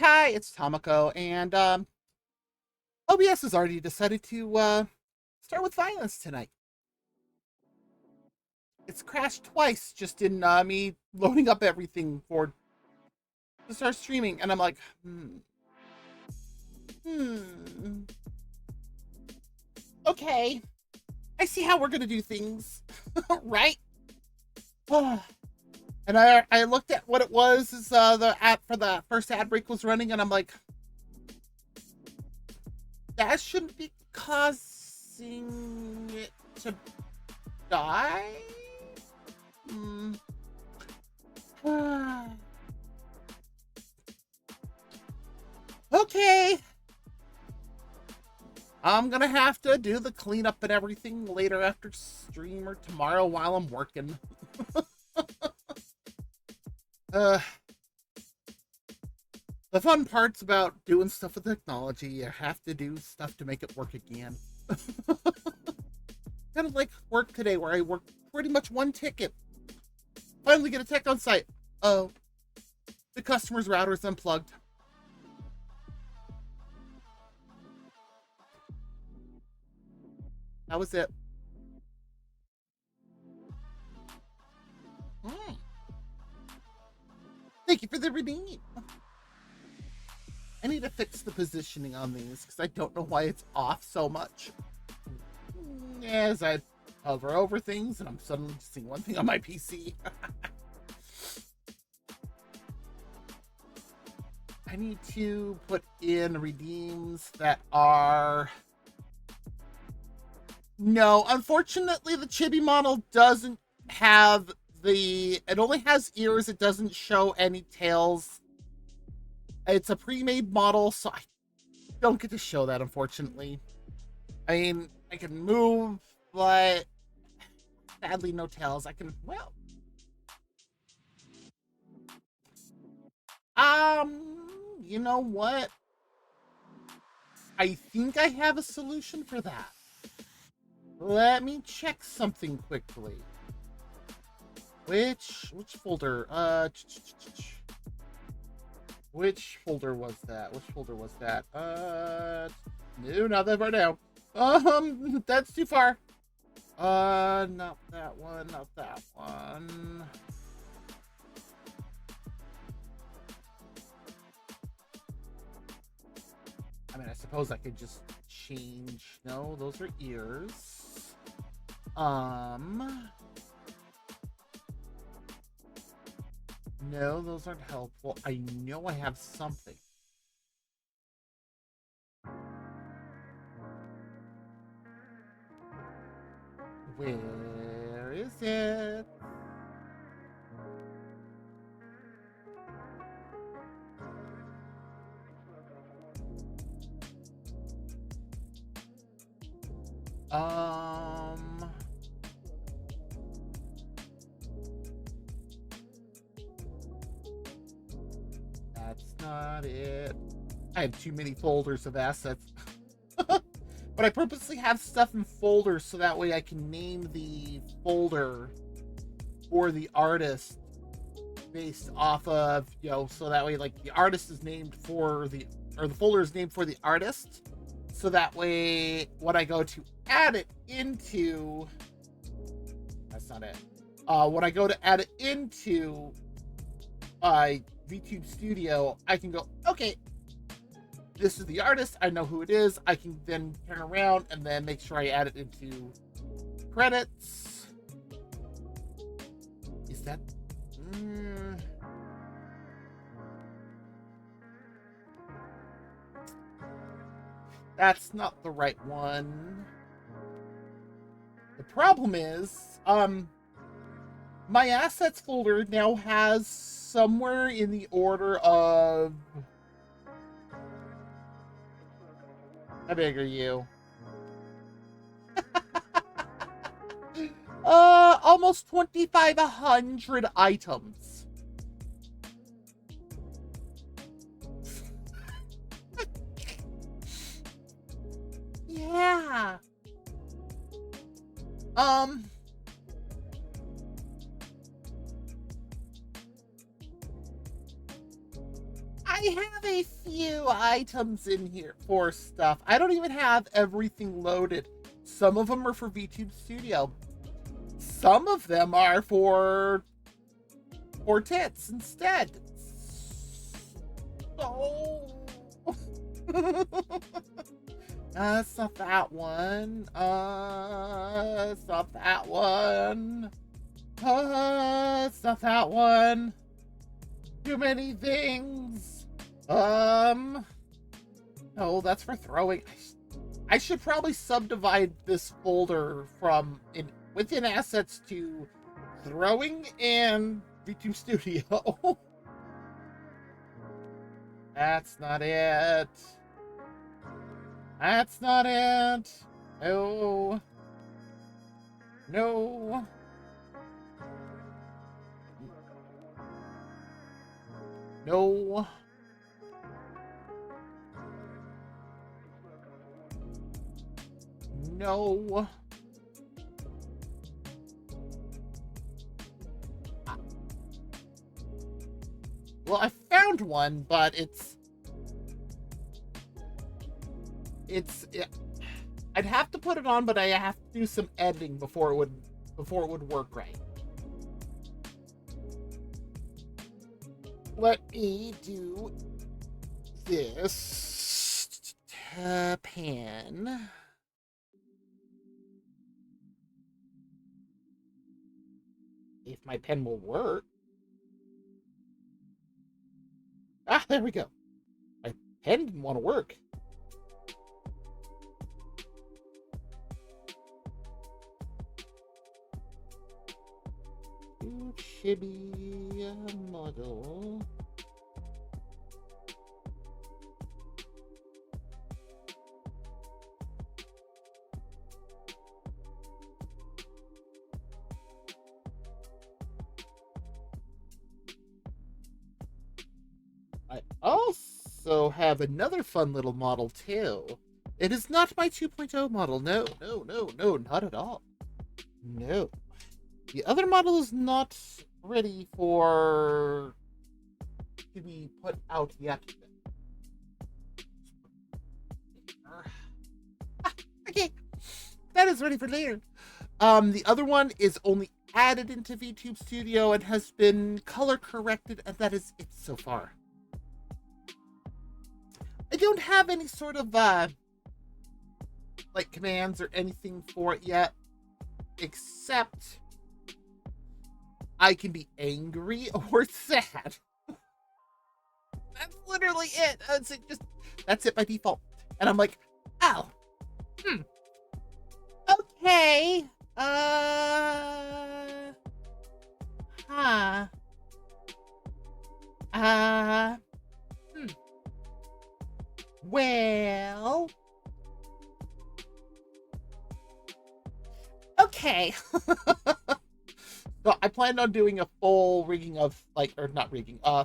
Hi, it's Tamako, and OBS has already decided to start with violence tonight. It's crashed twice just in me loading up everything for to start streaming, and I'm like, hmm, okay, I see how we're gonna do things, right? And I looked at what it was as the ad for the first ad break was running, and I'm like, that shouldn't be causing it to die. Hmm. Okay. I'm gonna have to do the cleanup and everything later after stream or tomorrow while I'm working. uh, the fun part's about doing stuff with technology. You have to do stuff to make it work again. Kind of like work today, where I worked pretty much one ticket. Finally get a tech on site. Oh, the customer's router is unplugged. That was it. Mm. Thank you for the redeem. I need to fix the positioning on these because I don't know why it's off so much. As I hover over things and I'm suddenly seeing one thing on my PC. I need to put in redeems that are... No, unfortunately the chibi model doesn't have the... It only has ears, it doesn't show any tails. It's a pre-made model, so I don't get to show that, unfortunately. I mean, I can move, but sadly no tails. I can, well... You know what? I think I have a solution for that. Let me check something quickly. Which folder? Which folder was that? Which folder was that? No, not that far down. That's too far. Not that one, not that one. I mean, I suppose I could just change. No, those are ears. No, those aren't helpful. I know I have something. Where is it? That's not it. I have too many folders of assets. But I purposely have stuff in folders so that way I can name the folder for the artist based off of, you know, so that way, like, the artist is named for the, or the folder is named for the artist. So that way, when I go to add it into, that's not it. When I go to add it into VTube Studio, I can go, okay, this is the artist. I know who it is. I can then turn around and then make sure I add it into credits. Is that... That's not the right one. The problem is, my assets folder now has somewhere in the order of... How big are you? Almost 2,500 items. Yeah. I have a items in here for stuff. I don't even have everything loaded. Some of them are for VTube Studio. Some of them are for tits instead. Oh. It's not that one. It's not that one. It's not that one. Too many things. No, that's for throwing. I should probably subdivide this folder from within assets to throwing and VTube Studio. That's not it. That's not it. No. No. No. No. Well, I found one, but I'd have to put it on, but I have to do some editing before it would work right. Let me do this pen. If my pen will work. Ah, there we go. My pen didn't want to work. Chibi model. I also have another fun little model too. It is not my 2.0 model. No, not at all. No. The other model is not ready to be put out yet. Okay. That is ready for later. The other one is only added into VTube Studio and has been color corrected, and that is it so far. I don't have any sort of like commands or anything for it yet, except I can be angry or sad. That's literally it. That's it by default. And I'm like, oh, okay, well, okay. So I planned on doing a full rigging of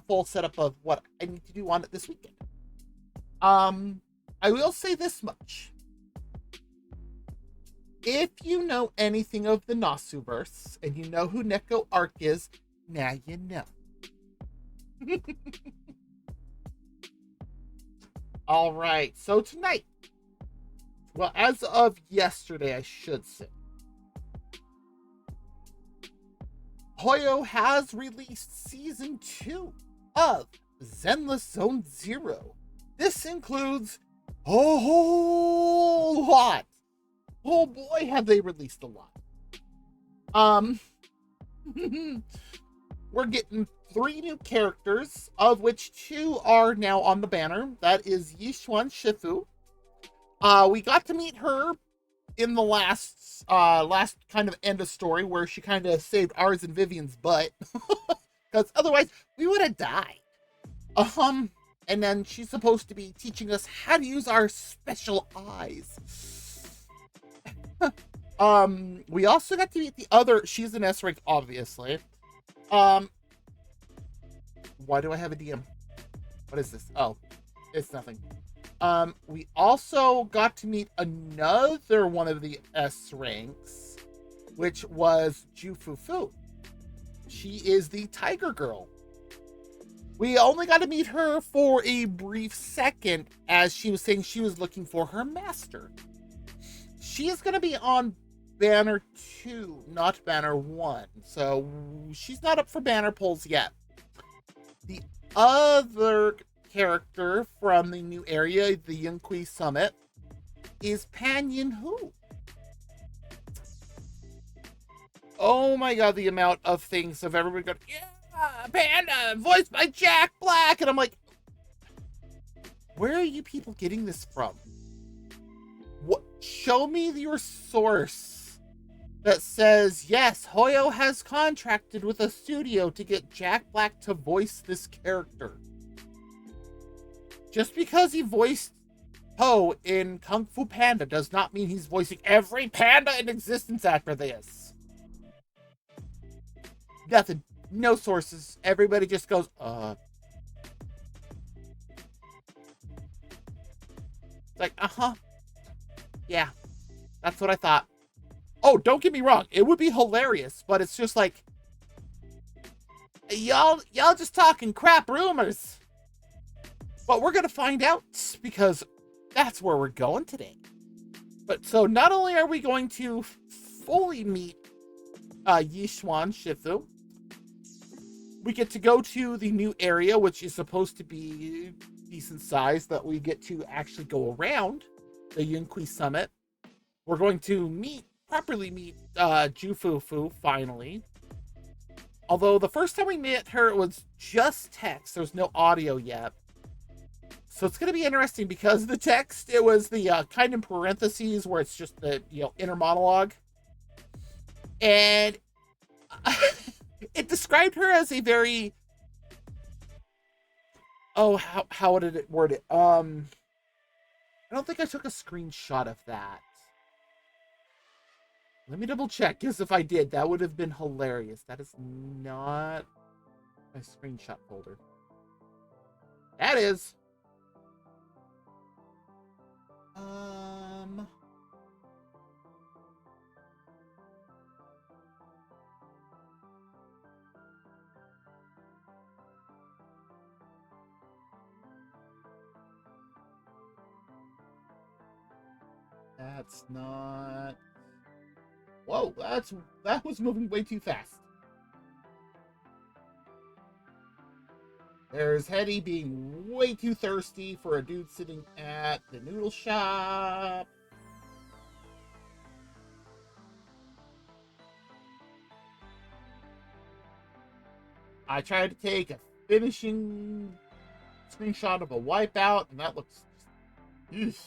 full setup of what I need to do on it this weekend. I will say this much. If you know anything of the Nasuverse and you know who Neko Arc is, now you know. All right, so tonight, well, as of yesterday, I should say, Hoyo has released Season 2 of Zenless Zone Zero. This includes a whole lot. Oh boy, have they released a lot. We're getting 3 new characters, of which 2 are now on the banner. That is Yixuan Shifu. We got to meet her in the last kind of end of story where she kind of saved ours and Vivian's butt. Because otherwise we would have died. And then she's supposed to be teaching us how to use our special eyes. We also got to meet the other, she's an S rank, obviously. Why do I have a DM? What is this? Oh, it's nothing. We also got to meet another one of the S ranks, which was Fufu. She is the Tiger Girl. We only got to meet her for a brief second as she was saying she was looking for her master. She is going to be on Banner 2, not Banner 1. So she's not up for banner polls yet. The other character from the new area, the Yinhu Summit, is Pan Yinhu. Oh my god, the amount of things of everybody going, yeah, Panda, voiced by Jack Black. And I'm like, where are you people getting this from? What? Show me your source that says, yes, Hoyo has contracted with a studio to get Jack Black to voice this character. Just because he voiced Ho in Kung Fu Panda does not mean he's voicing every panda in existence after this. Nothing. No sources. Everybody just goes, It's like, yeah, that's what I thought. Oh, don't get me wrong. It would be hilarious, but it's just like, y'all just talking crap rumors. But we're going to find out because that's where we're going today. But so not only are we going to fully meet Yixuan Shifu, we get to go to the new area, which is supposed to be decent size that we get to actually go around the Yinhu Summit. We're going to properly meet Fufu finally. Although the first time we met her, it was just text. There was no audio yet. So it's going to be interesting because the text, it was the kind in parentheses where it's just the, inner monologue. And it described her as a very, how did it word it? I don't think I took a screenshot of that. Let me double check, because if I did, that would have been hilarious. That is not my screenshot folder. That is. That's not. Whoa, that was moving way too fast. There's Hetty being way too thirsty for a dude sitting at the noodle shop. I tried to take a finishing screenshot of a wipeout, and that looks. Eesh.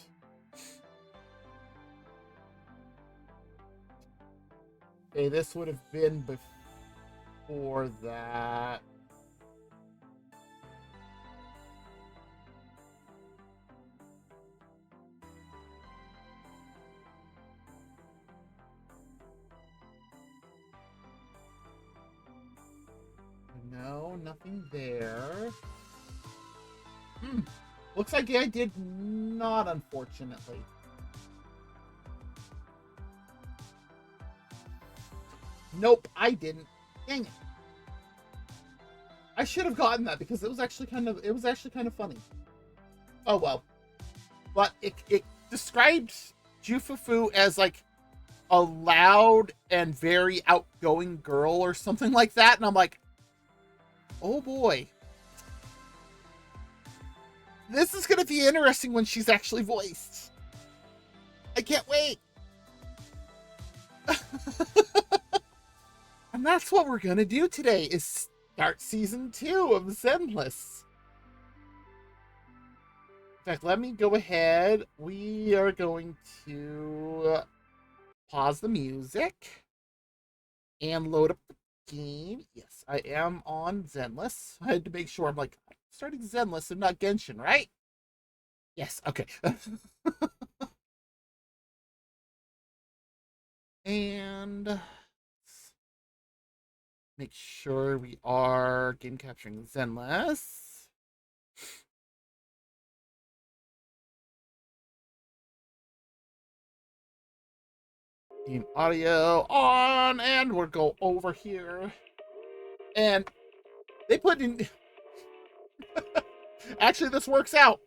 Okay, this would have been before that. No, nothing there. Looks like I did not, unfortunately. Nope, I didn't. Dang it. I should have gotten that because it was actually kind of funny. Oh well. But it described Fufu as like a loud and very outgoing girl or something like that, and I'm like, oh boy. This is gonna be interesting when she's actually voiced. I can't wait. And that's what we're gonna do today, is start season 2 of Zenless. In fact, let me go ahead. We are going to pause the music and load up the game. Yes, I am on Zenless. I had to make sure I'm like starting Zenless and not Genshin, right? Yes, okay. And make sure we are game capturing Zenless. Game audio on, and we'll go over here. And they put in Actually, this works out.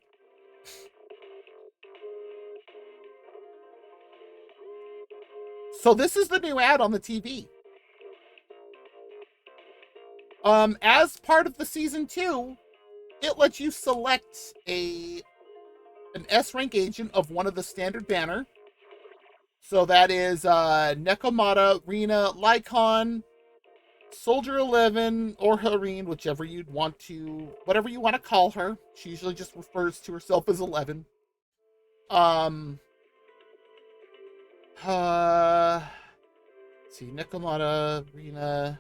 So this is the new ad on the TV. As part of the season 2, it lets you select an S rank agent of one of the standard banner. So that is Nekomata, Rina, Lycon, Soldier 11, or Hareen, whatever you want to call her. She usually just refers to herself as 11. Let's see, Nekomata, Rina,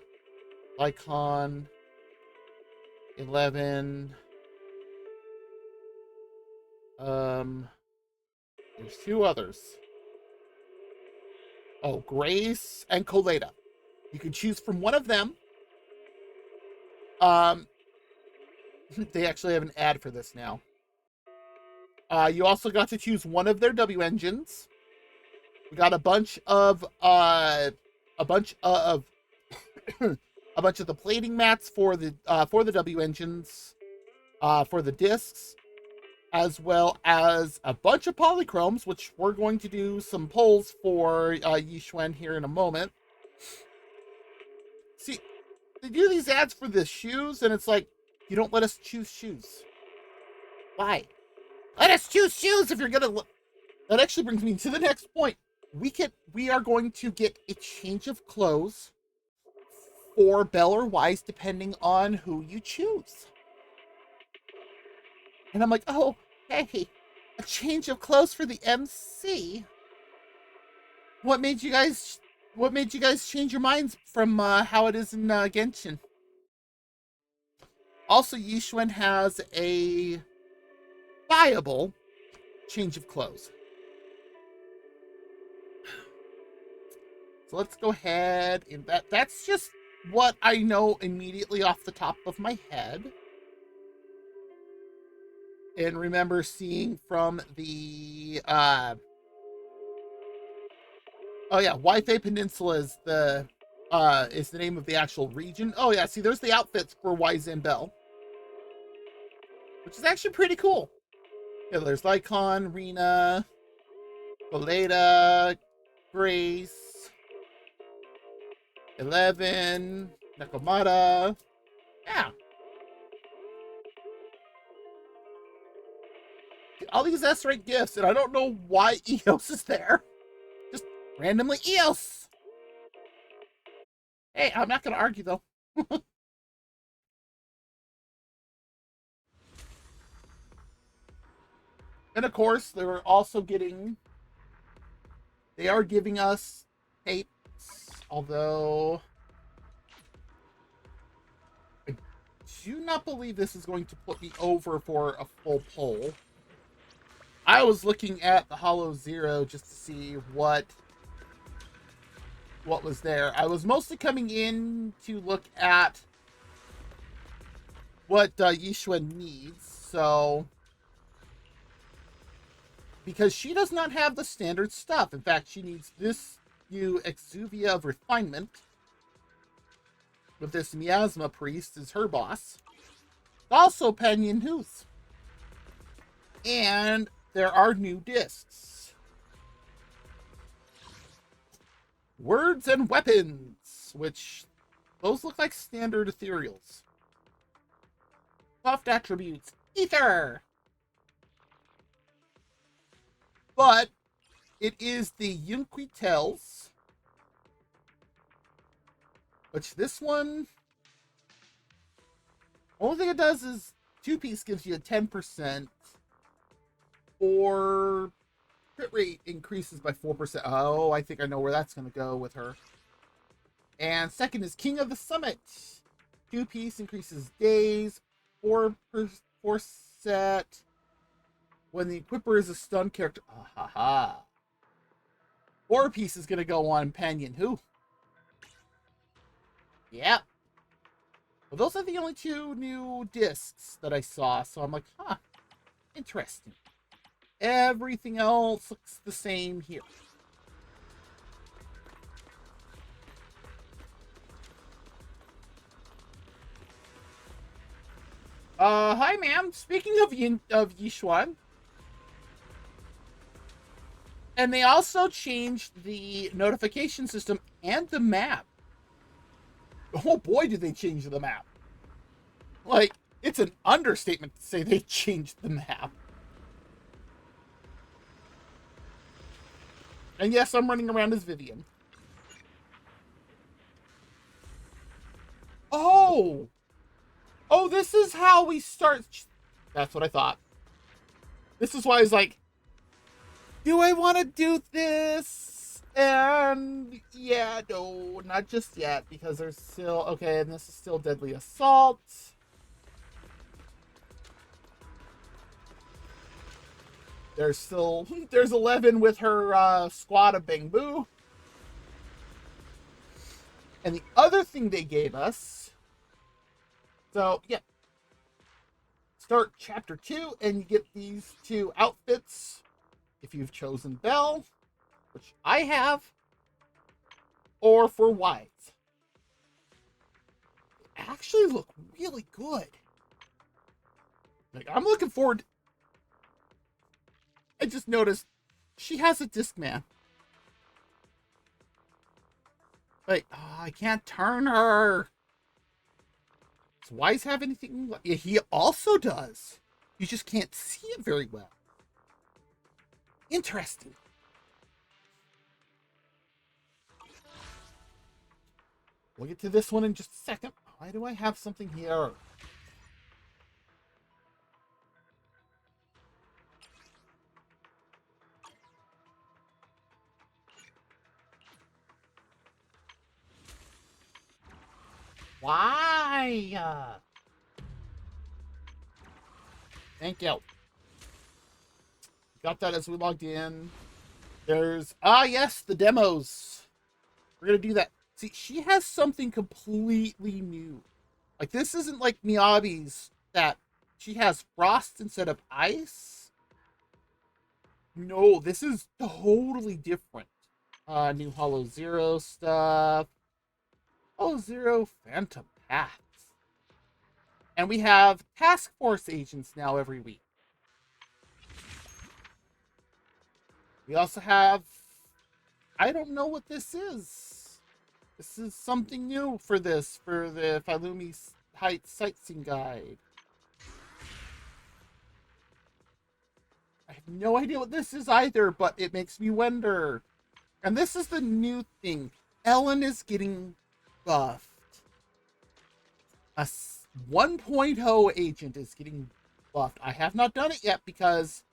Lycon, 11. There's 2 others. Oh, Grace and Coleta. You can choose from one of them. They actually have an ad for this now. You also got to choose one of their W engines. We got a bunch of a bunch of the plating mats for the W engines, for the discs, as well as a bunch of polychromes, which we're going to do some polls for Yixuan here in a moment. See, they do these ads for the shoes, and it's like, you don't let us choose shoes. Why? Let us choose shoes if you're gonna look. That actually brings me to the next point. We are going to get a change of clothes for Bell or Wise, depending on who you choose. And I'm like, oh, hey, a change of clothes for the MC? What made you guys change your minds from how it is in Genshin? Also, Yixuan has a viable change of clothes. So let's go ahead and that's just what I know immediately off the top of my head. And remember seeing from the oh yeah, Wi-Fi Peninsula is the name of the actual region. Oh yeah, see there's the outfits for Wise and Bell, which is actually pretty cool. Yeah, there's Lycon, Rina, Valeda, Grace, 11, Nekomata. Yeah. All these S-rank gifts, and I don't know why Eos is there. Just randomly Eos. Hey, I'm not going to argue, though. And, of course, they are giving us tapes, although I do not believe this is going to put me over for a full poll. I was looking at the Hollow Zero just to see what was there. I was mostly coming in to look at what Yixuan needs, so because she does not have the standard stuff. In fact, she needs this new Exuvia of Refinement with this Miasma Priest as her boss. Also Pan Yinhu's. And there are new discs. Words and Weapons, which those look like standard ethereals. Soft attributes, Ether. But it is the Yunqui Tells, which this one, only thing it does is 2-piece gives you a 10%, or crit rate increases by 4%. Oh, I think I know where that's going to go with her. And second is King of the Summit. 2-piece increases days, 4 set. When the equipper is a stun character. Ah ha ha. 4-piece is going to go on Pan Yinhu. Yep. Well, those are the only 2 new discs that I saw. So I'm like, huh. Interesting. Everything else looks the same here. Hi, ma'am. Speaking of Yixuan, and they also changed the notification system and the map. Oh boy, did they change the map. Like, it's an understatement to say they changed the map. And yes, I'm running around as Vivian. Oh! Oh, this is how we start. That's what I thought. This is why I was like, do I want to do this? And yeah, no, not just yet, because there's still, okay, and this is still Deadly Assault. There's 11 with her squad of Bang Boo. And the other thing they gave us, so yeah, start chapter 2 and you get these 2 outfits if you've chosen Belle, which I have, or for White. They actually look really good. Like, I'm looking forward. I just noticed she has a Discman. Like, oh, I can't turn her. Does Wise have anything? Yeah, he also does. You just can't see it very well. Interesting. We'll get to this one in just a second. Why do I have something here? Why? Thank you. Got that as we logged in. There's, yes, the demos. We're going to do that. See, she has something completely new. Like, this isn't like Miyabi's that she has frost instead of ice. No, this is totally different. New Hollow Zero stuff. Hollow Zero Phantom Paths. And we have task force agents now every week. We also have, I don't know what this is. This is something new for the Falumi Heights Sightseeing Guide. I have no idea what this is either, but it makes me wonder. And this is the new thing. Ellen is getting buffed. A 1.0 agent is getting buffed. I have not done it yet because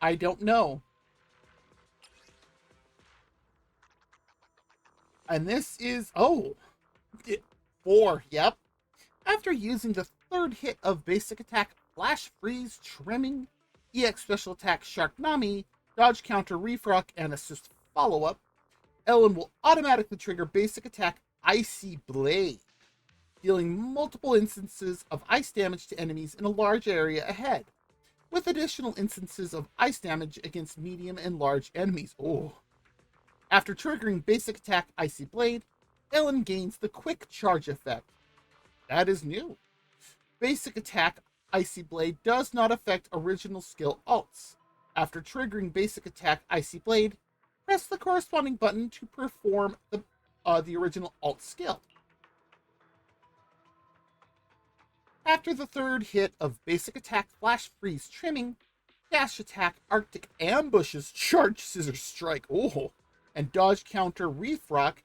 I don't know. And this is, 4, yep. After using the 3rd hit of basic attack Flash Freeze Trimming, EX Special Attack Shark Nami, Dodge Counter Refrock, and Assist Follow-Up, Ellen will automatically trigger basic attack Icy Blade, dealing multiple instances of ice damage to enemies in a large area ahead, with additional instances of ice damage against medium and large enemies. Oh. After triggering basic attack Icy Blade, Ellen gains the quick charge effect. That is new. Basic attack Icy Blade does not affect original skill alts. After triggering basic attack Icy Blade, press the corresponding button to perform the original alt skill. After the 3rd hit of basic attack Flash Freeze Trimming, dash attack Arctic Ambushes Charge Scissor Strike, and dodge counter Refrock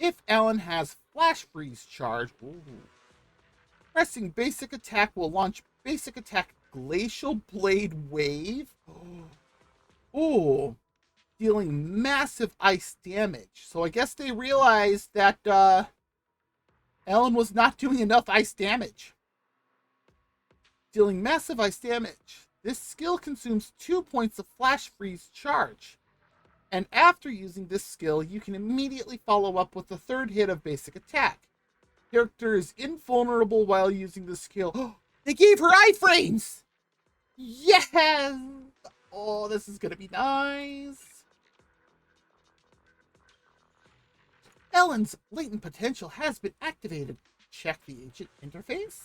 if Ellen has Flash Freeze Charge. Pressing basic attack will launch basic attack Glacial Blade Wave. Dealing massive ice damage. So I guess they realized that Ellen was not doing enough ice damage. Dealing massive ice damage. This skill consumes 2 points of Flash Freeze Charge. And after using this skill, you can immediately follow up with the 3rd hit of basic attack. Character is invulnerable while using the skill. They gave her iframes! Yes! Oh, this is gonna be nice. Ellen's latent potential has been activated. Check the agent interface.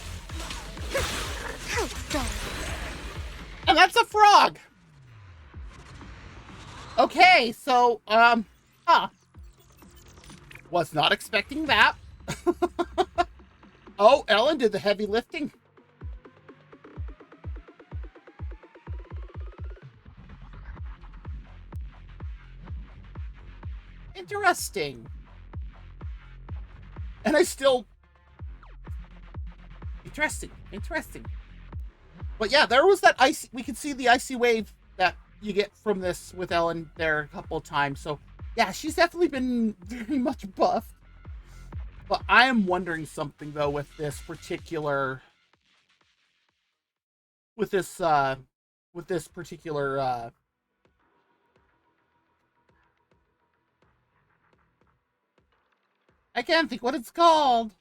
Okay, so, was not expecting that. Oh, Ellen did the heavy lifting. Interesting. And I still... Interesting. But yeah, there was that icy... We could see the icy wave that you get from this with Ellen there a couple of times. So, yeah, she's definitely been very much buffed. But I am wondering something, though, with this particular... With this particular... I can't think what it's called.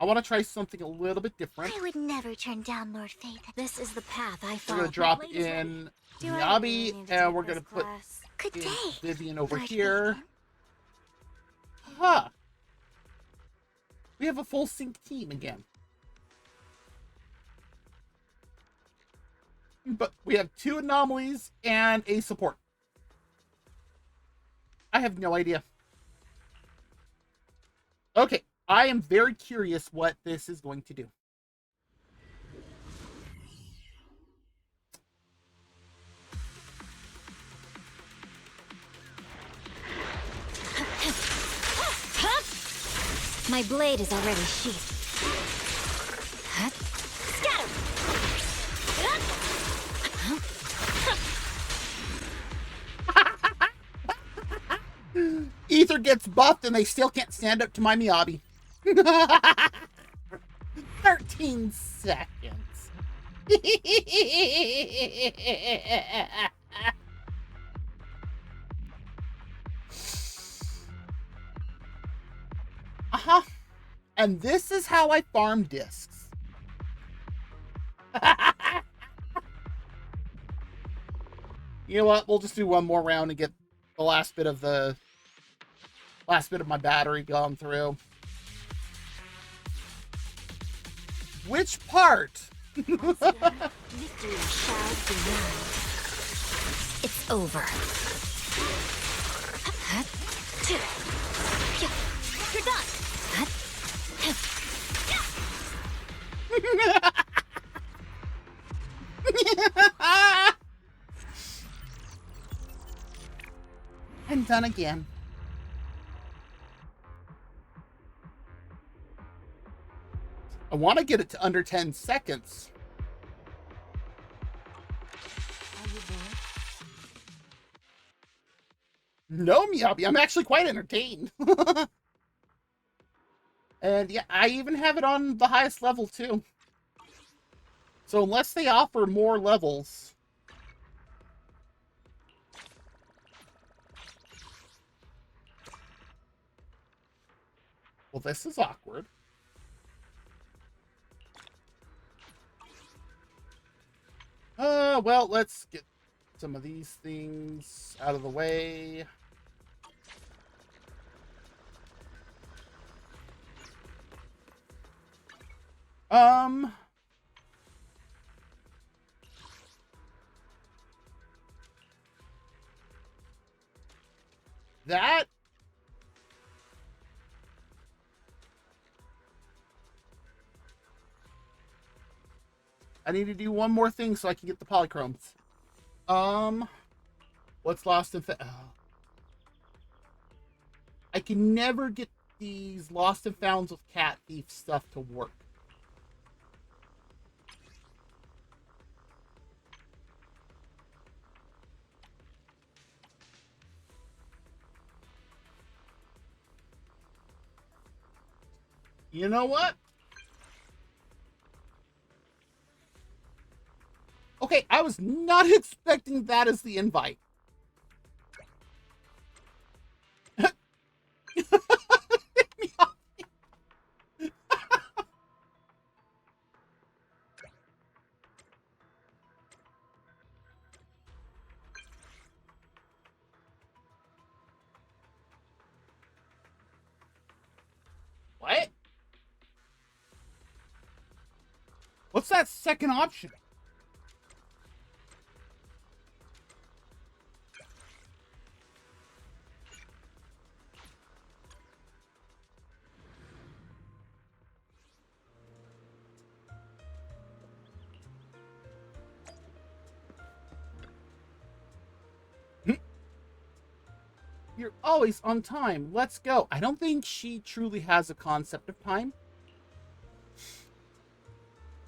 I want to try something a little bit different. I would never turn down Lord Fate. This is the path I We're follow. going to drop in Miyabi, and we're going to put Good in day, Vivian over Lord here. Phaeton. Huh. We have a full sync team again. But we have 2 anomalies and a support. I have no idea. Okay, I am very curious what this is going to do. My blade is already sheathed. Ether gets buffed and they still can't stand up to my Miyabi. 13 seconds. Uh-huh. And this is how I farm discs. You know what? We'll just do one more round and get the last bit of my battery gone through. Which part? Victory shall be mine. It's over. You're done. I'm done again. I want to get it to under 10 seconds. Are you there? No, Miyabi, I'm actually quite entertained. And yeah, I even have it on the highest level too. So unless they offer more levels... Well, this is awkward. Well, let's get some of these things out of the way. That... I need to do one more thing so I can get the polychromes. What's lost in... I can never get these lost and founds with cat thief stuff to work. You know what? Okay, I was not expecting that as the invite. What? What's that second option? You're always on time. Let's go. I don't think she truly has a concept of time.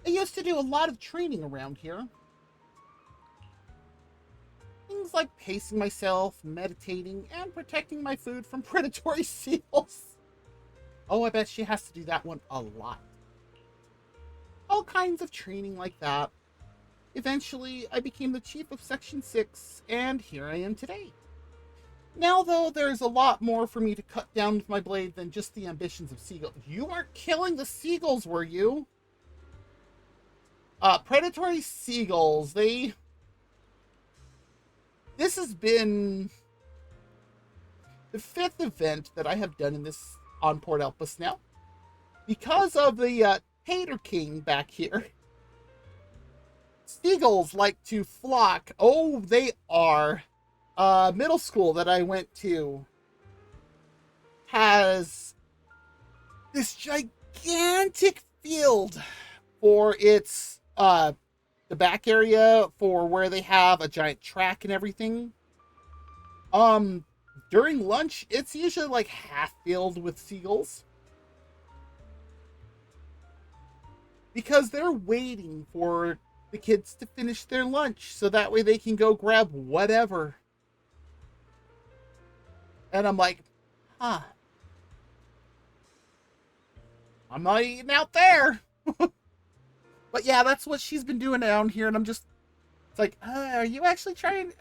I used to do a lot of training around here. Things like pacing myself, meditating, and protecting my food from predatory seals. Oh, I bet she has to do that one a lot. All kinds of training like that. Eventually, I became the chief of Section 6, and here I am today. Now, though, there's a lot more for me to cut down with my blade than just the ambitions of seagulls. You weren't killing the seagulls, were you? Predatory seagulls, this has been the 5th event that I have done in this on Port Elpis now. Because of the Tater King back here, seagulls like to flock. Oh, they are. Middle school that I went to has this gigantic field for its the back area for where they have a giant track and everything. During lunch, it's usually like half filled with seagulls. Because they're waiting for the kids to finish their lunch so that way they can go grab whatever. And I'm like, huh. I'm not eating out there. But yeah, that's what she's been doing down here. And I'm just, it's like, are you actually trying,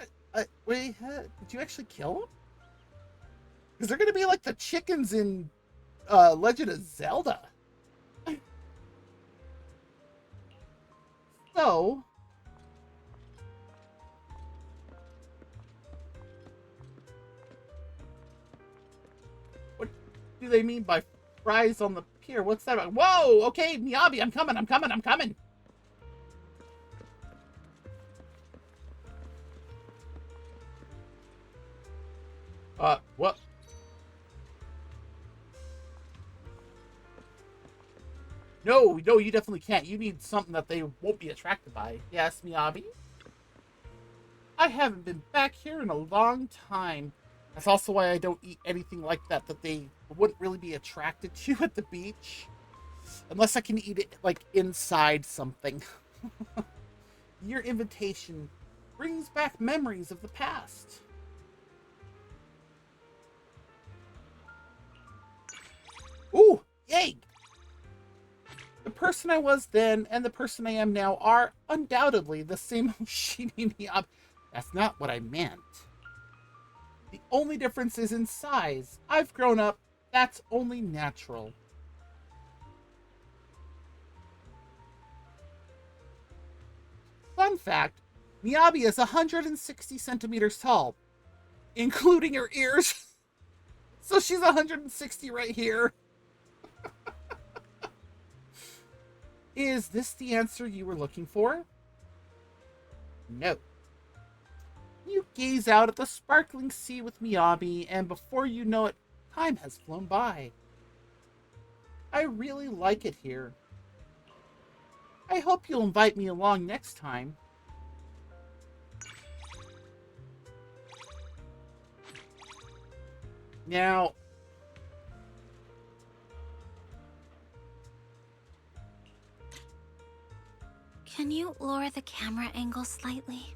wait, did you actually kill them? Because they're going to be like the chickens in Legend of Zelda. So, what do they mean by fries on the pier? What's that about? Whoa! Okay, Miyabi, I'm coming. What? No, you definitely can't. You need something that they won't be attracted by. Yes, Miyabi? I haven't been back here in a long time. That's also why I don't eat anything like that they wouldn't really be attracted to at the beach. Unless I can eat it, like, inside something. Your invitation brings back memories of the past. Ooh, yay! The person I was then and the person I am now are undoubtedly the same Oshimi Miyabi. That's not what I meant. The only difference is in size. I've grown up. That's only natural. Fun fact, Miyabi is 160 centimeters tall, including her ears. So she's 160 right here. Is this the answer you were looking for? No. You gaze out at the sparkling sea with Miyabi, and before you know it, time has flown by. I really like it here. I hope you'll invite me along next time. Now, Can you lower the camera angle slightly?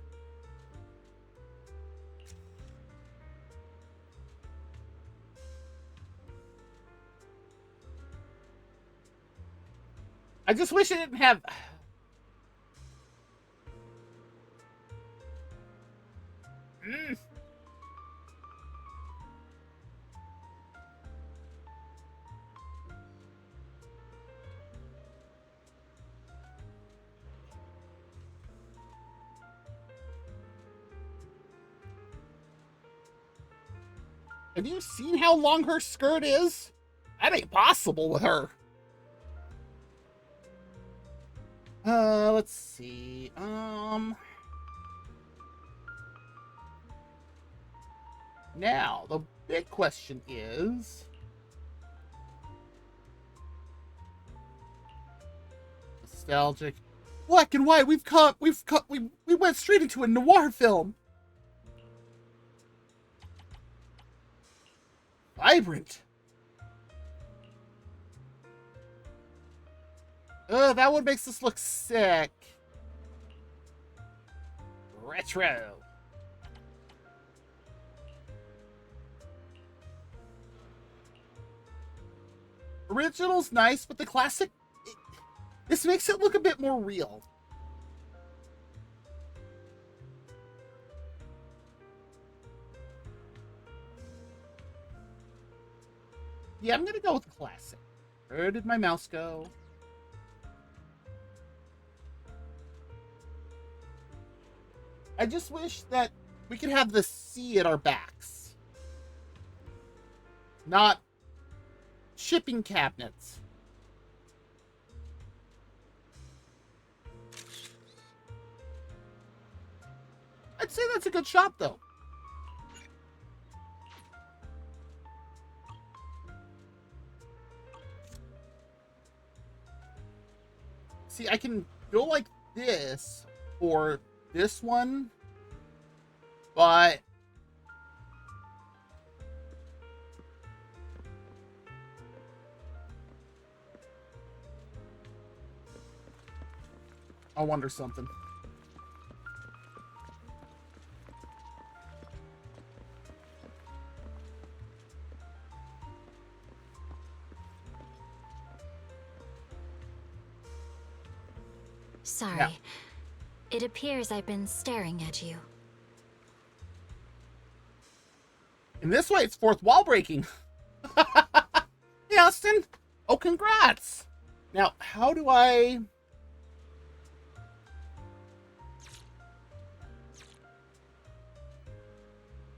I just wish I didn't have... Have you seen how long her skirt is? That ain't possible with her. Let's see. Now, the big question is... Nostalgic. Black and white, we went straight into a noir film. vibrant. That one makes this look sick. Retro. Original's nice, but the classic... this makes it look a bit more real. Yeah, I'm gonna go with classic. Where did my mouse go? I just wish that we could have the sea at our backs. Not shipping cabinets. I'd say that's a good shot, though. See, I can go like this for this one, but I wonder something. Sorry. Yeah. It appears I've been staring at you. In this way, it's fourth wall breaking. Hey, Austin. Oh, congrats. Now, how do I...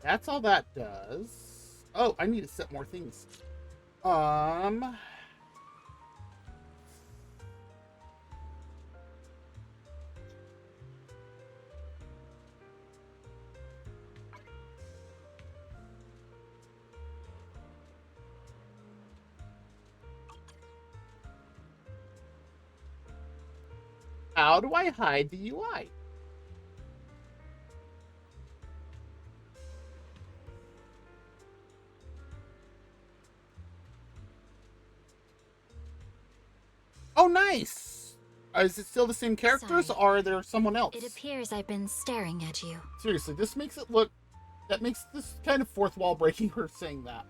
That's all that does. Oh, I need to set more things. How do I hide the UI? Oh, nice. Is it still the same characters, Sorry. or are there someone else? It appears I've been staring at you. Seriously, this makes it look... That makes this kind of fourth wall breaking her saying that.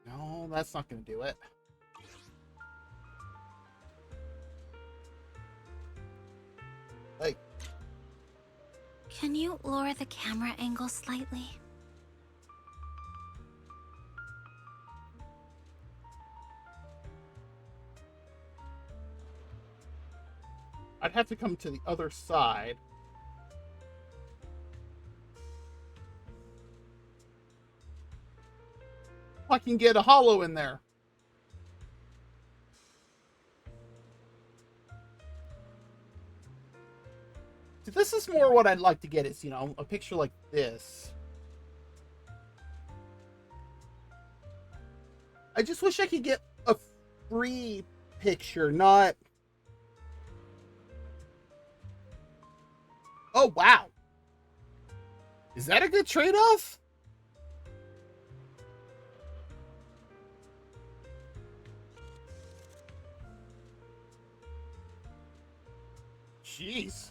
No, that's not going to do it. Like... Can you lower the camera angle slightly? I'd have to come to the other side. I can get a hollow in there. See, this is more what I'd like to get is, you know, a picture like this. I just wish I could get a free picture, not... Oh, wow. Is that a good trade-off? Jeez.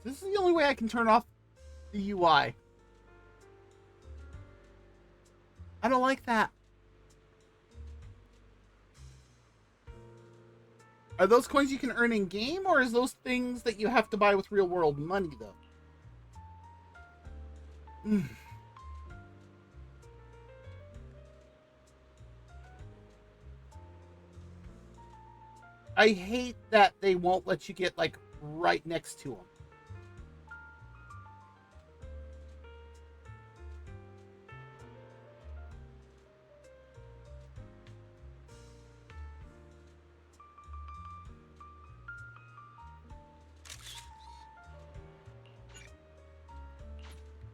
This is the only way I can turn off the UI. I don't like that. Are those coins you can earn in game, or is those things that you have to buy with real world money, though? I hate that they won't let you get, like, right next to them.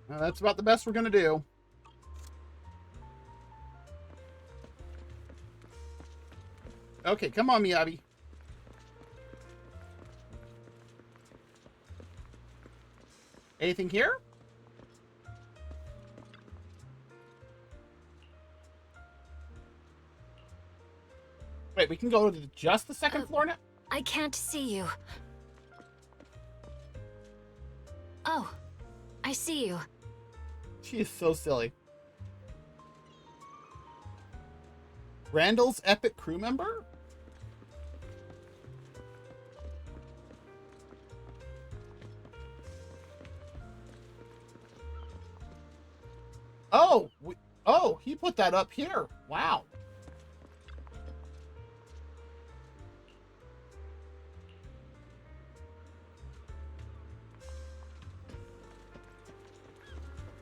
Well, that's about the best we're gonna do. Okay, come on, Miyabi. Anything here? Wait, we can go to just the second floor now? I can't see you. Oh, I see you. She is so silly. Randall's epic crew member? Oh, oh, he put that up here. Wow.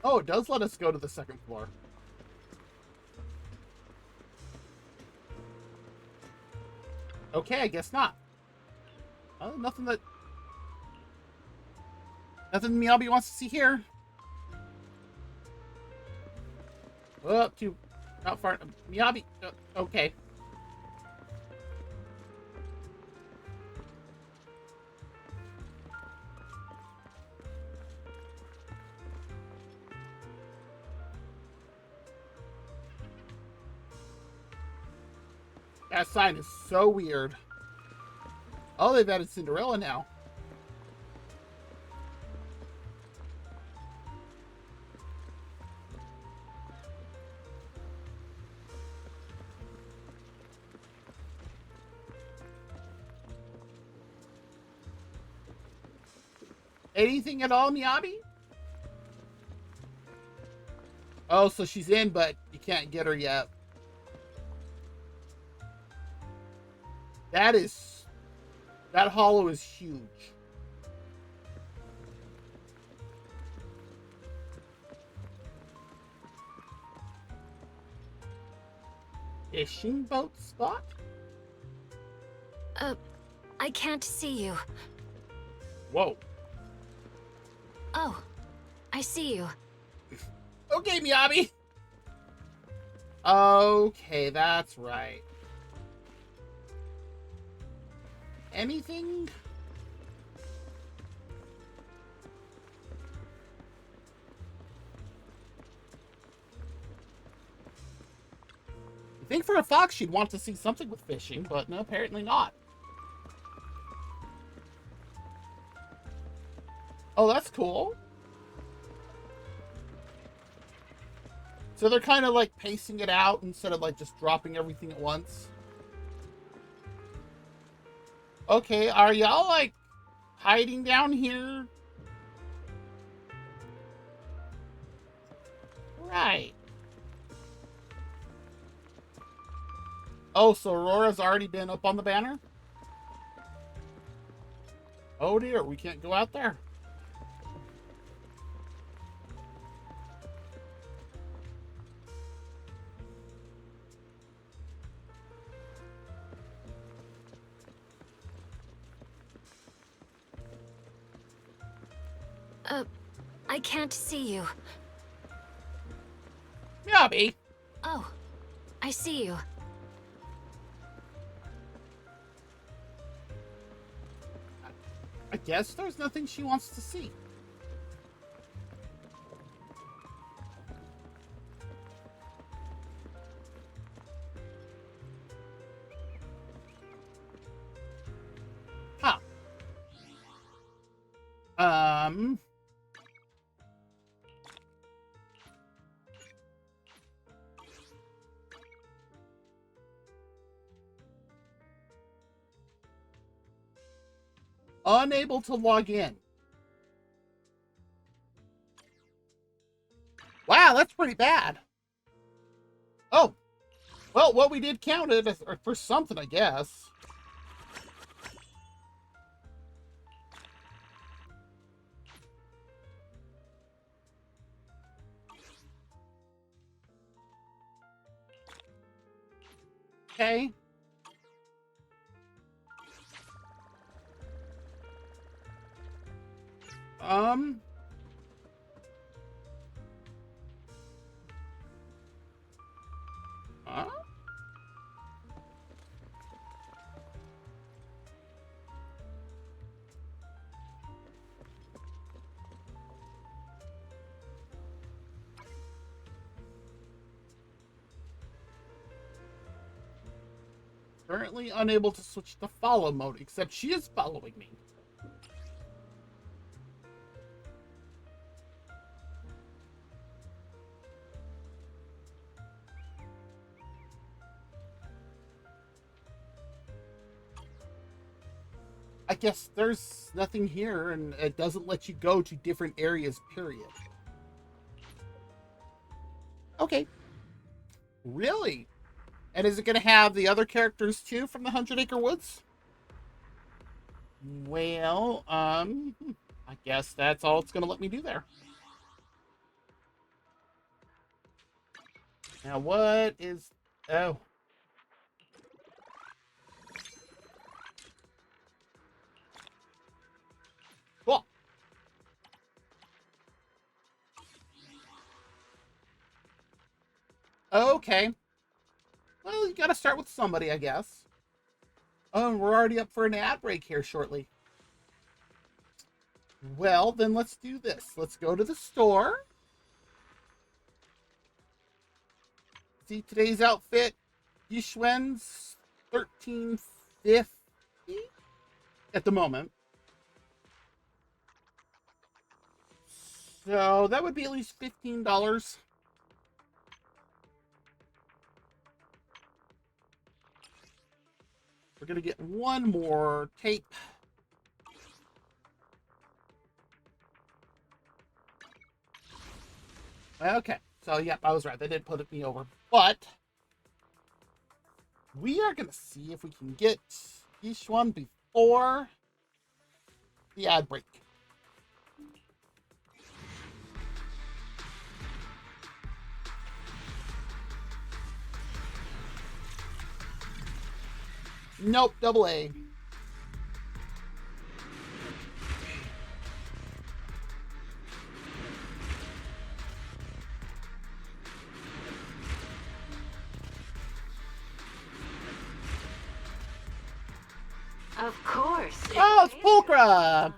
Oh, it does let us go to the second floor. Okay, I guess not. Oh, nothing Miyabi wants to see here. Up to, not far. Miyabi. Okay. That sign is so weird. Oh, they've added Cinderella now. Anything at all, Miyabi? Oh, so she's in, but you can't get her yet. That hollow is huge. Fishing boat spot? I can't see you. Whoa. Oh, I see you. Okay, Miyabi. Okay, that's right. Anything? I think for a fox she'd want to see something with fishing, but no, apparently not. Oh, that's cool. So they're kind of like pacing it out instead of like just dropping everything at once. Okay, are y'all like hiding down here? Right. Oh, so Aurora's already been up on the banner? Oh dear, we can't go out there. I can't see you. Miyabi. Oh, I see you. I guess there's nothing she wants to see. Huh. Unable to log in. Wow, that's pretty bad. Oh. Well, what we did counted as, for something, I guess. Okay. Huh? Currently unable to switch to follow mode, except she is following me. I guess there's nothing here, and it doesn't let you go to different areas, period. Okay. Really? And is it going to have the other characters, too, from the 100 Acre Woods? Well, I guess that's all it's going to let me do there. Now, what is... Oh. Cool. Okay. Well, you gotta start with somebody, I guess. Oh, and we're already up for an ad break here shortly. Well, then let's do this. Let's go to the store. See today's outfit. Yixuan's $13.50 at the moment. So that would be at least $15. We're going to get one more tape. Okay. So, yeah, I was right. They did put me over. But we are going to see if we can get Yixuan before the ad break. Nope, double A. Of course. Oh, it's Pulchra!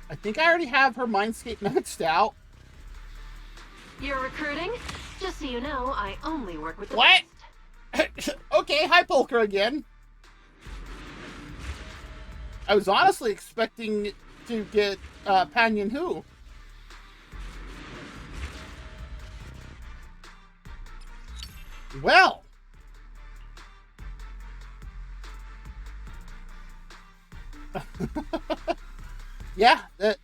I think I already have her Mindscape maxed out. You're recruiting? Just so you know, I only work with the What? best. Okay, hi Pulchra again. I was honestly expecting to get Pan Yinhu. Well. Yeah,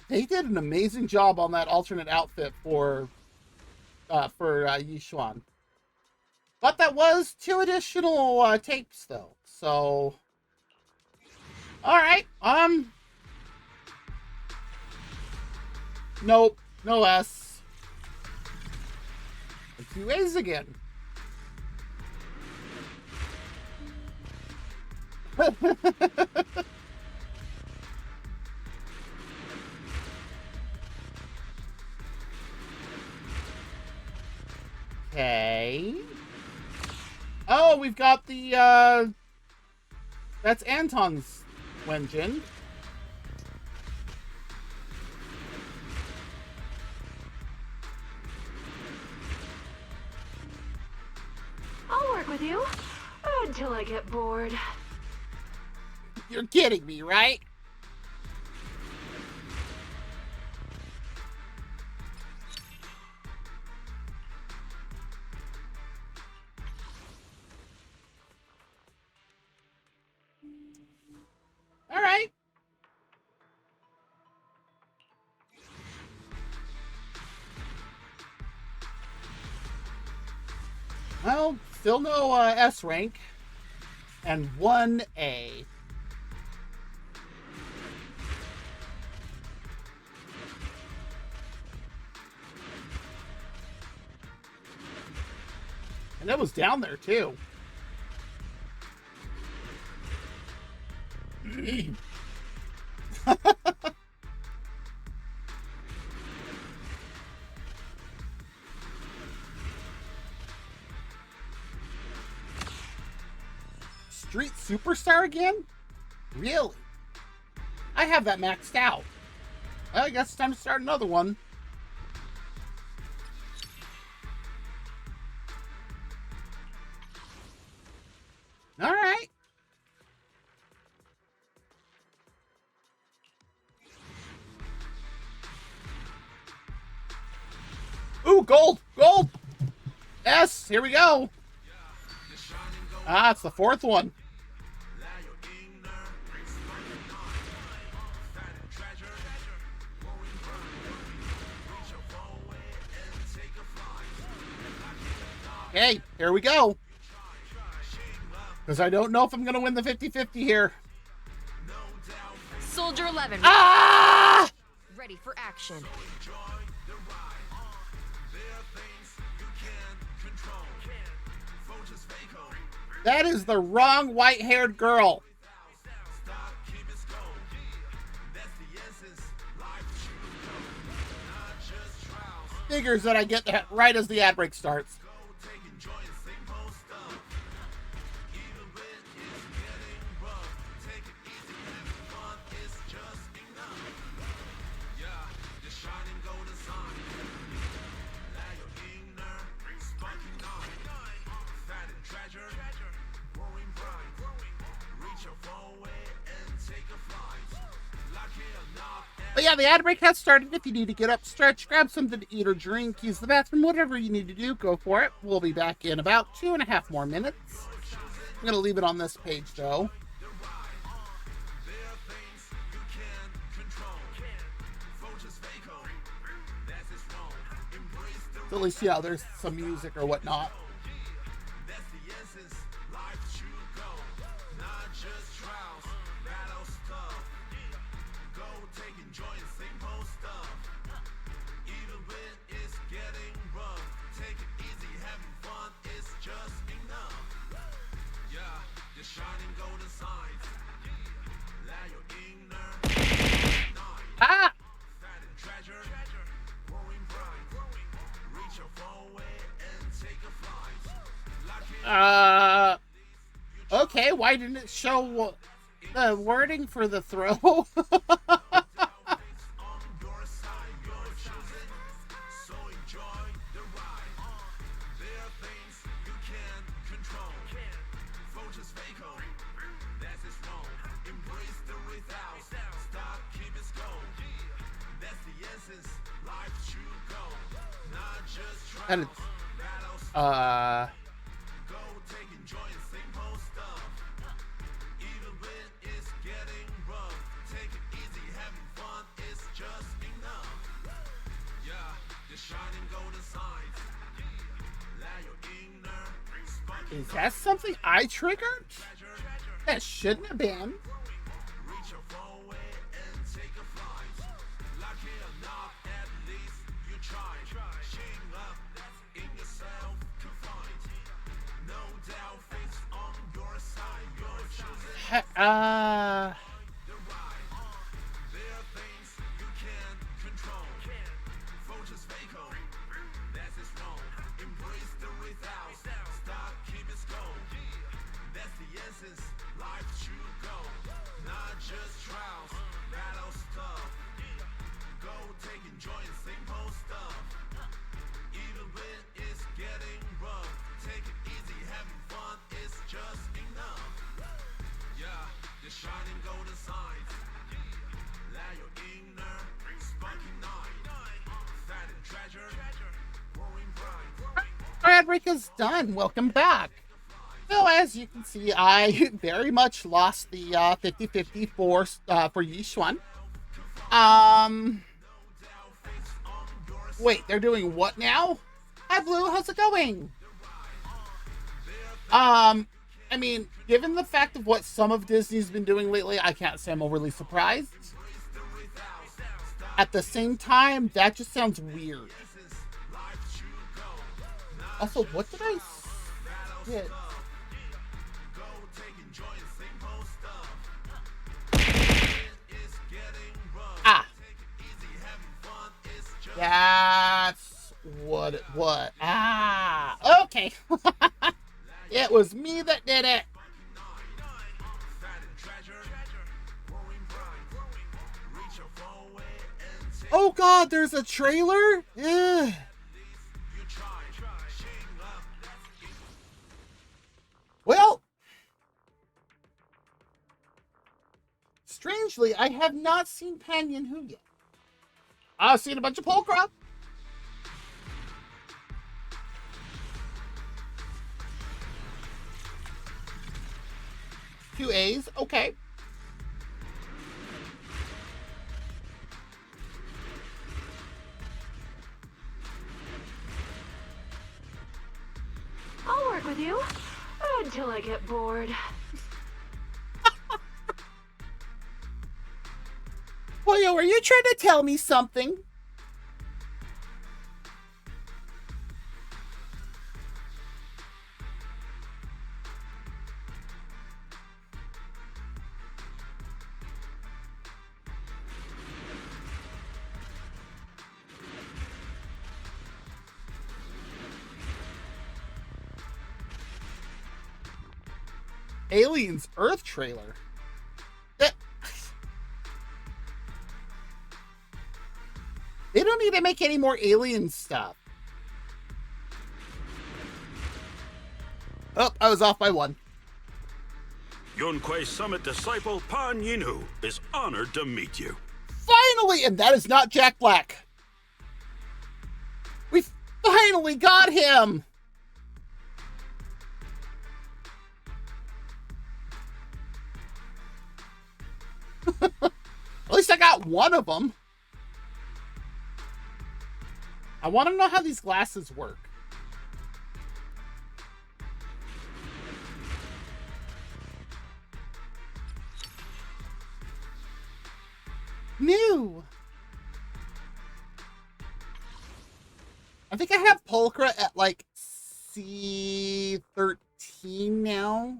they did an amazing job on that alternate outfit for Yixuan. But that was 2 additional tapes, though. So, all right. Nope, no S. 2 A's again. Okay. Oh, we've got the, that's Anton's Wenjin. I'll work with you until I get bored. You're kidding me, right? All right. Well, still no S rank. And 1 A. And that was down there, too. Street Superstar again? Really? I have that maxed out. I guess it's time to start another one. gold! Gold! Yes, here we go. Ah, it's the fourth one. Okay, here we go. Because I don't know if I'm going to win the 50-50 here. Soldier 11. Ah! Ready for action. That is the wrong white-haired girl. Figures that I get that right as the ad break starts. But yeah, the ad break has started. If you need to get up, stretch, grab something to eat or drink, use the bathroom, whatever you need to do, go for it. We'll be back in about 2.5 more minutes. I'm going to leave it on this page, though. So at least, yeah, there's some music or whatnot. Ah! Okay, why didn't it show the wording for the throw? And it's, is that something I triggered? That shouldn't have been. Ad break is done. Welcome back. So as you can see, I very much lost the 50-50 for Yixuan. Wait, they're doing what now? Hi Blue, how's it going? I mean, given the fact of what some of Disney's been doing lately, I can't say I'm overly surprised. At the same time, that just sounds weird. Also, what did I hit? Ah! That's what it was. Ah! Okay. It was me that did it. Oh god, there's a trailer? Ugh. Well, strangely, I have not seen Pan Yinhu yet. I've seen a bunch of Polkra. 2 A's. Okay. I'll work with you until I get bored. Pollo, are you trying to tell me something? Aliens Earth trailer. That... They don't need to make any more alien stuff. Oh, I was off by 1. Yunquei Summit disciple Pan Yinhu is honored to meet you. Finally! And that is not Jack Black. We finally got him! At least I got one of them. I want to know how these glasses work. New. I think I have Pulchra at like C13 now.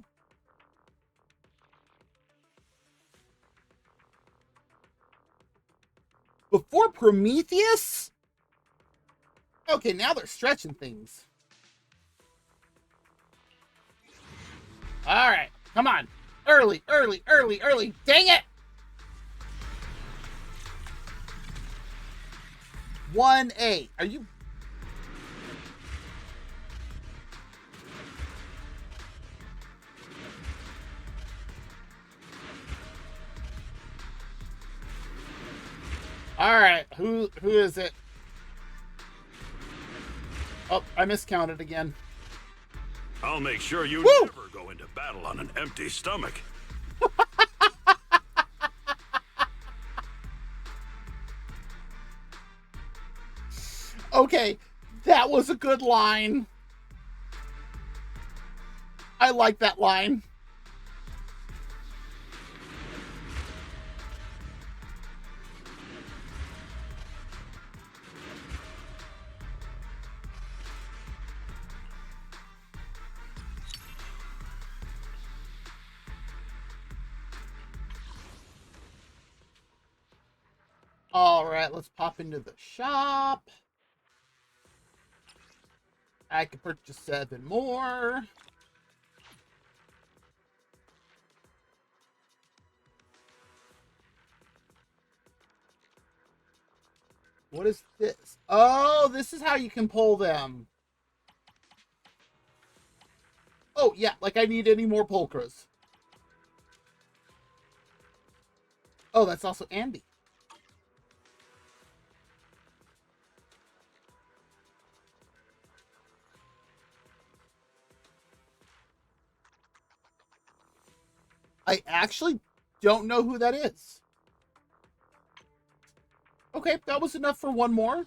Before Prometheus? Okay, now they're stretching things. All right, come on. Early. Dang it! 1A. Are you... All right, who is it? Oh, I miscounted again. I'll make sure you Woo! never go into battle on an empty stomach. Okay, that was a good line. I like that line. All right, let's pop into the shop. I can purchase 7 more. What is this? Oh, this is how you can pull them. Oh, yeah, like I need any more Pulchras. Oh, that's also Andy. I actually don't know who that is. Okay, that was enough for one more.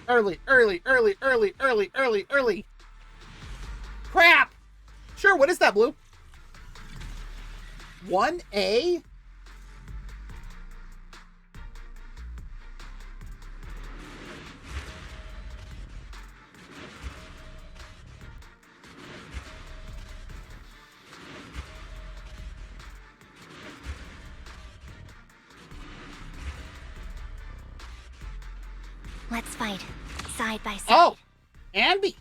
Early. Crap! Sure, what is that, Blue? 1A? Let's fight, side by side. Oh, Andy.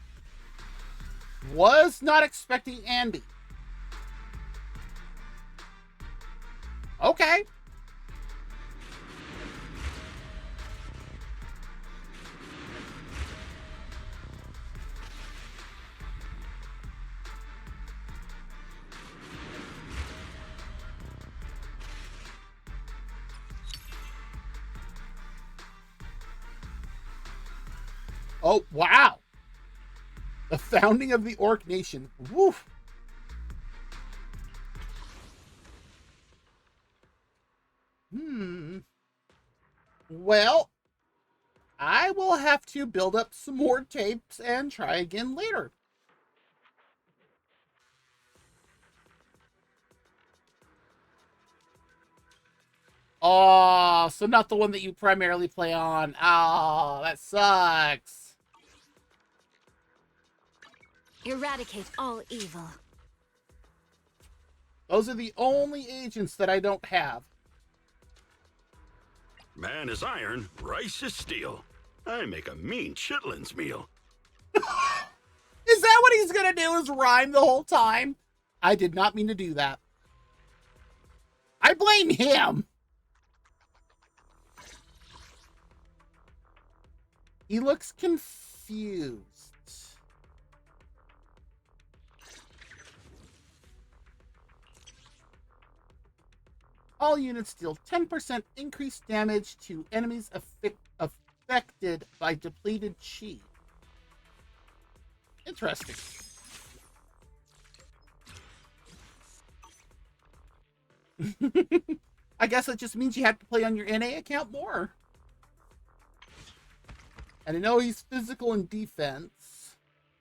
Was not expecting Andy. Okay. Oh, wow. The founding of the Orc Nation. Woof. Well, I will have to build up some more tapes and try again later. Oh, so not the one that you primarily play on. Oh, that sucks. Eradicate all evil. Those are the only agents that I don't have. Man is iron, rice is steel. I make a mean chitlins meal. Is that what he's gonna do, is rhyme the whole time? I did not mean to do that. I blame him. He looks confused. All units deal 10% increased damage to enemies affected by depleted chi. Interesting. I guess that just means you have to play on your NA account more. And I know he's physical in defense.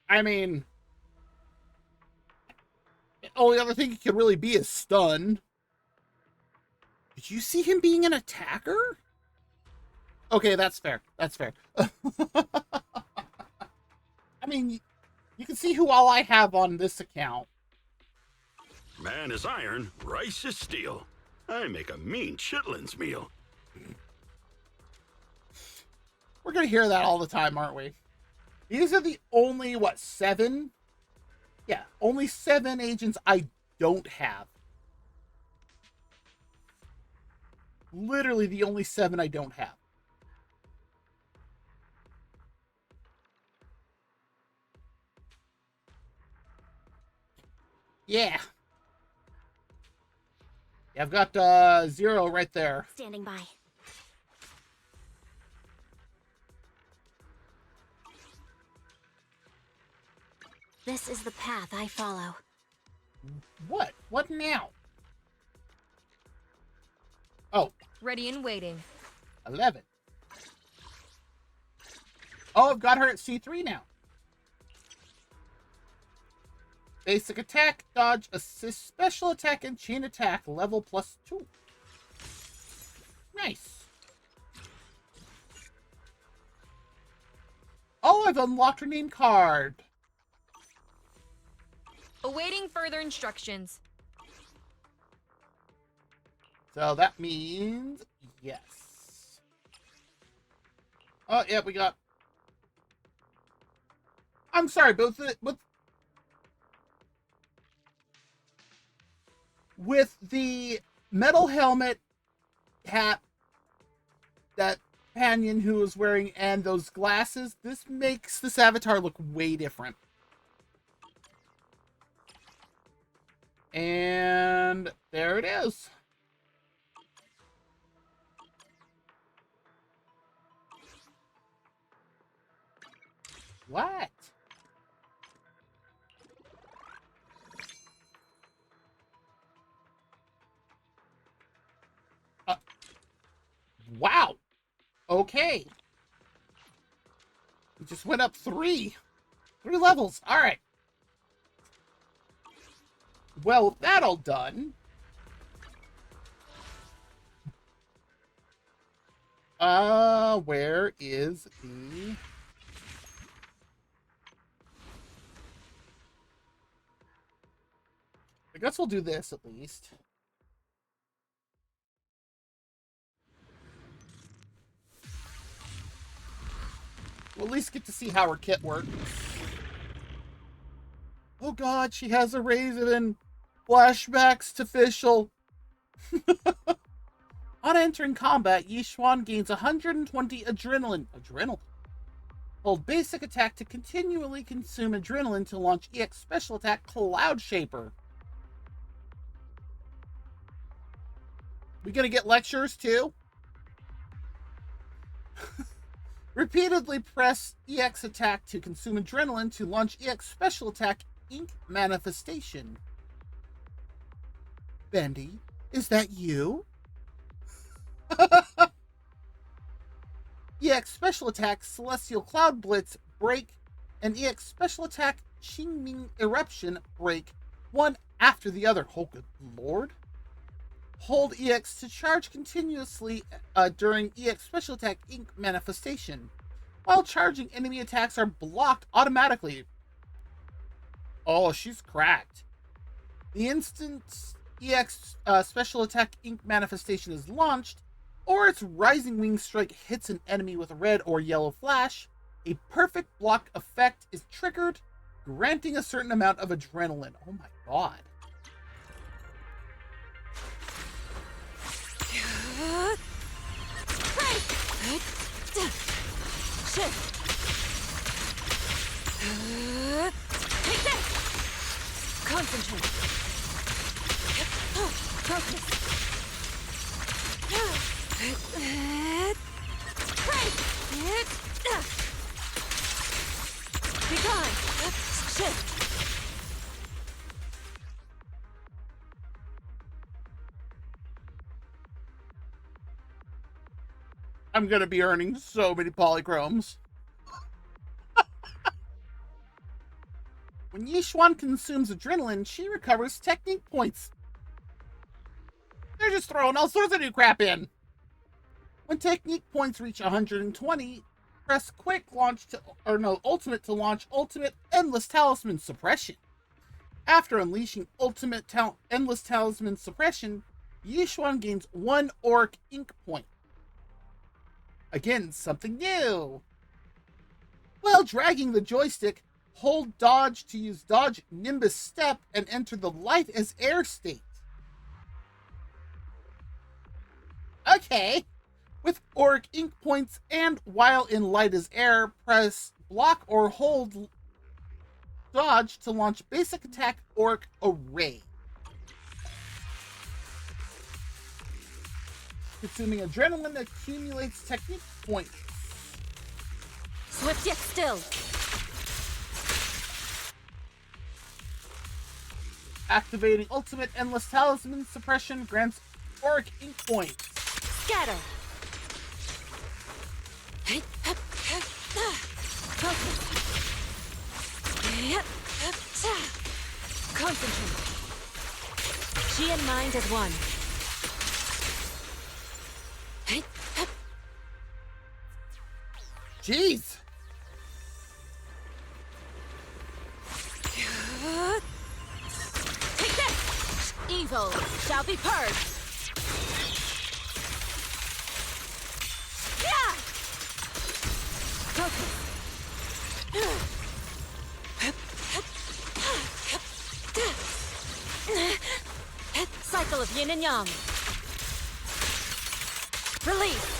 I mean, the only other thing he could really be is stun. Did you see him being an attacker? Okay, that's fair. That's fair. I mean, you can see who all I have on this account. Man is iron, rice is steel. I make a mean chitlins meal. We're going to hear that all the time, aren't we? These are the only, what, 7? Yeah, only 7 agents I don't have. Literally the only 7 I don't have. Yeah. Yeah, I've got 0 right there. Standing by. This is the path I follow. What? What now? Oh, Ready and waiting. 11. Oh, I've got her at C3 now. Basic attack, dodge, assist, special attack, and chain attack, level +2. Nice. Oh, I've unlocked her name card. Awaiting further instructions. So that means yes. Oh, yeah, we got... I'm sorry, but with the metal helmet hat that Yinhu is wearing and those glasses, this makes this avatar look way different. And there it is. What? Wow. Okay. We just went up 3 levels. All right. Well, with that all done, where is the... I guess we'll do this at least. We'll at least get to see how her kit works. Oh god, she has a Raven. Flashbacks to Fischl. On entering combat, Yixuan gains 120 adrenaline. Hold basic attack to continually consume adrenaline to launch EX special attack Cloud Shaper. We gonna get lectures too? Repeatedly press EX attack to consume adrenaline to launch EX special attack Ink Manifestation. Bendy, is that you? EX Special Attack Celestial Cloud Blitz break, and EX Special Attack Qingming Eruption break, one after the other. Oh, good lord. Hold EX to charge continuously during EX Special Attack Ink manifestation. While charging, enemy attacks are blocked automatically. Oh, she's cracked. The instant EX Special Attack Ink manifestation is launched, or its Rising Wing Strike hits an enemy with a red or yellow flash, a perfect block effect is triggered, granting a certain amount of adrenaline. Oh my god. Take this! Concentrate. Focus. Be gone. Shift. I'm gonna be earning so many polychromes. When Yixuan consumes adrenaline, she recovers technique points. They're just throwing all sorts of new crap in. When technique points reach 120, press quick launch to, ultimate to launch ultimate endless talisman suppression. After unleashing endless talisman suppression, Yixuan gains 1 auric ink point. Again, something new. While dragging the joystick, hold dodge to use dodge Nimbus step and enter the light as air state. Okay. With auric ink points and while in light as air, press block or hold dodge to launch basic attack auric array. Consuming adrenaline accumulates technique points. Swift yet still. Activating ultimate endless talisman suppression grants auric ink points. Scatter. Focus. Concentrate. Chi and mind as one. Jeez. Take this! Evil shall be purged. Yeah! Focus. Cycle of yin and yang. Release.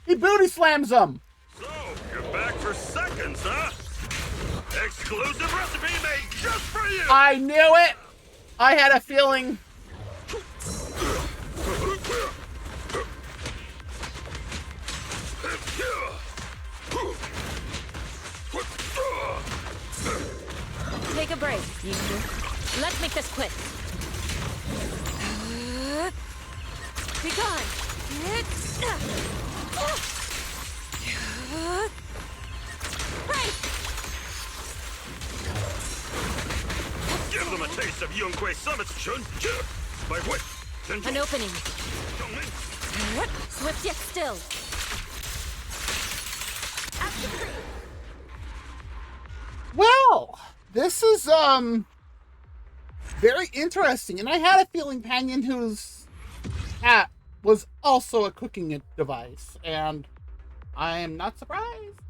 He booty slams him. So, you're back for seconds, huh? Exclusive recipe made just for you! I knew it. I had a feeling. Take a break, Yinhu. Let's make this quick. Be gone. Break. Give them a taste of Yunhui Summit's Chun. By what? An opening. Swift yet still. Well, this is very interesting, and I had a feeling Pan Yinhu's cat was also a cooking device, and I am not surprised.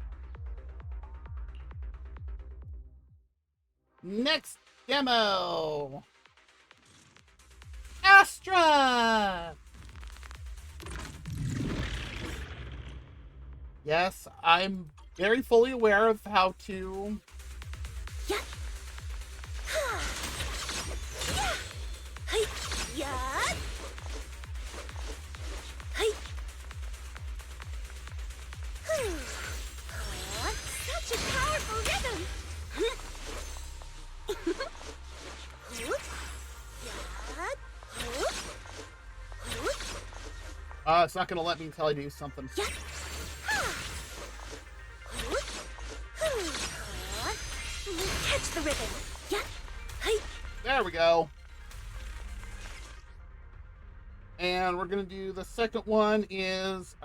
Next demo, Astra. Yes, I'm very fully aware of how to. It's not gonna let me until I do something. Catch the ribbon. Yeah. There we go. And we're gonna do the second one is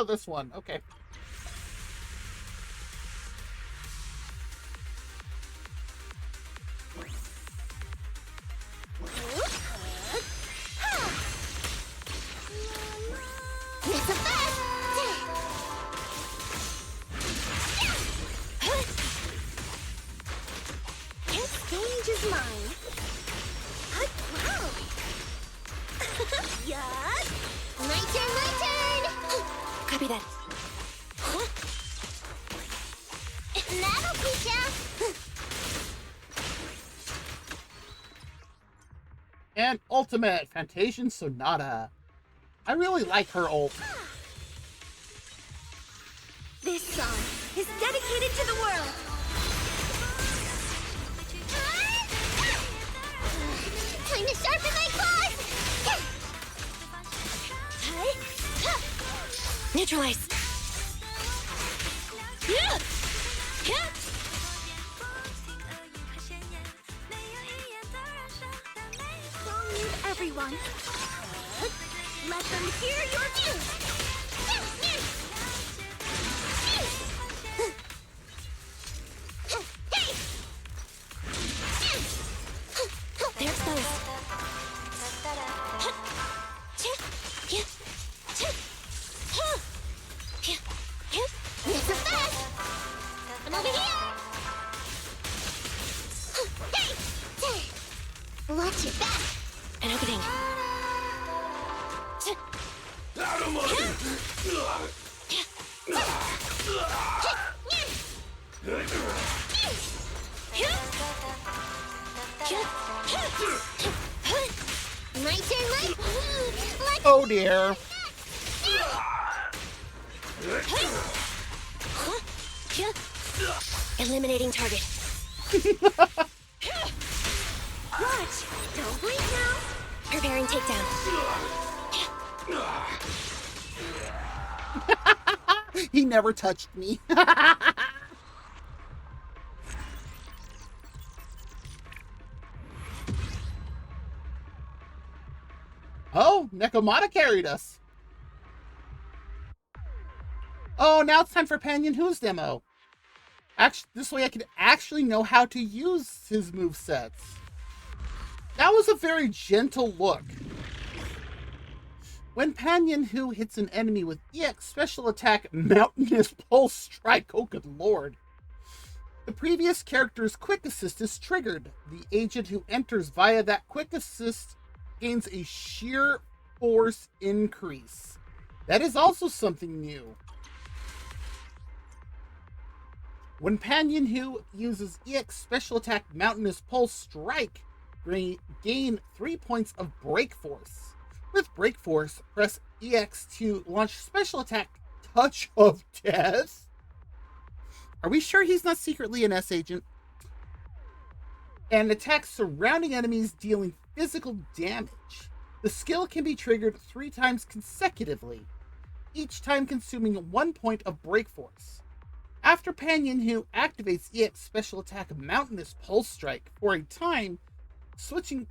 this one. Okay. It's a fast. This stage is mine. Wow. Yes. My turn, my turn. Copy that. That'll teach ya. And ultimate Fantasia Sonata. I really like her ult. This song is dedicated to the world. Time to sharpen my claws. Neutralize. Don't need everyone. Let them hear your views. They're exposed. It's a fast. I'm over here. Hey! Watch your back. An opening. My turn, Oh dear. Eliminating target. Watch. Don't blink now. Preparing takedown. He never touched me. Oh, Nekomata carried us. Oh, now it's time for Pan Yinhu's demo. Actually, this way I can actually know how to use his movesets. That was a very gentle look. When Pan Yinhu hits an enemy with EX special attack Mountainous Pulse Strike, oh good lord. The previous character's quick assist is triggered. The agent who enters via that quick assist gains a sheer force increase. That is also something new. When Pan Yinhu uses EX special attack Mountainous Pulse Strike, gain 3 points of break force. With break force, press EX to launch special attack Touch of Death. Are we sure he's not secretly an S agent? And attacks surrounding enemies dealing physical damage. The skill can be triggered 3 times consecutively, each time consuming 1 point of break force. After Pan Yinhu activates EX special attack Mountainous Pulse Strike for a time, switching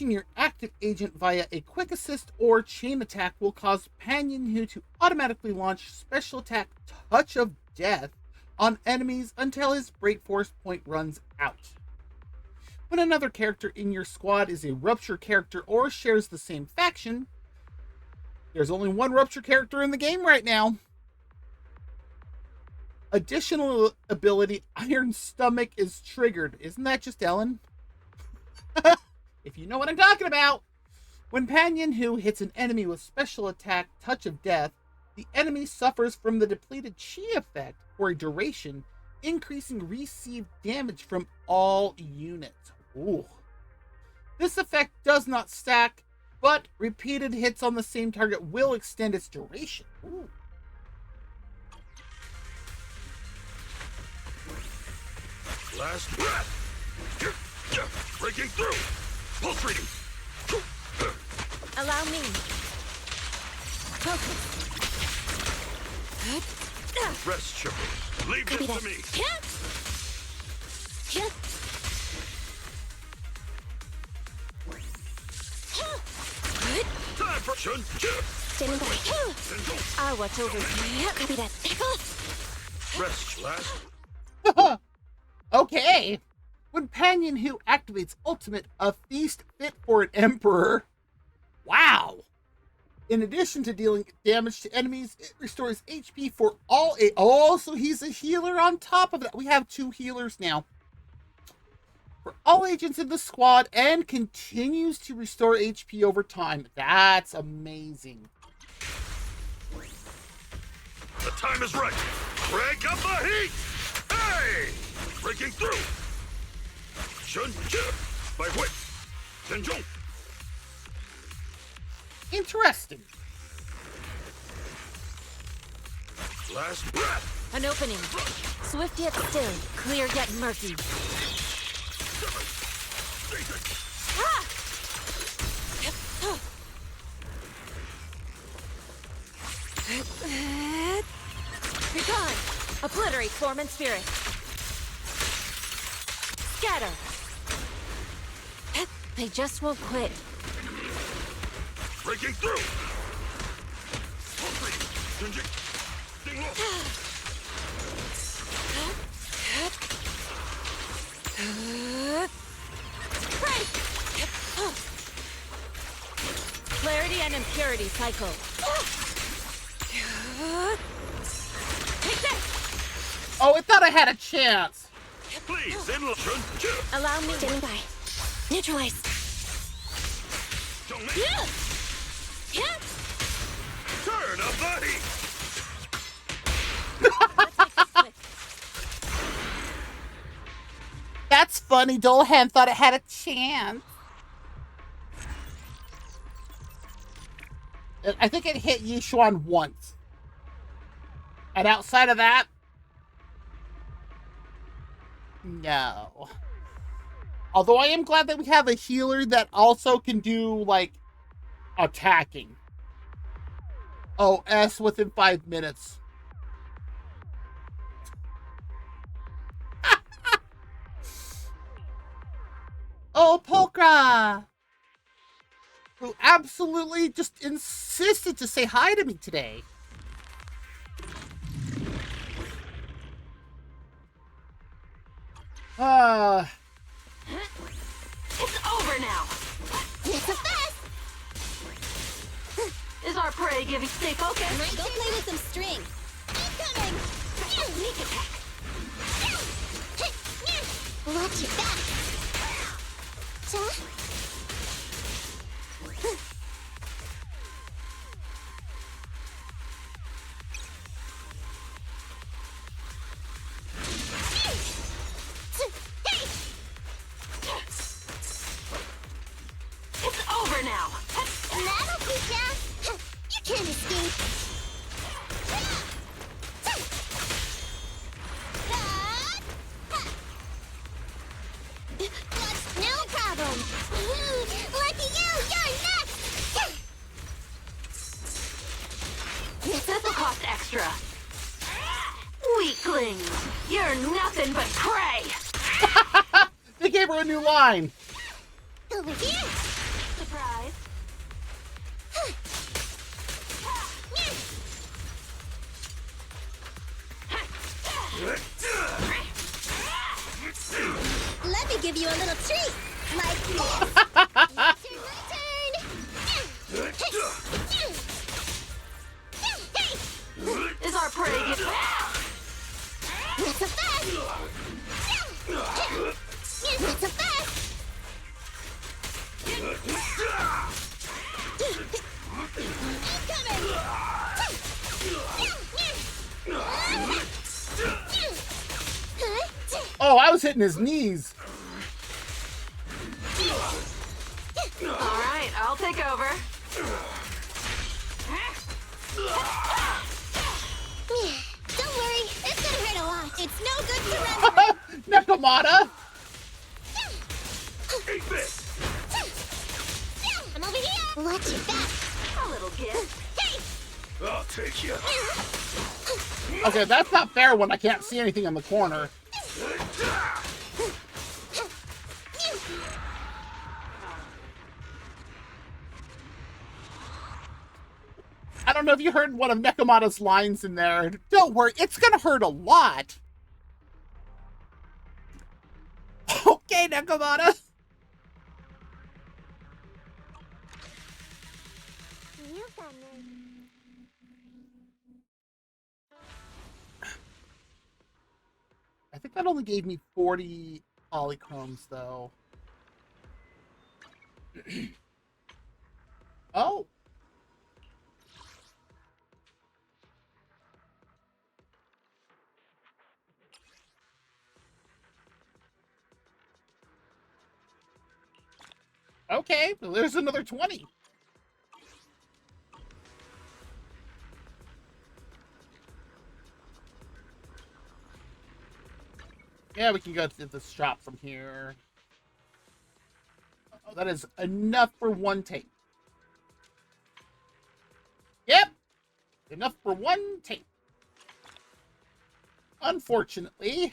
your active agent via a quick assist or chain attack will cause Pan Yinhu to automatically launch special attack Touch of Death on enemies until his break force point runs out. When another character in your squad is a Rupture character or shares the same faction, there's only one Rupture character in the game right now. Additional ability Iron Stomach is triggered. Isn't that just Ellen? If you know what I'm talking about. When Pan Yinhu hits an enemy with special attack Touch of Death, the enemy suffers from the depleted chi effect for a duration, increasing received damage from all units. Ooh. This effect does not stack, but repeated hits on the same target will extend its duration. Ooh. Last breath. Breaking through. Pulse reading. Allow me. Rest, Chipper. Leave this to me. Time for Chun Chip. Standing by. I'll watch over you. Copy that. Back off. Rest, lad. Okay. When Pan Yinhu activates ultimate, a feast fit for an emperor. Wow. In addition to dealing damage to enemies, it restores HP for all oh, so he's a healer on top of that. We have 2 healers now. For all agents in the squad and continues to restore HP over time. That's amazing. The time is right. Crank up the heat. Hey! Breaking through. Chun Chip. By Hui. Tenjong. Interesting. Last breath. An opening. Swift yet still. Clear yet murky. You're gone. Obliterate form and spirit. Scatter. They just won't quit. Breaking through. Ding low. Clarity and impurity cycle. Take this! Oh, I thought I had a chance. Please, in Chun Chip. Allow me. Standing by. Neutralize. Don't make turn up the heat. That's funny. Dolhan thought it had a chance. I think it hit Yixuan once. And outside of that, no. Although I am glad that we have a healer that also can do, like, attacking. Oh, S within 5 minutes. Oh, Polka! Who absolutely just insisted to say hi to me today. It's over now. It's a fast. Is our prey giving stay focused? Go play with some string. Incoming. Sneak attack. Watch your back. It's over now. That'll teach ya. You can't escape. No problem. Lucky you, you're next. This'll cost extra. Weaklings, you're nothing but prey. They gave her a new line. Over here. Surprise. Let me give you a little treat. Like this. My turn. Is our prey giving... That's a fast. That's a fast. Oh, I was hitting his knees. All right, I'll take over. Don't worry, it's gonna hurt a lot. It's no good surrendering. Nakamata. Eat this. I'm over here. Watch your back. A little gift. Hey! I'll take you. Okay, that's not fair when I can't see anything in the corner. I don't know if you heard one of Nekomata's lines in there. Don't worry, it's gonna hurt a lot. Okay, Nekomata. I think that only gave me 40 polychromes, though. Oh. Okay, well, there's another 20. Yeah, we can go to the shop from here. Oh, that is enough for one tape. Yep, enough for one tape. Unfortunately,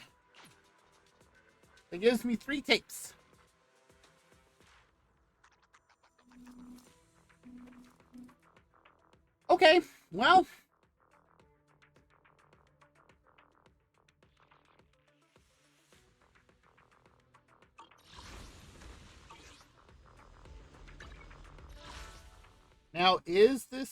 it gives me 3 tapes. Okay, well. Now, is this...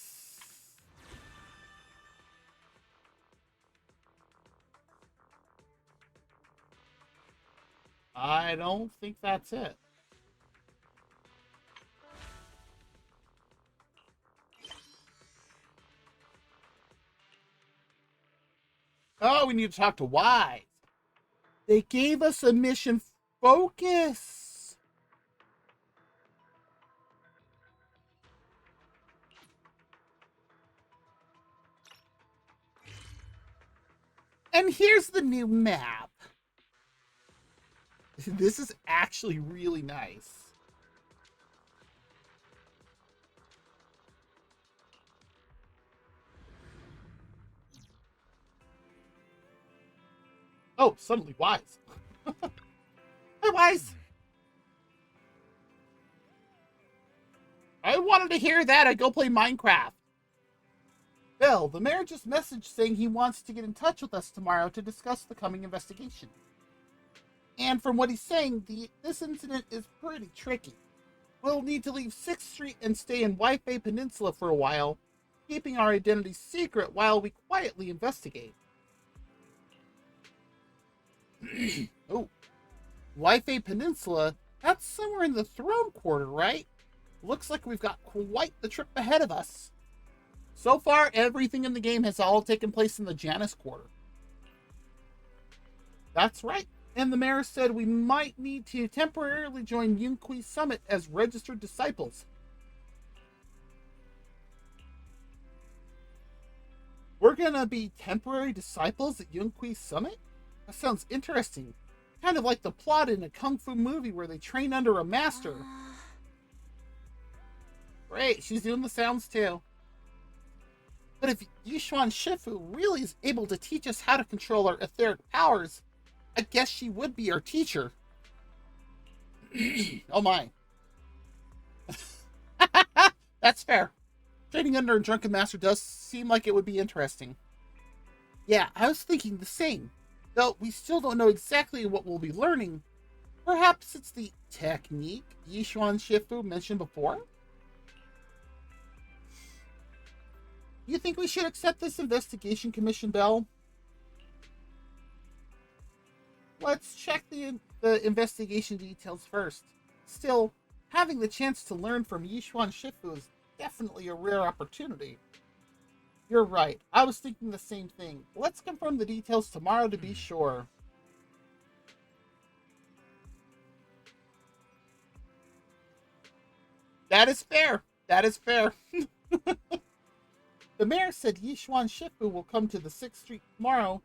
I don't think that's it. Oh, we need to talk to Wise. They gave us a mission focus. And here's the new map. This is actually really nice. Oh, suddenly Wise. Hi, Wise. I wanted to hear that. I'd go play Minecraft. Bill, the mayor just messaged saying he wants to get in touch with us tomorrow to discuss the coming investigation. And from what he's saying, this incident is pretty tricky. We'll need to leave 6th Street and stay in Wi-Fi Peninsula for a while, keeping our identity secret while we quietly investigate. Oh, Wi-Fi Peninsula? That's somewhere in the Throne Quarter, right? Looks like we've got quite the trip ahead of us. So far, everything in the game has all taken place in the Janus Quarter. That's right. And the mayor said we might need to temporarily join Yunhui Summit as registered disciples. We're gonna be temporary disciples at Yunhui Summit? That sounds interesting. Kind of like the plot in a kung fu movie where they train under a master. Great, she's doing the sounds too. But if Yixuan Shifu really is able to teach us how to control our etheric powers, I guess she would be our teacher. Oh my. That's fair. Training under a drunken master does seem like it would be interesting. Yeah, I was thinking the same. Though we still don't know exactly what we'll be learning. Perhaps it's the technique Yixuan Shifu mentioned before? You think we should accept this investigation commission, Bell? Let's check the investigation details first. Still, having the chance to learn from Yixuan Shifu is definitely a rare opportunity. You're right. I was thinking the same thing. Let's confirm the details tomorrow to be sure. That is fair. That is fair. The mayor said Yixuan Shifu will come to the 6th Street tomorrow.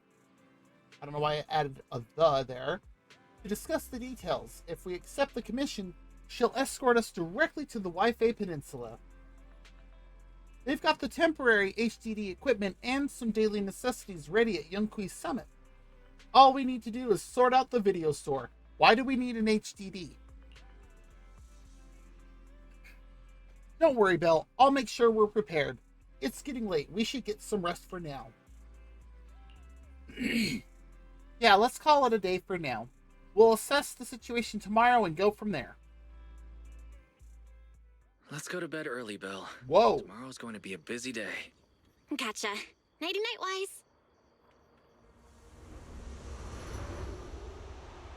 I don't know why I added a "the" there. To discuss the details. If we accept the commission, she'll escort us directly to the Wi-Fi Peninsula. They've got the temporary HDD equipment and some daily necessities ready at Yunhui's summit. All we need to do is sort out the video store. Why do we need an HDD? Don't worry, Belle. I'll make sure we're prepared. It's getting late. We should get some rest for now. Yeah, let's call it a day for now. We'll assess the situation tomorrow and go from there. Let's go to bed early, Belle. Whoa. Tomorrow's going to be a busy day. Gotcha. Nighty-night, Wise.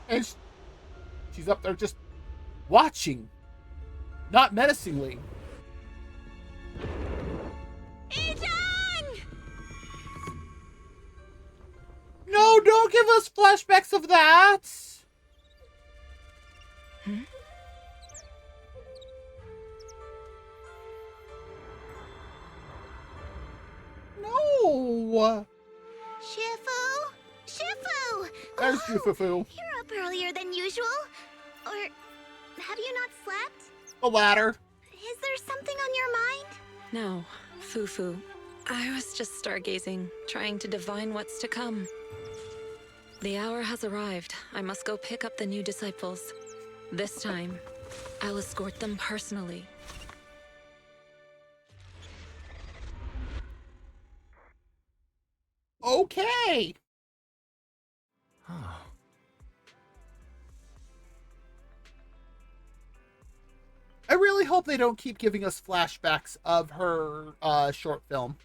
And she's up there just watching. Not menacingly. No, don't give us flashbacks of that. No. Shifu? Shifu! There's Oh, Fufu. You're up earlier than usual. Or have you not slept? The ladder. Is there something on your mind? No, Fufu. I was just stargazing, trying to divine what's to come. The hour has arrived. I must go pick up the new disciples. This time, I'll escort them personally. Okay. Oh. I really hope they don't keep giving us flashbacks of her short film.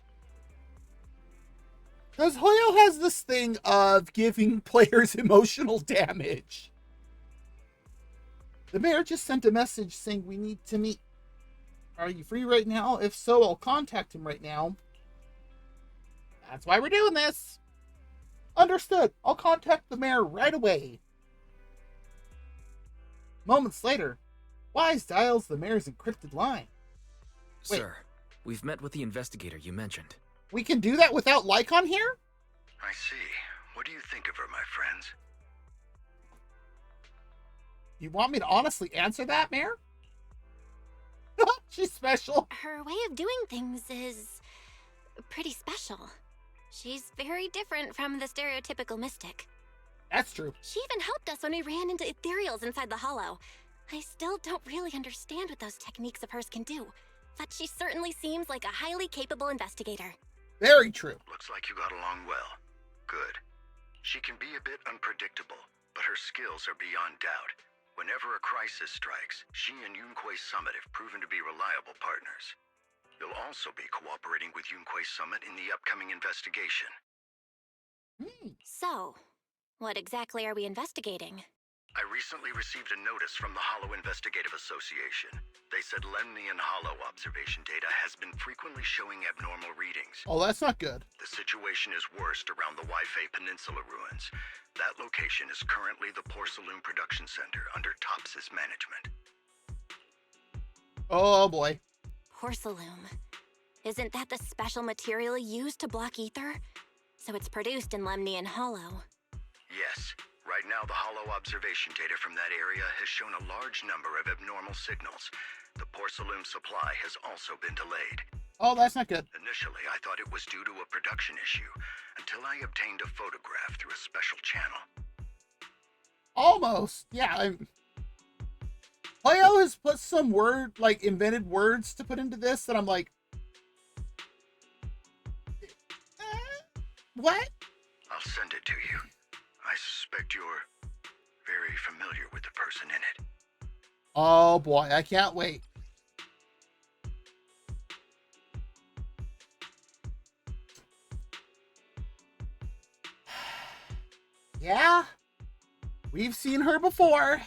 Because Hoyo has this thing of giving players emotional damage. The mayor just sent a message saying we need to meet. Are you free right now? If so, I'll contact him right now. That's why we're doing this. Understood. I'll contact the mayor right away. Moments later, Wise dials the mayor's encrypted line. Wait. Sir, we've met with the investigator you mentioned. We can do that without Lycon here? I see. What do you think of her, my friends? You want me to honestly answer that, Mayor? She's special. Her way of doing things is pretty special. She's very different from the stereotypical mystic. That's true. She even helped us when we ran into ethereals inside the hollow. I still don't really understand what those techniques of hers can do, but she certainly seems like a highly capable investigator. Very true. Looks like you got along well. Good. She can be a bit unpredictable, but her skills are beyond doubt. Whenever a crisis strikes, she and Yunhui's Summit have proven to be reliable partners. You'll also be cooperating with Yunhui's Summit in the upcoming investigation. So, what exactly are we investigating? I recently received a notice from the Hollow Investigative Association. They said Lemnian Hollow observation data has been frequently showing abnormal readings. Oh, that's not good. The situation is worst around the Waifei Peninsula ruins. That location is currently the Porcelain Production Center under Tops's management. Oh boy. Porcelain. Isn't that the special material used to block ether? So it's produced in Lemnian Hollow. Yes. Right now, the Hollow observation data from that area has shown a large number of abnormal signals. The porcelain supply has also been delayed. Oh, that's not good. Initially, I thought it was due to a production issue, until I obtained a photograph through a special channel. Almost. Yeah. Hoyo has put some invented words to put into this that I'm like, what? I'll send it to you. I suspect you're very familiar with the person in it. Oh boy, I can't wait. Yeah, we've seen her before.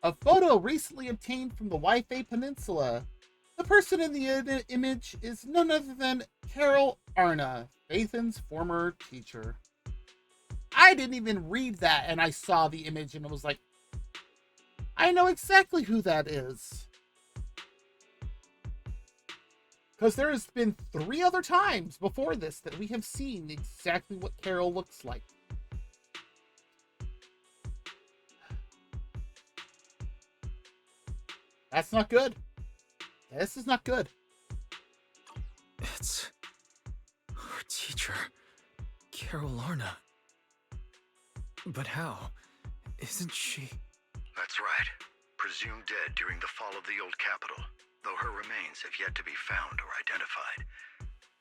A photo recently obtained from the Waifei Peninsula. The person in the image is none other than Carol Arna, Phaethon's former teacher. I didn't even read that, and I saw the image and I was like, I know exactly who that is. Because there has been 3 other times before this that we have seen exactly what Carol looks like. That's not good. This is not good. It's our teacher, Carol Arna. But how? Isn't she? That's right. Presumed dead during the fall of the old capital, though her remains have yet to be found or identified.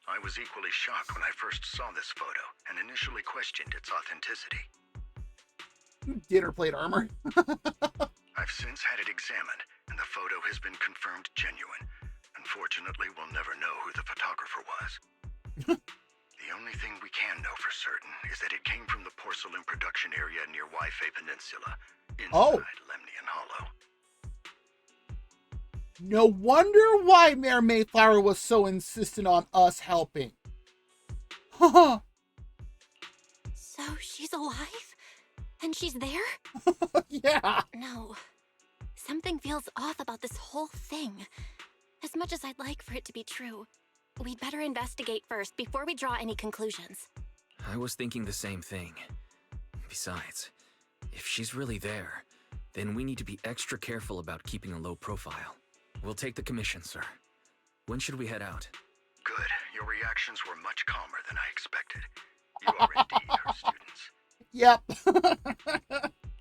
I was equally shocked when I first saw this photo and initially questioned its authenticity. Dinner plate armor. I've since had it examined, and the photo has been confirmed genuine. Unfortunately, we'll never know who the photographer was. The only thing we can know for certain is that it came from the porcelain production area near Yifei Peninsula, inside Lemnian Hollow. No wonder why Mayor Mayflower was so insistent on us helping. Haha. So she's alive? And she's there? Yeah. No. Something feels off about this whole thing. As much as I'd like for it to be true, we'd better investigate first before we draw any conclusions. I was thinking the same thing. Besides, if she's really there, then we need to be extra careful about keeping a low profile. We'll take the commission, sir. When should we head out? Good. Your reactions were much calmer than I expected. You are indeed her students. Yep.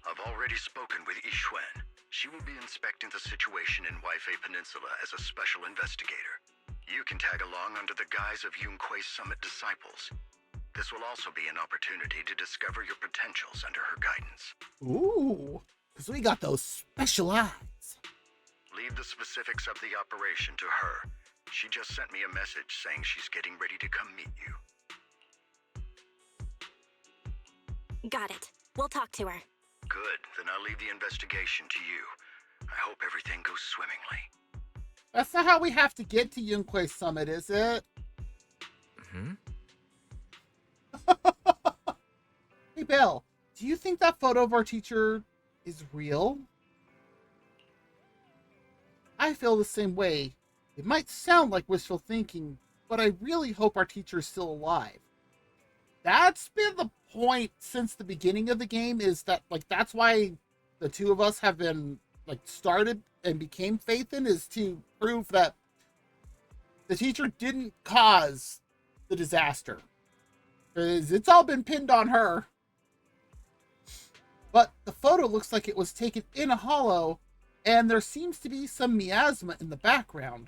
I've already spoken with Yixuan. She will be inspecting the situation in Yifei Peninsula as a special investigator. You can tag along under the guise of Yunhui's Summit disciples. This will also be an opportunity to discover your potentials under her guidance. Ooh, because we got those special eyes. Leave the specifics of the operation to her. She just sent me a message saying she's getting ready to come meet you. Got it. We'll talk to her. Good, then I'll leave the investigation to you. I hope everything goes swimmingly. That's not how we have to get to Yunhui's Summit, is it? Hey, Belle, do you think that photo of our teacher is real? I feel the same way. It might sound like wishful thinking, but I really hope our teacher is still alive. That's been the point since the beginning of the game, is that, like, that's why the two of us have been, like, started and became Faithin, is to prove that the teacher didn't cause the disaster. Because it's all been pinned on her. But the photo looks like it was taken in a hollow, and there seems to be some miasma in the background.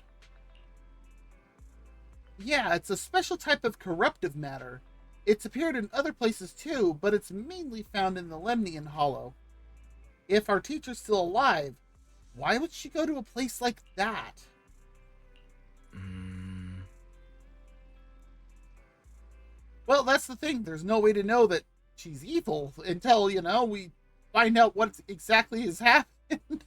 Yeah, it's a special type of corruptive matter. It's appeared in other places too, but it's mainly found in the Lemnian Hollow. If our teacher's still alive, why would she go to a place like that? Well, that's the thing. There's no way to know that she's evil until, you know, we find out what exactly has happened.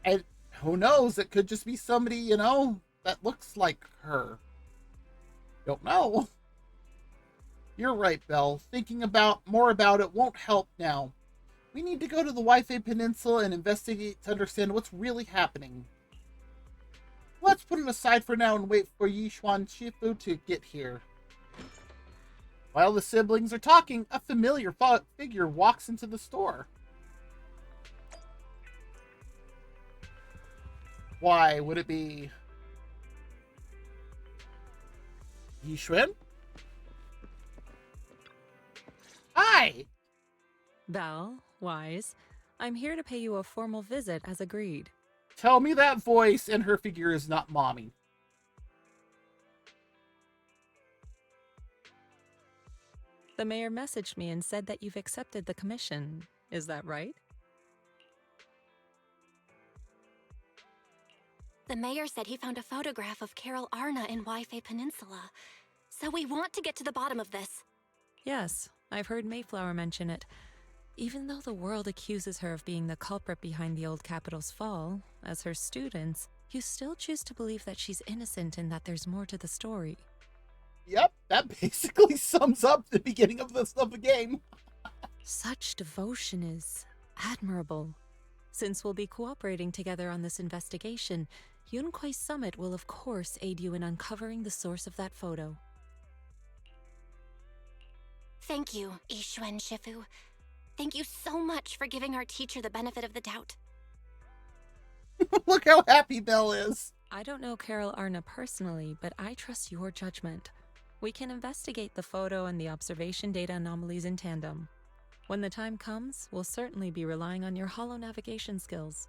And who knows? It could just be somebody, you know, that looks like her. Don't know. You're right, Belle. Thinking more about it won't help now. We need to go to the Yifei Peninsula and investigate to understand what's really happening. Let's put it aside for now and wait for Yixuan Shifu to get here. While the siblings are talking, a familiar figure walks into the store. Why would it be Yixuan? Hi! Belle, Wise, I'm here to pay you a formal visit as agreed. Tell me that voice and her figure is not mommy. The mayor messaged me and said that you've accepted the commission. Is that right? The mayor said he found a photograph of Carol Arna in Yifei Peninsula. So we want to get to the bottom of this. Yes, I've heard Mayflower mention it. Even though the world accuses her of being the culprit behind the old capital's fall, as her students, you still choose to believe that she's innocent and that there's more to the story. Yep, that basically sums up the beginning of the game. Such devotion is admirable. Since we'll be cooperating together on this investigation, Yunhui's Summit will of course aid you in uncovering the source of that photo. Thank you, Yixuan Shifu. Thank you so much for giving our teacher the benefit of the doubt. Look how happy Belle is. I don't know Carol Arna personally, but I trust your judgment. We can investigate the photo and the observation data anomalies in tandem. When the time comes, we'll certainly be relying on your holo navigation skills.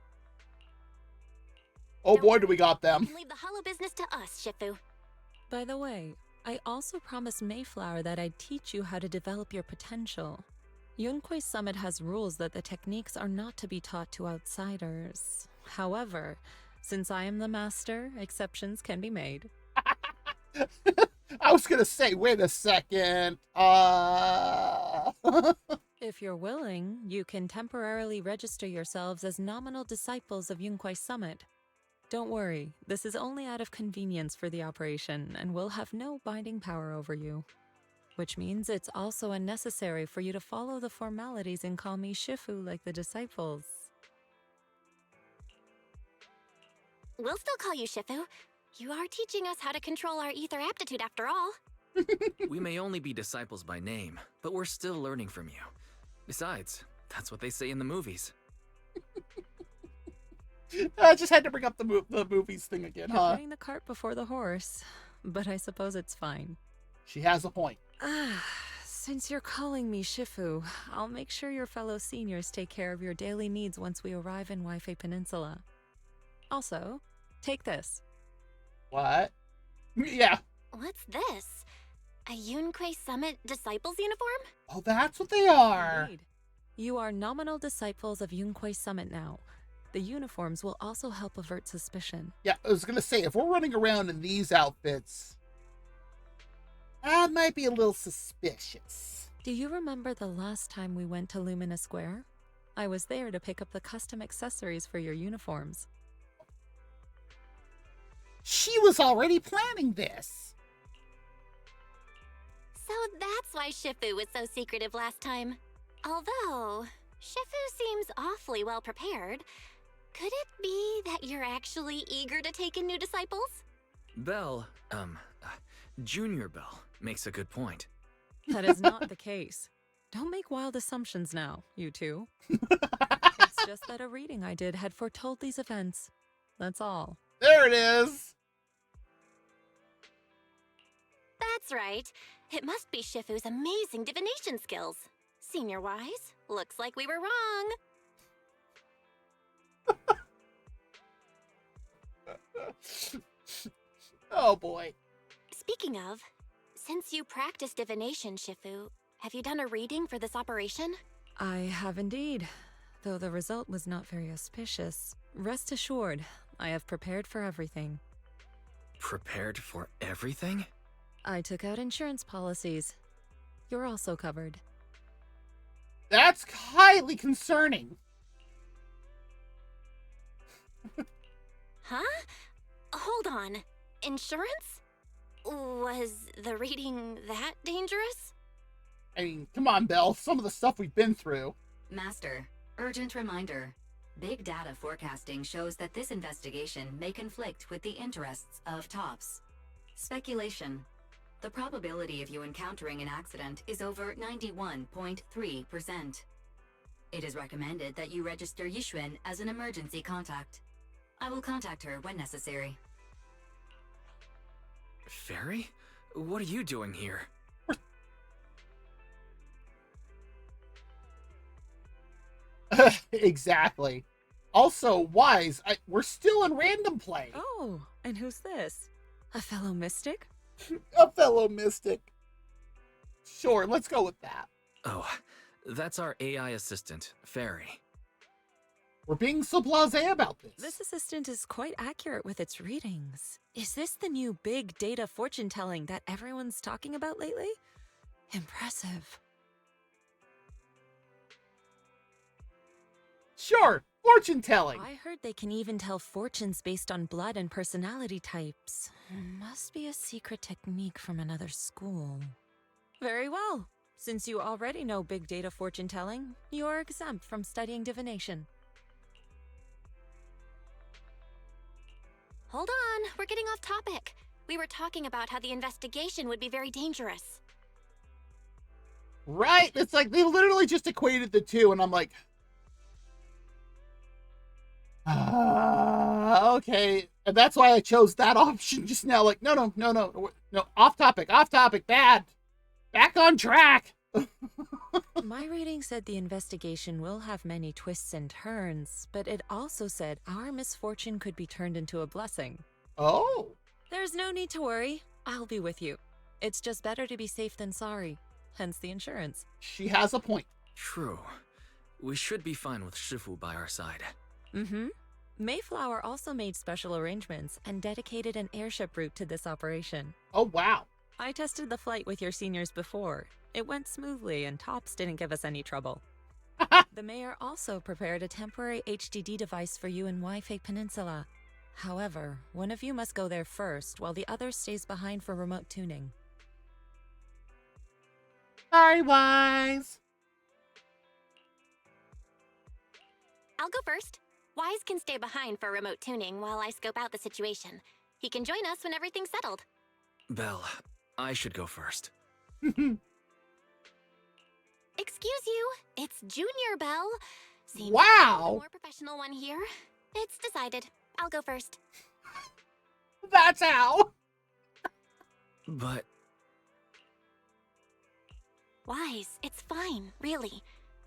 Oh boy, do we got You them. can leave the hollow business to us, Shifu. By the way, I also promised Mayflower that I'd teach you how to develop your potential. Yunhui Summit has rules that the techniques are not to be taught to outsiders. However, since I am the master, exceptions can be made. I was gonna say, wait a second. If you're willing, you can temporarily register yourselves as nominal disciples of Yunhui Summit. Don't worry, this is only out of convenience for the operation and will have no binding power over you. Which means it's also unnecessary for you to follow the formalities and call me Shifu like the disciples. We'll still call you Shifu. You are teaching us how to control our ether aptitude after all. We may only be disciples by name, but we're still learning from you. Besides, that's what they say in the movies. I just had to bring up the movies thing again, You're huh? putting the cart before the horse, but I suppose it's fine. She has a point. Since you're calling me Shifu, I'll make sure your fellow seniors take care of your daily needs once we arrive in Waifei Peninsula. Also, take this. What? Yeah. What's this? A Yunhui Summit Disciples uniform? Oh, that's what they are. Indeed. You are nominal disciples of Yunhui Summit now. The uniforms will also help avert suspicion. Yeah, I was gonna say, if we're running around in these outfits, that might be a little suspicious. Do you remember the last time we went to Lumina Square? I was there to pick up the custom accessories for your uniforms. She was already planning this. So that's why Shifu was so secretive last time. Although, Shifu seems awfully well prepared. Could it be that you're actually eager to take in new disciples? Belle, Junior Belle, makes a good point. That is not the case. Don't make wild assumptions now, you two. It's just that a reading I did had foretold these events. That's all. There it is. That's right. It must be Shifu's amazing divination skills. Senior-wise, looks like we were wrong. Oh boy. Speaking of, since you practice divination, Shifu, have you done a reading for this operation? I have indeed, though the result was not very auspicious. Rest assured, I have prepared for everything. Prepared for everything? I took out insurance policies. You're also covered. That's highly concerning. Huh? Hold on. Insurance? Was the reading that dangerous? I mean, come on, Belle. Some of the stuff we've been through. Master, urgent reminder. Big data forecasting shows that this investigation may conflict with the interests of TOPS. Speculation. The probability of you encountering an accident is over 91.3%. It is recommended that you register Yixuan as an emergency contact. I will contact her when necessary. Fairy? What are you doing here? Exactly. Also, Wise, we're still in random play. Oh, and who's this? A fellow mystic? A fellow mystic. Sure, let's go with that. Oh, that's our AI assistant, Fairy. We're being so blasé about this. This assistant is quite accurate with its readings. Is this the new big data fortune telling that everyone's talking about lately? Impressive. Sure, fortune telling. I heard they can even tell fortunes based on blood and personality types. Must be a secret technique from another school. Very well. Since you already know big data fortune telling, you are exempt from studying divination. Hold on, we're getting off topic. We were talking about how the investigation would be very dangerous. Right? It's like they literally just equated the two, and I'm like, Okay. And that's why I chose that option just now. Like, no, off topic, bad. Back on track. My reading said the investigation will have many twists and turns, but it also said our misfortune could be turned into a blessing. Oh. There's no need to worry. I'll be with you. It's just better to be safe than sorry. Hence the insurance. She has a point. True. We should be fine with Shifu by our side. Mm-hmm. Mayflower also made special arrangements and dedicated an airship route to this operation. Oh, wow. I tested the flight with your seniors before. It went smoothly and Tops didn't give us any trouble. The mayor also prepared a temporary HDD device for you in Wi-Fi Peninsula. However, one of you must go there first while the other stays behind for remote tuning. Sorry, Wise. I'll go first. Wise can stay behind for remote tuning while I scope out the situation. He can join us when everything's settled. Belle, I should go first. Excuse you, it's Junior Belle. Seems Wow. like the more professional one here. It's decided. I'll go first. That's how. But Wise, it's fine, really.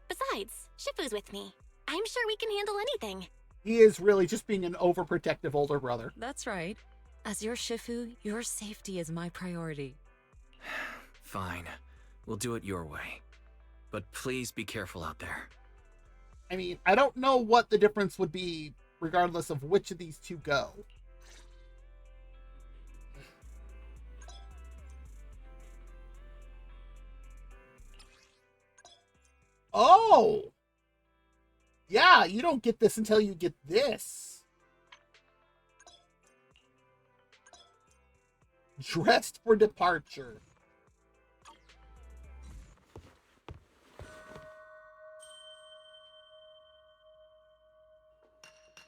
Besides, Shifu's with me. I'm sure we can handle anything. He is really just being an overprotective older brother. That's right. As your Shifu, your safety is my priority. fine. We'll do it your way. But please be careful out there. I mean, I don't know what the difference would be regardless of which of these two go. Oh! Yeah, you don't get this until you get this. Dressed for departure.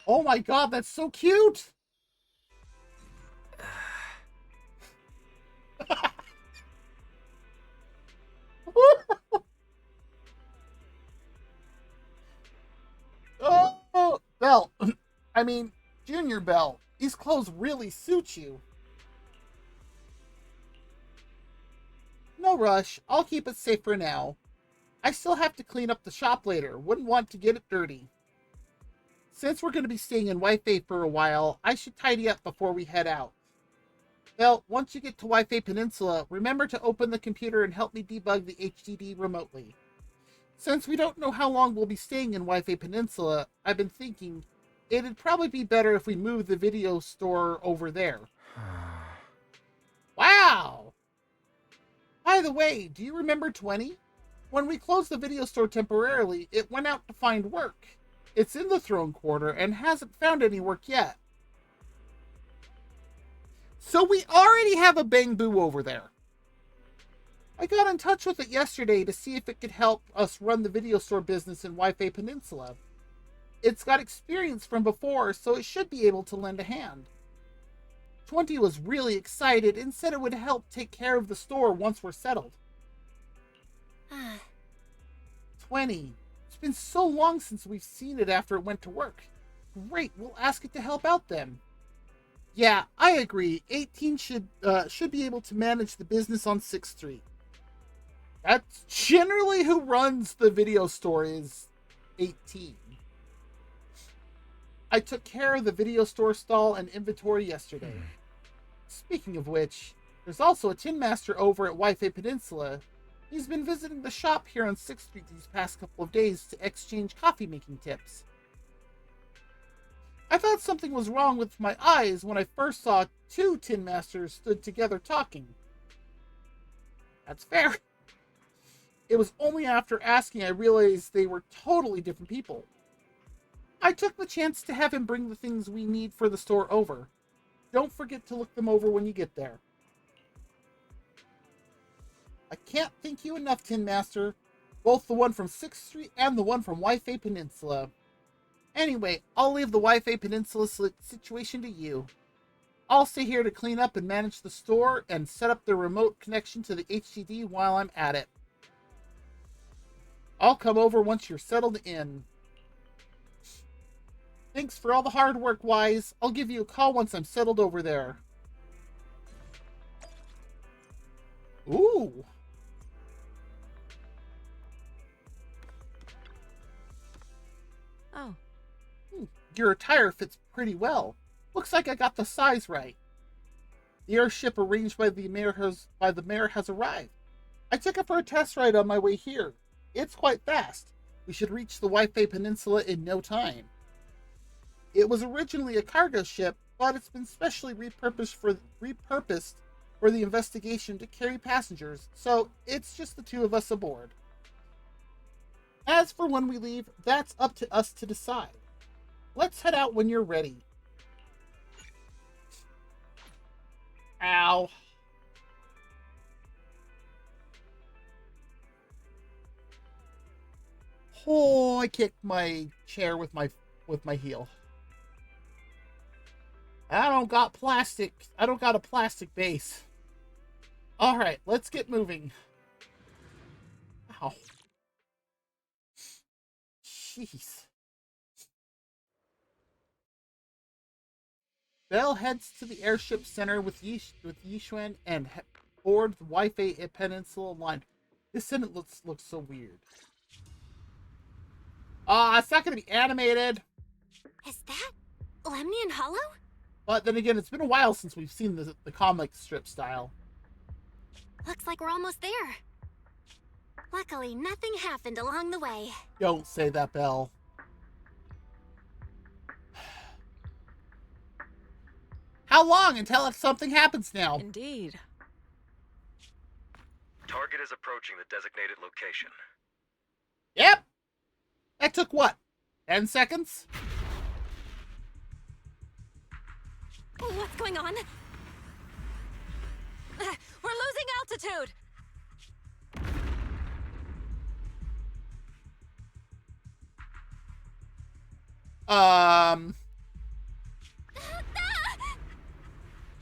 Oh my god, that's so cute! Oh, Belle. I mean, Junior Belle. These clothes really suit you. No rush. I'll keep it safe for now. I still have to clean up the shop later. Wouldn't want to get it dirty. Since we're going to be staying in Wi-Fi for a while, I should tidy up before we head out. Well, once you get to Wi-Fi Peninsula, remember to open the computer and help me debug the HDD remotely. Since we don't know how long we'll be staying in Wi-Fi Peninsula, I've been thinking it'd probably be better if we move the video store over there. Wow! By the way, do you remember 20? When we closed the video store temporarily, it went out to find work. It's in the throne quarter and hasn't found any work yet. So we already have a Bang Boo over there. I got in touch with it yesterday to see if it could help us run the video store business in Wi-Fi Peninsula. It's got experience from before, so it should be able to lend a hand. 20 was really excited and said it would help take care of the store once we're settled. 20. It's been so long since we've seen it after it went to work. Great, we'll ask it to help out then. Yeah, I agree. 18 should be able to manage the business on 6th Street. That's generally who runs the video store is 18. I took care of the video store stall and inventory yesterday. Speaking of which, there's also a Tin Master over at Wi-Fi Peninsula. He's been visiting the shop here on 6th Street these past couple of days to exchange coffee-making tips. I thought something was wrong with my eyes when I first saw two Tin Masters stood together talking. That's fair. It was only after asking I realized they were totally different people. I took the chance to have him bring the things we need for the store over. Don't forget to look them over when you get there. I can't thank you enough, Tin Master. Both the one from 6th Street and the one from Wi-Fi Peninsula. Anyway, I'll leave the Wi-Fi Peninsula situation to you. I'll stay here to clean up and manage the store and set up the remote connection to the HDD while I'm at it. I'll come over once you're settled in. Thanks for all the hard work, Wise. I'll give you a call once I'm settled over there. Ooh. Oh. Your attire fits pretty well. Looks like I got the size right. The airship arranged by the mayor has arrived. I took it for a test ride on my way here. It's quite fast. We should reach the Wi-Fi Peninsula in no time. It was originally a cargo ship, but it's been specially repurposed for the investigation to carry passengers, so it's just the two of us aboard. As for when we leave, that's up to us to decide. Let's head out when you're ready. Ow. Oh, I kicked my chair with my heel. I don't got a plastic base. All right, let's get moving. Ow. Jeez. Belle heads to the airship center with Yixuan and board the Wi-Fi Peninsula line. This sentence looks so weird. It's not going to be animated. Is that Lemnian Hollow? But then again, it's been a while since we've seen the comic strip style. Looks like we're almost there. Luckily, nothing happened along the way. Don't say that, Belle. How long until something happens now? Indeed. Target is approaching the designated location. Yep. That took what? 10 seconds? What's going on? We're losing altitude!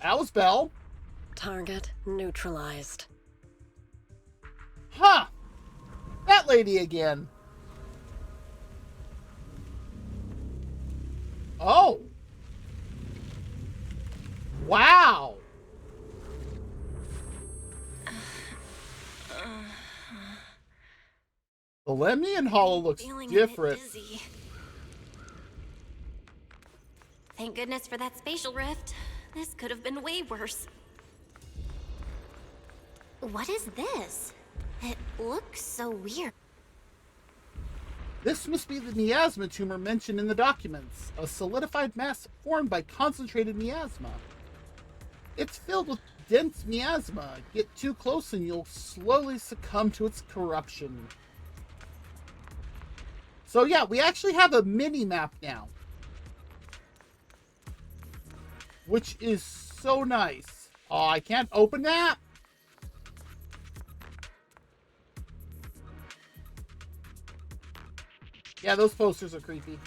That was Belle. Target neutralized. Huh. That lady again. Oh. Wow. The Lemnian Hollow looks different. Dizzy. Thank goodness for that spatial rift. This could have been way worse. What is this? It looks so weird. This must be the miasma tumor mentioned in the documents, a solidified mass formed by concentrated miasma. It's filled with dense miasma. Get too close and you'll slowly succumb to its corruption. So yeah, we actually have a mini-map now. Which is so nice. Oh, I can't open that? Yeah, those posters are creepy.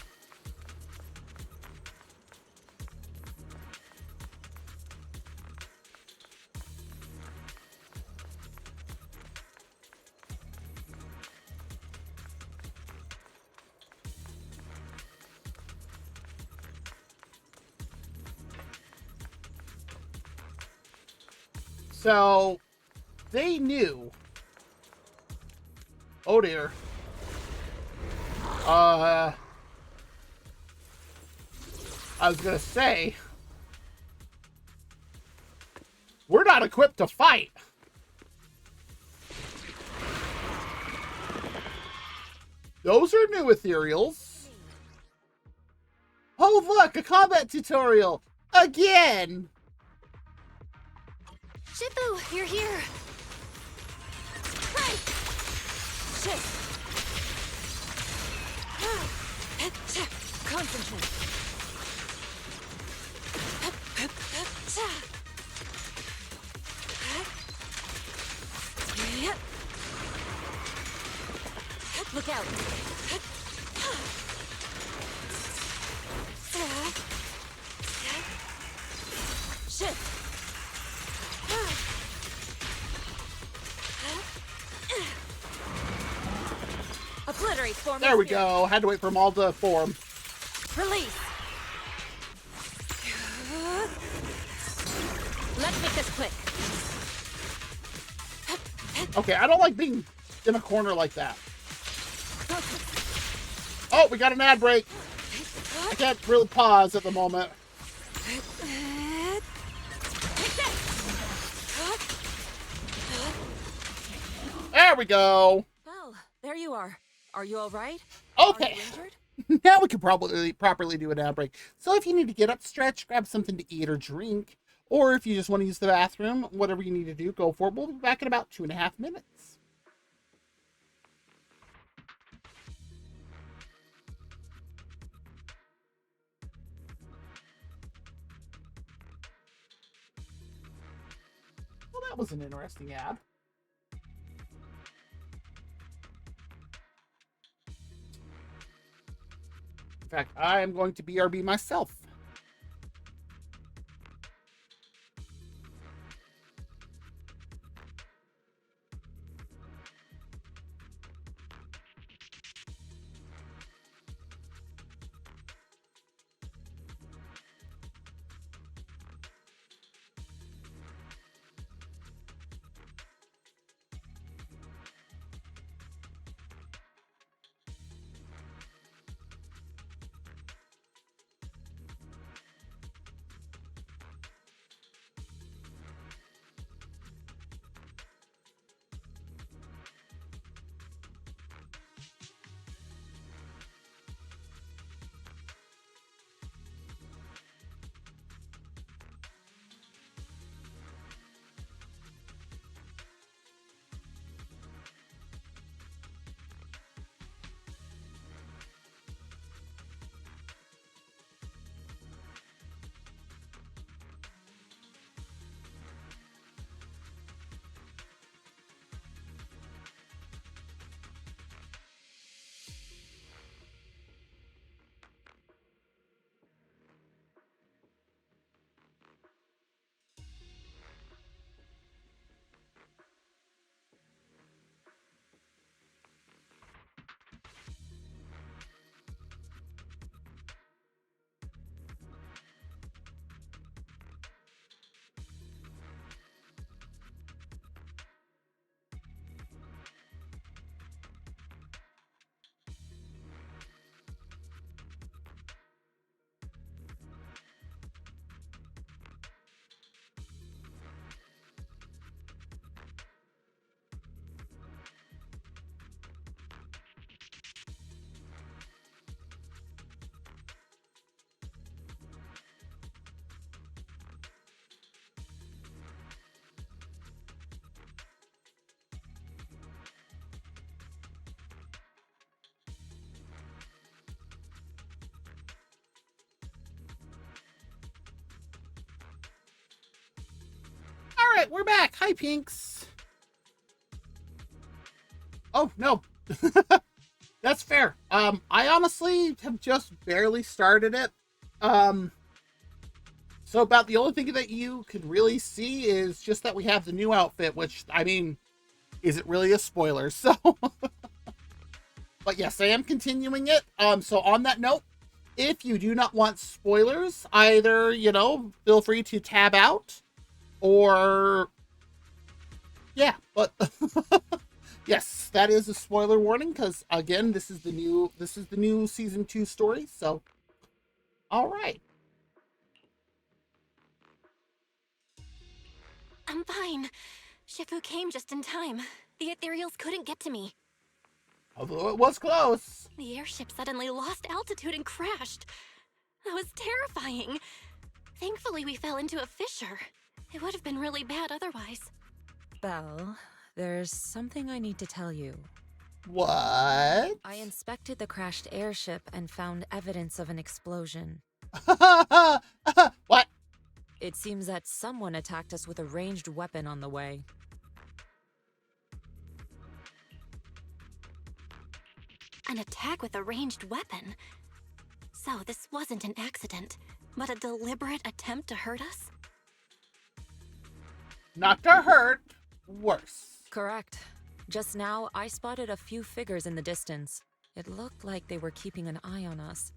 So, they knew. Oh dear. I was gonna say, we're not equipped to fight. Those are new ethereals. Oh look, a combat tutorial! Again! Shifu, you're here. Right. Shit! Concentrate. Look out. Shit. Obliterate form. There we go. Had to wait for them all to form. Release. Let's make this quick. Okay, I don't like being in a corner like that. Oh, we got an ad break. I can't really pause at the moment. There we go. Well, there you are. Are you all right? Okay. Are you injured? Now we can probably properly do an ad break. So if you need to get up, stretch, grab something to eat or drink, or if you just want to use the bathroom, whatever you need to do, go for it. We'll be back in about 2.5 minutes. Well, that was an interesting ad. In fact, I am going to BRB myself. All right, we're back. Hi, Pinks. Oh, no. That's fair. I honestly have just barely started it. So about the only thing that you could really see is just that we have the new outfit, which, I mean, is it really a spoiler? So, but yes, I am continuing it. So on that note, if you do not want spoilers, either, feel free to tab out or, yeah, but yes, that is a spoiler warning because again, this is the new season 2 story. So, all right. I'm fine. Shifu came just in time. The ethereals couldn't get to me. Although it was close. The airship suddenly lost altitude and crashed. That was terrifying. Thankfully, we fell into a fissure. It would have been really bad otherwise. Belle, there's something I need to tell you. What? I inspected the crashed airship and found evidence of an explosion. What? It seems that someone attacked us with a ranged weapon on the way. An attack with a ranged weapon? So this wasn't an accident, but a deliberate attempt to hurt us? Not to hurt, worse. Correct. Just now, I spotted a few figures in the distance. It looked like they were keeping an eye on us.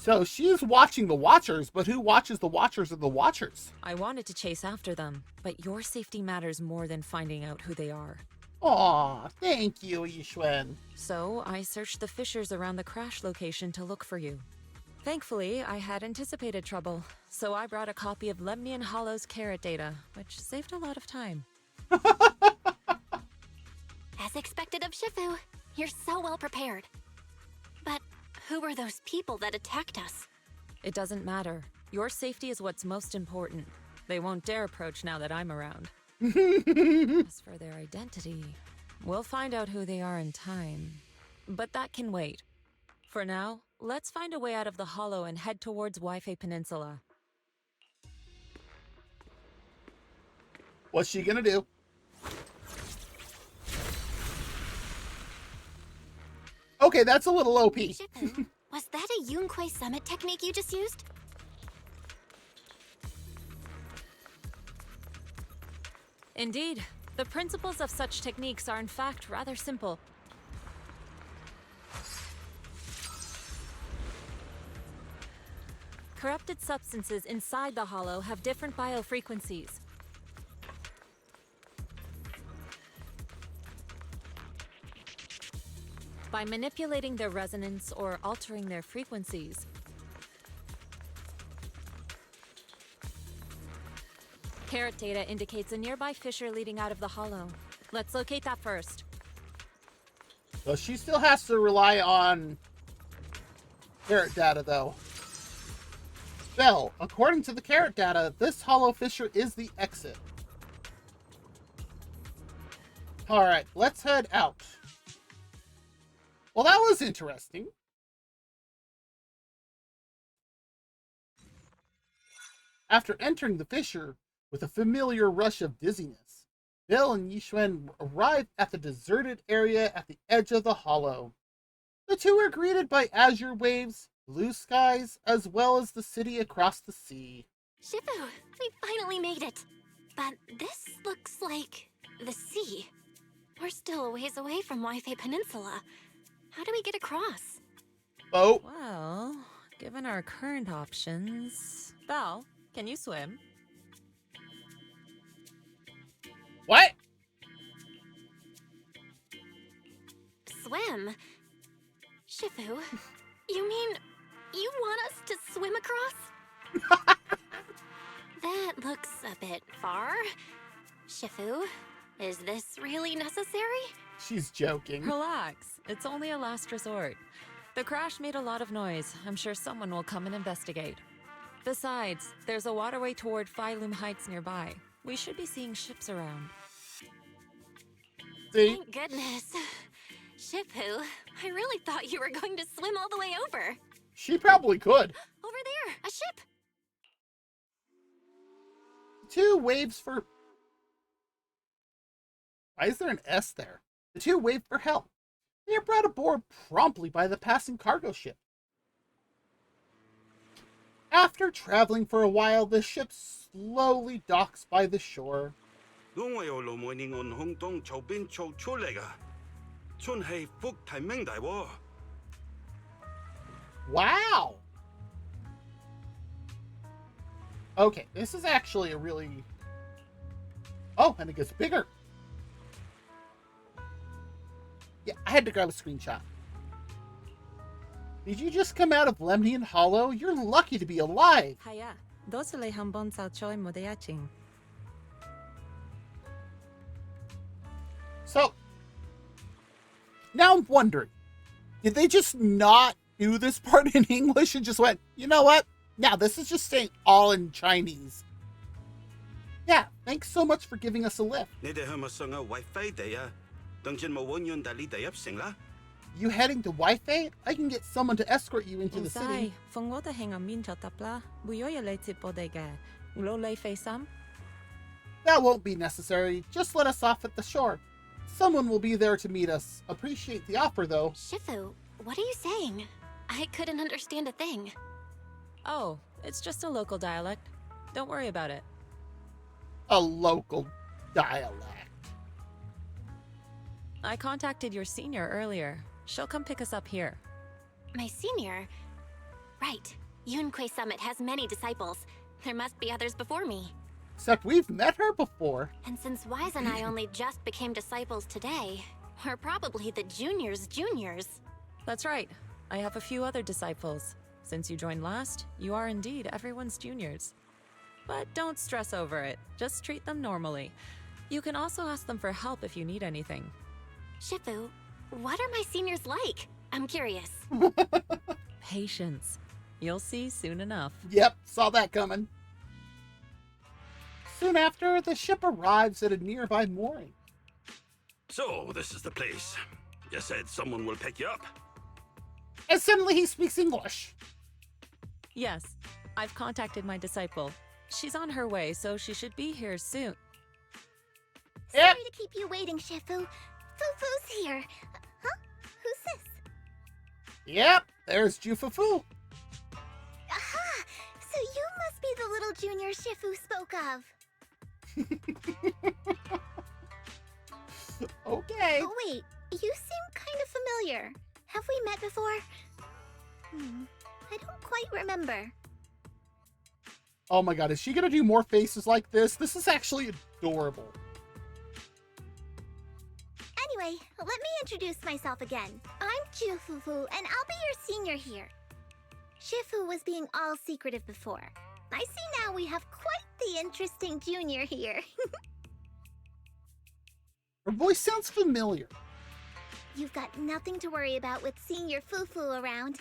So she's watching the Watchers, but who watches the Watchers of the Watchers? I wanted to chase after them, but your safety matters more than finding out who they are. Aw, thank you, Yixuan. So I searched the fissures around the crash location to look for you. Thankfully, I had anticipated trouble, so I brought a copy of Lemnian Hollow's carrot data, which saved a lot of time. As expected of Shifu, you're so well prepared. But who were those people that attacked us? It doesn't matter. Your safety is what's most important. They won't dare approach now that I'm around. As for their identity, we'll find out who they are in time. But that can wait. For now, let's find a way out of the hollow and head towards Waifei Peninsula. What's she gonna do? Okay, that's a little OP. Shifu, was that a Yunhui summit technique you just used? Indeed, the principles of such techniques are in fact rather simple. Corrupted substances inside the hollow have different biofrequencies. By manipulating their resonance or altering their frequencies, carrot data indicates a nearby fissure leading out of the hollow. Let's locate that first. So she still has to rely on carrot data, though. Bell, according to the carrot data, this hollow fissure is the exit. Alright, let's head out. Well, that was interesting. After entering the fissure with a familiar rush of dizziness, Bill and Yixuan arrive at the deserted area at the edge of the hollow. The two are greeted by azure waves, blue skies, as well as the city across the sea. Shifu, we finally made it. But this looks like the sea. We're still a ways away from Waifei Peninsula. How do we get across? Boat. Well, given our current options... Val, can you swim? What? Swim? Shifu, you mean you want us to swim across? That looks a bit far. Shifu, is this really necessary? She's joking. Relax. It's only a last resort. The crash made a lot of noise. I'm sure someone will come and investigate. Besides, there's a waterway toward Phylum Heights nearby. We should be seeing ships around. See? Thank goodness. Shifu, I really thought you were going to swim all the way over. She probably could. Over there, a ship. Two waves for... Why is there an S there? The two wave for help. They are brought aboard promptly by the passing cargo ship. After traveling for a while, the ship slowly docks by the shore. Wow! Okay, this is actually a really... Oh, and it gets bigger. Yeah, I had to grab a screenshot. Did you just come out of Lemnian Hollow? You're lucky to be alive. Haya, 도스레 한번 살초에 못해야지. So, now I'm wondering, did they just not do this part in English and just went, you know what? Now this is just saying all in Chinese. Yeah, thanks so much for giving us a lift. You heading to Waifei? I can get someone to escort you into the city. That won't be necessary. Just let us off at the shore. Someone will be there to meet us. Appreciate the offer, though. Shifu, what are you saying? I couldn't understand a thing. Oh, it's just a local dialect. Don't worry about it. A local dialect. I contacted your senior earlier. She'll come pick us up here. My senior? Right. Yunhui Summit has many disciples. There must be others before me. Except we've met her before. And since Wise and I only just became disciples today, we're probably the juniors' juniors. That's right. I have a few other disciples. Since you joined last, you are indeed everyone's juniors. But don't stress over it. Just treat them normally. You can also ask them for help if you need anything. Shifu, what are my seniors like? I'm curious. Patience. You'll see soon enough. Yep, saw that coming. Soon after, the ship arrives at a nearby mooring. So, this is the place. You said someone will pick you up. And suddenly he speaks English. Yes, I've contacted my disciple. She's on her way, so she should be here soon. Yep. Sorry to keep you waiting, Shifu. Fufu's here. Huh? Who's this? Yep, there's Fufu. Aha! So you must be the little junior Shifu spoke of. Okay. Oh, wait. You seem kind of familiar. Have we met before? I don't quite remember. Oh my god, is she gonna do more faces like this? This is actually adorable. Anyway, let me introduce myself again. I'm Fufu, and I'll be your senior here. Shifu was being all secretive before. I see now we have quite the interesting junior here. Her voice sounds familiar. You've got nothing to worry about with senior Fufu around.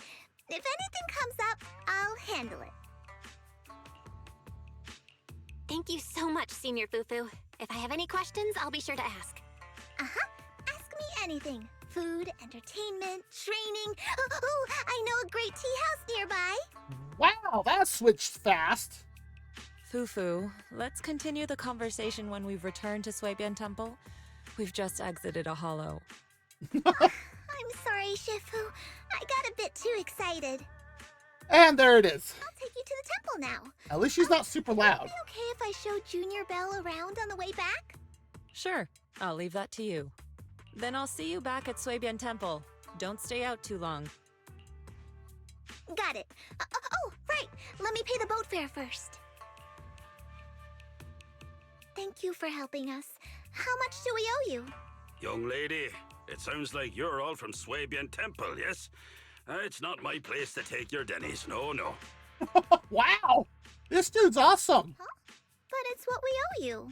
If anything comes up, I'll handle it. Thank you so much, Senior Fufu. If I have any questions, I'll be sure to ask. Uh-huh. Ask me anything. Food, entertainment, training. Oh, I know a great tea house nearby. Wow, that switched fast. Fufu, let's continue the conversation when we've returned to Suibian Temple. We've just exited a hollow. I'm sorry, Shifu. I got a bit too excited. And there it is. I'll take you to the temple now. At least she's not super loud. Would it be okay if I show Junior Belle around on the way back? Sure, I'll leave that to you. Then I'll see you back at Suibian Temple. Don't stay out too long. Got it. Oh, right. Let me pay the boat fare first. Thank you for helping us. How much do we owe you? Young lady, it sounds like you're all from Suibian Temple, yes? It's not my place to take your dennies, no. Wow, this dude's awesome. Huh? But it's what we owe you.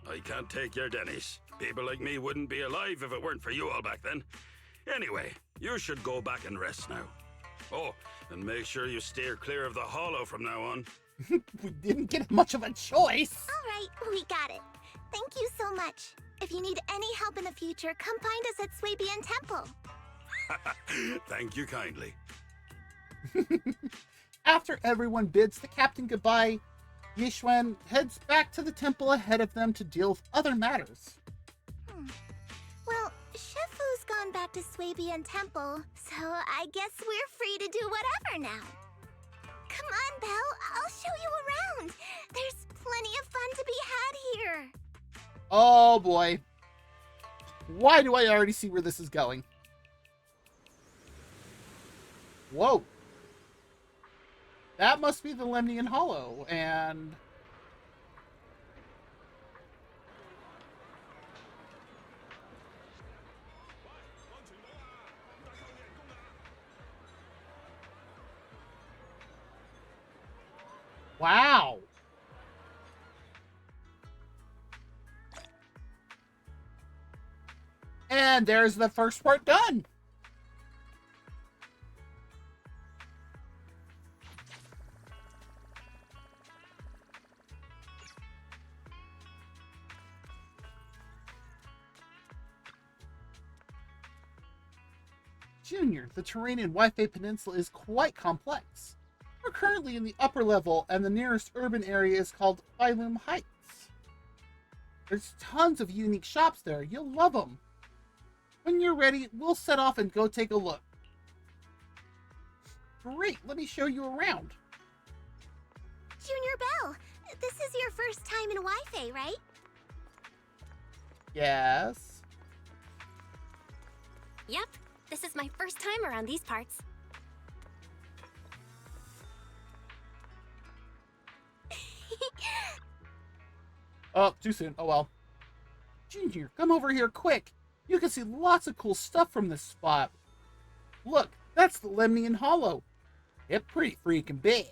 I can't take your dennies. People like me wouldn't be alive if it weren't for you all back then. Anyway, you should go back and rest now. Oh, and make sure you steer clear of the hollow from now on. We didn't get much of a choice. All right, we got it. Thank you so much. If you need any help in the future, come find us at Suibian Temple. Thank you kindly. After everyone bids the captain goodbye, Yixuan heads back to the temple ahead of them to deal with other matters. Well, Shifu's gone back to Suibian Temple, so I guess we're free to do whatever now. Come on, Belle, I'll show you around. There's plenty of fun to be had here. Oh boy. Why do I already see where this is going? Whoa. That must be the Lemnian Hollow, and... Wow. And there's the first part done. Junior, the terrain in Wi-Fi Peninsula is quite complex. We're currently in the upper level, and the nearest urban area is called Phylum Heights. There's tons of unique shops there. You'll love them. When you're ready, we'll set off and go take a look. Great, let me show you around. Junior Belle, this is your first time in Wi-Fi, right? Yes. Yep, this is my first time around these parts. Oh, too soon. Oh well. Junior, come over here quick. You can see lots of cool stuff from this spot. Look, that's the Lemnian Hollow. It's pretty freaking big.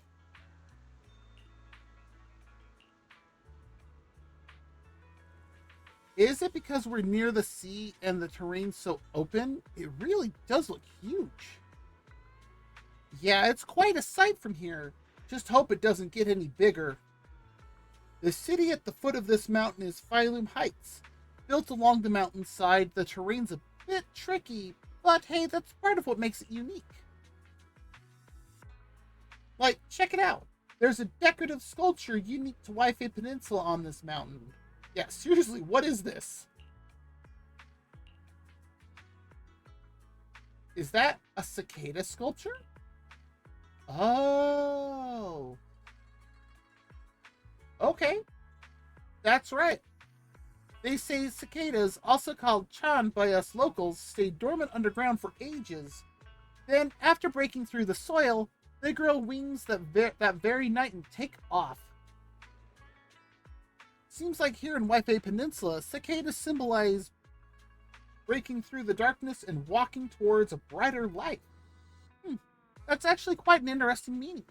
Is it because we're near the sea and the terrain's so open? It really does look huge. Yeah, it's quite a sight from here. Just hope it doesn't get any bigger. The city at the foot of this mountain is Phylum Heights. Built along the mountainside, the terrain's a bit tricky, but hey, that's part of what makes it unique. Like, check it out. There's a decorative sculpture unique to Wi-Fi Peninsula on this mountain. Yeah, seriously, what is this? Is that a cicada sculpture? Oh. Okay. That's right. They say cicadas, also called chan by us locals, stay dormant underground for ages. Then, after breaking through the soil, they grow wings that very night and take off. Seems like here in Wi-Fi Peninsula, cicadas symbolize breaking through the darkness and walking towards a brighter light. That's actually quite an interesting meaning.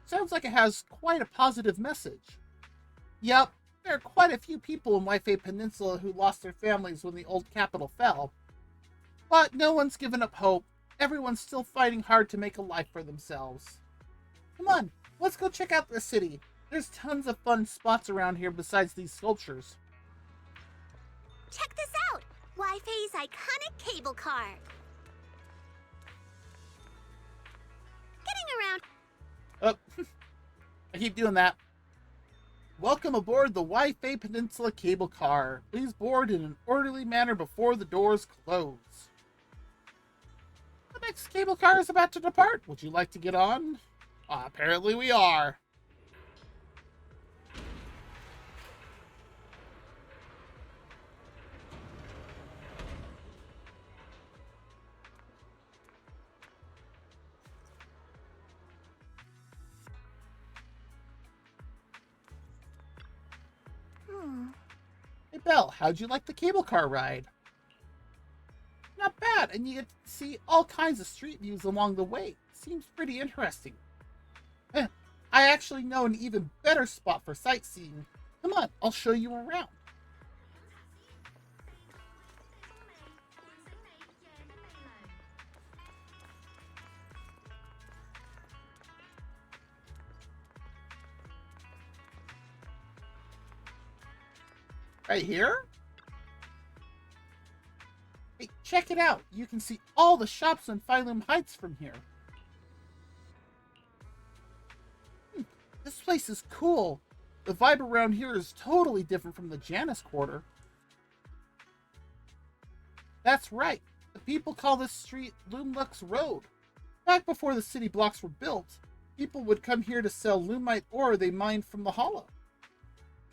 Sounds like it has quite a positive message. Yep, there are quite a few people in Wi-Fi Peninsula who lost their families when the old capital fell. But no one's given up hope. Everyone's still fighting hard to make a life for themselves. Come on, let's go check out the city. There's tons of fun spots around here besides these sculptures. Check this out! Wi-Fi's iconic cable car. Getting around. Oh, I keep doing that. Welcome aboard the Wi-Fi Peninsula cable car. Please board in an orderly manner before the doors close. The next cable car is about to depart. Would you like to get on? Apparently we are. Hey Belle, how'd you like the cable car ride? Not bad, and you get to see all kinds of street views along the way. Seems pretty interesting. I actually know an even better spot for sightseeing. Come on, I'll show you around. Right here? Hey, check it out. You can see all the shops in Phylum Heights from here. This place is cool. The vibe around here is totally different from the Janus Quarter. That's right. The people call this street Lumlux Road. Back before the city blocks were built, people would come here to sell lumite ore they mined from the hollow.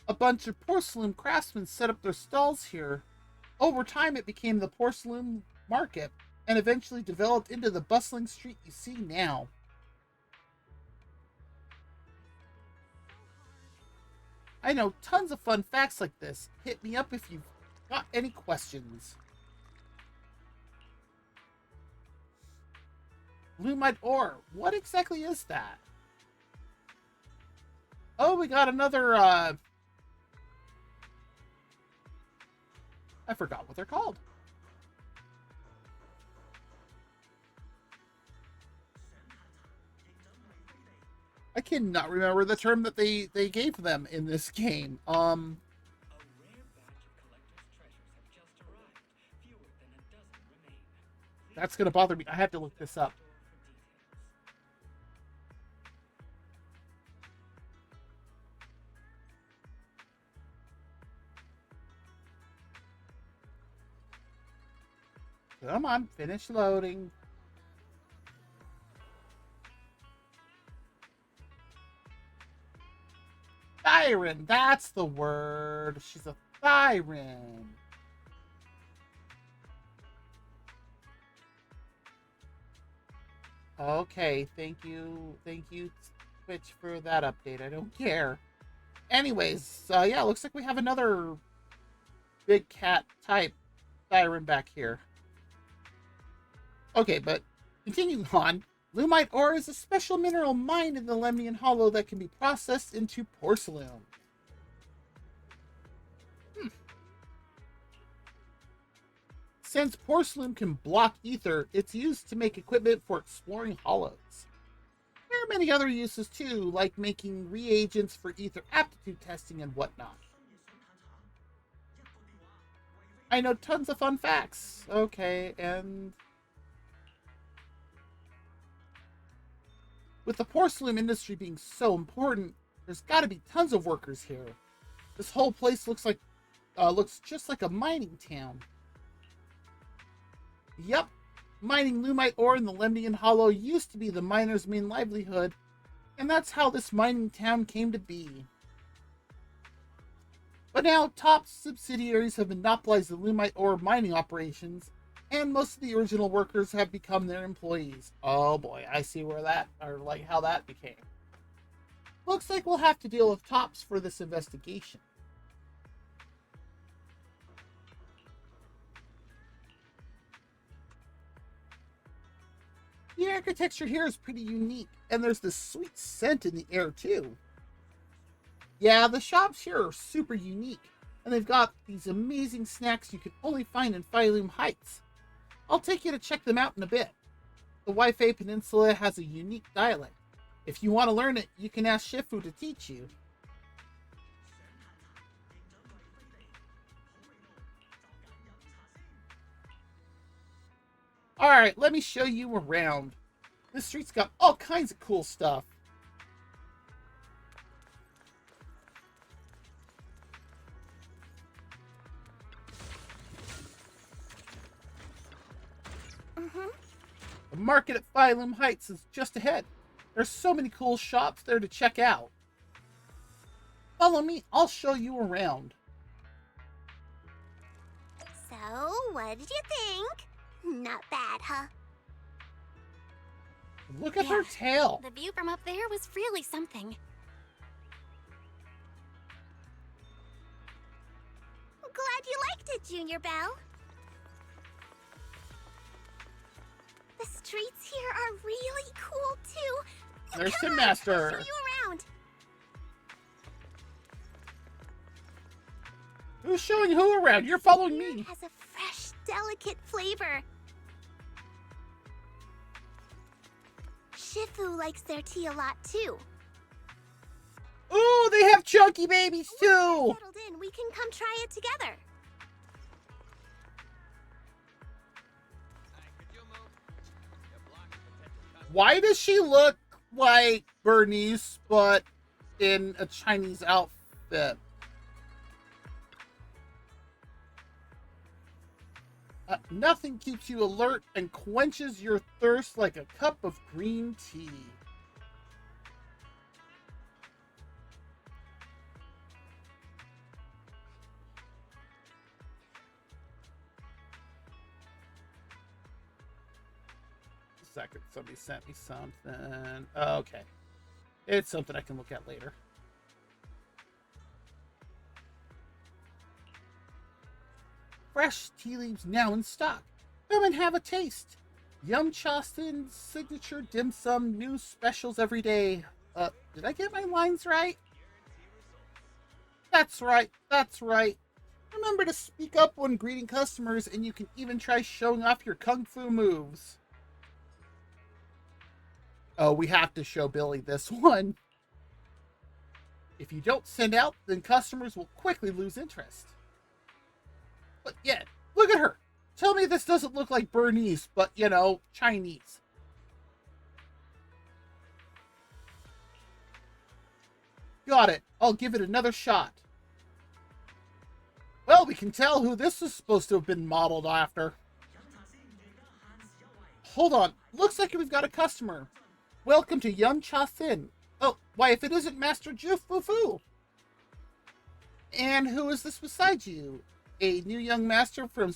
A bunch of porcelain craftsmen set up their stalls here. Over time, it became the porcelain market and eventually developed into the bustling street you see now. I know tons of fun facts like this. Hit me up if you've got any questions. Lumite ore. What exactly is that? Oh, we got another, I forgot what they're called. I cannot remember the term that they gave them in this game. That's gonna bother me. I have to look this up. Come on, finish loading. Thyren, that's the word. She's a Thyren. Okay, thank you. Thank you, Twitch for that update. I don't care. Anyways, yeah, looks like we have another big cat type siren back here. Okay, but continuing on, Lumite ore is a special mineral mined in the Lemnian Hollow that can be processed into porcelain. Since porcelain can block ether, it's used to make equipment for exploring hollows. There are many other uses too, like making reagents for ether aptitude testing and whatnot. I know tons of fun facts. Okay, and with the porcelain industry being so important, there's got to be tons of workers here. This whole place looks just like a mining town. Yep, mining Lumite ore in the Lemnian Hollow used to be the miners' main livelihood, and that's how this mining town came to be. But now, top subsidiaries have monopolized the Lumite ore mining operations, and most of the original workers have become their employees. Oh boy, I see where that, or like how that became. Looks like we'll have to deal with Tops for this investigation. The architecture here is pretty unique, and there's this sweet scent in the air too. Yeah, the shops here are super unique, and they've got these amazing snacks you can only find in Phylum Heights. I'll take you to check them out in a bit. The Waifei Peninsula has a unique dialect. If you want to learn it, you can ask Shifu to teach you. Alright, let me show you around. This street's got all kinds of cool stuff. The market at Phylum Heights is just ahead. There's so many cool shops there to check out. Follow me, I'll show you around. So, what did you think? Not bad, huh? Look at her tail. The view from up there was really something. Glad you liked it, Junior Belle. The streets here are really cool, too. There's Come the on, master. I'll show you around. Who's showing who around? You're following me. It has a fresh, delicate flavor. Shifu likes their tea a lot, too. Ooh, they have chunky babies, too. Settled in, we can come try it together. Why does she look like Bernice, but in a Chinese outfit? Nothing keeps you alert and quenches your thirst like a cup of green tea. Second, somebody sent me something. Okay. It's something I can look at later. Fresh tea leaves now in stock. Come and have a taste. Yum Chastin's signature dim sum, new specials every day. Did I get my lines right? That's right, that's right. Remember to speak up when greeting customers, and you can even try showing off your kung fu moves. Oh, we have to show Billy this one. If you don't send out, then customers will quickly lose interest. But yeah, look at her. Tell me this doesn't look like Bernice, but, you know, Chinese. Got it. I'll give it another shot. Well, we can tell who this is supposed to have been modeled after. Hold on. Looks like we've got a customer. Welcome to Yum Cha Thin. Oh, why, if it isn't Master Fufu. And who is this beside you? A new young master from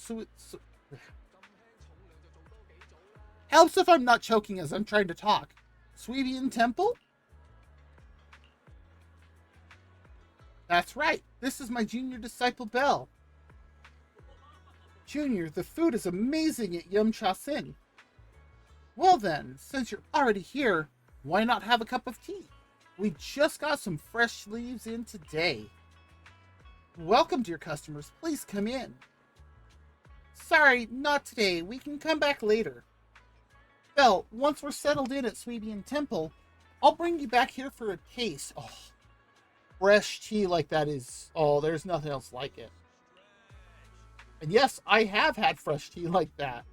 helps if I'm not choking as I'm trying to talk. Sweebian Temple? That's right. This is my junior disciple, Belle. Junior, the food is amazing at Yum Cha Sin. Well then, since you're already here, why not have a cup of tea? We just got some fresh leaves in today. Welcome, dear customers. Please come in. Sorry, not today. We can come back later. Belle, once we're settled in at Sweebian Temple, I'll bring you back here for a taste. Oh, fresh tea like that is... Oh, there's nothing else like it. And yes, I have had fresh tea like that.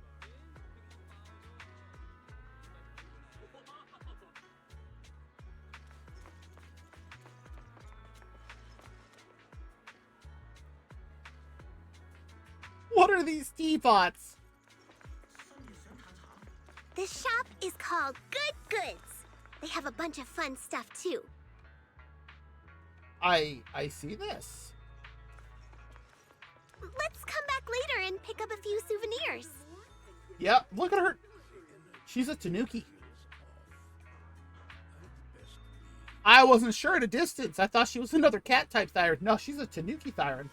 What are these teapots? This shop is called Good Goods. They have a bunch of fun stuff too. I see this. Let's come back later and pick up a few souvenirs. Yep, look at her. She's a tanuki. I wasn't sure at a distance. I thought she was another cat-type thyron. No, she's a tanuki thyron.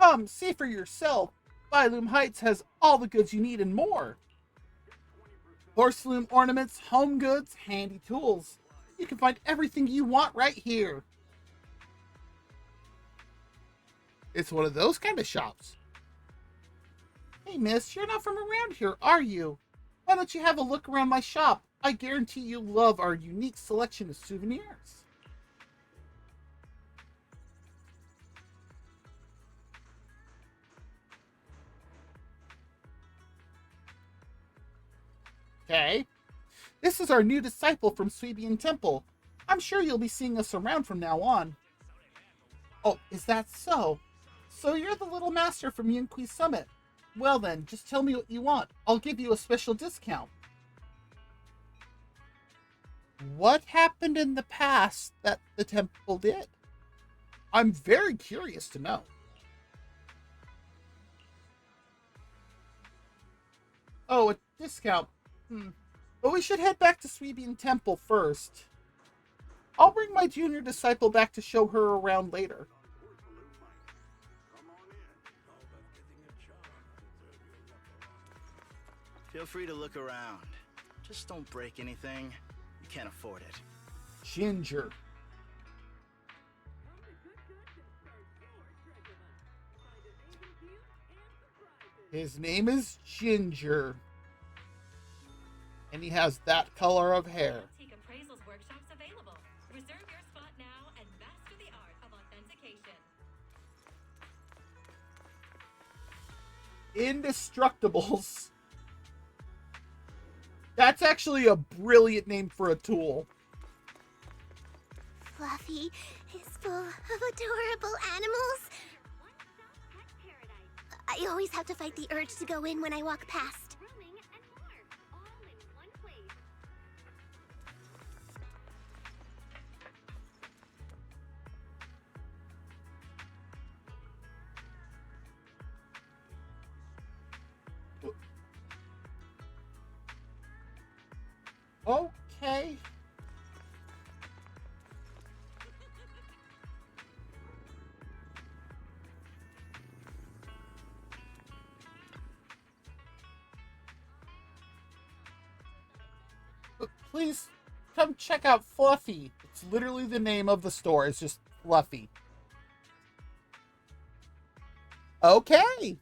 Come, see for yourself. Bailoom Heights has all the goods you need and more. Porcelain ornaments, home goods, handy tools. You can find everything you want right here. It's one of those kind of shops. Hey, miss, you're not from around here, are you? Why don't you have a look around my shop? I guarantee you'll love our unique selection of souvenirs. Okay. This is our new disciple from Sweebian Temple. I'm sure you'll be seeing us around from now on. Oh, is that so? So you're the little master from Yinhu Summit. Well then, just tell me what you want. I'll give you a special discount. What happened in the past that the temple did? I'm very curious to know. Oh, a discount. But we should head back to Sweebian Temple first. I'll bring my junior disciple back to show her around later. Feel free to look around. Just don't break anything. You can't afford it. Ginger. His name is Ginger. And he has that color of hair. Appraisals workshops available. Reserve your spot now and master the art of authentication. Indestructibles. That's actually a brilliant name for a tool. Fluffy is full of adorable animals. I always have to fight the urge to go in when I walk past. Okay. But please come check out Fluffy. It's literally the name of the store. It's just Fluffy. Okay.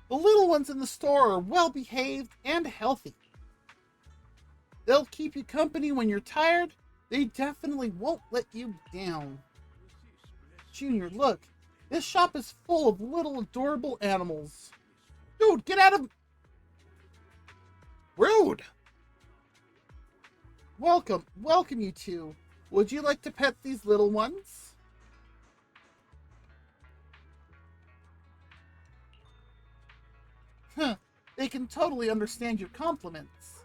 The little ones in the store are well behaved and healthy. They'll keep you company when you're tired. They definitely won't let you down. Junior, look. This shop is full of little adorable animals. Dude, get out of... Rude! Welcome you two. Would you like to pet these little ones? Huh, they can totally understand your compliments.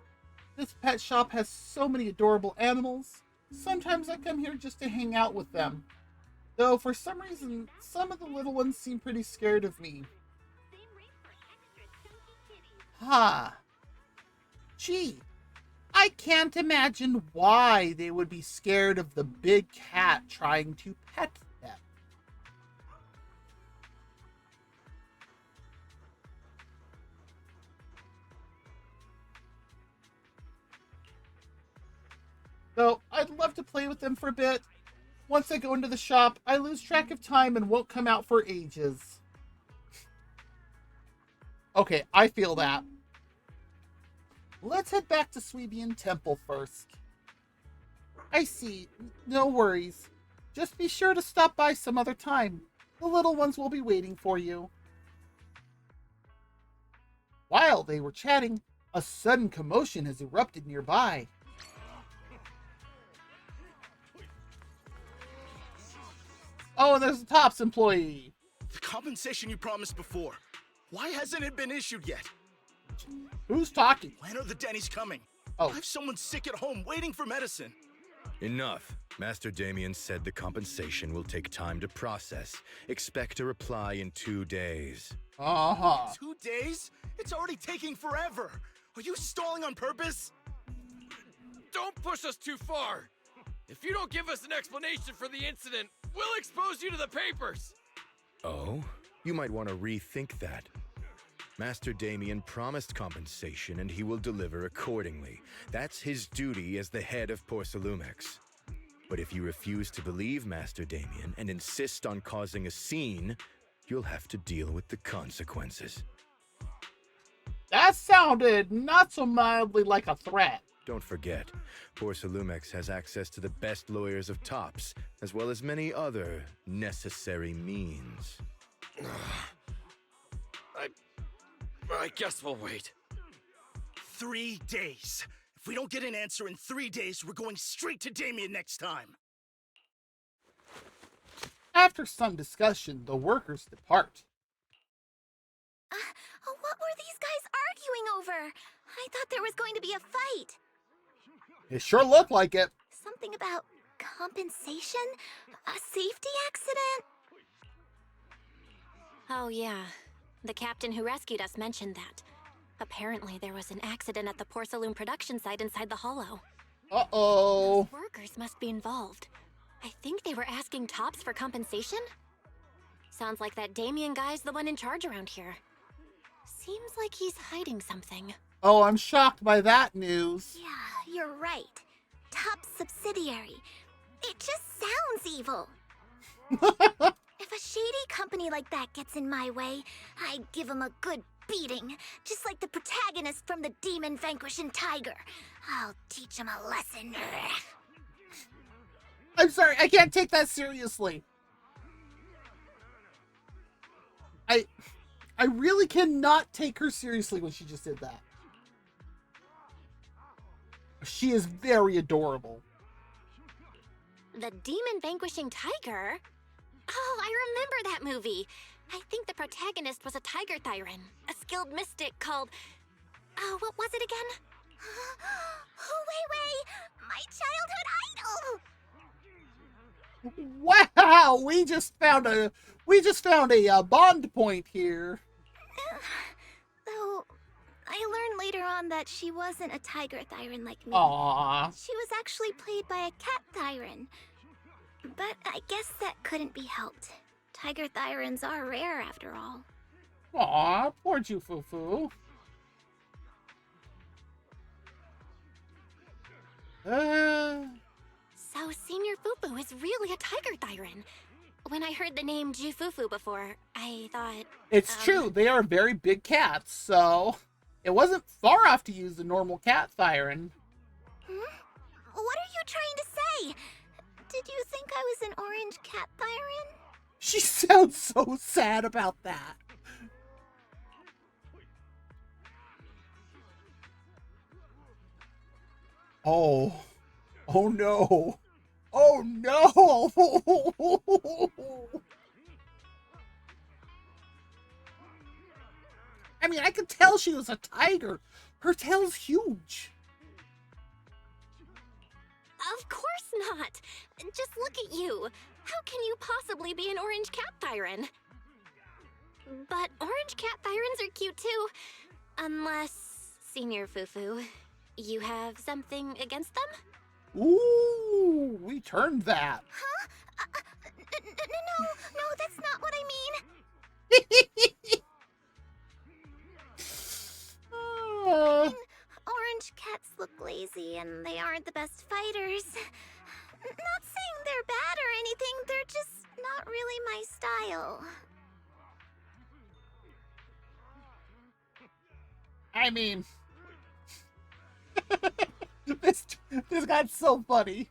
This pet shop has so many adorable animals. Sometimes I come here just to hang out with them. Though for some reason, some of the little ones seem pretty scared of me. Ha! Gee, I can't imagine why they would be scared of the big cat trying to pet them. Though I'd love to play with them for a bit. Once I go into the shop, I lose track of time and won't come out for ages. Okay, I feel that. Let's head back to Sweebian Temple first. I see. No worries. Just be sure to stop by some other time. The little ones will be waiting for you. While they were chatting, a sudden commotion has erupted nearby. Oh, and there's a Tops employee. The compensation you promised before. Why hasn't it been issued yet? Who's talking? When are the Denny's coming? Oh. I have someone sick at home waiting for medicine. Enough. Master Damien said the compensation will take time to process. Expect a reply in 2 days. 2 days? It's already taking forever. Are you stalling on purpose? Don't push us too far. If you don't give us an explanation for the incident, we'll expose you to the papers. Oh? You might want to rethink that. Master Damien promised compensation and he will deliver accordingly. That's his duty as the head of Porcelumex. But if you refuse to believe Master Damien and insist on causing a scene, you'll have to deal with the consequences. That sounded not so mildly like a threat. Don't forget, Porcelumex has access to the best lawyers of Tops, as well as many other necessary means. I guess we'll wait. 3 days. If we don't get an answer in 3 days, we're going straight to Damien next time. After some discussion, the workers depart. What were these guys arguing over? I thought there was going to be a fight. It sure looked like it. Something about compensation? A safety accident? Oh, yeah. The captain who rescued us mentioned that. Apparently, there was an accident at the porcelain production site inside the hollow. Uh-oh. Those workers must be involved. I think they were asking Tops for compensation? Sounds like that Damien guy's the one in charge around here. Seems like he's hiding something. Oh, I'm shocked by that news. Yeah, you're right. Top subsidiary. It just sounds evil. If a shady company like that gets in my way, I'd give them a good beating, just like the protagonist from the Demon Vanquishing Tiger. I'll teach him a lesson. I'm sorry, I can't take that seriously. I really cannot take her seriously when she just did that. She is very adorable. The Demon Vanquishing Tiger? Oh, I remember that movie. I think the protagonist was a tiger thyran, a skilled mystic called... Oh, what was it again? Wait, my childhood idol! Wow, we just found a bond point here. Though, I learned later on that she wasn't a tiger thyran like me. Aww. She was actually played by a cat thyran. But I guess that couldn't be helped. Tiger thyrans are rare after all. Aw, poor Fufu. So Senior Fufu is really a tiger thyran. When I heard the name Fufu before, I thought... It's true, they are very big cats, so... It wasn't far off to use the normal cat thyran. What are you trying to say? Did you think I was an orange cat thyran? She sounds so sad about that. Oh. Oh no. Oh no. I mean, I could tell she was a tiger. Her tail's huge. Of course not. Just look at you. How can you possibly be an orange cat thyran? But orange cat thyrans are cute too. Unless Senior Fufu. You have something against them? Ooh, we turned that. Huh? No, that's not what I mean. I mean, orange cats look lazy and they aren't the best fighters. Not saying they're bad or anything, they're just not really my style. I mean, this got so funny.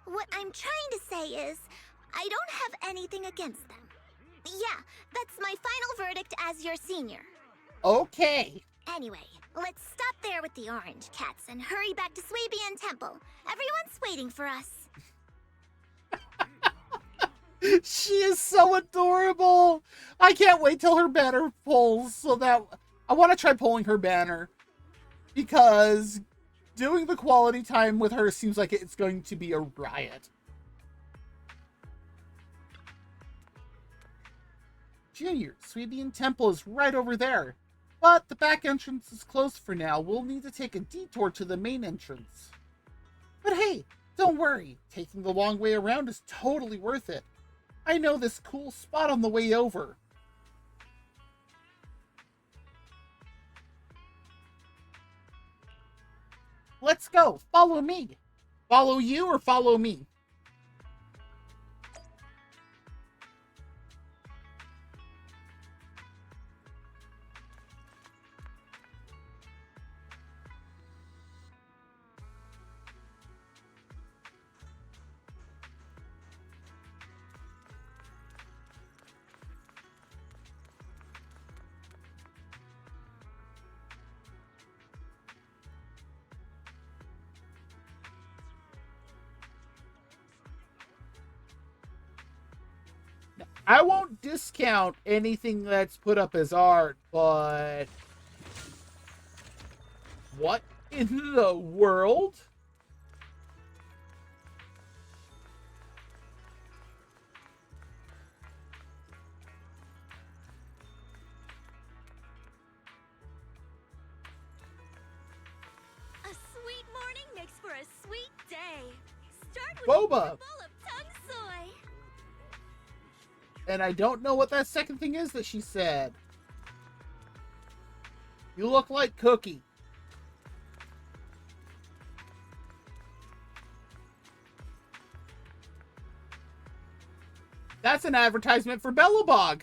What I'm trying to say is, I don't have anything against them. Yeah, that's my final verdict as your senior. Okay. Anyway, let's stop there with the orange cats and hurry back to Swabian Temple. Everyone's waiting for us. She is so adorable. I can't wait till her banner pulls so that I want to try pulling her banner because doing the quality time with her seems like it's going to be a riot. Junior, Swabian Temple is right over there, but the back entrance is closed for now. We'll need to take a detour to the main entrance. But hey, don't worry. Taking the long way around is totally worth it. I know this cool spot on the way over. Let's go. Follow me. Follow you or follow me? I won't discount anything that's put up as art, but what in the world? A sweet morning makes for a sweet day. Start with Boba. a bowl of tongue soy. And I don't know what that second thing is that she said. You look like Cookie. That's an advertisement for Bellabog.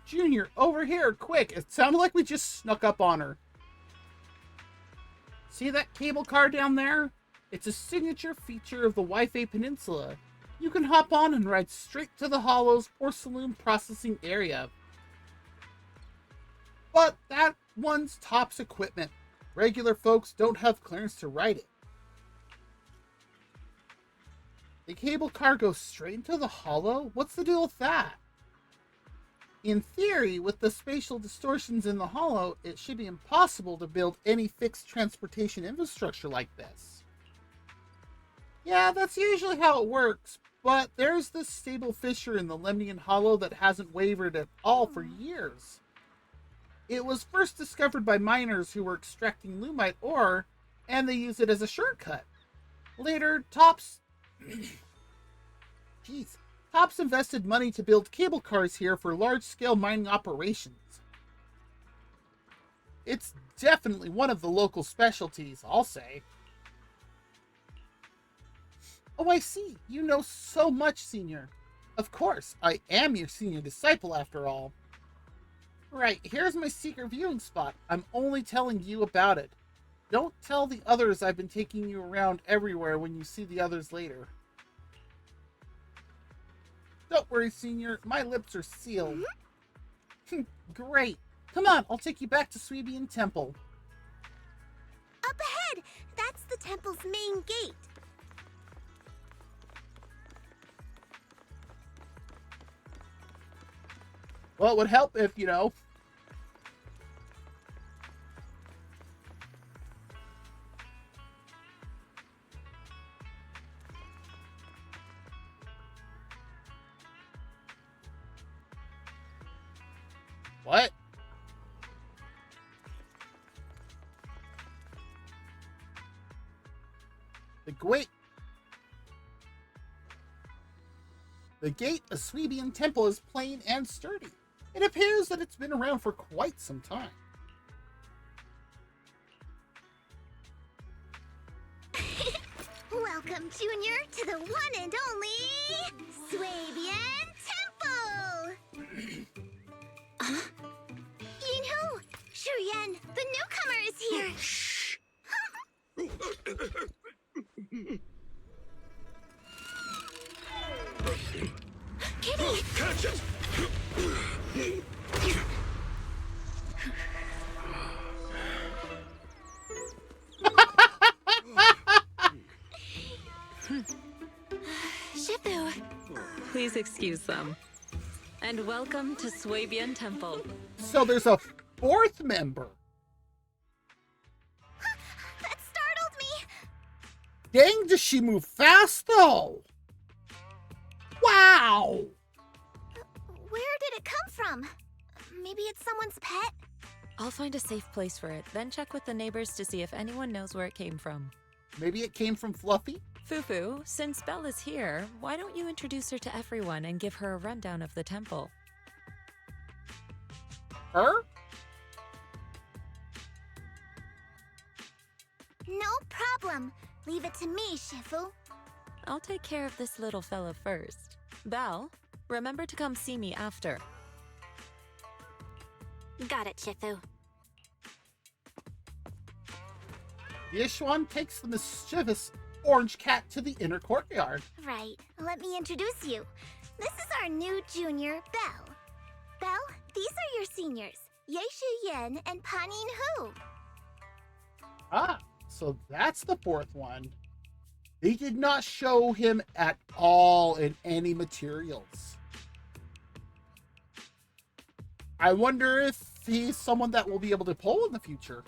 Junior, over here, quick. It sounded like we just snuck up on her. See that cable car down there? It's a signature feature of the Wi-Fi Peninsula. You can hop on and ride straight to the Hollow's porcelain processing area. But that one's Top's equipment. Regular folks don't have clearance to ride it. The cable car goes straight into the Hollow? What's the deal with that? In theory, with the spatial distortions in the Hollow, it should be impossible to build any fixed transportation infrastructure like this. Yeah, that's usually how it works, but there's this stable fissure in the Lemnian Hollow that hasn't wavered at all for years. It was first discovered by miners who were extracting Lumite ore, and they used it as a shortcut. Later, Top's invested money to build cable cars here for large-scale mining operations. It's definitely one of the local specialties, I'll say. Oh, I see. You know so much, Senior. Of course, I am your senior disciple after all. Right, here's my secret viewing spot. I'm only telling you about it. Don't tell the others I've been taking you around everywhere when you see the others later. Don't worry, Senior. My lips are sealed. Great. Come on, I'll take you back to Swabian Temple. Up ahead! That's the temple's main gate. Well, it would help if, you know... What? The gate of Swebian Temple is plain and sturdy. It appears that it's been around for quite some time. Welcome, Junior, to the one and only Swabian Temple! Yinhu! Shuyan, the newcomer is here! Shh! Kitty! Catch it! Shifu! Please excuse them. And welcome to Swabian Temple. So there's a fourth member. That startled me! Dang, does she move fast, though? Wow! Where did it come from? Maybe it's someone's pet? I'll find a safe place for it, then check with the neighbors to see if anyone knows where it came from. Maybe it came from Fluffy? Fufu, since Belle is here, why don't you introduce her to everyone and give her a rundown of the temple? Her? No problem. Leave it to me, Shifu. I'll take care of this little fella first. Belle, remember to come see me after. Got it, Shifu. Yixuan takes the mischievous orange cat to the inner courtyard. Right. Let me introduce you. This is our new junior, Belle. Belle, these are your seniors, Yixuan and Yinhu. Ah, so that's the fourth one. They did not show him at all in any materials. I wonder if he's someone that we'll be able to pull in the future.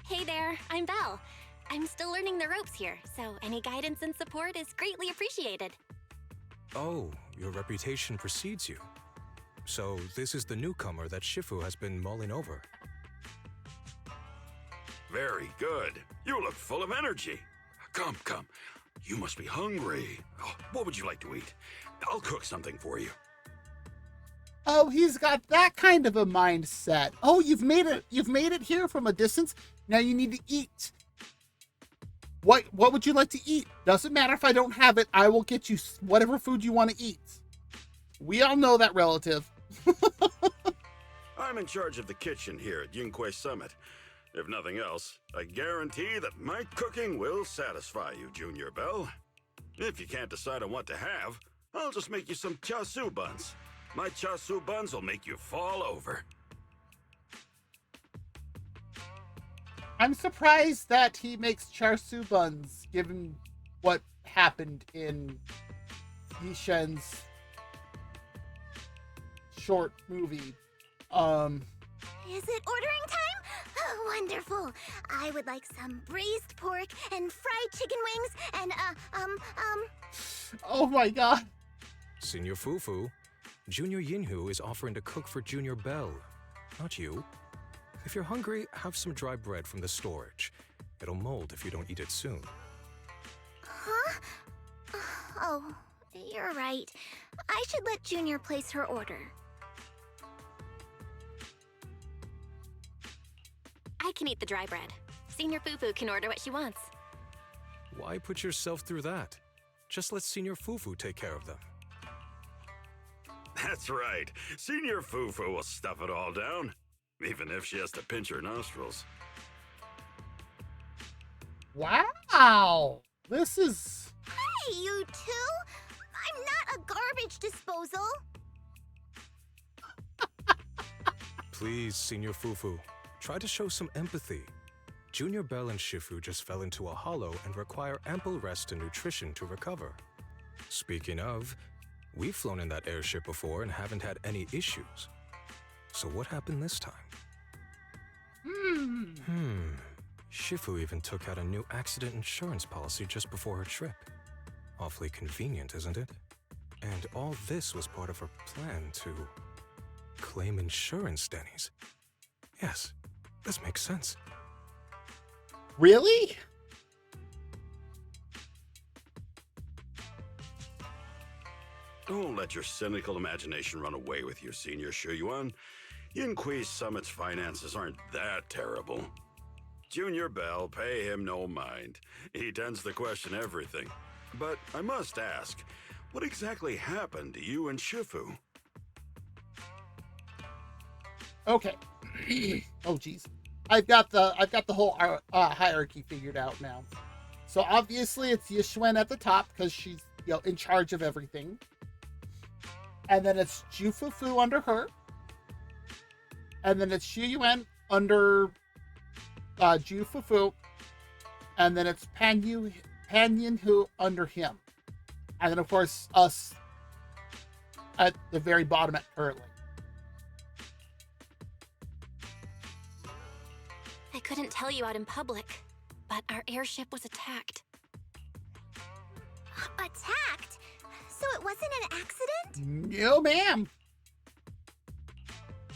Hey there, I'm Belle. I'm still learning the ropes here, so any guidance and support is greatly appreciated. Oh, your reputation precedes you. So this is the newcomer that Shifu has been mulling over. Very good. You look full of energy. Come, come. You must be hungry. Oh, what would you like to eat? I'll cook something for you. Oh, he's got that kind of a mindset. Oh, you've made it here from a distance. Now you need to eat. What would you like to eat? Doesn't matter if I don't have it. I will get you whatever food you want to eat. We all know that relative. I'm in charge of the kitchen here at Yinhu Summit. If nothing else, I guarantee that my cooking will satisfy you, Junior Belle. If you can't decide on what to have, I'll just make you some chasu buns. My chasu buns will make you fall over. I'm surprised that he makes char siu buns, given what happened in Yishen's short movie. Is it ordering time? Oh, wonderful. I would like some braised pork and fried chicken wings and, Oh my god. Senior Fufu, Junior Yinhu is offering to cook for Junior Belle, not you. If you're hungry, have some dry bread from the storage. It'll mold if you don't eat it soon. Huh? Oh, you're right. I should let Junior place her order. I can eat the dry bread. Senior Fufu can order what she wants. Why put yourself through that? Just let Senior Fufu take care of them. That's right. Senior Fufu will stuff it all down, even if she has to pinch her nostrils. Wow. This is... Hey, you two! I'm not a garbage disposal! Please, Senior Fufu, try to show some empathy. Junior Belle and Shifu just fell into a hollow and require ample rest and nutrition to recover. Speaking of, We've flown in that airship before and haven't had any issues. So what happened this time? Shifu even took out a new accident insurance policy just before her trip. Awfully convenient, isn't it? And all this was part of her plan to claim insurance, Denny's. Yes, this makes sense. Really? Don't let your cynical imagination run away with you, Senior Shuyuan. Yinhui Summit's finances aren't that terrible. Junior Bell, pay him no mind. He tends to question everything. But I must ask, what exactly happened to you and Shifu? Okay. Oh geez, I've got the whole hierarchy figured out now. So obviously it's Yixuan at the top because she's in charge of everything, and then it's Fufu under her, and then it's Shuyuan under Fufu, and then it's Pan Yinhu under him, and then of course us at the very bottom currently. I couldn't tell you out in public, but our airship was attacked. Attacked? So it wasn't an accident? No, ma'am.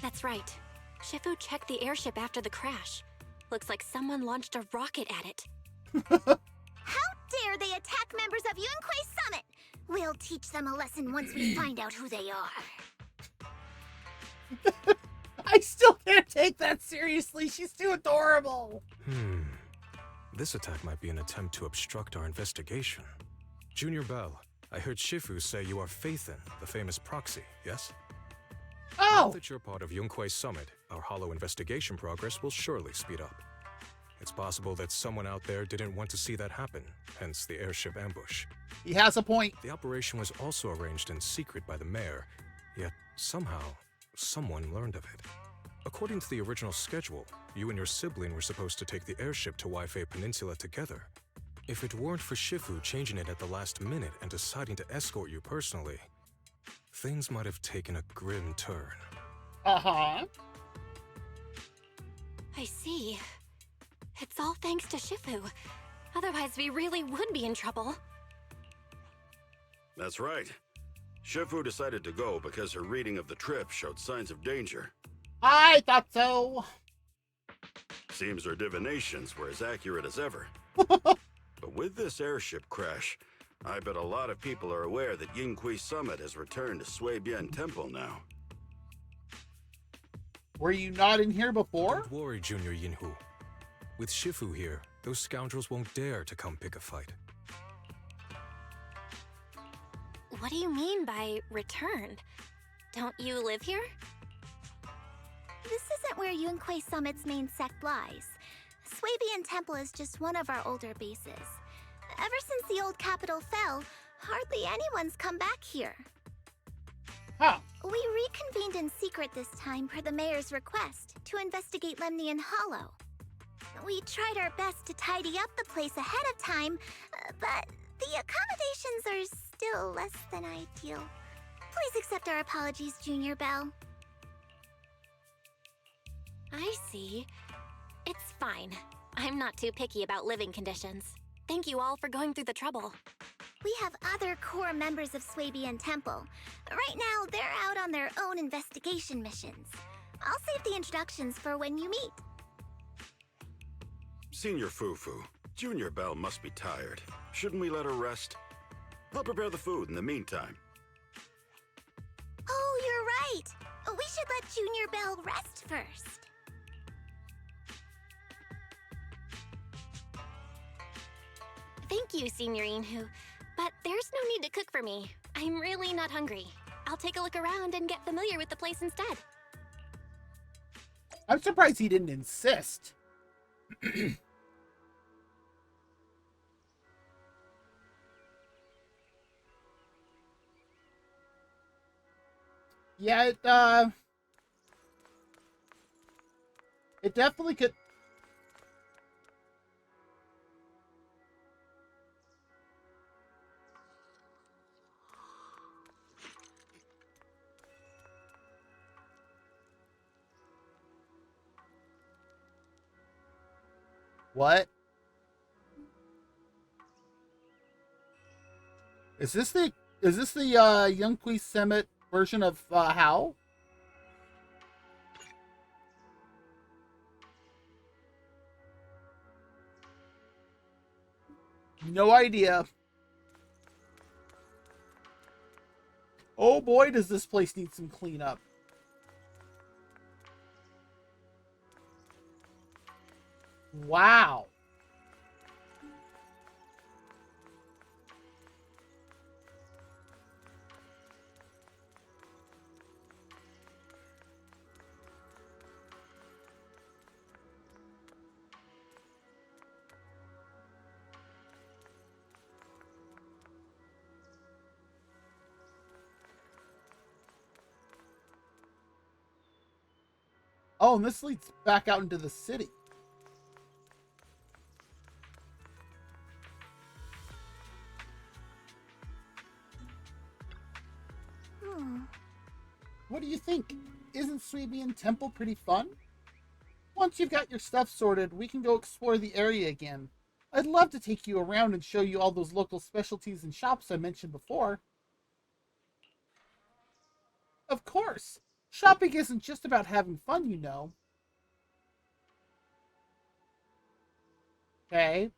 That's right. Shifu checked the airship after the crash. Looks like someone launched a rocket at it. How dare they attack members of Yunhui Summit? We'll teach them a lesson once we find out who they are. I still can't take that seriously. She's too adorable. This attack might be an attempt to obstruct our investigation. Junior Bell, I heard Shifu say you are Faithin, the famous proxy, yes? Oh! Now that you're part of Yunhui Summit, our hollow investigation progress will surely speed up. It's possible that someone out there didn't want to see that happen, hence the airship ambush. He has a point. The operation was also arranged in secret by the mayor, yet somehow, someone learned of it. According to the original schedule, you and your sibling were supposed to take the airship to Waifei Peninsula together. If it weren't for Shifu changing it at the last minute and deciding to escort you personally, things might have taken a grim turn. Uh-huh. I see. It's all thanks to Shifu. Otherwise, we really would be in trouble. That's right. Shifu decided to go because her reading of the trip showed signs of danger. I thought so. Seems her divinations were as accurate as ever. But with this airship crash, I bet a lot of people are aware that Yinhui Summit has returned to Suibian Temple now. Were you not in here before? Don't worry, Junior Yinhu. With Shifu here, those scoundrels won't dare to come pick a fight. What do you mean by returned? Don't you live here? This isn't where Yunhui Summit's main sect lies. Suibian Temple is just one of our older bases. Ever since the old capital fell, hardly anyone's come back here. Huh. We reconvened in secret this time per the mayor's request to investigate Lemnian Hollow. We tried our best to tidy up the place ahead of time, but the accommodations are still less than ideal. Please accept our apologies, Junior Bell. I see. It's fine. I'm not too picky about living conditions. Thank you all for going through the trouble. We have other core members of Suibian Temple. Right now, they're out on their own investigation missions. I'll save the introductions for when you meet. Senior Fufu, Junior Bell must be tired. Shouldn't we let her rest? I'll prepare the food in the meantime. Oh, you're right. We should let Junior Bell rest first. Thank you, Senior Yinhu, but there's no need to cook for me. I'm really not hungry. I'll take a look around and get familiar with the place instead. I'm surprised he didn't insist. Yeah, it definitely could. What? Is this the Yunhui Summit version of How? No idea. Oh boy, does this place need some cleanup. Wow. Oh, and this leads back out into the city. What do you think? Isn't Swabian Temple pretty fun? Once you've got your stuff sorted, we can go explore the area again. I'd love to take you around and show you all those local specialties and shops I mentioned before. Of course! Shopping isn't just about having fun, you know. Okay.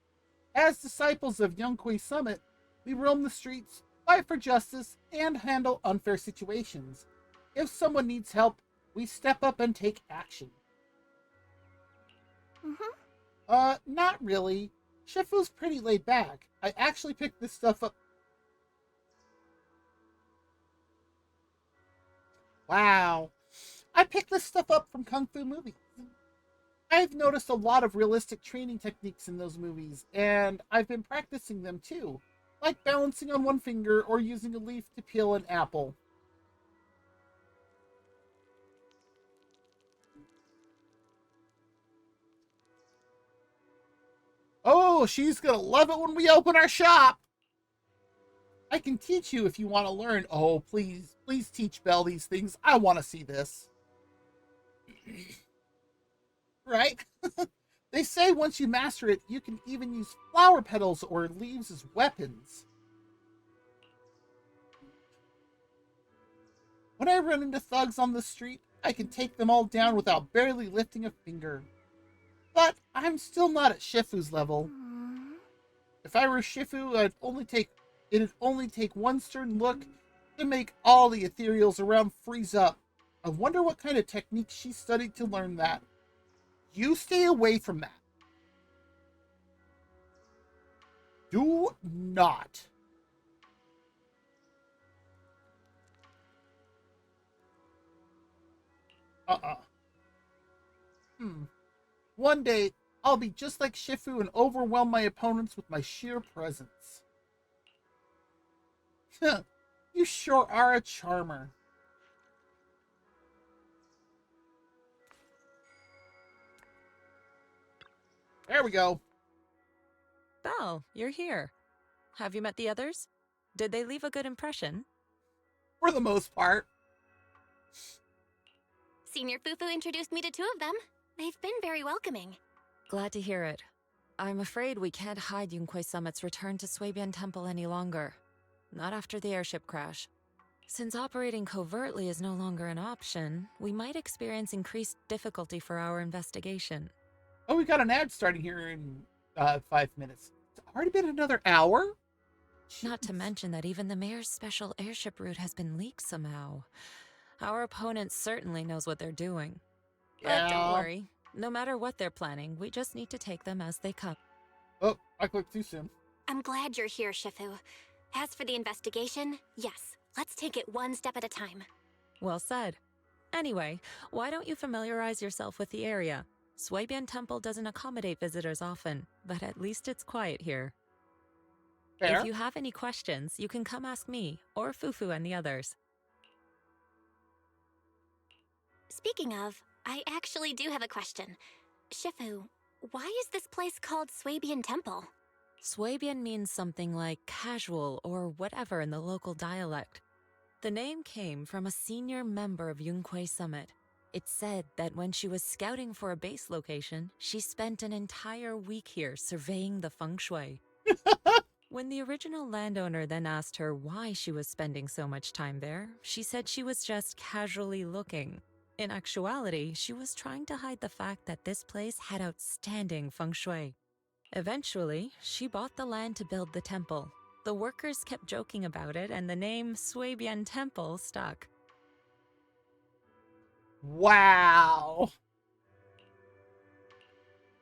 As disciples of Yunhui Summit, we roam the streets, fight for justice, and handle unfair situations. If someone needs help, we step up and take action. Not really. Shifu's pretty laid back. I actually picked this stuff up. Wow. I picked this stuff up from Kung Fu movies. I've noticed a lot of realistic training techniques in those movies, and I've been practicing them too, like balancing on one finger or using a leaf to peel an apple. Oh, she's gonna love it when we open our shop! I can teach you if you want to learn. Oh, please, please teach Belle these things. I want to see this. Right? They say once you master it, you can even use flower petals or leaves as weapons. When I run into thugs on the street, I can take them all down without barely lifting a finger. But I'm still not at Shifu's level. If I were Shifu, it'd only take one stern look to make all the ethereals around freeze up. I wonder what kind of technique she studied to learn that. You stay away from that. Do not. One day, I'll be just like Shifu and overwhelm my opponents with my sheer presence. You sure are a charmer. There we go. Belle, you're here. Have you met the others? Did they leave a good impression? For the most part. Senior Fufu introduced me to two of them. They've been very welcoming. Glad to hear it. I'm afraid we can't hide Yunhui Summit's return to Swabian Temple any longer. Not after the airship crash. Since operating covertly is no longer an option, we might experience increased difficulty for our investigation. Oh, we got an ad starting here in 5 minutes. It's already been another hour? Not to mention that even the mayor's special airship route has been leaked somehow. Our opponent certainly knows what they're doing. Yeah. But don't worry. No matter what they're planning, we just need to take them as they come. Oh, I clicked too soon. I'm glad you're here, Shifu. As for the investigation, yes, let's take it one step at a time. Well said. Anyway, why don't you familiarize yourself with the area? Swabian Temple doesn't accommodate visitors often, but at least it's quiet here. Fair. If you have any questions, you can come ask me, or Fufu and the others. Speaking of, I actually do have a question. Shifu, why is this place called Swabian Temple? Swabian means something like casual or whatever in the local dialect. The name came from a senior member of Yunhui Summit. It's said that when she was scouting for a base location, she spent an entire week here surveying the feng shui. When the original landowner then asked her why she was spending so much time there, she said she was just casually looking. In actuality, she was trying to hide the fact that this place had outstanding feng shui. Eventually, she bought the land to build the temple. The workers kept joking about it, and the name Swabian Temple stuck. Wow.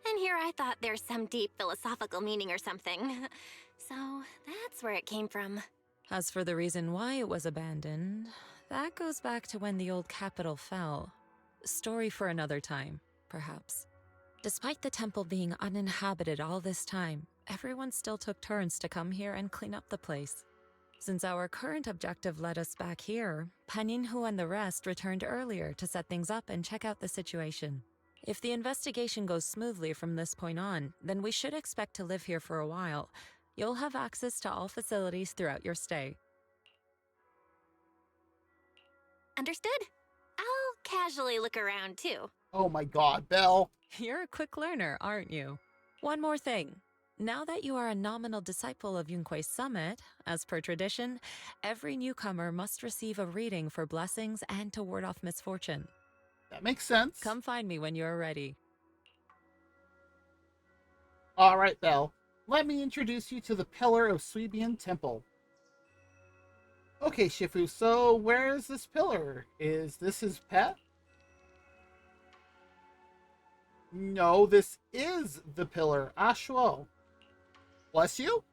And here I thought there's some deep philosophical meaning or something. So that's where it came from. As for the reason why it was abandoned, that goes back to when the old capital fell. Story for another time, perhaps. Despite the temple being uninhabited all this time, everyone still took turns to come here and clean up the place. Since our current objective led us back here, Yinhu and the rest returned earlier to set things up and check out the situation. If the investigation goes smoothly from this point on, then we should expect to live here for a while. You'll have access to all facilities throughout your stay. Understood? I'll casually look around too. Oh my god, Belle. You're a quick learner, aren't you? One more thing. Now that you are a nominal disciple of Yunkui's summit, as per tradition, every newcomer must receive a reading for blessings and to ward off misfortune. That makes sense. Come find me when you're ready. All right, Belle. Let me introduce you to the pillar of Swabian Temple. Okay, Shifu, so where is this pillar? Is this his pet? No, this is the pillar. Aaahhh. Bless you?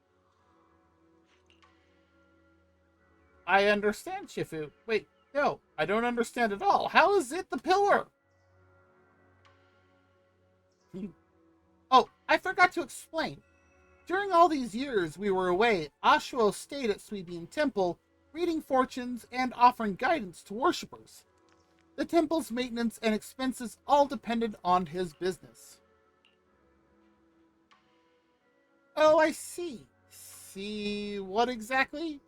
I understand, Shifu. Wait, no, I don't understand at all. How is it the pillar? Oh, I forgot to explain. During all these years we were away, Aaahhh stayed at Swabian Temple, reading fortunes and offering guidance to worshippers. The temple's maintenance and expenses all depended on his business. Oh, I see. See what exactly?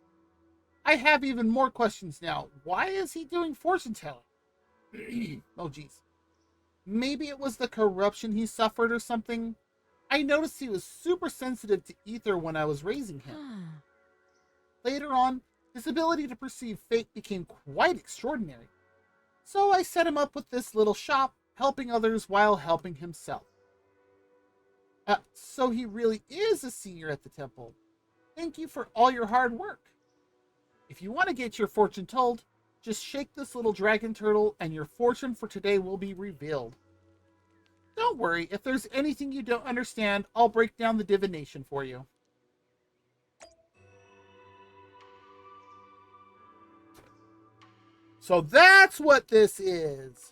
I have even more questions now. Why is he doing fortune telling? Oh, geez. Maybe it was the corruption he suffered or something. I noticed he was super sensitive to ether when I was raising him. Later on, his ability to perceive fate became quite extraordinary. So I set him up with this little shop, helping others while helping himself. So he really is a senior at the temple. Thank you for all your hard work. If you want to get your fortune told, just shake this little dragon turtle and your fortune for today will be revealed. Don't worry, if there's anything you don't understand, I'll break down the divination for you. So that's what this is.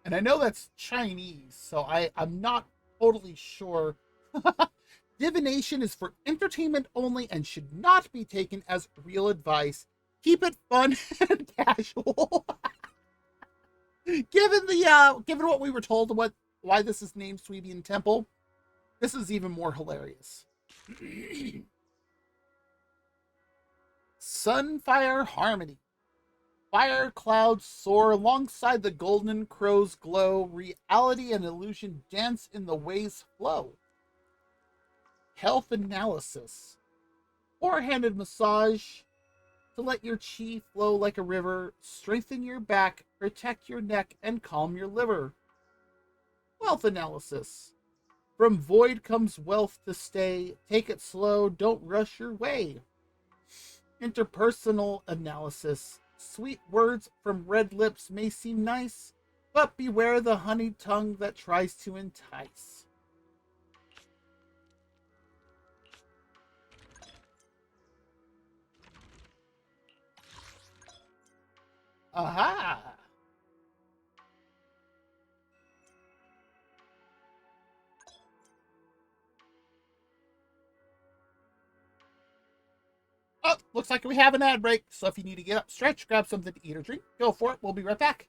And I know that's Chinese, so I'm not totally sure. Divination is for entertainment only and should not be taken as real advice. Keep it fun and casual. Given what we were told why this is named Swabian Temple, this is even more hilarious. Sunfire Harmony. Fire clouds soar alongside the golden crow's glow. Reality and illusion dance in the way's flow. Health analysis. Four-handed massage to let your chi flow like a river. Strengthen your back, protect your neck, and calm your liver. Wealth analysis. From void comes wealth to stay. Take it slow, don't rush your way. Interpersonal analysis. Sweet words from red lips may seem nice, but beware the honeyed tongue that tries to entice. Aha! Oh, looks like we have an ad break. So if you need to get up, stretch, grab something to eat or drink, go for it. We'll be right back.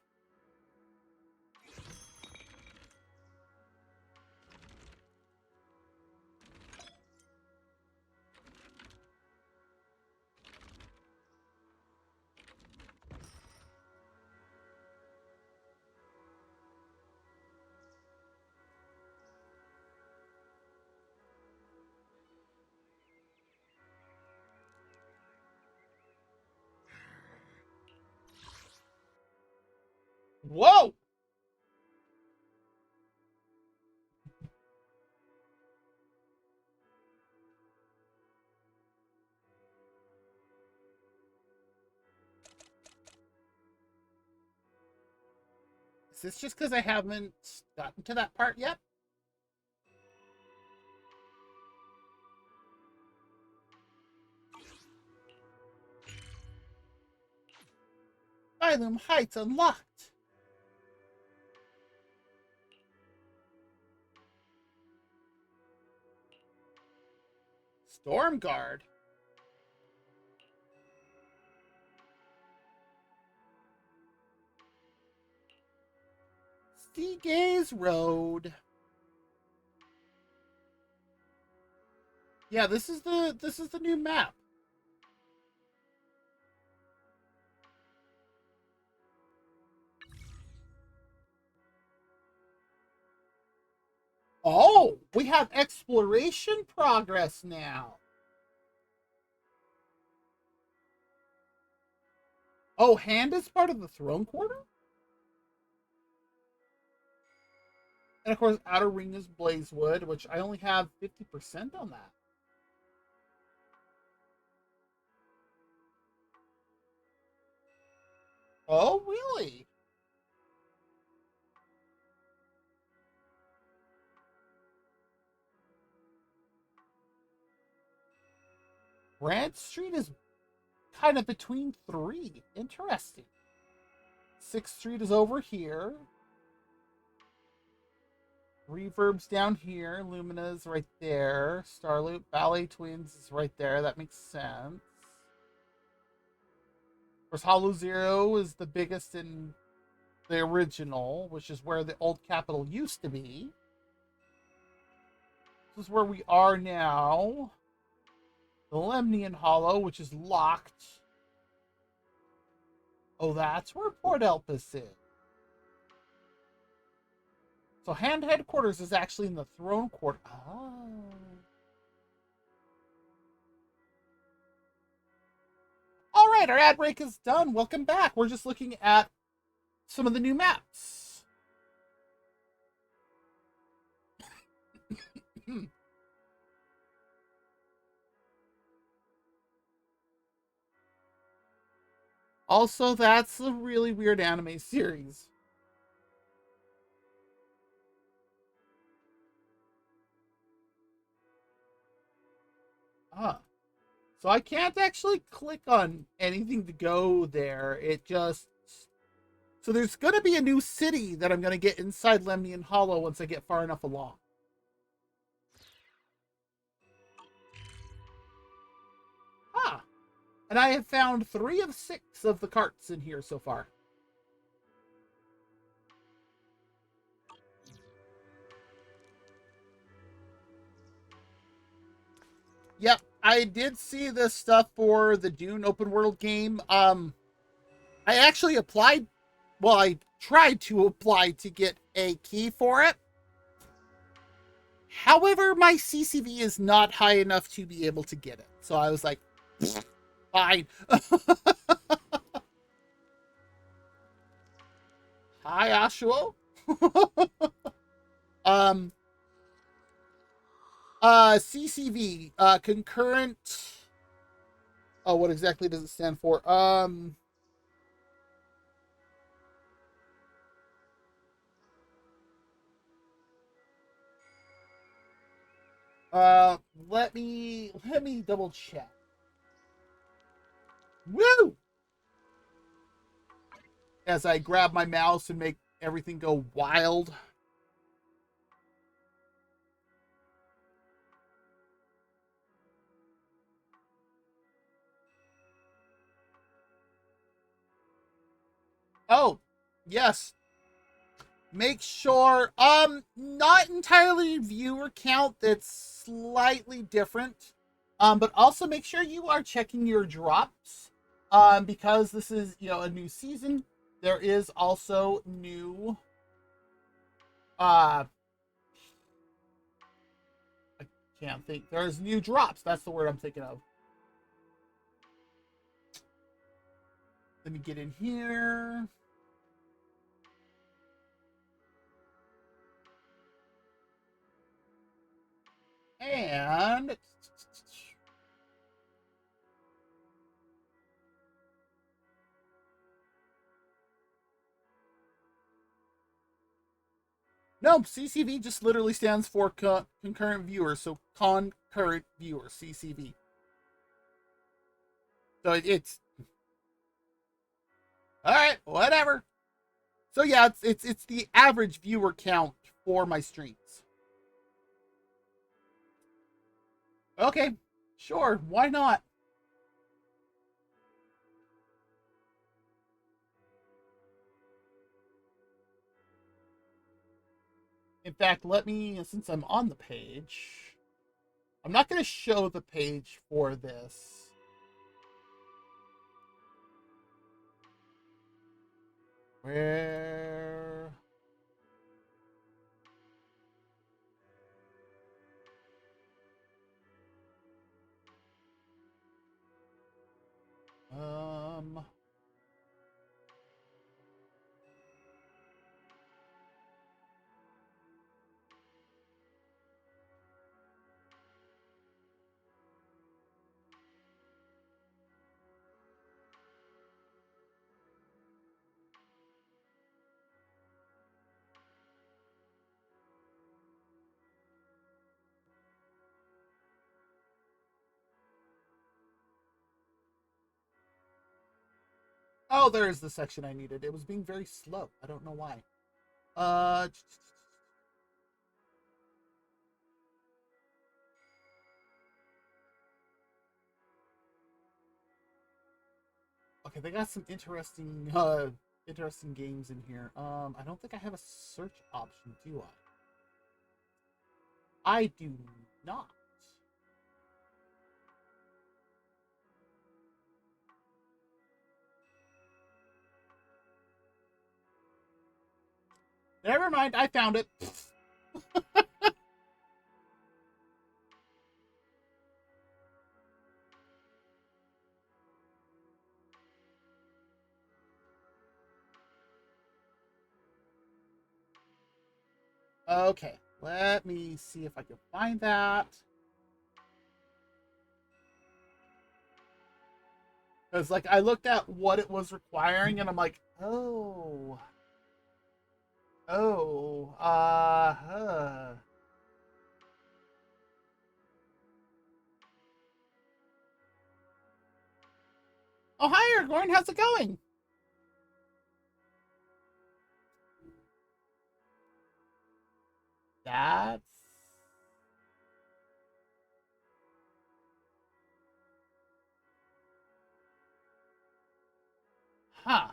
Whoa! Is this just because I haven't gotten to that part yet? Asylum Heights unlocked. Storm Guard. Sea Gaze Road. Yeah, this is the new map. Oh, we have exploration progress now. Oh, Hand is part of the Throne Quarter? And of course, Outer Ring is Blazewood, which I only have 50% on that. Oh, really? Brand Street is kind of between 3. Interesting. 6th Street is over here. Reverb's down here. Lumina's right there. Starloop Ballet Twins is right there. That makes sense. Of course, Hollow Zero is the biggest in the original, which is where the old capital used to be. This is where we are now. The Lemnian Hollow, which is locked. Oh, that's where Port Elpis is. So Hand Headquarters is actually in the Throne Court. Oh. All right, our ad break is done. Welcome back. We're just looking at some of the new maps. Also, that's a really weird anime series. So I can't actually click on anything to go there. It just... So there's going to be a new city that I'm going to get inside Lemnian Hollow once I get far enough along. And I have found 3 of 6 of the carts in here so far. Yep, I did see this stuff for the Dune open world game. I actually applied, well, I tried to apply to get a key for it. However, my CCV is not high enough to be able to get it. So I was like, fine. Hi, Ashuo. CCV, concurrent. Oh, what exactly does it stand for? Let me double check. Woo! As I grab my mouse and make everything go wild. Oh, yes. Make sure, not entirely viewer count, that's slightly different. But also make sure you are checking your drops. Because this is, a new season, there is also new, I can't think, there's new drops. That's the word I'm thinking of. Let me get in here. And no, CCV just literally stands for concurrent viewers, so concurrent viewers, CCV. So it's all right, whatever. So yeah, it's the average viewer count for my streams. Okay, sure, why not? In fact, let me, since I'm on the page, I'm not going to show the page for this. Where? Oh, there is the section I needed. It was being very slow. I don't know why. Okay, they got some interesting games in here. I don't think I have a search option, do I? I do not. Never mind, I found it. Okay, let me see if I can find that. Because, like, I looked at what it was requiring, and I'm like, oh. Oh, Oh, hi, Aragorn. How's it going? That's... Huh.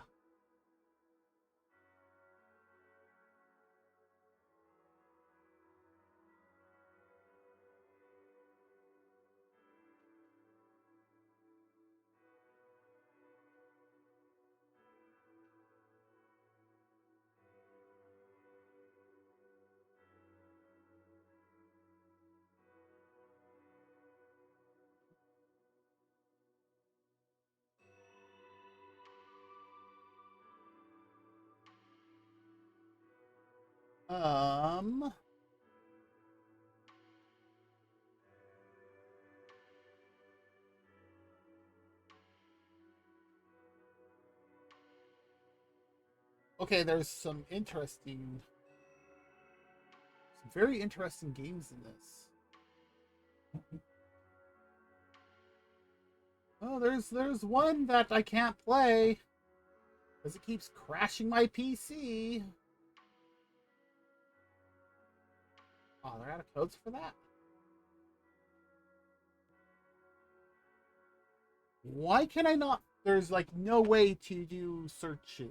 Um... Okay, there's some very interesting games in this. Oh, there's one that I can't play because it keeps crashing my PC. Oh, they're out of codes for that? Why can I not? There's like no way to do searches.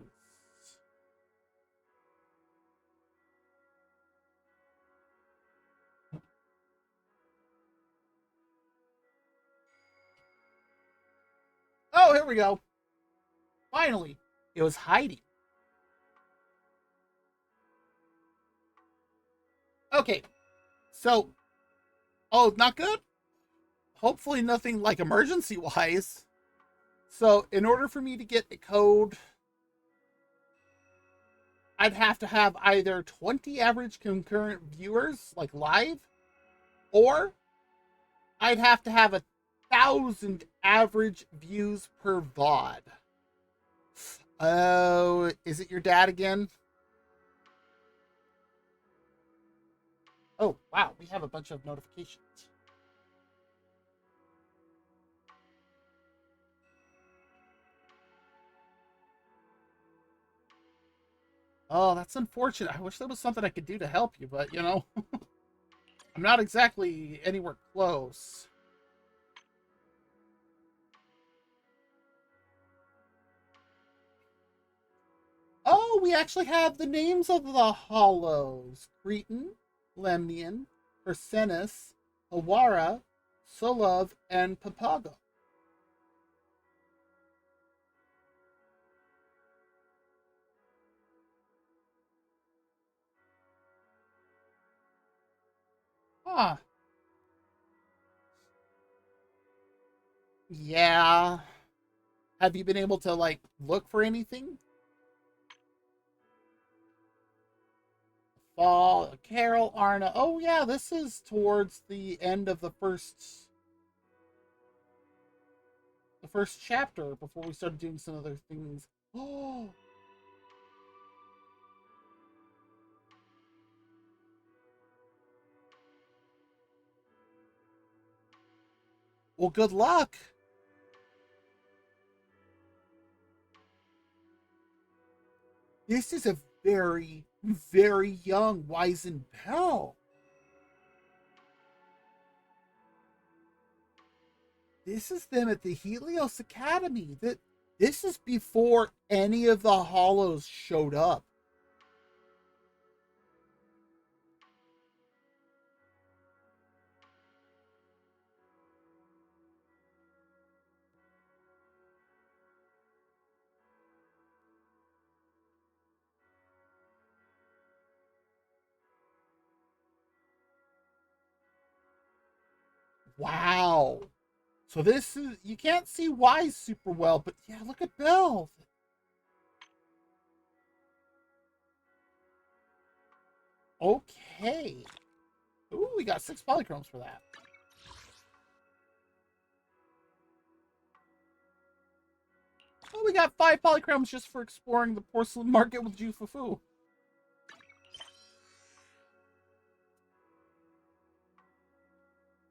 Oh, here we go. Finally, it was hiding. Okay, so, oh, not good? Hopefully nothing like emergency-wise. So, in order for me to get a code, I'd have to have either 20 average concurrent viewers, like live, or I'd have to have 1,000 average views per VOD. Oh, is it your dad again? Oh, wow, we have a bunch of notifications. Oh, that's unfortunate. I wish there was something I could do to help you, but, you know, I'm not exactly anywhere close. Oh, we actually have the names of the hollows. Cretan, Lemnian, Persenis, Awara, Solov, and Papago. Huh. Yeah. Have you been able to, like, look for anything? Fall, Carol, Arna. Oh, yeah, this is towards the end of the first chapter before we started doing some other things. Oh. Well, good luck. This is a very, very young Wizen Bell. This is them at the Helios Academy. This is before any of the hollows showed up. Wow. So this is, you can't see Y super well, but yeah, look at Bell. Okay. Ooh, we got 6 polychromes for that. Oh, we got 5 polychromes just for exploring the porcelain market with Fufu.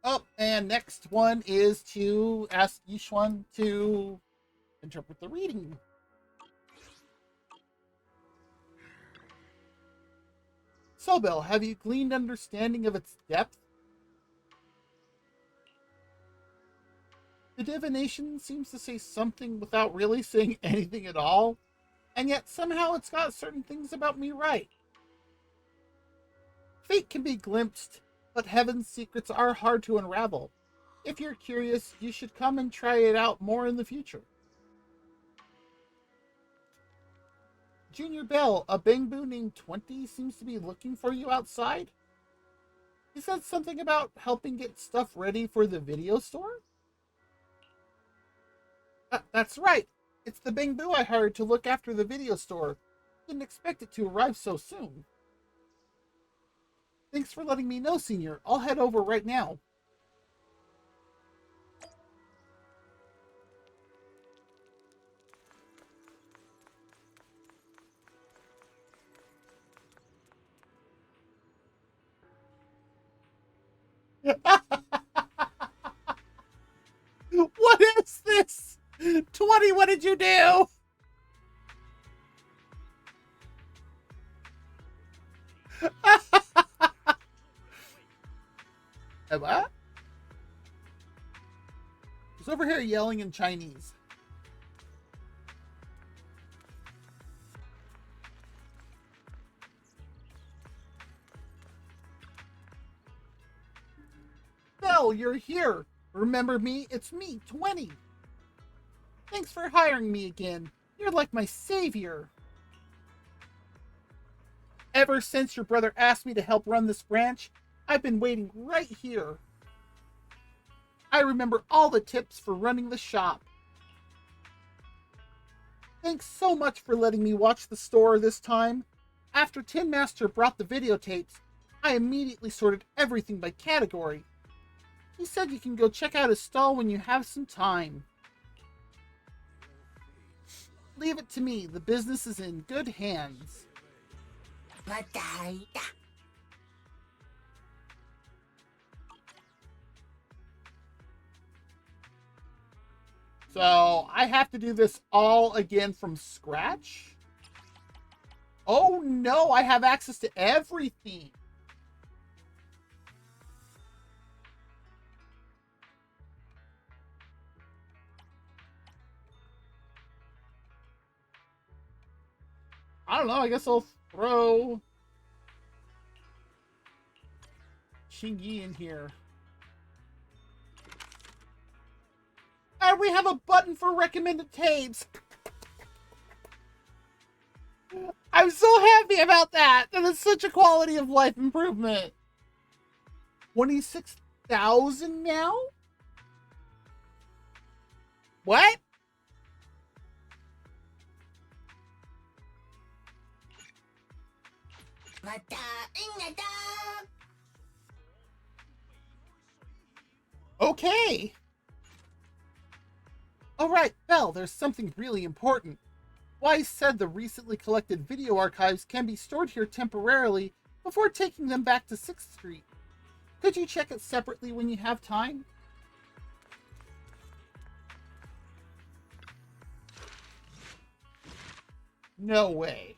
Oh, and next one is to ask Yixuan to interpret the reading. So, Bill, have you gleaned understanding of its depth? The divination seems to say something without really saying anything at all, and yet somehow it's got certain things about me right. Fate can be glimpsed, but heaven's secrets are hard to unravel. If you're curious, you should come and try it out more in the future. Junior Bell, a Bangbu named 20 seems to be looking for you outside. He said something about helping get stuff ready for the video store? That's right. It's the Bangbu I hired to look after the video store. Didn't expect it to arrive so soon. Thanks for letting me know, Senior. I'll head over right now. What is this? 20, what did you do? What? He's over here yelling in Chinese. Bell, you're here. Remember me? It's me, 20. Thanks for hiring me again. You're like my savior. Ever since your brother asked me to help run this branch, I've been waiting right here. I remember all the tips for running the shop. Thanks so much for letting me watch the store this time. After Tin Master brought the videotapes, I immediately sorted everything by category. He said you can go check out his stall when you have some time. Leave it to me. The business is in good hands. So, I have to do this all again from scratch? Oh no, I have access to everything. I don't know, I guess I'll throw Chingy in here. And we have a button for recommended tapes. I'm so happy about that. That is such a quality of life improvement. 26,000 now? What? Okay. Alright, Belle, there's something really important. Wise said the recently collected video archives can be stored here temporarily before taking them back to 6th Street. Could you check it separately when you have time? No way.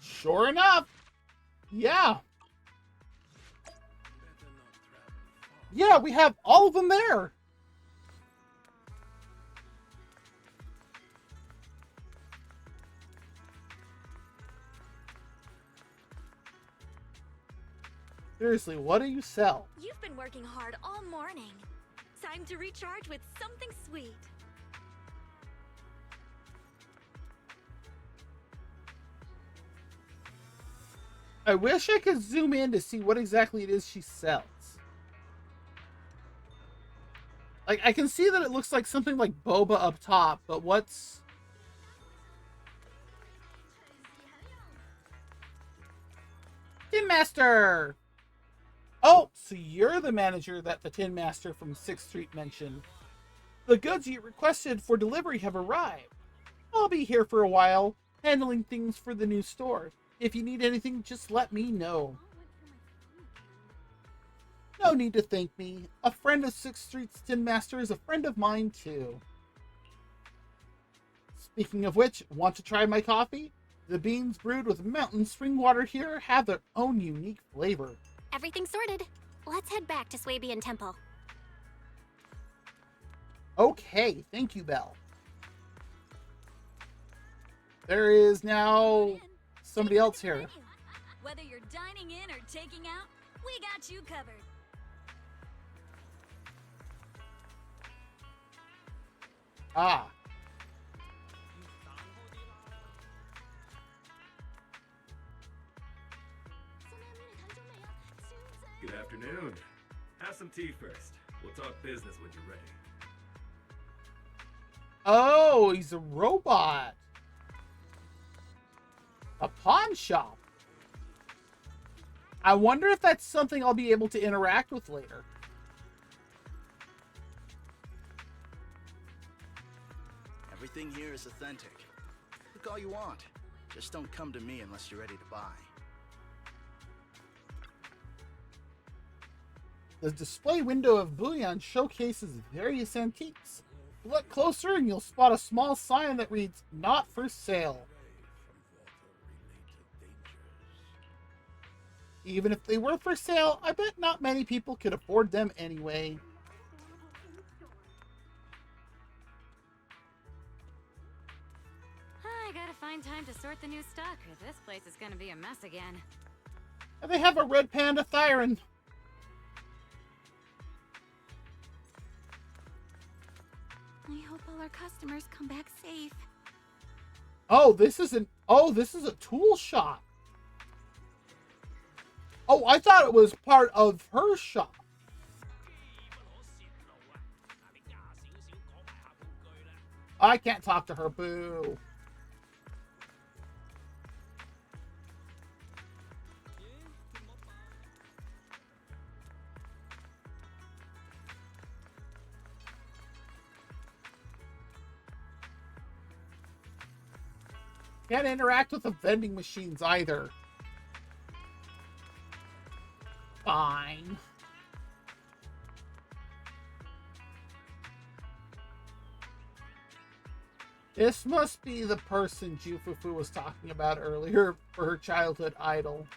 Sure enough. Yeah. Yeah, we have all of them there. Seriously, what do you sell? You've been working hard all morning. Time to recharge with something sweet. I wish I could zoom in to see what exactly it is she sells. Like, I can see that it looks like something like boba up top, but what's... Tin Master! Oh, so you're the manager that the Tin Master from 6th Street mentioned. The goods you requested for delivery have arrived. I'll be here for a while, handling things for the new store. If you need anything, just let me know. No need to thank me. A friend of 6th Street's Tin Master is a friend of mine, too. Speaking of which, want to try my coffee? The beans brewed with mountain spring water here have their own unique flavor. Everything's sorted. Let's head back to Swabian Temple. Okay, thank you, Belle. There is now somebody else here. Whether you're dining in or taking out, we got you covered. Ah. Good afternoon. Have some tea first. We'll talk business when you're ready. Oh, he's a robot. A pawn shop. I wonder if that's something I'll be able to interact with later. Everything here is authentic. Look all you want. Just don't come to me unless you're ready to buy. The display window of Bullion showcases various antiques. Look closer and you'll spot a small sign that reads, "Not for sale." Even if they were for sale, I bet not many people could afford them anyway. I gotta find find time to sort the new stock, or this place is gonna be a mess again. And they have a red panda Thyron. I hope all our customers come back safe. Oh, this is a tool shop. Oh, I thought it was part of her shop. I can't talk to her, boo. Can't interact with the vending machines either. Fine. This must be the person Fufu was talking about earlier for her childhood idol.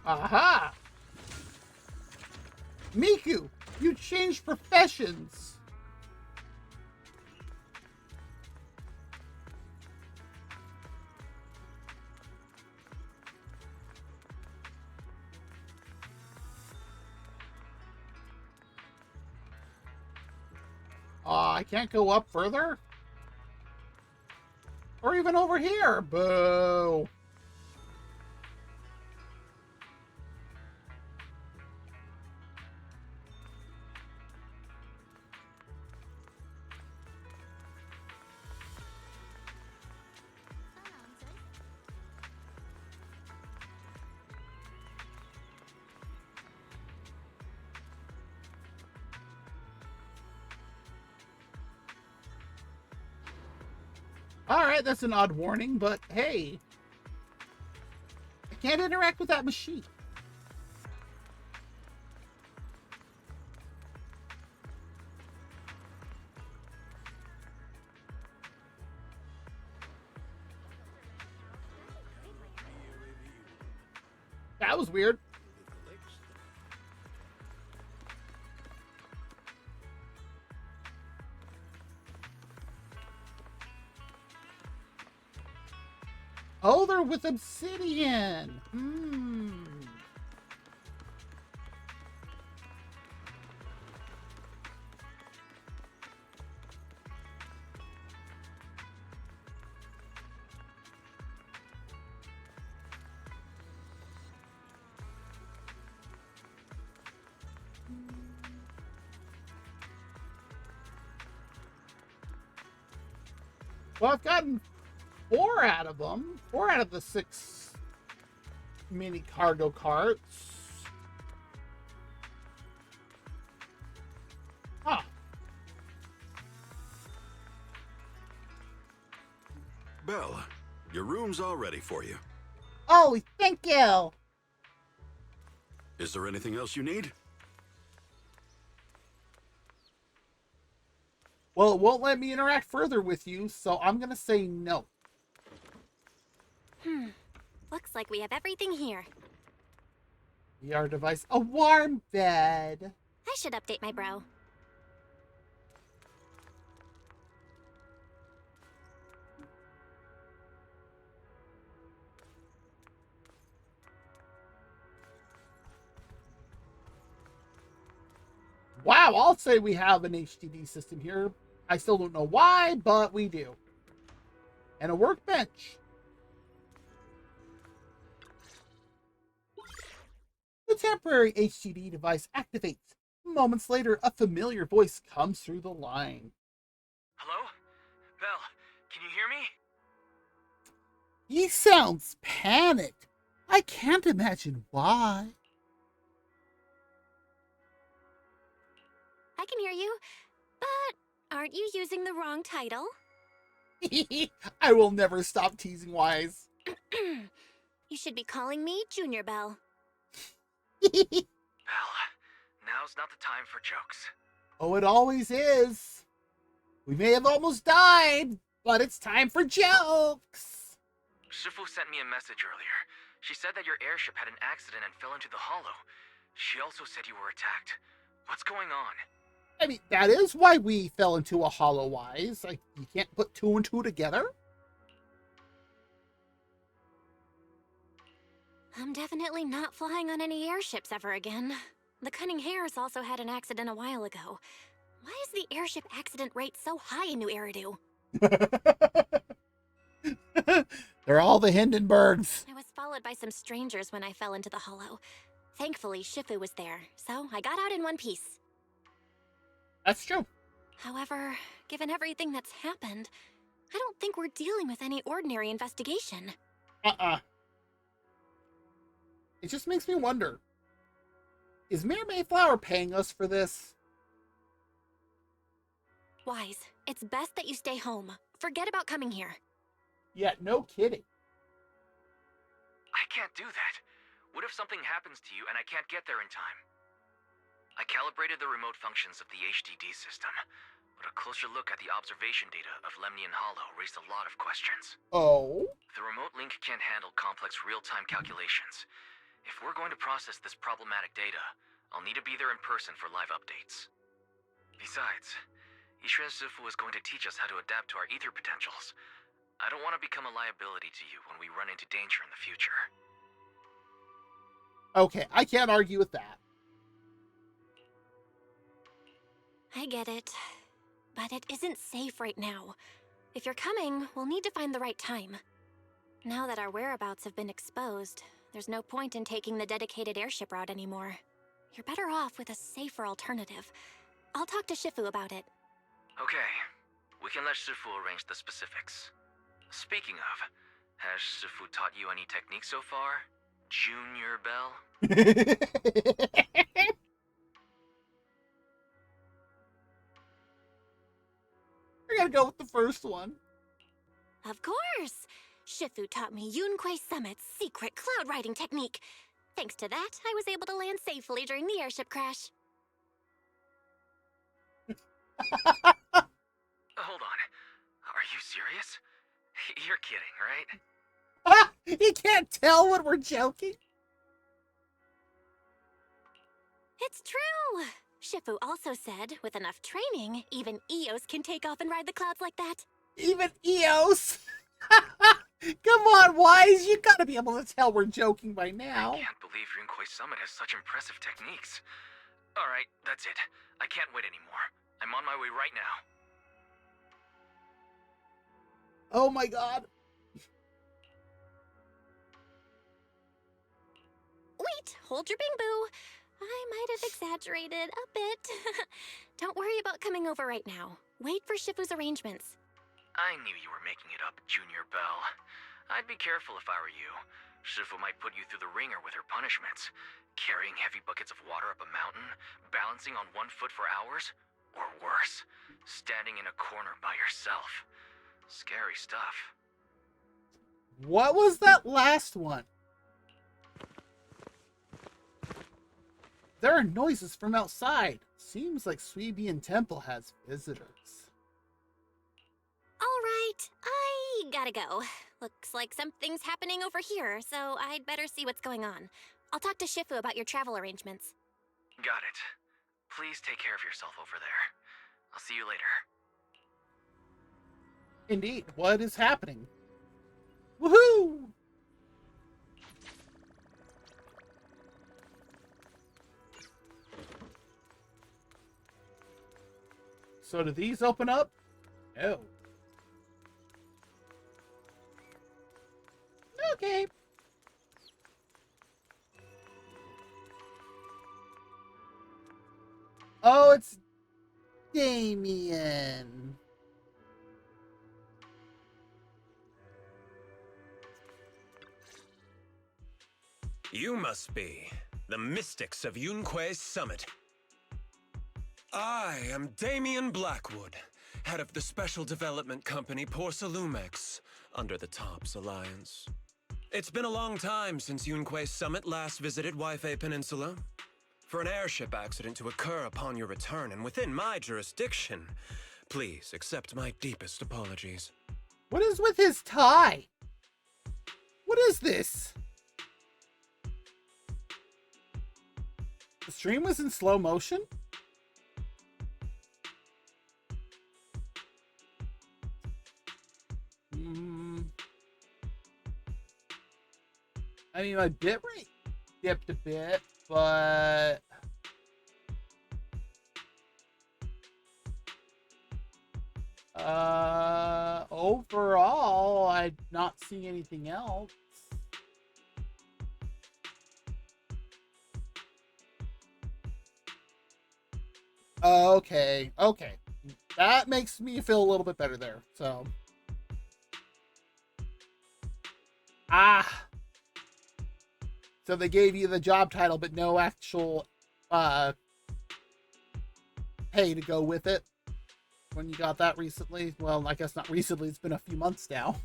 Aha! Miku, you changed professions. I can't go up further? Or even over here? Boo. Alright, that's an odd warning, but hey. I can't interact with that machine. That was weird. Oh, they're with obsidian. Well, I've gotten 4 out of them. 4 out of the 6 mini cargo carts. Huh. Belle, your room's all ready for you. Oh, thank you. Is there anything else you need? Well, it won't let me interact further with you, so I'm gonna say no. Looks like we have everything here. VR device. A warm bed. I should update my bro. Wow, I'll say we have an HDD system here. I still don't know why, but we do. And a workbench. The temporary HDD device activates. Moments later, a familiar voice comes through the line. Hello? Belle, can you hear me? He sounds panicked. I can't imagine why. I can hear you, but aren't you using the wrong title? I will never stop teasing Wise. You should be calling me Junior Belle. Belle, now's not the time for jokes. Oh, it always is. We may have almost died, but it's time for jokes. Shifu sent me a message earlier. She said that your airship had an accident and fell into the hollow. She also said you were attacked. What's going on? I mean, that is why we fell into a hollow wise. Like, you can't put two and two together. I'm definitely not flying on any airships ever again. The Cunning Hares also had an accident a while ago. Why is the airship accident rate so high in New Eridu? They're all the Hindenburgs. I was followed by some strangers when I fell into the hollow. Thankfully, Shifu was there, so I got out in one piece. That's true. However, given everything that's happened, I don't think we're dealing with any ordinary investigation. It just makes me wonder. Is Mayor Mayflower paying us for this? Wise, it's best that you stay home. Forget about coming here. Yeah, no kidding. I can't do that. What if something happens to you and I can't get there in time? I calibrated the remote functions of the HDD system, but a closer look at the observation data of Lemnian Hollow raised a lot of questions. Oh? The remote link can't handle complex real-time calculations. If we're going to process this problematic data, I'll need to be there in person for live updates. Besides, Yixuan Sifu is going to teach us how to adapt to our ether potentials. I don't want to become a liability to you when we run into danger in the future. Okay, I can't argue with that. I get it, but it isn't safe right now. If you're coming, we'll need to find the right time. Now that our whereabouts have been exposed, there's no point in taking the dedicated airship route anymore. You're better off with a safer alternative. I'll talk to Shifu about it. Okay, we can let Shifu arrange the specifics. Speaking of, has Shifu taught you any techniques so far? Junior Bell? We're gonna go with the first one. Of course! Shifu taught me Yunhui Summit's secret cloud riding technique. Thanks to that, I was able to land safely during the airship crash. Hold on. Are you serious? You're kidding, right? You can't tell when we're joking. It's true! Shifu also said, with enough training, even Eos can take off and ride the clouds like that. Even Eos? Come on, Wise, you gotta be able to tell we're joking by now. I can't believe Yunhui Summit has such impressive techniques. Alright, that's it. I can't wait anymore. I'm on my way right now. Oh my god. Wait, hold your bing boo. I might have exaggerated a bit. Don't worry about coming over right now. Wait for Shifu's arrangements. I knew you were making it up, Junior Bell. I'd be careful if I were you. Shifu might put you through the ringer with her punishments. Carrying heavy buckets of water up a mountain, balancing on one foot for hours, or worse, standing in a corner by yourself. Scary stuff. What was that last one? There are noises from outside. Seems like Sweebian Temple has visitors. All right, I gotta go. Looks like something's happening over here, so I'd better see what's going on. I'll talk to Shifu about your travel arrangements. Got it. Please take care of yourself over there. I'll see you later. Indeed, what is happening? Woohoo! So do these open up? No. Okay. Oh, it's Damien. You must be the mystics of Yunhui's Summit. I am Damien Blackwood, head of the special development company Porcelumex, under the TOPS Alliance. It's been a long time since Yunhui's Summit last visited Waifei Peninsula. For an airship accident to occur upon your return and within my jurisdiction, please accept my deepest apologies. What is with his tie? What is this? stream was in slow motion? I mean, my bitrate dipped a bit, but overall, I'm not seeing anything else. Okay, okay. That makes me feel a little bit better there, so. So they gave you the job title, but no actual pay to go with it when you got that recently. Well, I guess not recently. It's been a few months now.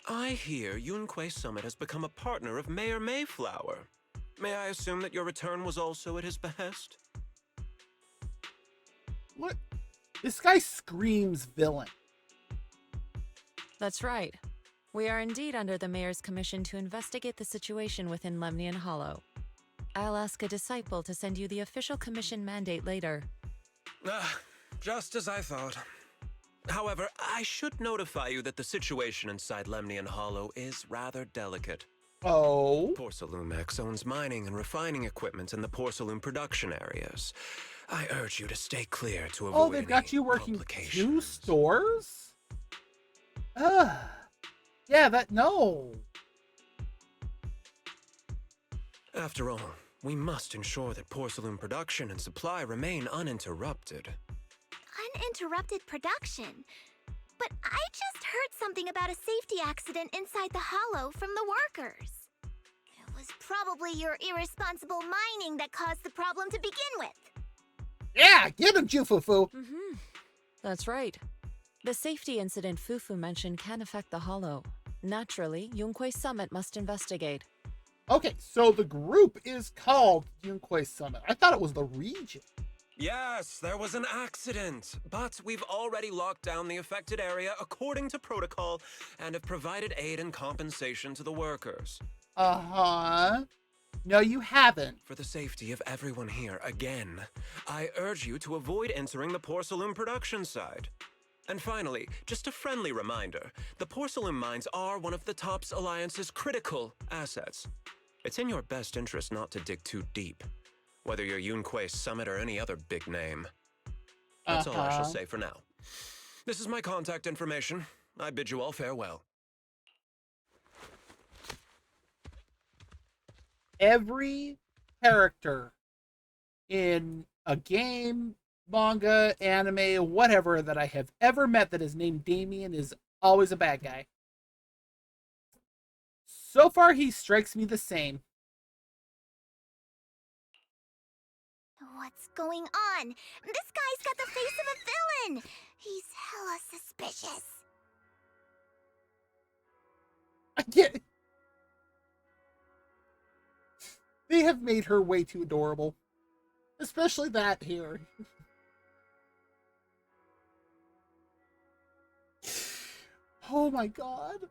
I hear Yunhui Summit has become a partner of Mayor Mayflower. May I assume that your return was also at his behest? What? This guy screams villain. That's right. We are indeed under the Mayor's commission to investigate the situation within Lemnian Hollow. I'll ask a disciple to send you the official commission mandate later. Just as I thought. However, I should notify you that the situation inside Lemnian Hollow is rather delicate. Oh? Porcelumex owns mining and refining equipment in the porcelain production areas. I urge you to stay clear to avoid they've got you working 2 stores? Yeah, no. After all, we must ensure that porcelain production and supply remain uninterrupted. Uninterrupted production? But I just heard something about a safety accident inside the hollow from the workers. It was probably your irresponsible mining that caused the problem to begin with. Yeah, get him, Fufu. That's right. The safety incident Fufu mentioned can affect the hollow. Naturally, Yunhui Summit must investigate. Okay, so the group is called Yunhui Summit. I thought it was the region. Yes, there was an accident, but we've already locked down the affected area according to protocol and have provided aid and compensation to the workers. No, you haven't. For the safety of everyone here, again, I urge you to avoid entering the porcelain production side. And finally, just a friendly reminder, the porcelain mines are one of the TOPS Alliance's critical assets. It's in your best interest not to dig too deep, whether you're Yunhui Summit or any other big name. That's all I shall say for now. This is my contact information. I bid you all farewell. Every character in a game, manga, anime, whatever that I have ever met that is named Damien is always a bad guy. So far, he strikes me the same. What's going on? This guy's got the face of a villain! He's hella suspicious. I get it. They have made her way too adorable. Especially that here. Oh my god.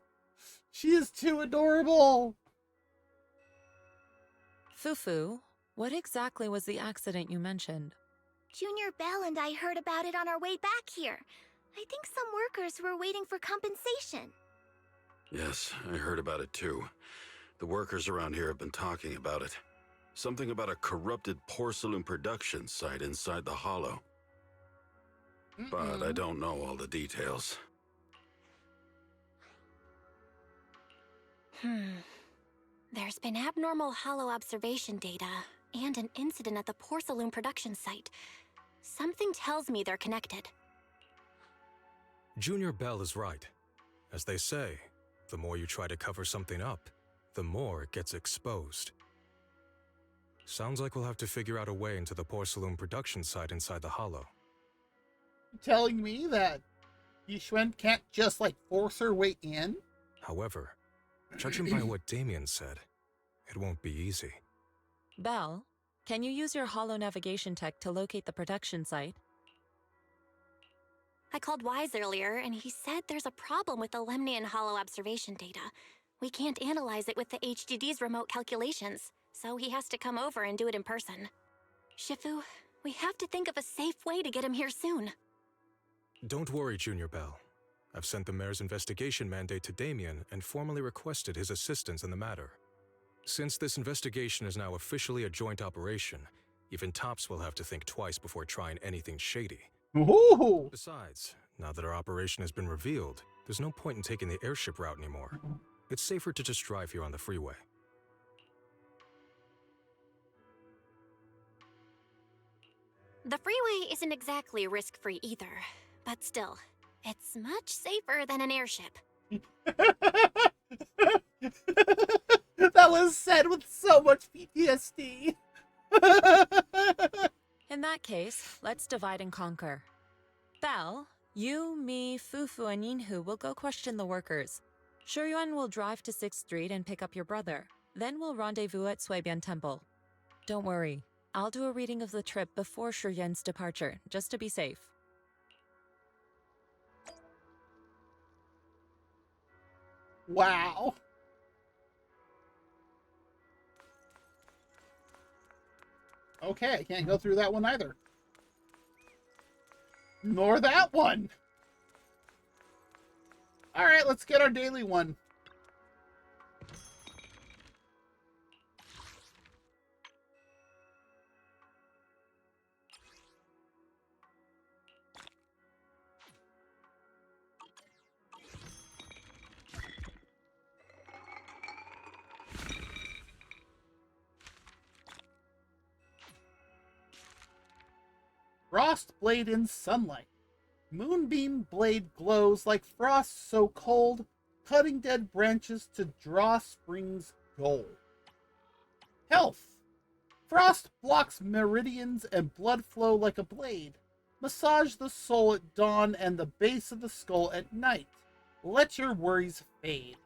She is too adorable. Fufu, what exactly was the accident you mentioned? Junior Belle and I heard about it on our way back here. I think some workers were waiting for compensation. Yes, I heard about it too. The workers around here have been talking about it. Something about a corrupted porcelain production site inside the hollow. But I don't know all the details. There's been abnormal hollow observation data and an incident at the porcelain production site. Something tells me they're connected. Junior Belle is right. As they say, the more you try to cover something up, the more it gets exposed. Sounds like we'll have to figure out a way into the porcelain production site inside the hollow. Telling me that Yixuan can't just, force her way in? However, judging by what Damien said, it won't be easy. Belle, can you use your hollow navigation tech to locate the production site? I called Wise earlier, and he said there's a problem with the Lemnian hollow observation data. We can't analyze it with the HDD's remote calculations, so he has to come over and do it in person. Shifu, we have to think of a safe way to get him here soon. Don't worry, Junior Bell. I've sent the mayor's investigation mandate to Damien and formally requested his assistance in the matter. Since this investigation is now officially a joint operation, even Tops will have to think twice before trying anything shady. Ooh. Besides, now that our operation has been revealed, there's no point in taking the airship route anymore. It's safer to just drive here on the freeway. The freeway isn't exactly risk-free either, but still, it's much safer than an airship. That was said with so much PTSD. In that case, let's divide and conquer. Belle, you, me, Fufu, and Yinhu will go question the workers. Shuyuan will drive to 6th Street and pick up your brother. Then we'll rendezvous at Suibian Temple. Don't worry, I'll do a reading of the trip before Shuyuan's departure, just to be safe. Wow. Okay, I can't go through that one either. Nor that one. All right, let's get our daily one. Frost blade in sunlight. Moonbeam blade glows like frost so cold, cutting dead branches to draw spring's gold. Health. Frost blocks meridians and blood flow like a blade. Massage the soul at dawn and the base of the skull at night. Let your worries fade.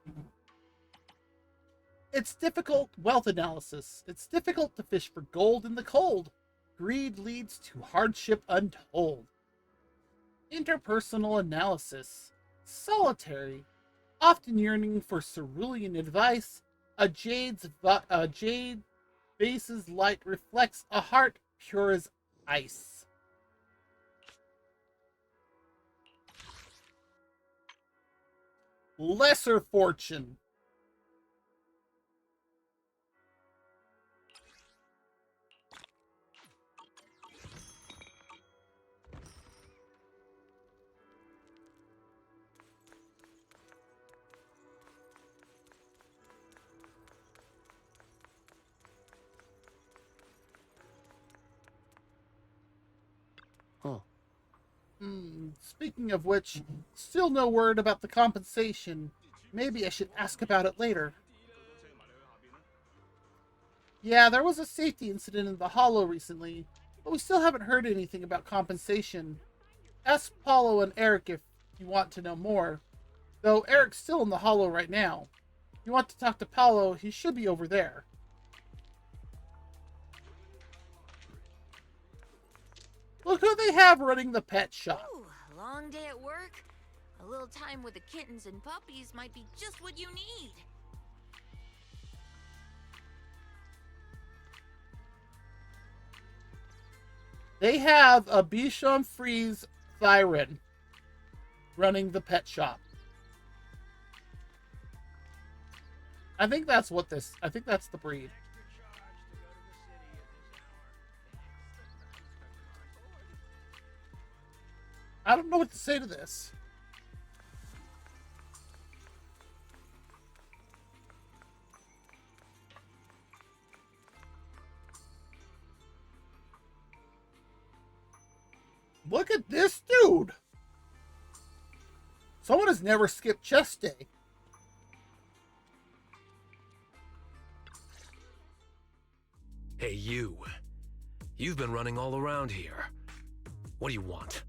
It's difficult wealth analysis. It's difficult to fish for gold in the cold. Greed leads to hardship untold. Interpersonal analysis. Solitary. Often yearning for cerulean advice. A jade base's light reflects a heart pure as ice. Lesser fortune. Speaking of which, still no word about the compensation. Maybe I should ask about it later. Yeah, there was a safety incident in the Hollow recently, but we still haven't heard anything about compensation. Ask Paulo and Eric if you want to know more. Though Eric's still in the Hollow right now. If you want to talk to Paulo, he should be over there. Look who they have running the pet shop. Ooh, a long day at work? A little time with the kittens and puppies might be just what you need. They have a Bichon Frise Thyron running the pet shop. I think that's the breed. I don't know what to say to this. Look at this dude! Someone has never skipped chest day. Hey, you. You've been running all around here. What do you want?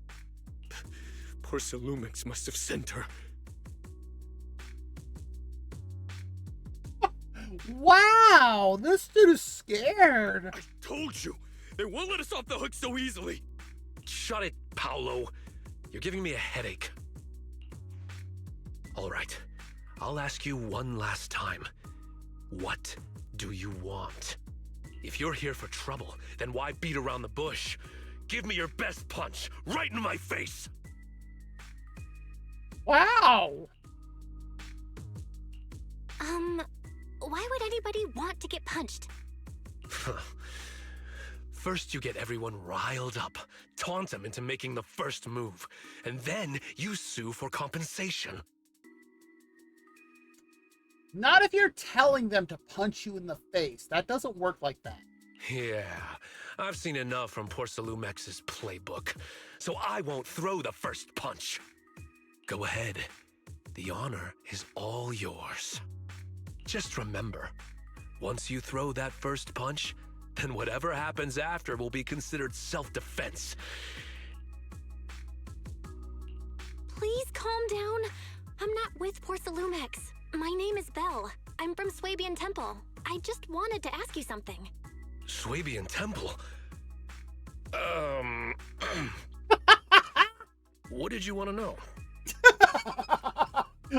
Porsalumix must have sent her. Wow! This dude is scared. I told you! They won't let us off the hook so easily! Shut it, Paolo. You're giving me a headache. All right. I'll ask you one last time. What do you want? If you're here for trouble, then why beat around the bush? Give me your best punch, right in my face! Wow! Why would anybody want to get punched? First, you get everyone riled up, taunt them into making the first move, and then you sue for compensation. Not if you're telling them to punch you in the face. That doesn't work like that. Yeah, I've seen enough from Porcelumex's playbook, so I won't throw the first punch. Go ahead. The honor is all yours. Just remember, once you throw that first punch, then whatever happens after will be considered self-defense. Please calm down. I'm not with Porcelumex. My name is Belle. I'm from Swabian Temple. I just wanted to ask you something. Swabian Temple? What did you want to know?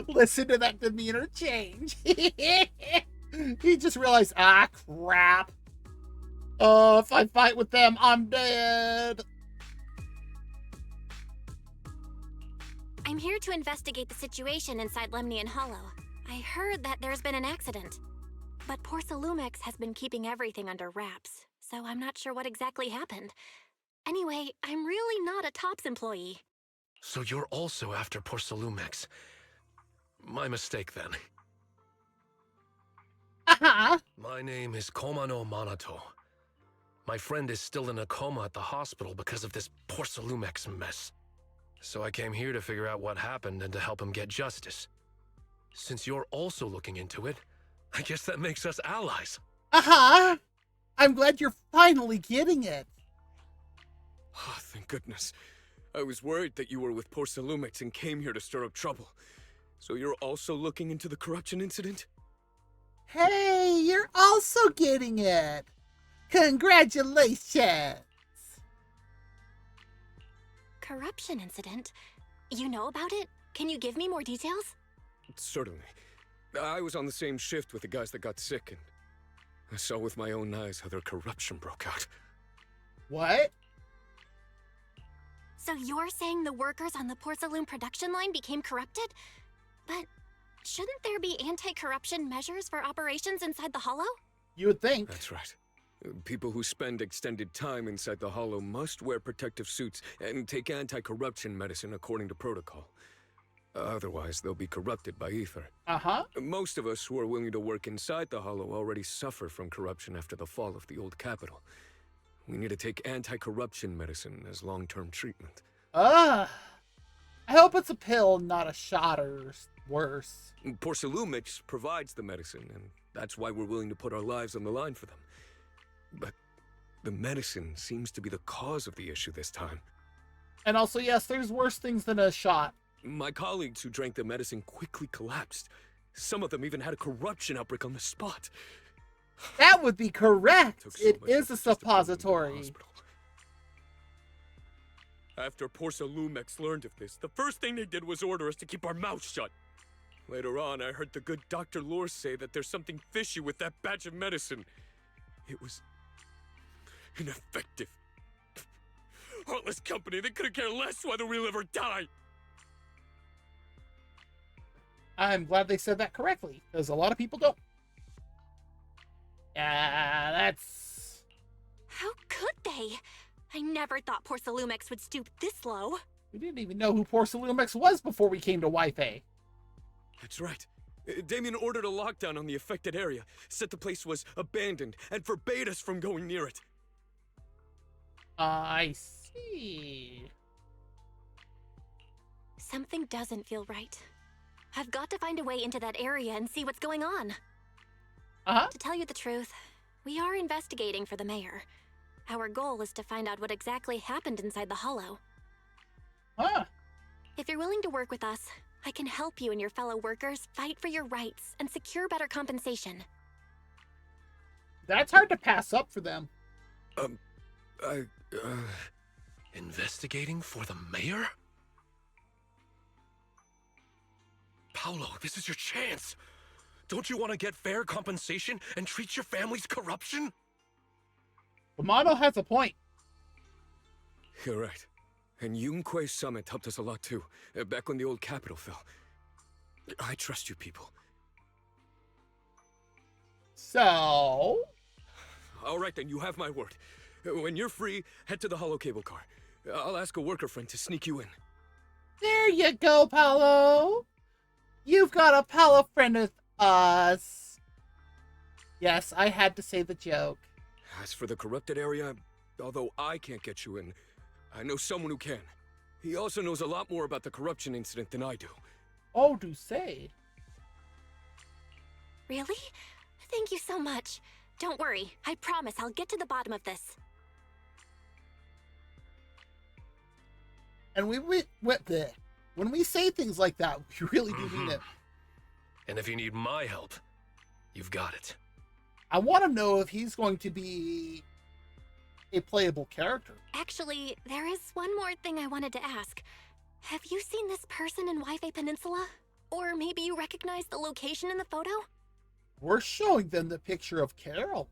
Listen to that demeanor change. He just realized, crap. If I fight with them, I'm dead. I'm here to investigate the situation inside Lemnian Hollow. I heard that there's been an accident. But Porcelumex has been keeping everything under wraps, so I'm not sure what exactly happened. Anyway, I'm really not a TOPS employee. So you're also after Porcelumex. My mistake, then. My name is Komano Manato. My friend is still in a coma at the hospital because of this Porcelumex mess. So I came here to figure out what happened and to help him get justice. Since you're also looking into it, I guess that makes us allies. I'm glad you're finally getting it. Oh, thank goodness. I was worried that you were with Porcelumex and came here to stir up trouble. So you're also looking into the corruption incident? Hey, you're also getting it. Congratulations. Corruption incident? You know about it? Can you give me more details? Certainly. I was on the same shift with the guys that got sick, and I saw with my own eyes how their corruption broke out. What? So you're saying the workers on the Porcelume production line became corrupted? But shouldn't there be anti-corruption measures for operations inside the Hollow? You would think. That's right. People who spend extended time inside the Hollow must wear protective suits and take anti-corruption medicine according to protocol. Otherwise, they'll be corrupted by ether. Most of us who are willing to work inside the Hollow already suffer from corruption after the fall of the old capital. We need to take anti-corruption medicine as long-term treatment. I hope it's a pill, not a shot or worse. Porcelumex provides the medicine, and that's why we're willing to put our lives on the line for them. But the medicine seems to be the cause of the issue this time. And also, yes, there's worse things than a shot. My colleagues who drank the medicine quickly collapsed. Some of them even had a corruption outbreak on the spot. That would be correct. It is a suppository. After Porcelumex learned of this, the first thing they did was order us to keep our mouths shut. Later on, I heard the good Dr. Lore say that there's something fishy with that batch of medicine. It was ineffective. Heartless company, they couldn't care less whether we live or die. I'm glad they said that correctly, because a lot of people don't. That's... How could they? I never thought Porcelumex would stoop this low. We didn't even know who Porcelumex was before we came to Wi-Fi. That's right. Damien ordered a lockdown on the affected area, said the place was abandoned, and forbade us from going near it. I see. Something doesn't feel right. I've got to find a way into that area and see what's going on. To tell you the truth, we are investigating for the mayor. Our goal is to find out what exactly happened inside the Hollow. If you're willing to work with us, I can help you and your fellow workers fight for your rights and secure better compensation. That's hard to pass up for them. Investigating for the mayor? Paolo, this is your chance. Don't you want to get fair compensation and treat your family's corruption? Kamado has a point. You're right. And Yunhui Summit helped us a lot too, back when the old capital fell. I trust you people. So... Alright then, you have my word. When you're free, head to the hollow cable car. I'll ask a worker friend to sneak you in. There you go, Paolo. You've got a Paolo friend with us. Yes, I had to say the joke. As for the corrupted area, although I can't get you in, I know someone who can. He also knows a lot more about the corruption incident than I do. Oh, do say. Really? Thank you so much. Don't worry. I promise I'll get to the bottom of this. And when we say things like that, we really do mean it. And if you need my help, you've got it. I want to know if he's going to be a playable character. Actually, there is one more thing I wanted to ask. Have you seen this person in Wi-Fi Peninsula? Or maybe you recognize the location in the photo? We're showing them the picture of Carol.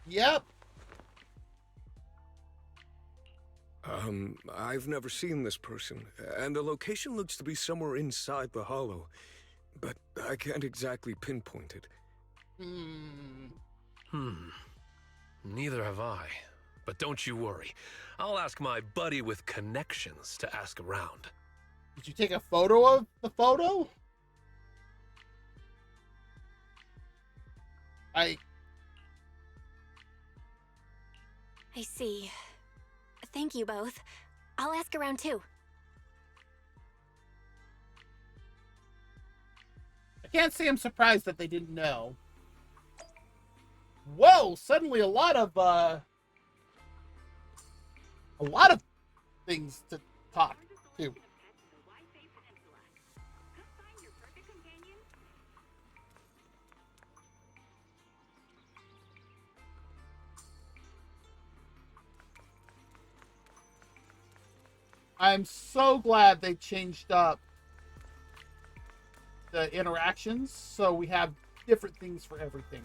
Yep. I've never seen this person, and the location looks to be somewhere inside the hollow, but I can't exactly pinpoint it. Neither have I. But don't you worry. I'll ask my buddy with connections to ask around. Did you take a photo of the photo? I see. Thank you both. I'll ask around too. I can't say I'm surprised that they didn't know. Whoa! Suddenly a lot of things to talk to. I'm so glad they changed up the interactions, so we have different things for everything.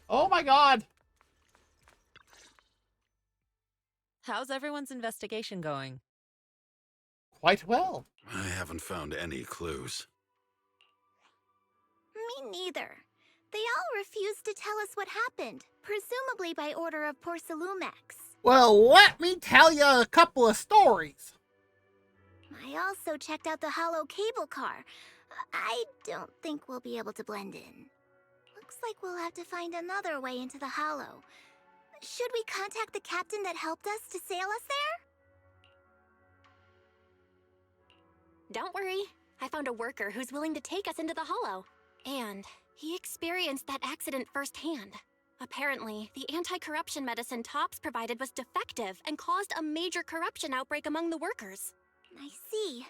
Oh my god! How's everyone's investigation going? Quite well. I haven't found any clues. Me neither. They all refused to tell us what happened, presumably by order of Porsalumex. Well, let me tell you a couple of stories. I also checked out the hollow cable car. I don't think we'll be able to blend in. Looks like we'll have to find another way into the hollow. Should we contact the captain that helped us to sail us there? Don't worry. I found a worker who's willing to take us into the hollow. And he experienced that accident firsthand. Apparently, the anti-corruption medicine Tops provided was defective and caused a major corruption outbreak among the workers. I see.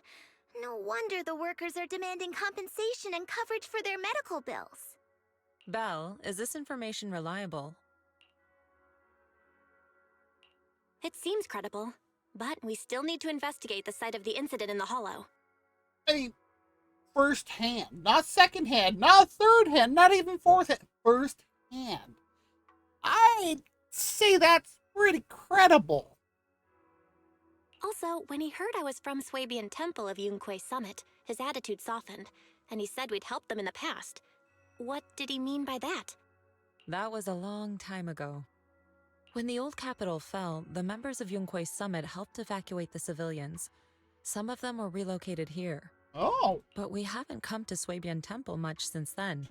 No wonder the workers are demanding compensation and coverage for their medical bills. Belle, is this information reliable? It seems credible, but we still need to investigate the site of the incident in the hollow. I mean, first hand, not second hand, not third hand, not even fourth hand, first hand. I'd say that's pretty credible. Also, when he heard I was from Swabian Temple of Yunhui Summit, his attitude softened, and he said we'd helped them in the past. What did he mean by that? That was a long time ago. When the old capital fell, the members of Yunhui Summit helped evacuate the civilians. Some of them were relocated here. Oh! But we haven't come to Swabian Temple much since then.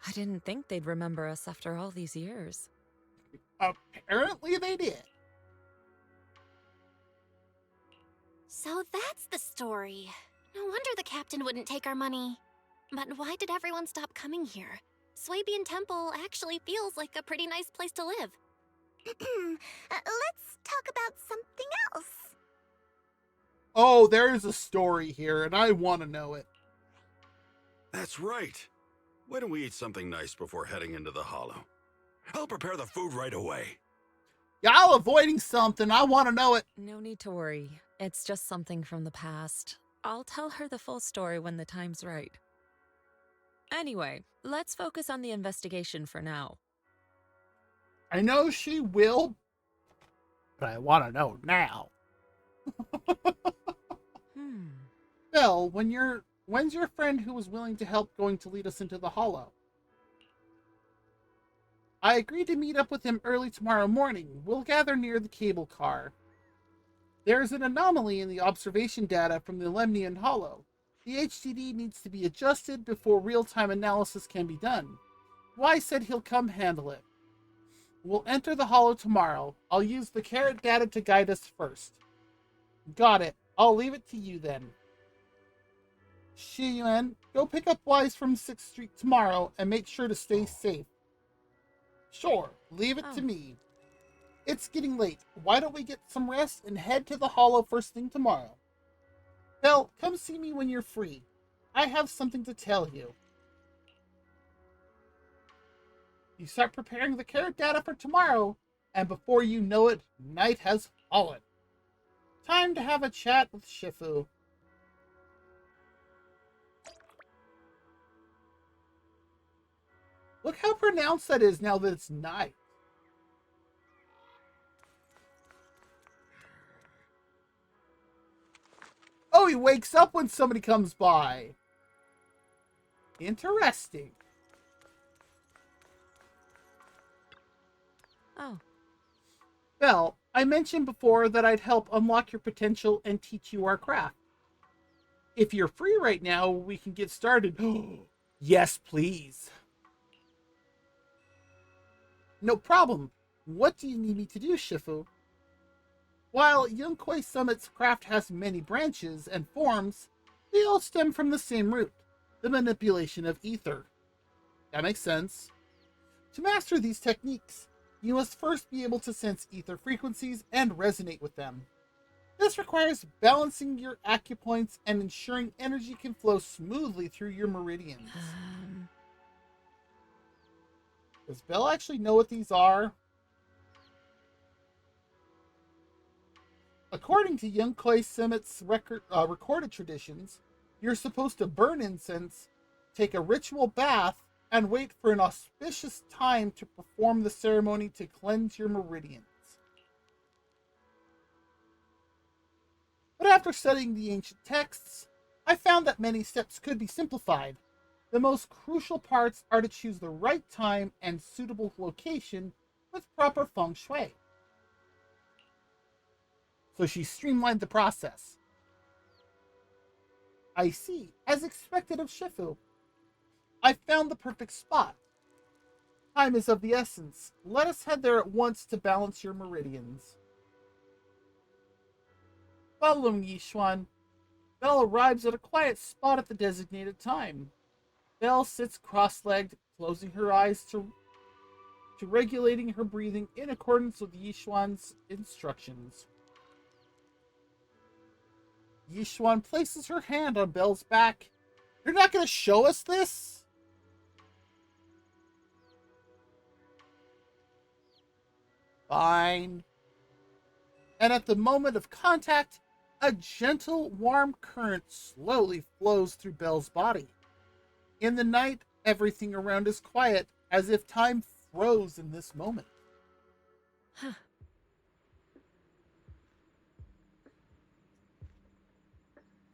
I didn't think they'd remember us after all these years. Apparently they did. So that's the story. No wonder the captain wouldn't take our money. But why did everyone stop coming here? Swabian Temple actually feels like a pretty nice place to live. Let's talk about something else. Oh, there's a story here, and I want to know it. That's right. Why don't we eat something nice before heading into the hollow? I'll prepare the food right away. Y'all avoiding something. I want to know it. No need to worry. It's just something from the past. I'll tell her the full story when the time's right. Anyway, let's focus on the investigation for now. I know she will, but I want to know now. Belle, when's your friend who was willing to help going to lead us into the Hollow? I agreed to meet up with him early tomorrow morning. We'll gather near the cable car. There's an anomaly in the observation data from the Lemnian Hollow. The HDD needs to be adjusted before real-time analysis can be done. Y said he'll come handle it. We'll enter the Hollow tomorrow. I'll use the carrot data to guide us first. Got it. I'll leave it to you then. Shiyuan, go pick up Wise from 6th Street tomorrow and make sure to stay safe. Sure, leave it to me. It's getting late. Why don't we get some rest and head to the Hollow first thing tomorrow? Belle, come see me when you're free. I have something to tell you. You start preparing the carrot data for tomorrow, and before you know it, night has fallen. Time to have a chat with Shifu. Look how pronounced that is now that it's night. Oh, he wakes up when somebody comes by. Interesting. Oh. Belle, I mentioned before that I'd help unlock your potential and teach you our craft. If you're free right now, we can get started. Yes, please. No problem. What do you need me to do, Shifu? While Yunhui Summit's craft has many branches and forms, they all stem from the same root, the manipulation of ether. That makes sense. To master these techniques, you must first be able to sense ether frequencies and resonate with them. This requires balancing your acupoints and ensuring energy can flow smoothly through your meridians. Does Belle actually know what these are? According to Yunhui Summit's recorded traditions, you're supposed to burn incense, take a ritual bath, and wait for an auspicious time to perform the ceremony to cleanse your meridians. But after studying the ancient texts, I found that many steps could be simplified. The most crucial parts are to choose the right time and suitable location with proper feng shui. So she streamlined the process. I see, as expected of Shifu. I found the perfect spot. Time is of the essence. Let us head there at once to balance your meridians. Following Yixuan, Belle arrives at a quiet spot at the designated time. Belle sits cross-legged, closing her eyes to regulating her breathing in accordance with Yixuan's instructions. Yixuan places her hand on Belle's back. You're not going to show us this? Fine. And at the moment of contact, a gentle, warm current slowly flows through Belle's body. In the night, everything around is quiet, as if time froze in this moment.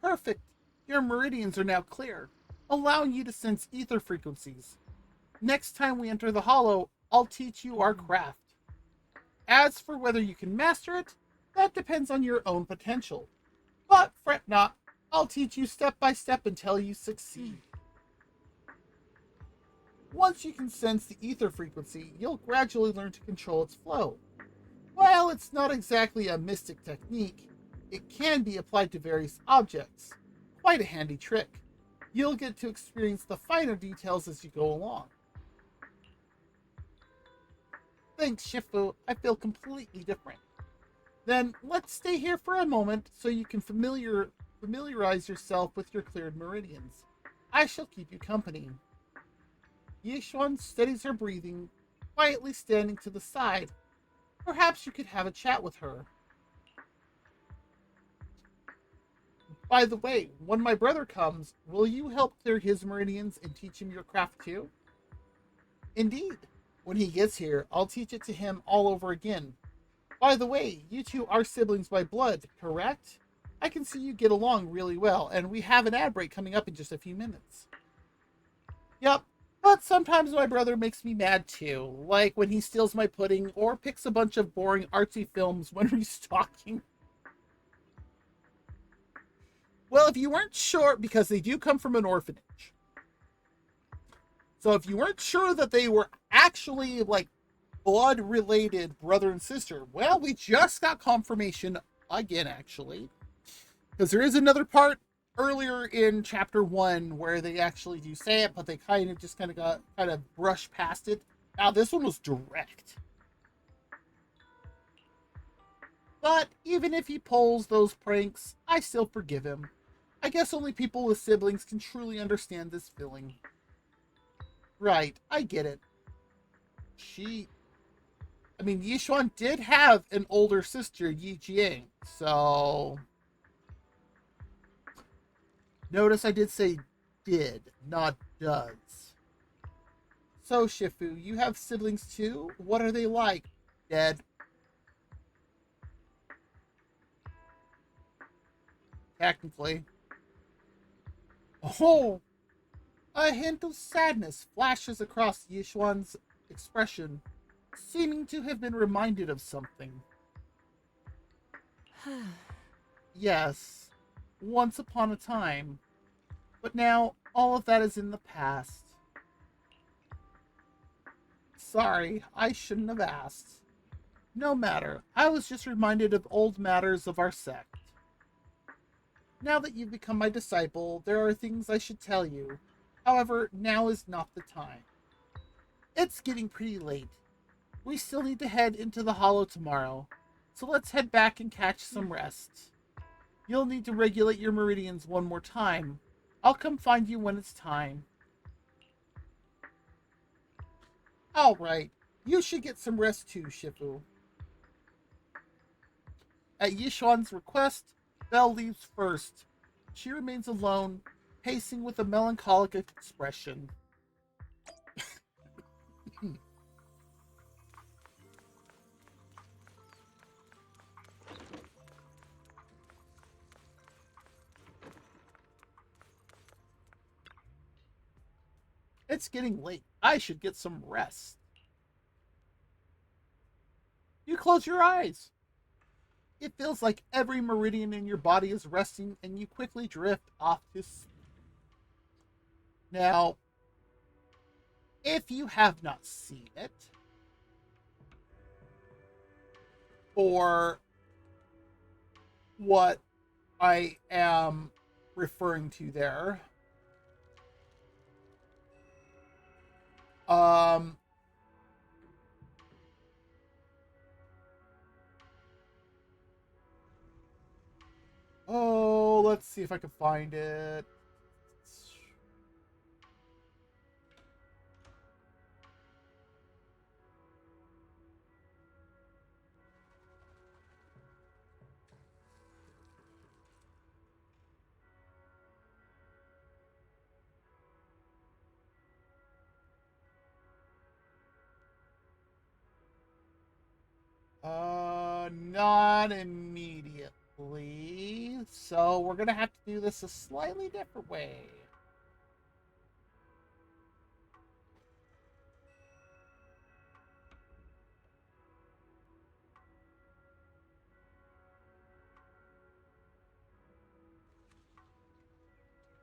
Perfect. Your meridians are now clear, allowing you to sense ether frequencies. Next time we enter the Hollow, I'll teach you our craft. As for whether you can master it, that depends on your own potential. But fret not, I'll teach you step by step until you succeed. Once you can sense the ether frequency, you'll gradually learn to control its flow. While it's not exactly a mystic technique, it can be applied to various objects. Quite a handy trick. You'll get to experience the finer details as you go along. Thanks, Shifu. I feel completely different. Then let's stay here for a moment so you can familiarize yourself with your cleared meridians. I shall keep you company. Yixuan steadies her breathing, quietly standing to the side. Perhaps you could have a chat with her. By the way, when my brother comes, will you help clear his meridians and teach him your craft too? Indeed. When he gets here, I'll teach it to him all over again. By the way, you two are siblings by blood, correct? I can see you get along really well, and we have an ad break coming up in just a few minutes. Yep, but sometimes my brother makes me mad too, like when he steals my pudding or picks a bunch of boring artsy films when restocking. Well, if you weren't sure, because they do come from an orphanage. So if you weren't sure that they were actually like blood-related brother and sister, well, we just got confirmation again, actually. Because there is another part earlier in chapter 1 where they actually do say it, but they kind of brushed past it. Now this one was direct. But even if he pulls those pranks, I still forgive him. I guess only people with siblings can truly understand this feeling. Right, I get it. Yixuan did have an older sister, Yijing, so... Notice I did say did, not does. So, Shifu, you have siblings too? What are they like? Dead. Technically. Oh! A hint of sadness flashes across Yixuan's expression, seeming to have been reminded of something. Yes, once upon a time. But now, all of that is in the past. Sorry, I shouldn't have asked. No matter, I was just reminded of old matters of our sect. Now that you've become my disciple, there are things I should tell you. However, now is not the time. It's getting pretty late. We still need to head into the hollow tomorrow, so let's head back and catch some rest. You'll need to regulate your meridians one more time. I'll come find you when it's time. Alright, you should get some rest too, Shifu. At Yixuan's request, Belle leaves first. She remains alone, pacing with a melancholic expression. It's getting late. I should get some rest. You close your eyes. It feels like every meridian in your body is resting, and you quickly drift off to sleep. Now, if you have not seen it, or what I am referring to there, oh, let's see if I can find it. Not immediately. So we're gonna have to do this a slightly different way.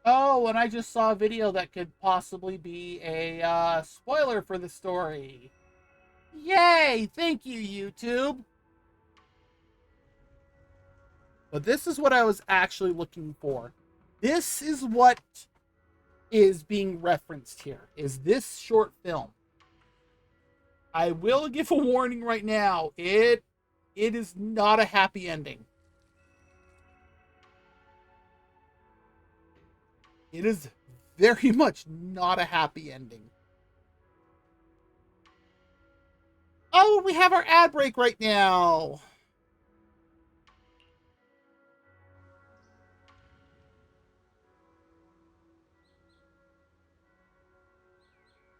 Oh, and I just saw a video that could possibly be a spoiler for the story. Yay! Thank you, YouTube. But this is what I was actually looking for. This is what is being referenced here, is this short film. I will give a warning right now. It is not a happy ending. It is very much not a happy ending. Oh, we have our ad break right now.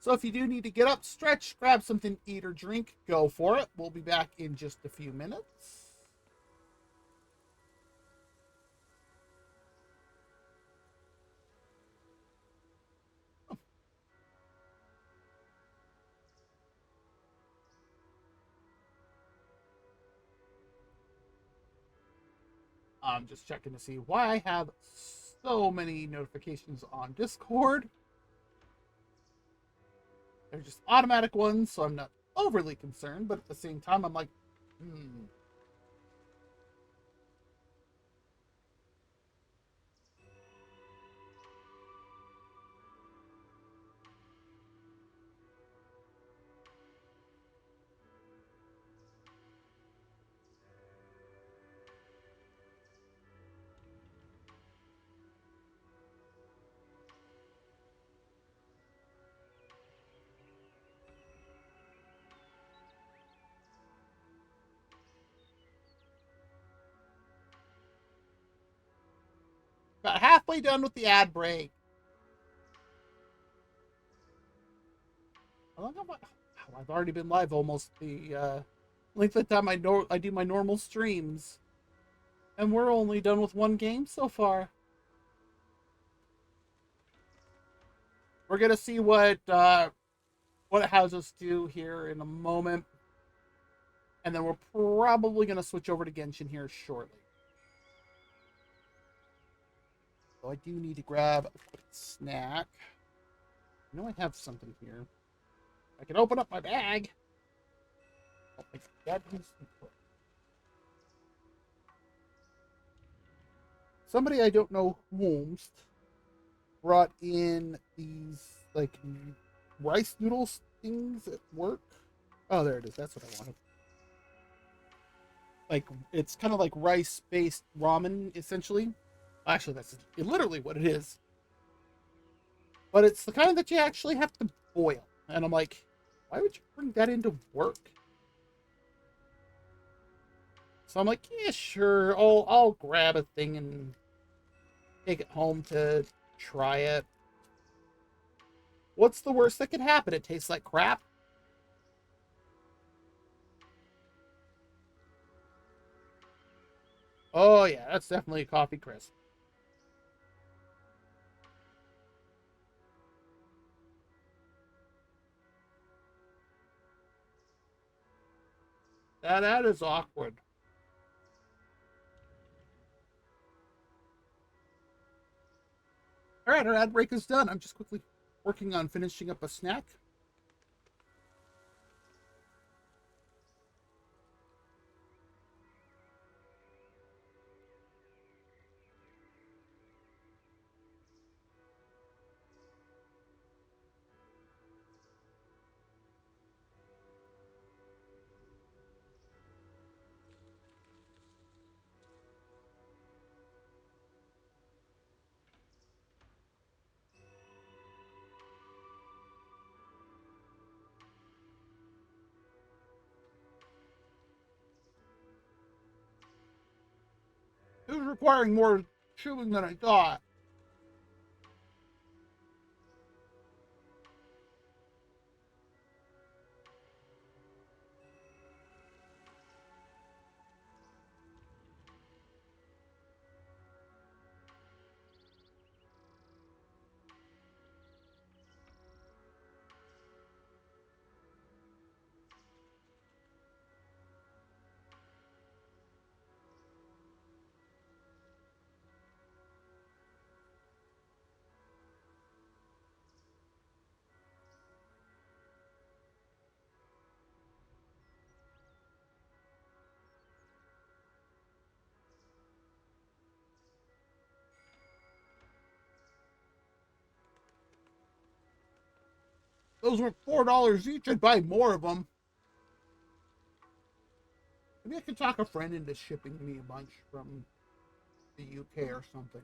So if you do need to get up, stretch, grab something to eat or drink, go for it. We'll be back in just a few minutes. I'm just checking to see why I have so many notifications on Discord. They're just automatic ones, so I'm not overly concerned, but at the same time, I'm like, about halfway done with the ad break. How long have I've already been live almost the length of time I do my normal streams. And we're only done with one game so far. We're gonna see what it has us do here in a moment. And then we're probably gonna switch over to Genshin here shortly. So I do need to grab a quick snack. I know I have something here. I can open up my bag. Oh, that is somebody I don't know whomst brought in these like rice noodles things at work. Oh, there it is. That's what I wanted. Like, it's kind of like rice-based ramen, essentially. Actually, that's literally what it is. But it's the kind that you actually have to boil. And I'm like, why would you bring that into work? So I'm like, yeah, sure. I'll grab a thing and take it home to try it. What's the worst that could happen? It tastes like crap. Oh, yeah, that's definitely a coffee crisp. That is awkward. All right, our ad break is done. I'm just quickly working on finishing up a snack. It was requiring more chewing than I thought. Those were $4 each. I'd buy more of them. Maybe I could talk a friend into shipping me a bunch from the UK or something.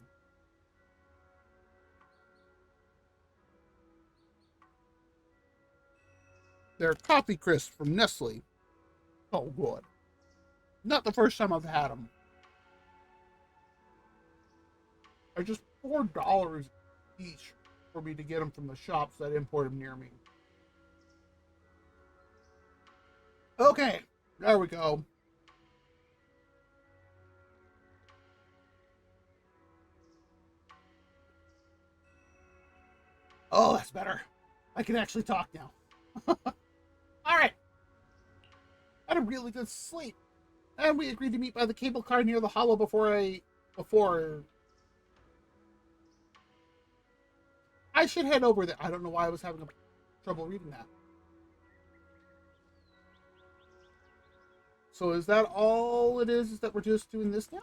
They're coffee crisps from Nestle. Oh, good. Not the first time I've had them. They're just $4 each for me to get them from the shops that import them near me. Okay, there we go. Oh, that's better. I can actually talk now. All right. Had a really good sleep. And we agreed to meet by the cable car near the hollow before I should head over there. I don't know why I was having trouble reading that. So is that all it is that we're just doing this now?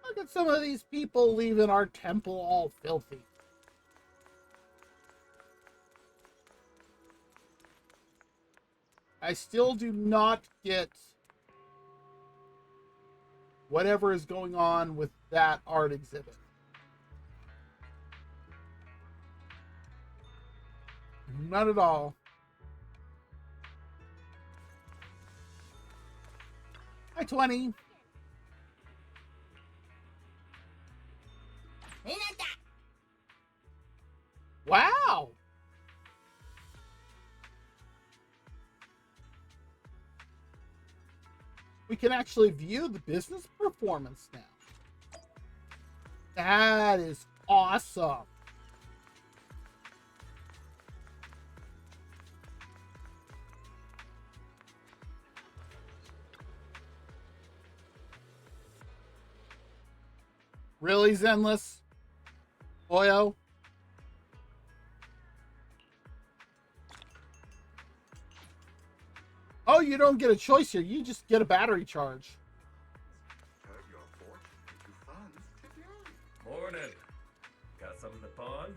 Look at some of these people leaving our temple all filthy. I still do not get whatever is going on with that art exhibit. Not at all. Hi, 20. Wow. We can actually view the business performance now. That is awesome. Really, Zenless? Boyo? Oh, you don't get a choice here. You just get a battery charge. Morning. Got some in the pawn?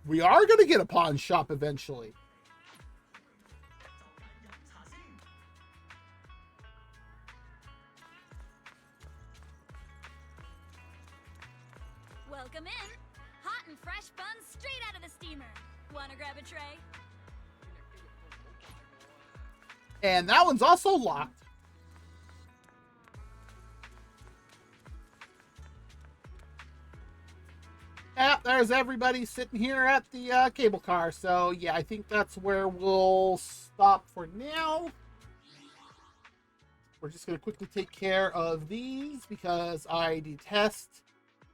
We are going to get a pawn shop eventually. Welcome in. Hot and fresh buns straight out of the steamer. Wanna grab a tray? And that one's also locked. Yeah, there's everybody sitting here at the cable car. So, yeah, I think that's where we'll stop for now. We're just going to quickly take care of these because I detest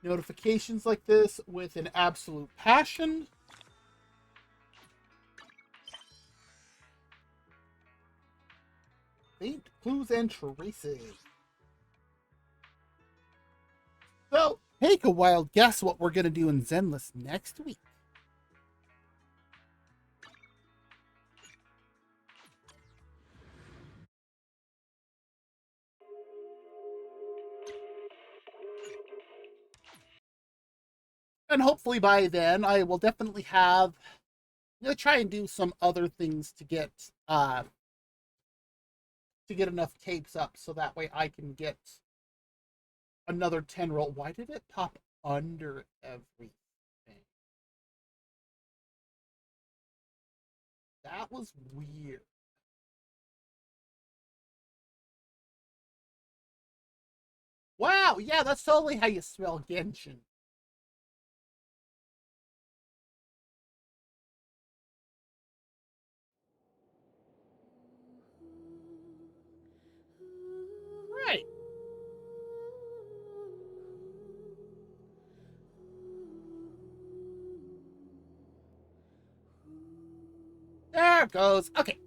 notifications like this with an absolute passion. Faint clues and traces. So, take a wild guess what we're going to do in Zenless next week. And hopefully by then, I will definitely have... I'm going to try and do some other things to get enough tapes up so that way I can get another 10 roll. Why did it pop under everything? That was weird. Wow, yeah, that's totally how you spell Genshin. Right. There it goes. Okay.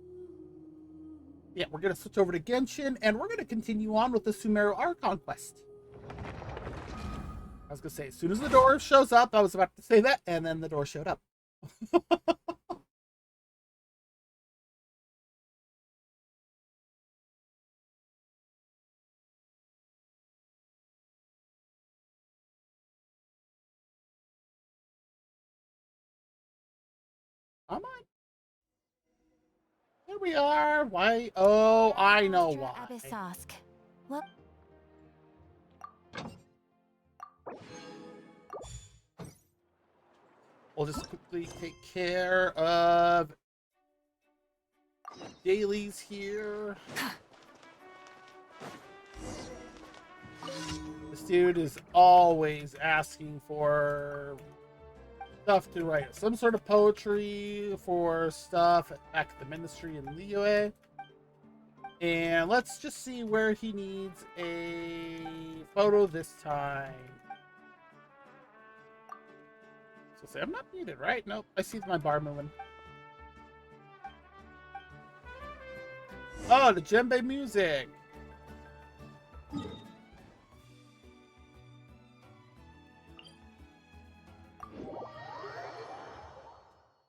Yeah, we're going to switch over to Genshin, and we're going to continue on with the Sumeru Archon quest. I was going to say, as soon as the door shows up, I was about to say that, and then the door showed up. Come on. Here we are. Why? Oh, I know why. What? We'll just quickly take care of dailies here. This dude is always asking for stuff to write. Some sort of poetry for stuff back at the ministry in Liyue. And let's just see where he needs a photo this time. So say I'm not needed, right? Nope. I see my bar moving. Oh, the djembe music.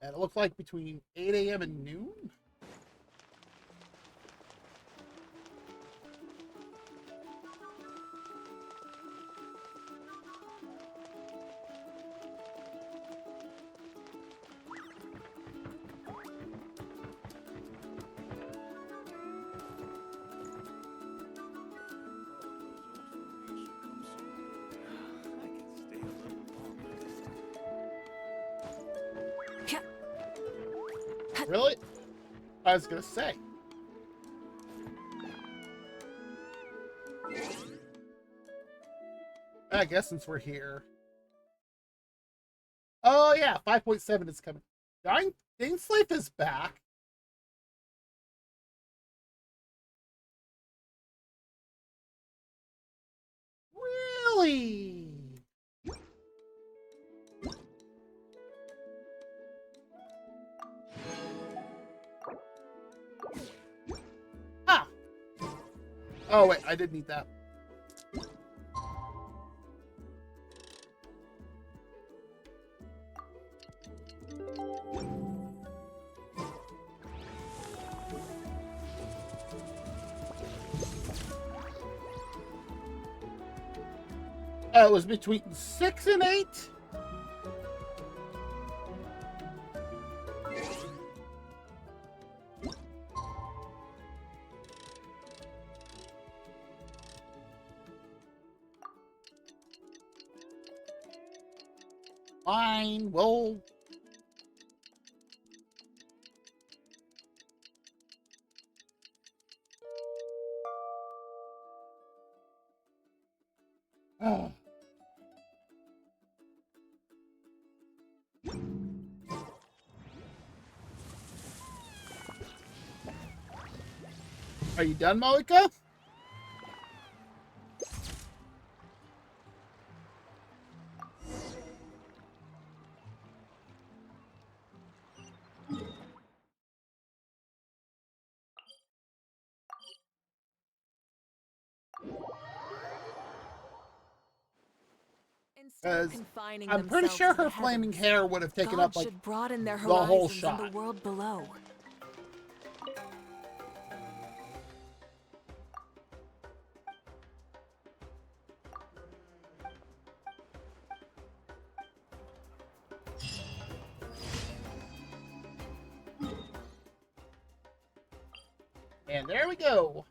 And it looked like between 8 a.m. and noon. Really? I was gonna say. I guess since we're here. Oh yeah, 5.7 is coming. Dainsleif is back. Really? Ah. Oh wait, I did need that. It was between 6 and 8. Fine, well. Oh. Are you done, Moika? Because I'm pretty sure her flaming hair would have taken up like should broaden their the whole horizons shot. in the world below. And there we go.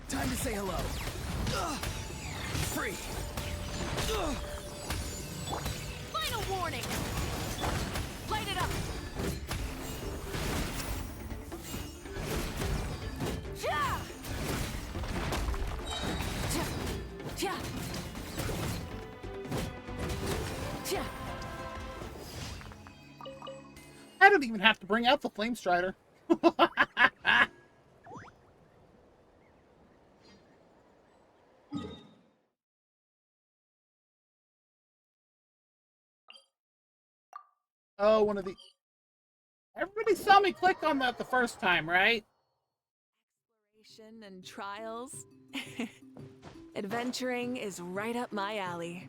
Time to say hello. Free. Final warning. Light it up. I don't even have to bring out the Flame Strider. Oh, one of the... Everybody saw me click on that the first time, right? Exploration and trials. Adventuring is right up my alley.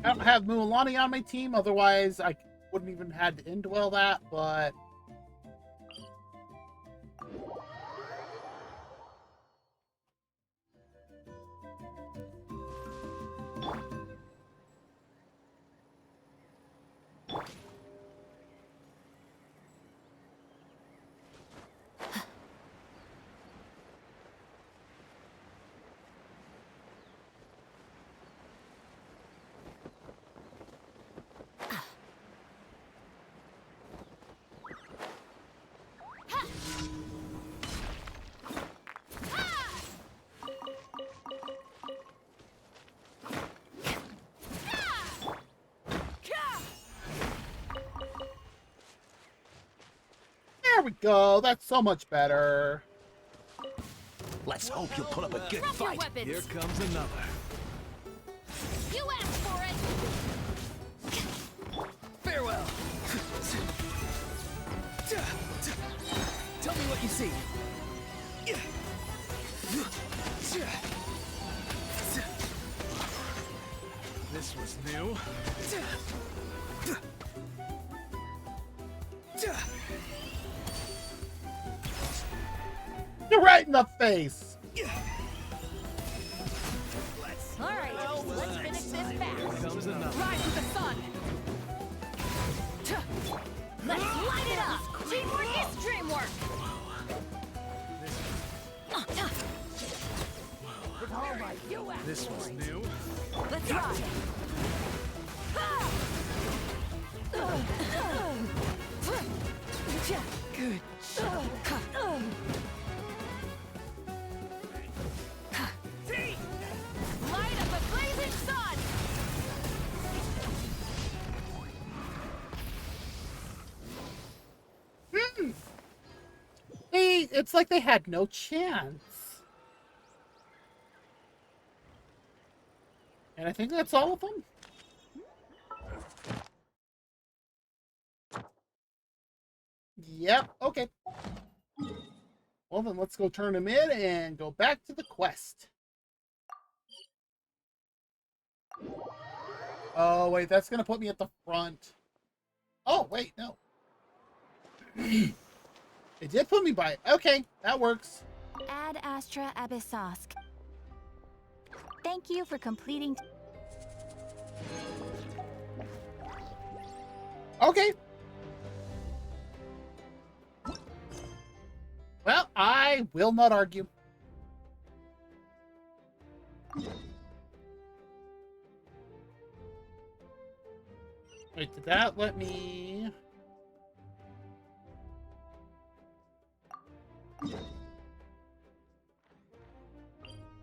I don't have Mualani on my team, otherwise I wouldn't even had to indwell that, but... There we go. That's so much better. Let's hope you'll put up a good Drop your fight. weapons. Here comes another. You asked for it! Farewell. Tell me what you see. This was new. You're right in the face. All right, let's finish this fast. Comes another. Rise with the sun. Let's light it up. Teamwork is dreamwork. All right, you asked This for was it. new. Let's ride. Good. Light up a blazing sun. It's like they had no chance. And I think that's all of them. Yep, okay. Well then, let's go turn them in and go back to the quest. Oh, wait, that's gonna put me at the front. Oh, wait, no. It did put me by... Okay, that works. Ad Astra Abyssosk. Thank you for completing... Okay. Well, I will not argue. Wait, did that let me...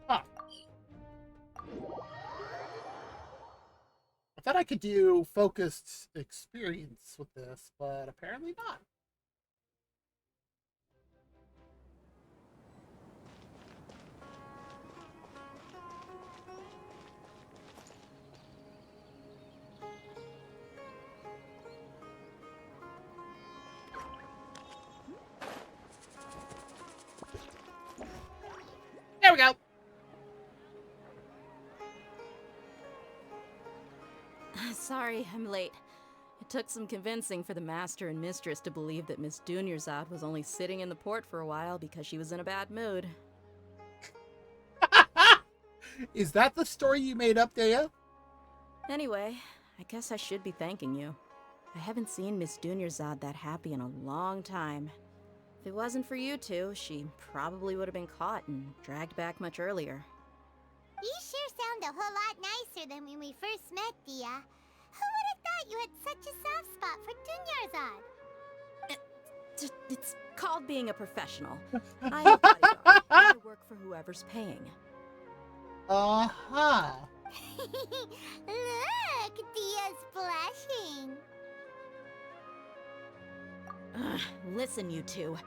Huh. I thought I could do focused experience with this, but apparently not. There we go. Sorry, I'm late. It took some convincing for the master and mistress to believe that Miss Dunyarzad was only sitting in the port for a while because she was in a bad mood. Is that the story you made up, Dea? Anyway, I guess I should be thanking you. I haven't seen Miss Dunyarzad that happy in a long time. If it wasn't for you two, she probably would have been caught and dragged back much earlier. You sure sound a whole lot nicer than when we first met, Dia. Who would have thought you had such a soft spot for Dunyarzad? It's called being a professional. I'm a bodyguard. I work for whoever's paying. Uh-huh. Look, Dia's blushing. Listen, you two.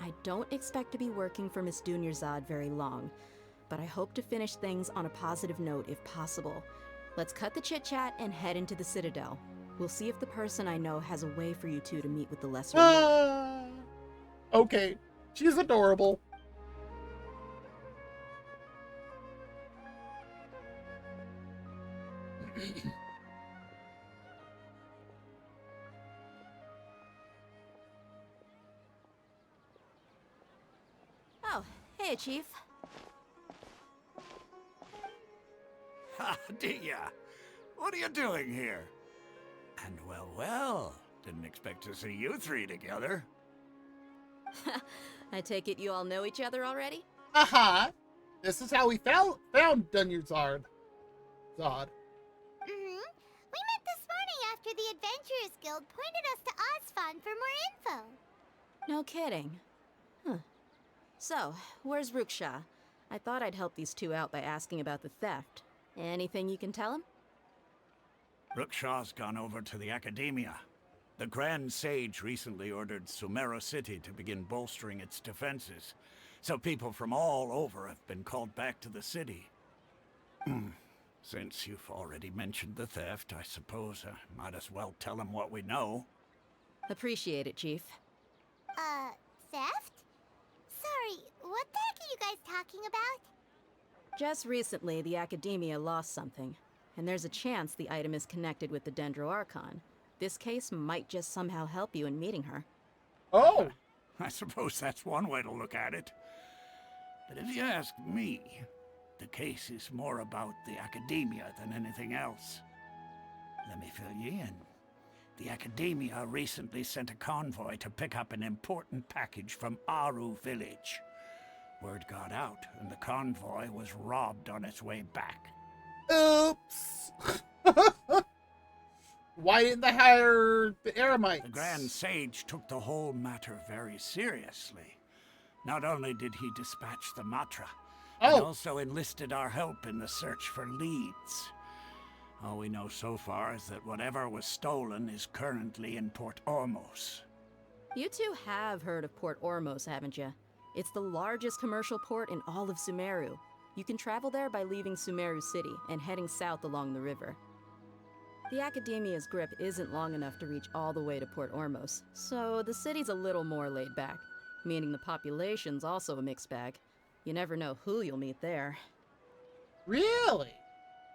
I don't expect to be working for Miss Dunyarzad very long, but I hope to finish things on a positive note if possible. Let's cut the chit-chat and head into the Citadel. We'll see if the person I know has a way for you two to meet with the Lesser Lord. Okay, she's adorable. Hiya, Chief. Ha, Dia. What are you doing here? And well, didn't expect to see you three together. I take it you all know each other already? Uh-huh. This is how we found Dunyazard. Zod. We met this morning after the Adventurers Guild pointed us to Ozfon for more info. No kidding. Huh. So, where's Ruksha? I thought I'd help these two out by asking about the theft. Anything you can tell him? Ruksha's gone over to the Academia. The Grand Sage recently ordered Sumeru City to begin bolstering its defenses, so people from all over have been called back to the city. Since you've already mentioned the theft, I suppose I might as well tell him what we know. Appreciate it, Chief. Theft? Sorry, what the heck are you guys talking about? Just recently, the Academia lost something, and there's a chance the item is connected with the Dendro Archon. This case might just somehow help you in meeting her. Oh! I suppose that's one way to look at it. But if you ask me, the case is more about the Academia than anything else. Let me fill you in. The Academia recently sent a convoy to pick up an important package from Aaahhh village. Word got out, and the convoy was robbed on its way back. Oops! Why didn't they hire the Eremites? The Grand Sage took the whole matter very seriously. Not only did he dispatch the Matra, he also enlisted our help in the search for leads. All we know so far is that whatever was stolen is currently in Port Ormos. You two have heard of Port Ormos, haven't you? It's the largest commercial port in all of Sumeru. You can travel there by leaving Sumeru City and heading south along the river. The Academia's grip isn't long enough to reach all the way to Port Ormos, so the city's a little more laid back, meaning the population's also a mixed bag. You never know who you'll meet there. Really?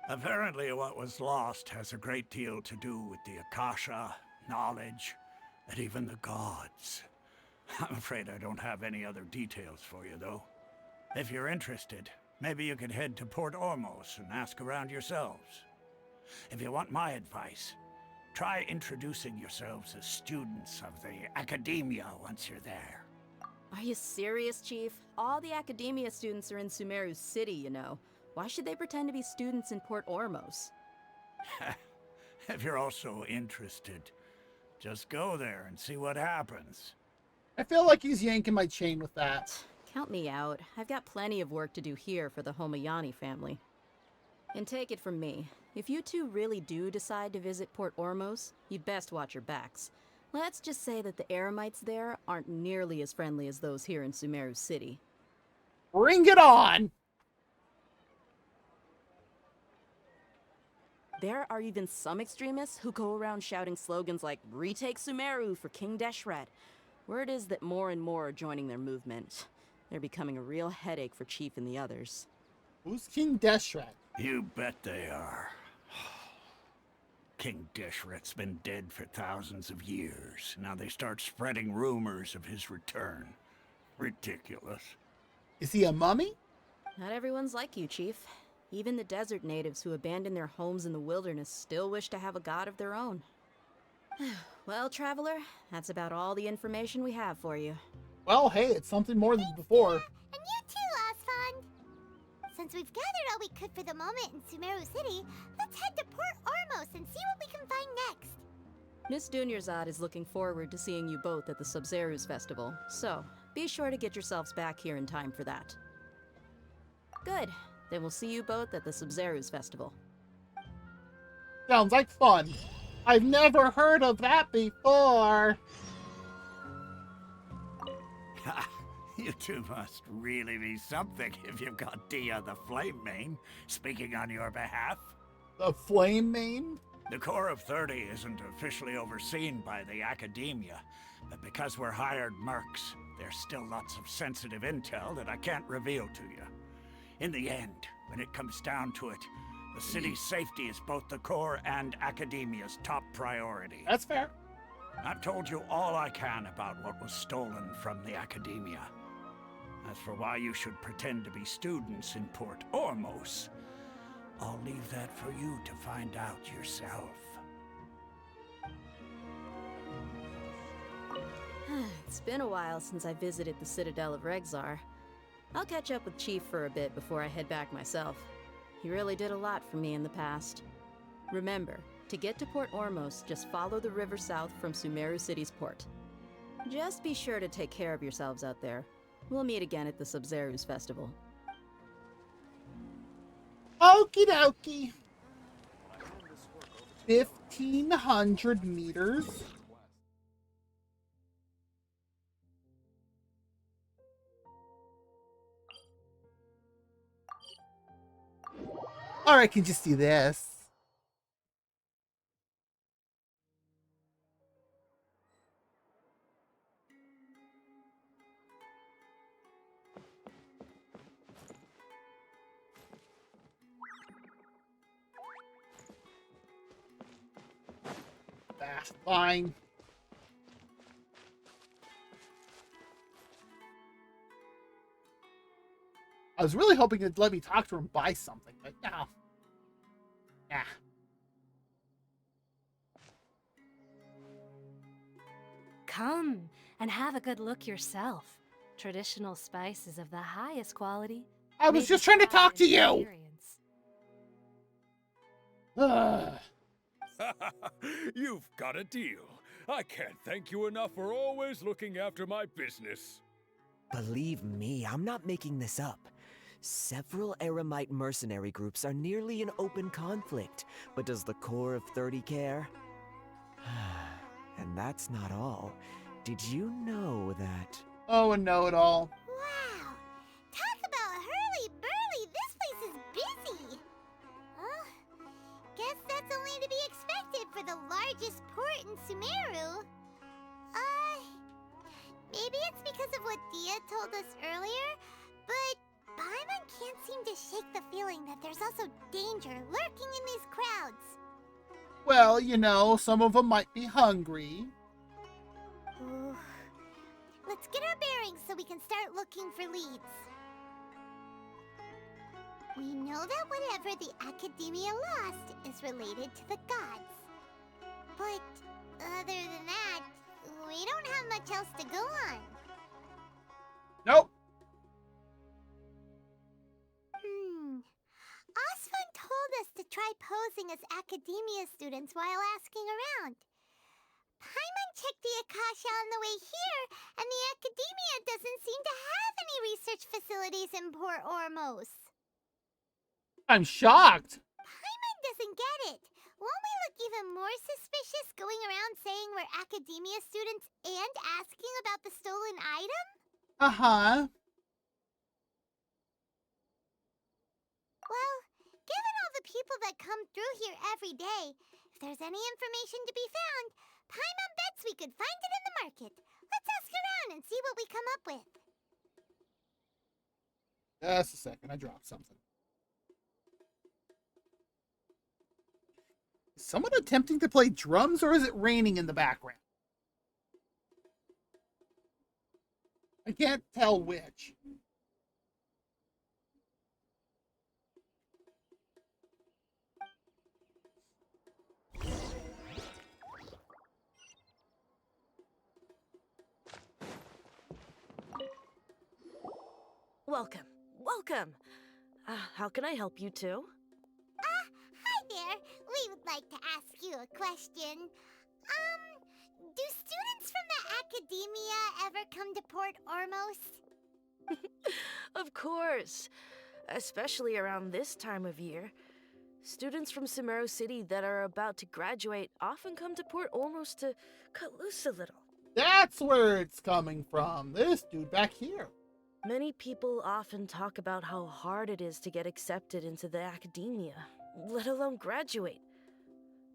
Apparently what was lost has a great deal to do with the Akasha, knowledge, and even the gods. I'm afraid I don't have any other details for you, though. If you're interested, maybe you could head to Port Ormos and ask around yourselves. If you want my advice, try introducing yourselves as students of the Academia once you're there. Are you serious, Chief? All the Academia students are in Sumeru City, you know. Why should they pretend to be students in Port Ormos? If you're also interested, just go there and see what happens. I feel like he's yanking my chain with that. Count me out. I've got plenty of work to do here for the Homayani family. And take it from me, if you two really do decide to visit Port Ormos, you'd best watch your backs. Let's just say that the Eremites there aren't nearly as friendly as those here in Sumeru City. Bring it on! There are even some extremists who go around shouting slogans like, "Retake Sumeru for King Deshret." Word is that more and more are joining their movement. They're becoming a real headache for Chief and the others. Who's King Deshret? You bet they are. King Deshret's been dead for thousands of years. Now they start spreading rumors of his return. Ridiculous. Is he a mummy? Not everyone's like you, Chief. Even the desert natives who abandoned their homes in the wilderness still wish to have a god of their own. Well, Traveler, that's about all the information we have for you. Well, hey, it's something more than before. And you too, Ozfon. Since we've gathered all we could for the moment in Sumeru City, let's head to Port Ormos and see what we can find next. Miss Dunyazad is looking forward to seeing you both at the Sub-Zeru's festival, so be sure to get yourselves back here in time for that. Good. Then we'll see you both at the Sub-Zeru's festival. Sounds like fun. I've never heard of that before. You two must really be something if you've got Dia the Flame Mane speaking on your behalf. The Flame Mane? The Corps of 30 isn't officially overseen by the Academia, but because we're hired mercs, there's still lots of sensitive intel that I can't reveal to you. In the end, when it comes down to it, the city's safety is both the Corps and Academia's top priority. That's fair. I've told you all I can about what was stolen from the Academia. As for why you should pretend to be students in Port Ormos, I'll leave that for you to find out yourself. It's been a while since I visited the Citadel of Regzar. I'll catch up with Chief for a bit before I head back myself. He really did a lot for me in the past. Remember, to get to Port Ormos, just follow the river south from Sumeru City's port. Just be sure to take care of yourselves out there. We'll meet again at the Sub-Zeru's festival. Okie dokie. 1,500 meters. Or I can just do this. That's fine. I was really hoping it'd let me talk to her and buy something, but no. Nah. Come and have a good look yourself. Traditional spices of the highest quality. I was just trying to talk to you! You've got a deal. I can't thank you enough for always looking after my business. Believe me, I'm not making this up. Several Eremite mercenary groups are nearly in open conflict, but does the core of 30 care? And that's not all. Did you know that... Oh, a know-it-all. Wow! Talk about hurly-burly! This place is busy! Guess that's only to be expected for the largest port in Sumeru. Maybe it's because of what Dia told us earlier, but Paimon can't seem to shake the feeling that there's also danger lurking in these crowds. Well, you know, some of them might be hungry. Ooh. Let's get our bearings so we can start looking for leads. We know that whatever the Academia lost is related to the gods. But other than that, we don't have much else to go on. Nope. Osvan told us to try posing as Academia students while asking around. Paimon checked the Akasha on the way here, and the Academia doesn't seem to have any research facilities in Port Ormos. I'm shocked. Paimon doesn't get it. Won't we look even more suspicious going around saying we're Academia students and asking about the stolen item? Uh-huh. Well, given all the people that come through here every day, if there's any information to be found, Paimon bets we could find it in the market. Let's ask around and see what we come up with. Just a second, I dropped something. Is someone attempting to play drums, or is it raining in the background? I can't tell which. Welcome. Welcome. How can I help you two? Hi there. We would like to ask you a question. Do students from the Academia ever come to Port Ormos? Of course. Especially around this time of year. Students from Sumeru City that are about to graduate often come to Port Ormos to cut loose a little. That's where it's coming from. This dude back here. Many people often talk about how hard it is to get accepted into the Academia, let alone graduate.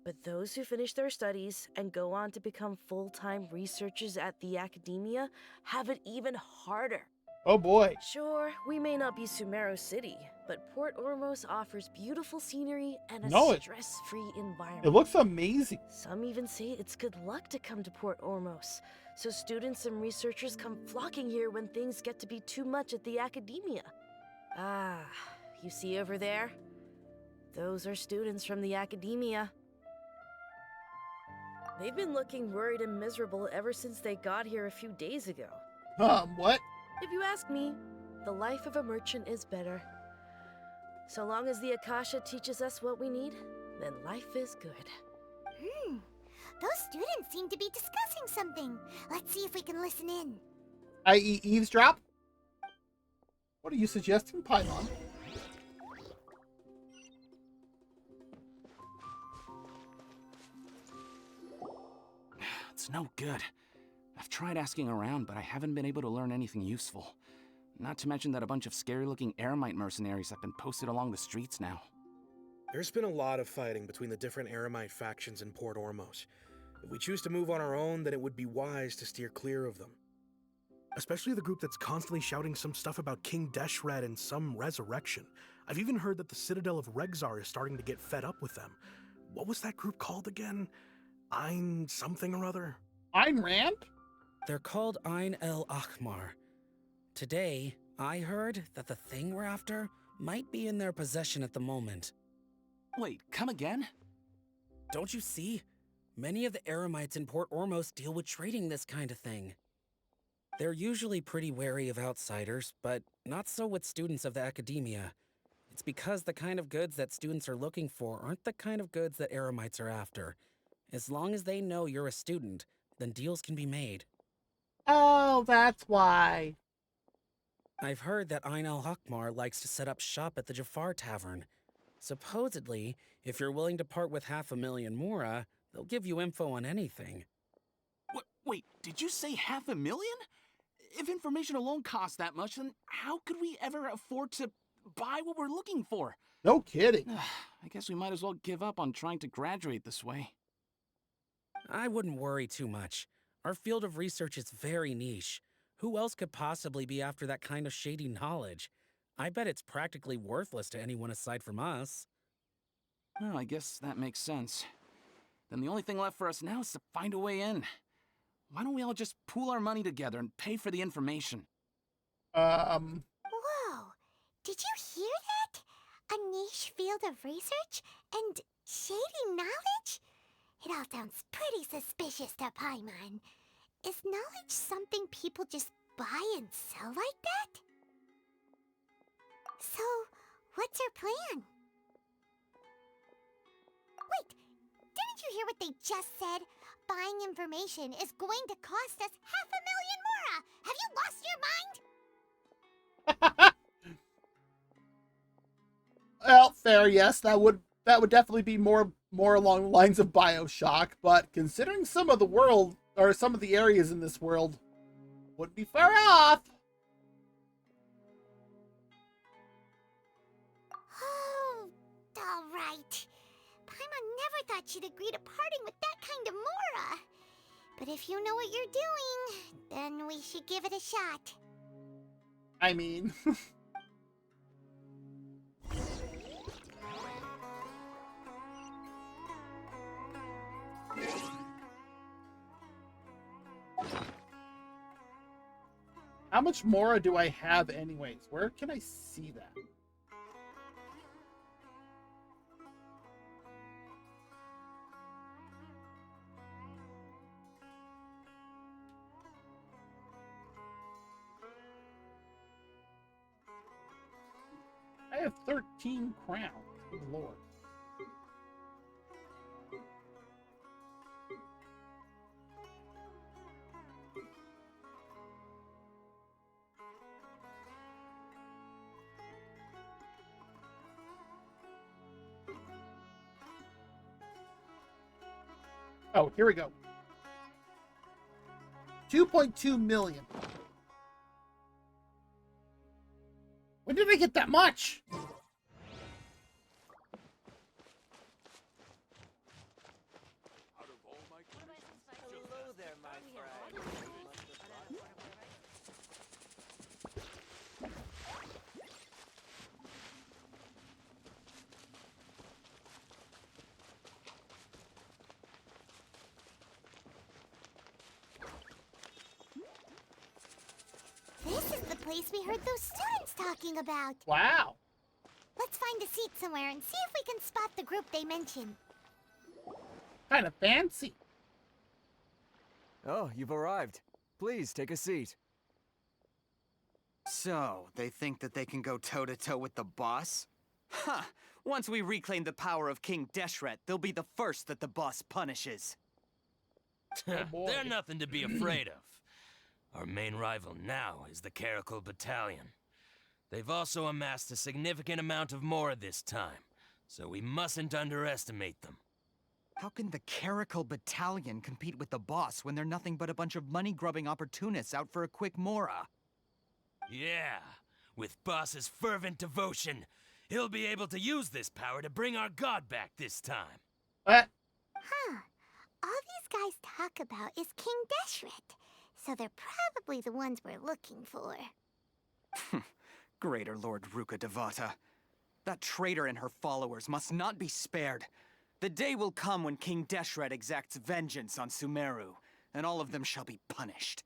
But those who finish their studies and go on to become full-time researchers at the Academia have it even harder. Oh boy. Sure, we may not be Sumeru City, but Port Ormos offers beautiful scenery and a No, stress-free environment. It looks amazing. Some even say it's good luck to come to Port Ormos, so students and researchers come flocking here when things get to be too much at the academia. Ah, you see over there? Those are students from the academia. They've been looking worried and miserable ever since they got here a few days ago. What? If you ask me, the life of a merchant is better. So long as the Akasha teaches us what we need, then life is good. Those students seem to be discussing something. Let's see if we can listen in. I.e. eavesdrop? What are you suggesting, Paimon? It's no good. I've tried asking around, but I haven't been able to learn anything useful. Not to mention that a bunch of scary-looking Eremite mercenaries have been posted along the streets now. There's been a lot of fighting between the different Eremite factions in Port Ormos. If we choose to move on our own, then it would be wise to steer clear of them. Especially the group that's constantly shouting some stuff about King Deshret and some resurrection. I've even heard that the Citadel of Regzar is starting to get fed up with them. What was that group called again? Ein something or other? Ayn Rand? They're called Ein el-Ahmar. Today, I heard that the thing we're after might be in their possession at the moment. Wait, come again? Don't you see? Many of the Eremites in Port Ormos deal with trading this kind of thing. They're usually pretty wary of outsiders, but not so with students of the academia. It's because the kind of goods that students are looking for aren't the kind of goods that Eremites are after. As long as they know you're a student, then deals can be made. Oh, that's why. I've heard that Ein el-Ahmar likes to set up shop at the Jafar Tavern. Supposedly, if you're willing to part with 500,000 mora, they'll give you info on anything. Wait, did you say 500,000? If information alone costs that much, then how could we ever afford to buy what we're looking for? No kidding. I guess we might as well give up on trying to graduate this way. I wouldn't worry too much. Our field of research is very niche. Who else could possibly be after that kind of shady knowledge? I bet it's practically worthless to anyone aside from us. Oh, I guess that makes sense. Then the only thing left for us now is to find a way in. Why don't we all just pool our money together and pay for the information? Whoa! Did you hear that? A niche field of research? And shady knowledge? It all sounds pretty suspicious to Paimon. Is knowledge something people just buy and sell like that? So, what's our plan? Wait, didn't you hear what they just said? Buying information is going to cost us 500,000 mora! Have you lost your mind? Well, fair, yes, that would definitely be more along the lines of BioShock, but considering some of the world, or some of the areas in this world, wouldn't be far off. Oh, all right. Paimon never thought she'd agree to parting with that kind of mora. But if you know what you're doing, then we should give it a shot. I mean... How much mora do I have anyways? Where can I see that? I have 13 crowns. Good lord. Oh, here we go. 2.2 million. When did I get that much? Hello there, my friend. place we heard those students talking about. Wow. Let's find a seat somewhere and see if we can spot the group they mentioned. Kind of fancy. Oh, you've arrived. Please take a seat. So, they think that they can go toe-to-toe with the boss? Huh! Once we reclaim the power of King Deshret, they'll be the first that the boss punishes. They're nothing to be afraid of. Our main rival now is the Caracal Battalion. They've also amassed a significant amount of more this time, so we mustn't underestimate them. How can the Caracal Battalion compete with the boss when they're nothing but a bunch of money-grubbing opportunists out for a quick mora? Yeah, with Boss's fervent devotion, he'll be able to use this power to bring our god back this time. What? Huh. All these guys talk about is King Deshret, so they're probably the ones we're looking for. Greater Lord Ruka Devata. That traitor and her followers must not be spared. The day will come when King Deshret exacts vengeance on Sumeru, and all of them shall be punished.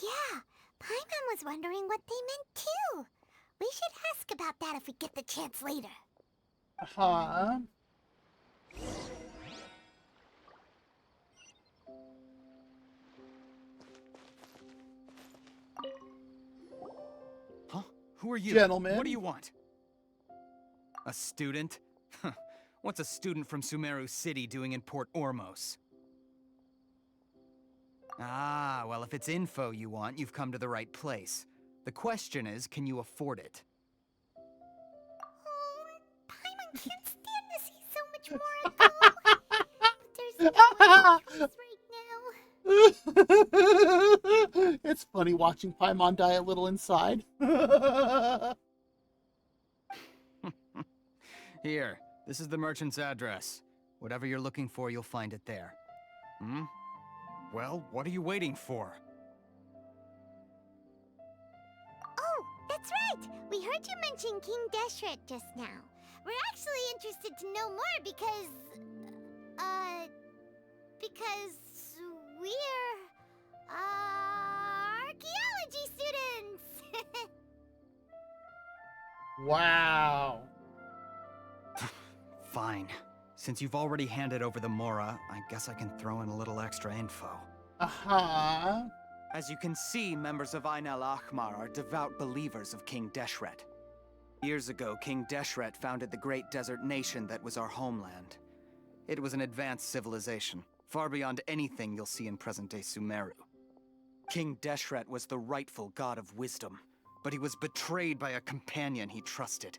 Yeah, Paimon was wondering what they meant too. We should ask about that if we get the chance later. Huh? Huh? Who are you? Gentlemen. What do you want? A student? What's a student from Sumeru City doing in Port Ormos? Ah, well, if it's info you want, you've come to the right place. The question is, can you afford it? Oh, Paimon can't stand to see so much more info. But there's no choice right now. It's funny watching Paimon die a little inside. Here, this is the merchant's address. Whatever you're looking for, you'll find it there. Hmm? Well, what are you waiting for? Oh, that's right! We heard you mention King Deshret just now. We're actually interested to know more because we're, archaeology students! Wow. Fine. Since you've already handed over the Mora, I guess I can throw in a little extra info. Uh-huh. As you can see, members of Ain al-Ahmar are devout believers of King Deshret. Years ago, King Deshret founded the great desert nation that was our homeland. It was an advanced civilization, far beyond anything you'll see in present-day Sumeru. King Deshret was the rightful god of wisdom, but he was betrayed by a companion he trusted.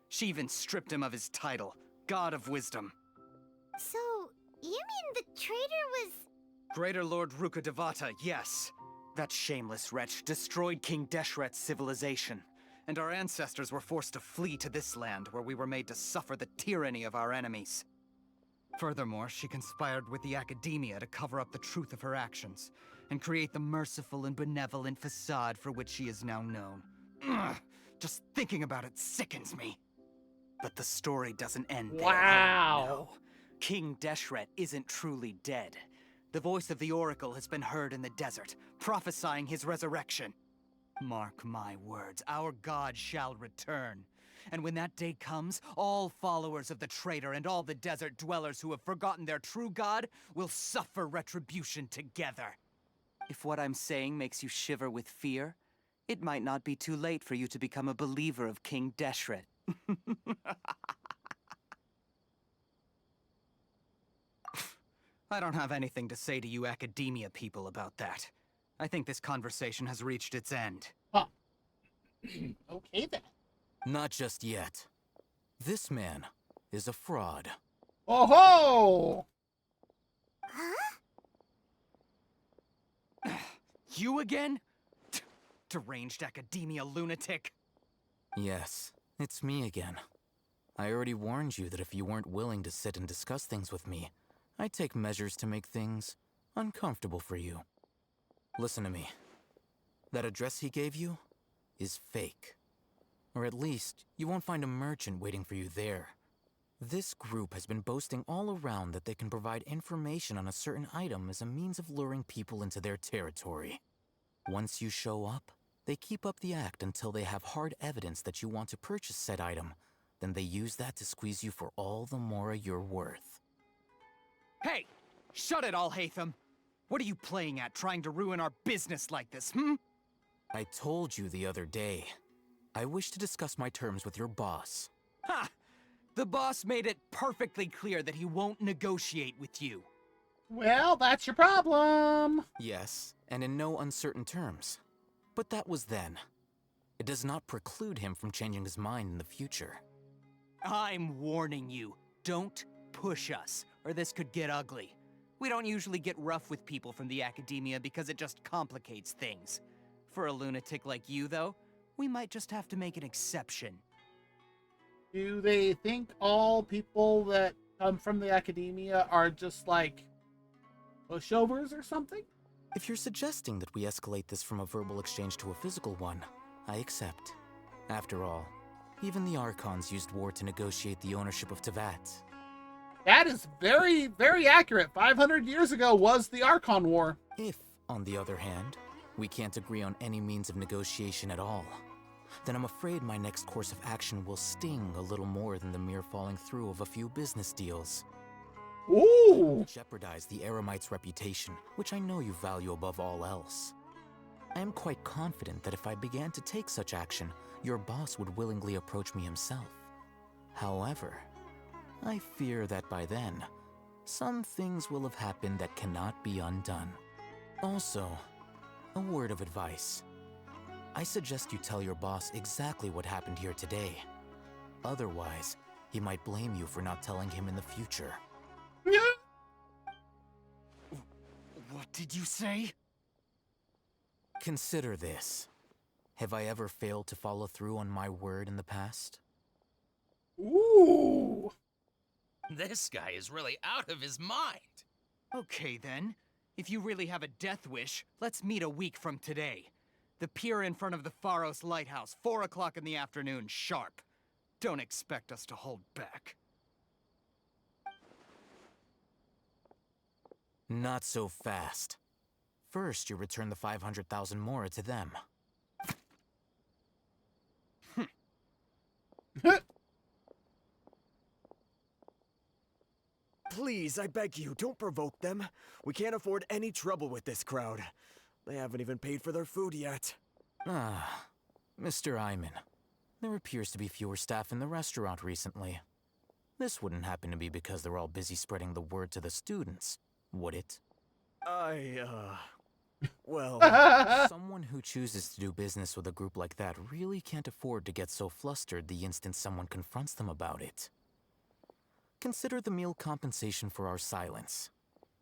She even stripped him of his title, God of Wisdom. So, you mean the traitor was... Greater Lord Ruka Devata, yes. That shameless wretch destroyed King Deshret's civilization, and our ancestors were forced to flee to this land where we were made to suffer the tyranny of our enemies. Furthermore, she conspired with the Academia to cover up the truth of her actions, and create the merciful and benevolent facade for which she is now known. Ugh, just thinking about it sickens me. But the story doesn't end there. Wow. No. King Deshret isn't truly dead. The voice of the Oracle has been heard in the desert, prophesying his resurrection. Mark my words, our god shall return. And when that day comes, all followers of the traitor and all the desert dwellers who have forgotten their true god will suffer retribution together. If what I'm saying makes you shiver with fear, it might not be too late for you to become a believer of King Deshret. I don't have anything to say to you Academia people about that. I think this conversation has reached its end. Huh. Okay then. Not just yet. This man is a fraud. Oh ho! Huh? You again? Deranged Academia lunatic. Yes, it's me again. I already warned you that if you weren't willing to sit and discuss things with me, I'd take measures to make things uncomfortable for you. Listen to me. That address he gave you is fake. Or at least, you won't find a merchant waiting for you there. This group has been boasting all around that they can provide information on a certain item as a means of luring people into their territory. Once you show up, they keep up the act until they have hard evidence that you want to purchase said item. Then they use that to squeeze you for all the mora you're worth. Hey! Shut it, Aaahhh! What are you playing at, trying to ruin our business like this, hmm? I told you the other day. I wish to discuss my terms with your boss. Ha! The boss made it perfectly clear that he won't negotiate with you. Well, that's your problem. Yes, and in no uncertain terms. But that was then. It does not preclude him from changing his mind in the future. I'm warning you, don't push us, or this could get ugly. We don't usually get rough with people from the academia because it just complicates things. For a lunatic like you, though, we might just have to make an exception. Do they think all people that come from the academia are just like pushovers or something? If you're suggesting that we escalate this from a verbal exchange to a physical one, I accept. After all, even the Archons used war to negotiate the ownership of Teyvat. That is very, very accurate. 500 years ago was the Archon War. If, on the other hand, we can't agree on any means of negotiation at all, then I'm afraid my next course of action will sting a little more than the mere falling through of a few business deals. Ooh! Jeopardize the Eremite's reputation, which I know you value above all else. I am quite confident that if I began to take such action, your boss would willingly approach me himself. However, I fear that by then, some things will have happened that cannot be undone. Also, a word of advice. I suggest you tell your boss exactly what happened here today. Otherwise, he might blame you for not telling him in the future. What did you say? Consider this. Have I ever failed to follow through on my word in the past? Ooh! This guy is really out of his mind. Okay then. If you really have a death wish, let's meet a week from today. The pier in front of the Pharos Lighthouse, 4 o'clock in the afternoon, sharp. Don't expect us to hold back. Not so fast. First, you return the 500,000 mora to them. Please, I beg you, don't provoke them. We can't afford any trouble with this crowd. They haven't even paid for their food yet. Ah, Mr. Iman. There appears to be fewer staff in the restaurant recently. This wouldn't happen to be because they're all busy spreading the word to the students, would it? Well... Someone who chooses to do business with a group like that really can't afford to get so flustered the instant someone confronts them about it. Consider the meal compensation for our silence.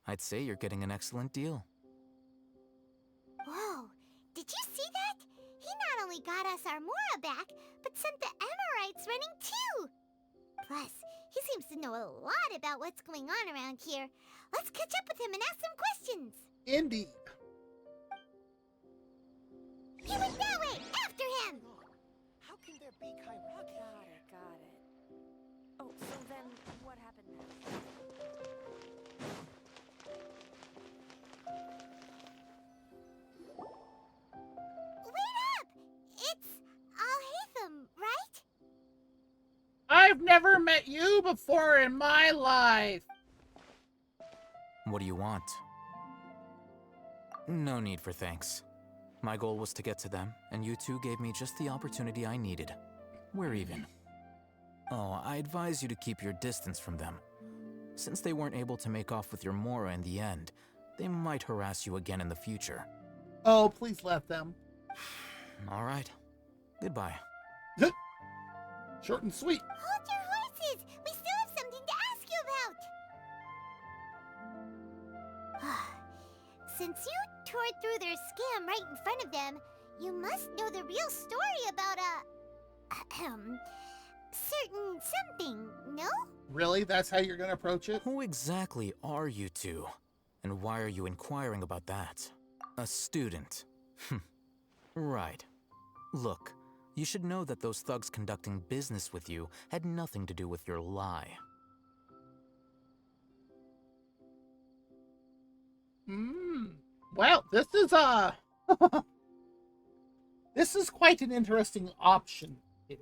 I'd say you're getting an excellent deal. Whoa, did you see that? He not only got us our Mora back, but sent the Amorites running too! Plus, he seems to know a lot about what's going on around here. Let's catch up with him and ask some questions! Indeed. He went that way! After him! How can there be Chirocity? Got it. Oh, so then what happened next? Wait up! It's Aaahhh, right? I've never met you before in my life. What do you want? No need for thanks. My goal was to get to them, and you two gave me just the opportunity I needed. We're even. Oh, I advise you to keep your distance from them. Since they weren't able to make off with your Mora in the end, they might harass you again in the future. Oh, please let them. All right. Goodbye. Short and sweet. Hold your horses! We still have something to ask you about! Since you tore through their scam right in front of them, you must know the real story about certain something, no? Really? That's how you're gonna approach it? Who exactly are you two? And why are you inquiring about that? A student. Right. Look, you should know that those thugs conducting business with you had nothing to do with your lie. Well, this is This is quite an interesting option here.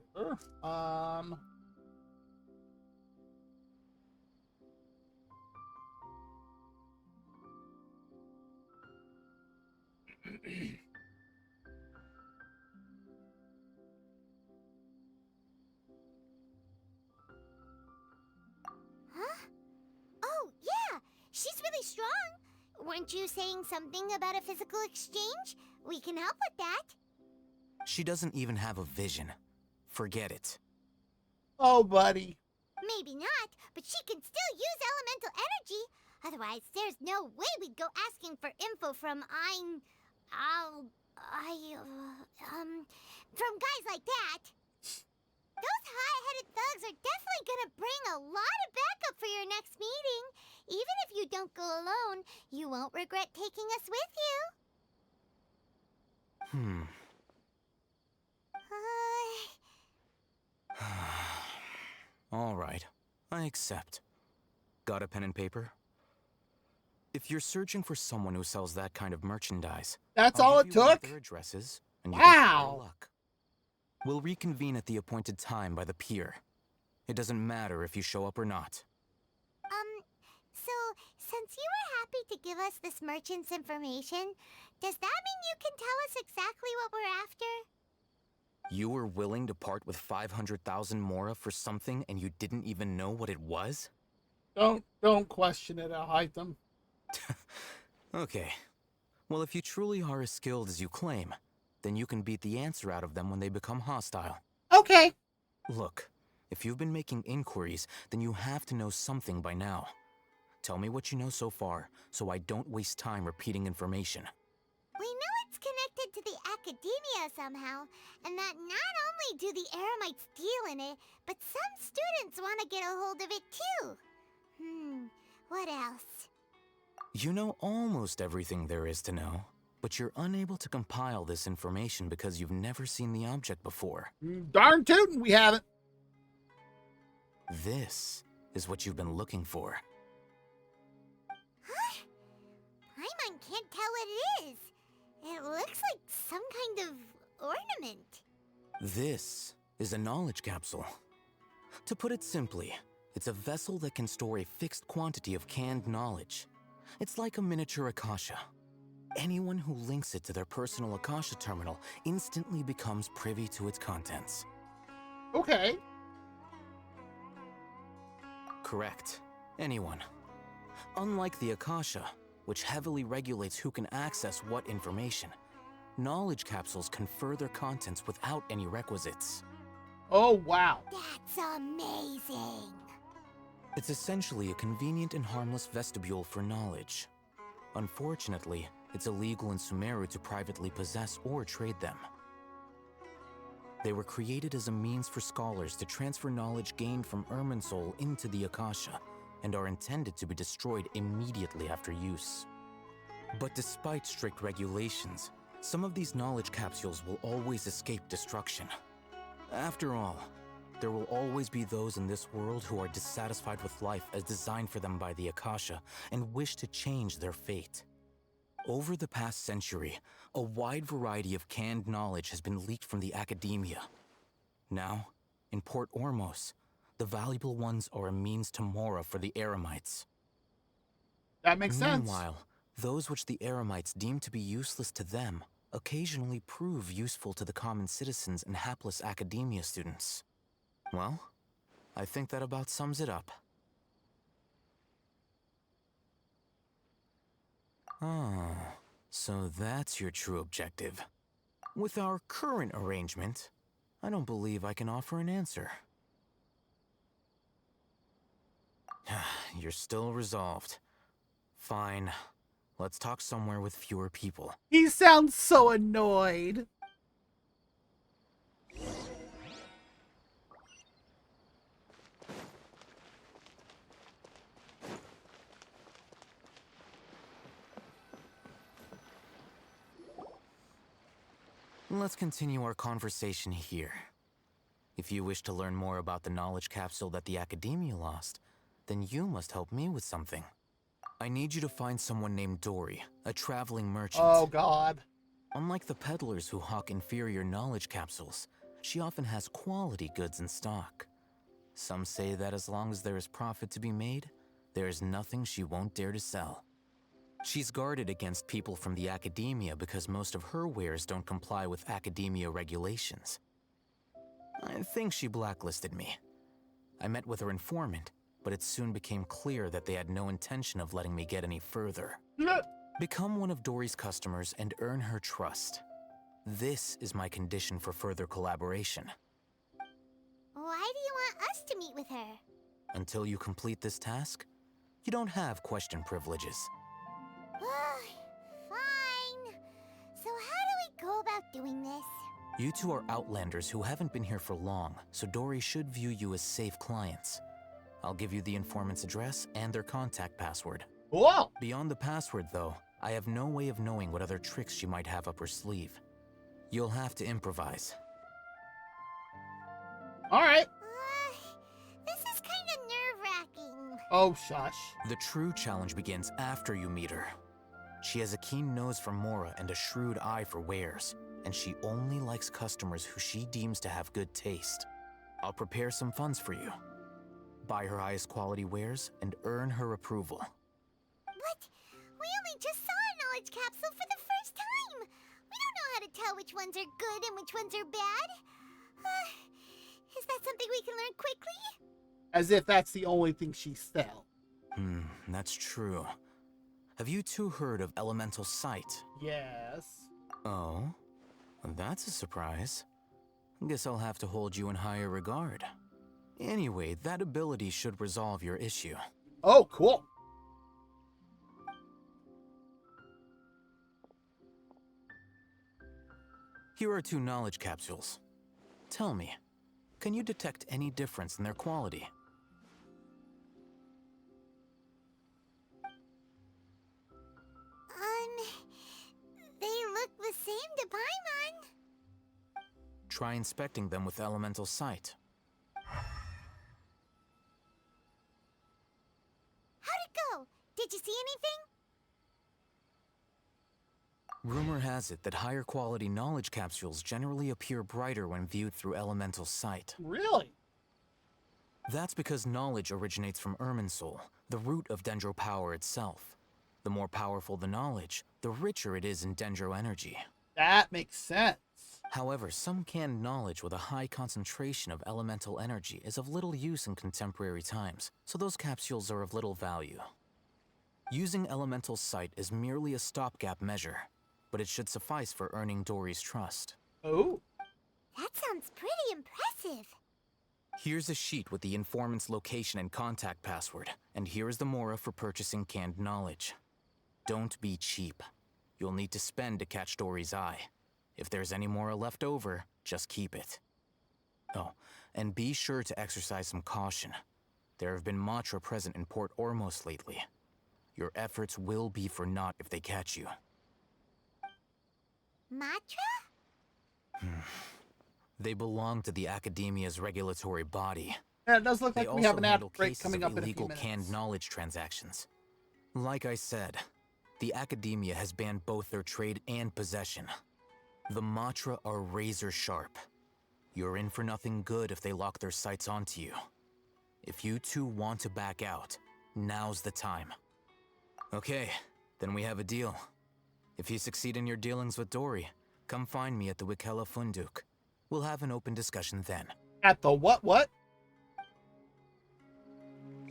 Huh? Oh, yeah! She's really strong! Weren't you saying something about a physical exchange? We can help with that. She doesn't even have a vision. Forget it. Oh, buddy. Maybe not, but she can still use elemental energy. Otherwise, there's no way we'd go asking for info from from guys like that. Those high-headed thugs are definitely gonna bring a lot of backup for your next meeting. Even if you don't go alone, you won't regret taking us with you. All right, I accept. Got a pen and paper? If you're searching for someone who sells that kind of merchandise, that's I'll all give it you one of took? their addresses, and you can try your Wow. luck. We'll reconvene at the appointed time by the pier. It doesn't matter if you show up or not. So, since you were happy to give us this merchant's information, does that mean you can tell us exactly what we're after? You were willing to part with 500,000 mora for something and you didn't even know what it was? Don't question it, Aaahhh. Okay. Well, if you truly are as skilled as you claim, then you can beat the answer out of them when they become hostile. Okay. Look, if you've been making inquiries, then you have to know something by now. Tell me what you know so far, so I don't waste time repeating information. We know it's connected to the academia somehow, and that not only do the Eremites deal in it, but some students want to get a hold of it too. What else? You know almost everything there is to know, but you're unable to compile this information because you've never seen the object before. Darn tootin', we haven't. This is what you've been looking for. Huh? Paimon can't tell what it is. It looks like some kind of ornament. This is a knowledge capsule. To put it simply, it's a vessel that can store a fixed quantity of canned knowledge. It's like a miniature Akasha. Anyone who links it to their personal Akasha terminal instantly becomes privy to its contents. Okay. Correct. Anyone. Unlike the Akasha, which heavily regulates who can access what information, knowledge capsules confer their contents without any requisites. Oh, wow. That's amazing. It's essentially a convenient and harmless vestibule for knowledge. Unfortunately, it's illegal in Sumeru to privately possess or trade them. They were created as a means for scholars to transfer knowledge gained from Irminsul into the Akasha, and are intended to be destroyed immediately after use. But despite strict regulations, some of these knowledge capsules will always escape destruction. After all, there will always be those in this world who are dissatisfied with life as designed for them by the Akasha and wish to change their fate. Over the past century, a wide variety of canned knowledge has been leaked from the academia. Now, in Port Ormos, the valuable ones are a means to mora for the Eremites. That makes sense. Meanwhile, those which the Eremites deem to be useless to them occasionally prove useful to the common citizens and hapless academia students. Well, I think that about sums it up. Oh, so that's your true objective. With our current arrangement, I don't believe I can offer an answer. You're still resolved. Fine. Let's talk somewhere with fewer people. He sounds so annoyed. Let's continue our conversation here. If you wish to learn more about the knowledge capsule that the Academia lost, then you must help me with something. I need you to find someone named Dory, a traveling merchant. Oh, God. Unlike the peddlers who hawk inferior knowledge capsules, she often has quality goods in stock. Some say that as long as there is profit to be made, there is nothing she won't dare to sell. She's guarded against people from the academia because most of her wares don't comply with academia regulations. I think she blacklisted me. I met with her informant, but it soon became clear that they had no intention of letting me get any further. Become one of Dory's customers and earn her trust. This is my condition for further collaboration. Why do you want us to meet with her? Until you complete this task, you don't have question privileges. Fine. So how do we go about doing this? You two are outlanders who haven't been here for long, so Dory should view you as safe clients. I'll give you the informant's address and their contact password. Whoa! Beyond the password, though, I have no way of knowing what other tricks she might have up her sleeve. You'll have to improvise. Alright. This is kind of nerve-wracking. Oh, shush. The true challenge begins after you meet her. She has a keen nose for Mora and a shrewd eye for wares, and she only likes customers who she deems to have good taste. I'll prepare some funds for you. Buy her highest quality wares and earn her approval. But we only just saw a knowledge capsule for the first time. We don't know how to tell which ones are good and which ones are bad. Is that something we can learn quickly? As if that's the only thing she sell. That's true. Have you two heard of elemental sight? Yes. Oh? That's a surprise. Guess I'll have to hold you in higher regard. Anyway, that ability should resolve your issue. Oh, cool. Here are 2 knowledge capsules. Tell me, can you detect any difference in their quality? They look the same to Paimon. Try inspecting them with elemental sight. How'd it go? Did you see anything? Rumor has it that higher quality knowledge capsules generally appear brighter when viewed through elemental sight. Really? That's because knowledge originates from Irminsul, the root of Dendro power itself. The more powerful the knowledge, the richer it is in Dendro energy. That makes sense. However, some canned knowledge with a high concentration of elemental energy is of little use in contemporary times, so those capsules are of little value. Using elemental sight is merely a stopgap measure, but it should suffice for earning Dory's trust. Oh? That sounds pretty impressive. Here's a sheet with the informant's location and contact password, and here is the Mora for purchasing canned knowledge. Don't be cheap. You'll need to spend to catch Dory's eye. If there's any Mora left over, just keep it. Oh, and be sure to exercise some caution. There have been Matra present in Port Ormos lately. Your efforts will be for naught if they catch you. Matra? They belong to the Academia's regulatory body. Yeah, it does look like we have an ad break coming up in a few illegal minutes. canned knowledge transactions. Like I said, the Academia has banned both their trade and possession. The Matra are razor sharp. You're in for nothing good if they lock their sights onto you. If you two want to back out, now's the time. Okay, then we have a deal. If you succeed in your dealings with Dory, come find me at the Wikela Funduk. We'll have an open discussion then. At the what? Looking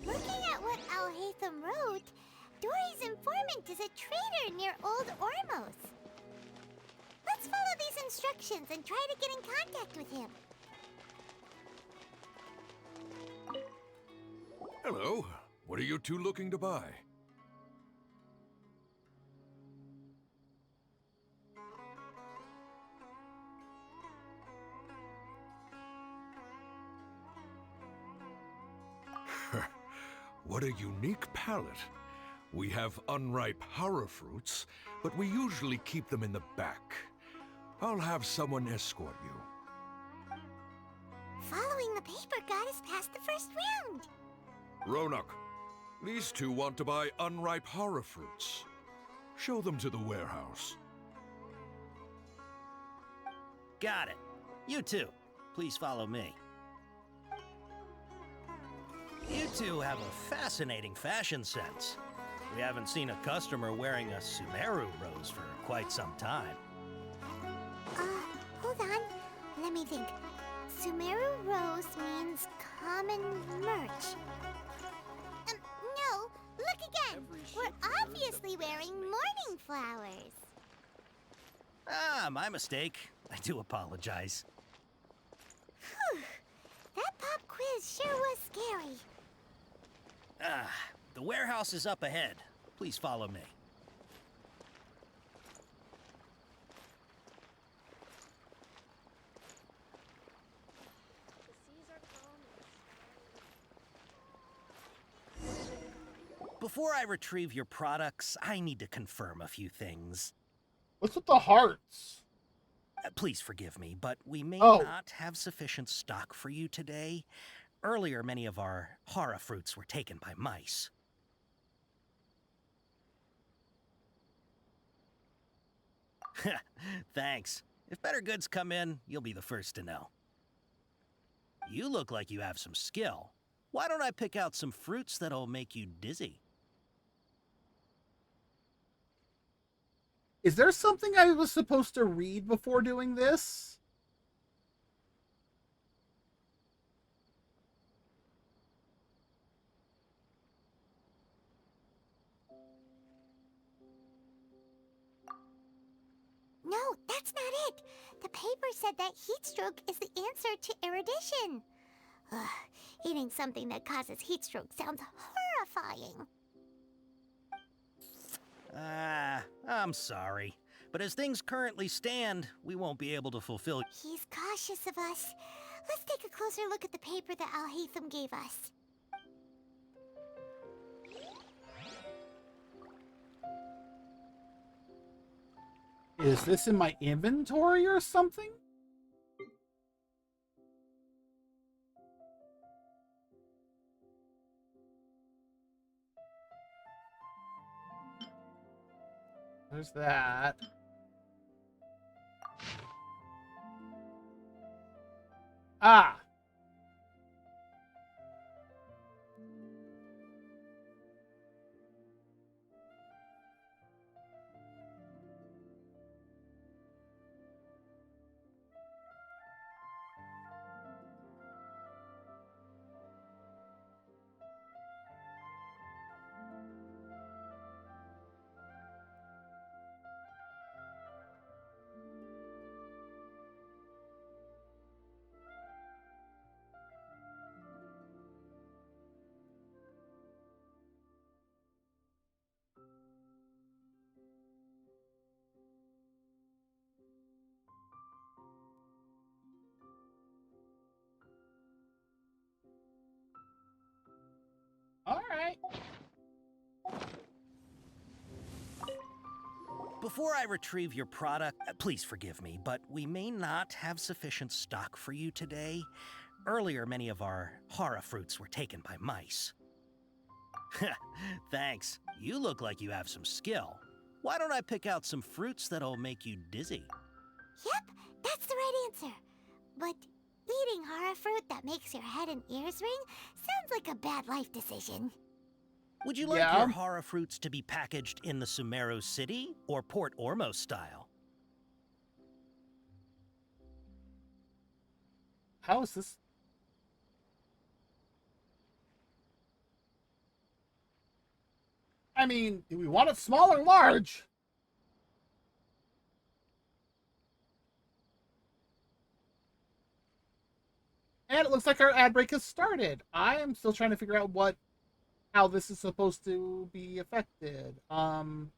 at what Al-Haytham wrote, Dory's informant is a trader near Old Ormos. Let's follow these instructions and try to get in contact with him. Hello. What are you two looking to buy? What a unique palette. We have unripe hara fruits, but we usually keep them in the back. I'll have someone escort you. Following the paper got us past the first round. Ronak, these two want to buy unripe hara fruits. Show them to the warehouse. Got it. You too. Please follow me. You two have a fascinating fashion sense. We haven't seen a customer wearing a Sumeru rose for quite some time. Hold on. Let me think. Sumeru rose means common merch. No, look again. We're obviously wearing morning flowers. Ah, my mistake. I do apologize. Whew. That pop quiz sure was scary. Ah, the warehouse is up ahead. Please follow me. Before I retrieve your products, I need to confirm a few things. What's with the hearts? Please forgive me, but we may Oh. not have sufficient stock for you today. Earlier, many of our hara fruits were taken by mice. Thanks. If better goods come in, you'll be the first to know. You look like you have some skill. Why don't I pick out some fruits that'll make you dizzy? Is there something I was supposed to read before doing this? No, that's not it. The paper said that heat stroke is the answer to erudition. Ugh, eating something that causes heat stroke sounds horrifying. I'm sorry. But as things currently stand, we won't be able to fulfill... He's cautious of us. Let's take a closer look at the paper that Aaahhh gave us. Is this in my inventory or something? There's that. Ah! All right. Before I retrieve your product, please forgive me, but we may not have sufficient stock for you today. Earlier, many of our hara fruits were taken by mice. Thanks. You look like you have some skill. Why don't I pick out some fruits that'll make you dizzy? Yep, that's the right answer. But eating hara fruit that makes your head and ears ring sounds like a bad life decision. Would you like your hara fruits to be packaged in the Sumeru City or Port Ormos style? How is this? I mean, do we want it small or large? And it looks like our ad break has started. I am still trying to figure out how this is supposed to be affected. I'm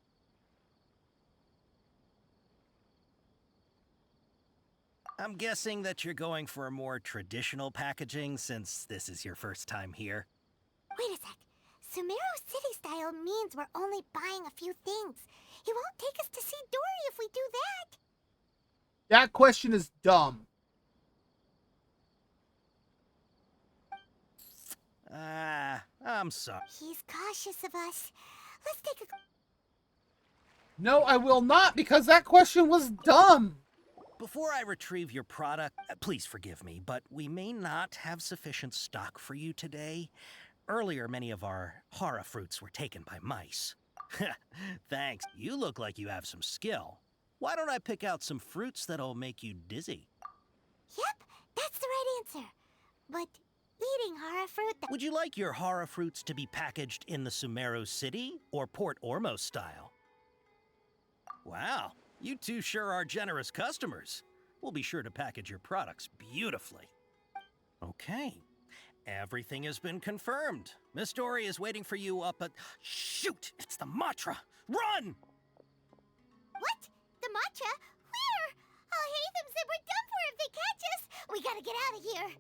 guessing that you're going for a more traditional packaging since this is your first time here. Wait a sec. Sumeru City style means we're only buying a few things. He won't take us to see Dory if we do that. That question is dumb. I'm sorry. He's cautious of us. Let's take a... No, I will not, because that question was dumb. Before I retrieve your product, please forgive me, but we may not have sufficient stock for you today. Earlier, many of our hara fruits were taken by mice. Thanks. You look like you have some skill. Why don't I pick out some fruits that'll make you dizzy? Yep, that's the right answer. But eating hara fruit... Would you like your hara fruits to be packaged in the Sumeru City or Port Ormos style? Wow, you two sure are generous customers. We'll be sure to package your products beautifully. Okay, everything has been confirmed. Miss Dory is waiting for you up at... Shoot, it's the Matra! Run! What? The matcha? Where? Oh, Hatham said we're done for if they catch us. We gotta get out of here.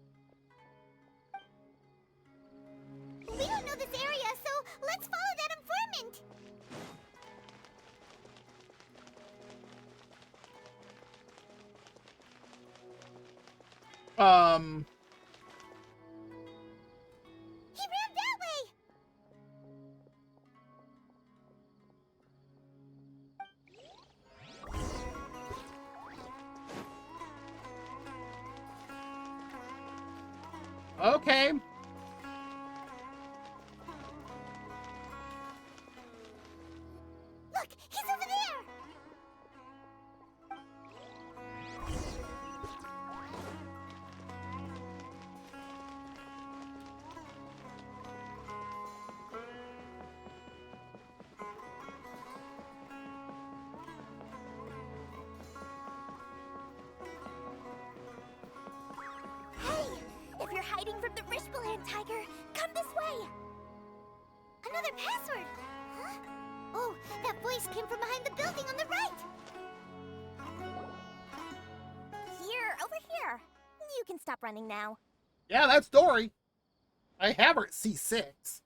We don't know this area, so let's follow that informant. He ran that way. Okay. Look, he's over there. Hey, if you're hiding from the Rishbaland tiger, come this way. Another password. Huh? Oh, that voice came from behind the building on the right. Here, over here. You can stop running now. Yeah, that's Dory. I have her at C6.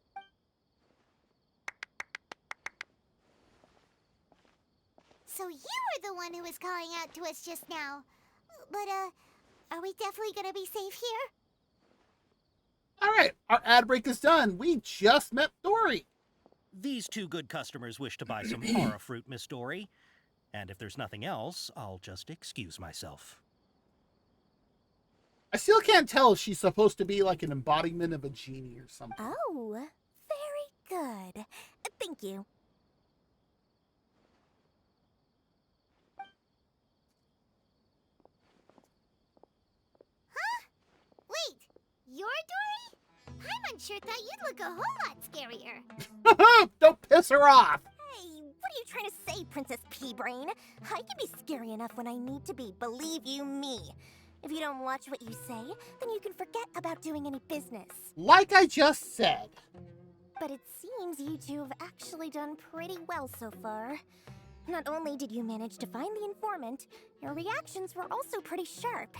So you were the one who was calling out to us just now. But, are we definitely gonna be safe here? All right, our ad break is done. We just met Dory. These two good customers wish to buy some hara fruit, Miss Dory. And if there's nothing else, I'll just excuse myself. I still can't tell if she's supposed to be like an embodiment of a genie or something. Oh, very good. Thank you. Huh? Wait, you're Dory? Paimon sure thought you'd look a whole lot scarier. Don't piss her off. Hey, what are you trying to say, Princess Pea-Brain? I can be scary enough when I need to be, believe you me. If you don't watch what you say, then you can forget about doing any business. Like I just said. But it seems you two have actually done pretty well so far. Not only did you manage to find the informant, your reactions were also pretty sharp.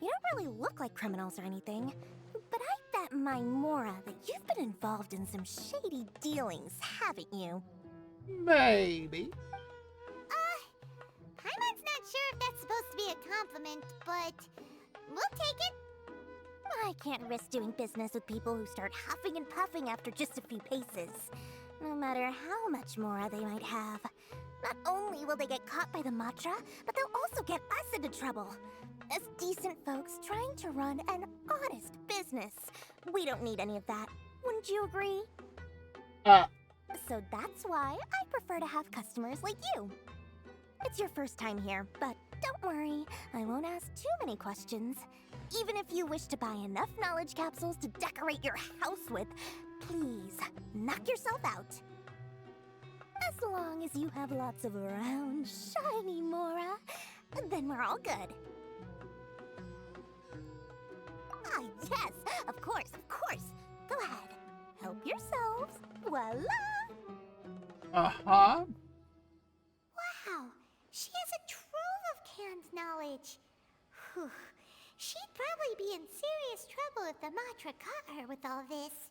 You don't really look like criminals or anything, but I bet my Mora that you've been involved in some shady dealings, haven't you? Maybe. Paimon's not sure if that's supposed to be a compliment, but we'll take it. I can't risk doing business with people who start huffing and puffing after just a few paces, no matter how much Mora they might have. Not only will they get caught by the Matra, but they'll also get us into trouble. As decent folks trying to run an honest business. We don't need any of that. Wouldn't you agree? So that's why I prefer to have customers like you. It's your first time here, but don't worry, I won't ask too many questions. Even if you wish to buy enough knowledge capsules to decorate your house with, please, knock yourself out. As long as you have lots of round, shiny Mora, then we're all good. Ah, yes, of course, of course. Go ahead, help yourselves. Voila! Uh-huh. Wow, she has a trove of canned knowledge. Whew. She'd probably be in serious trouble if the Matra caught her with all this.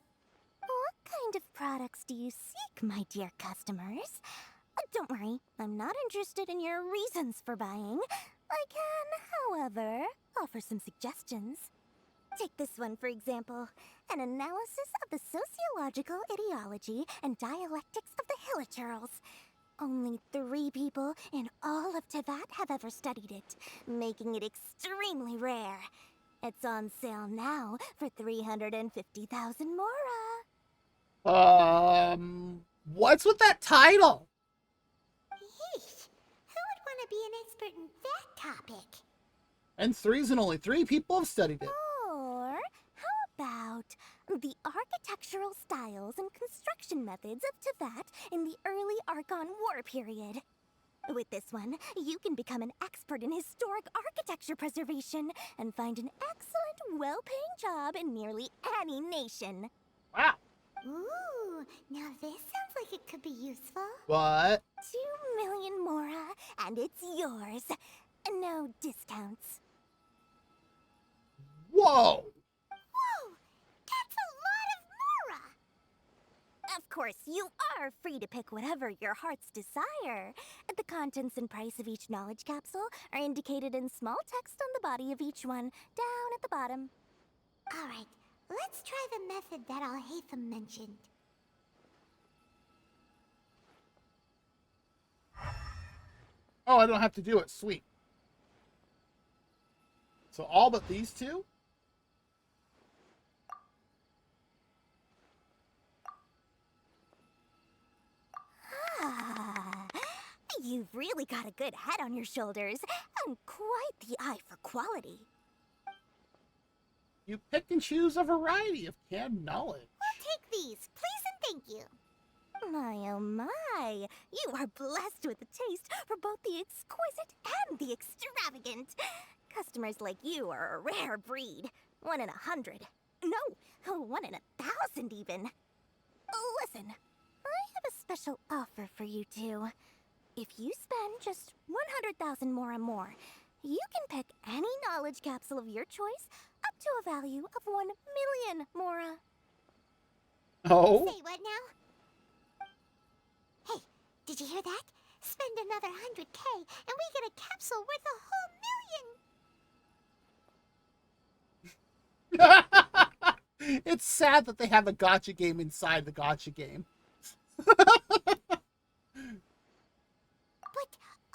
What kind of products do you seek, my dear customers? Don't worry, I'm not interested in your reasons for buying. I can, however, offer some suggestions. Take this one, for example. An analysis of the sociological ideology and dialectics of the Hilichurls. Only 3 people in all of Teyvat have ever studied it, making it extremely rare. It's on sale now for 350,000 mora. What's with that title? Yeesh, who would want to be an expert in that topic? And 3's and only 3 people have studied it. Or how about the architectural styles and construction methods of Teyvat in the early Archon War period? With this one, you can become an expert in historic architecture preservation and find an excellent, well-paying job in nearly any nation. Wow. Ooh, now this sounds like it could be useful. What? 2 million mora, and it's yours. No discounts. Whoa! Whoa! That's a lot of mora! Of course, you are free to pick whatever your heart's desire. The contents and price of each knowledge capsule are indicated in small text on the body of each one, down at the bottom. Alright, let's try the method that Aaahhh mentioned. Oh, I don't have to do it. Sweet. So all but these 2? Ah, you've really got a good head on your shoulders, and quite the eye for quality. You pick and choose a variety of canned knowledge. We'll take these, please and thank you. My oh my, you are blessed with a taste for both the exquisite and the extravagant. Customers like you are a rare breed. 1 in 100. No, 1 in 1,000 even. Listen, I have a special offer for you two. If you spend just 100,000 mora more, you can pick any knowledge capsule of your choice up to a value of 1 million mora. Oh? Say what now? Hey, did you hear that? Spend another 100K and we get a capsule worth a whole million! It's sad that they have a gotcha game inside the gotcha game. But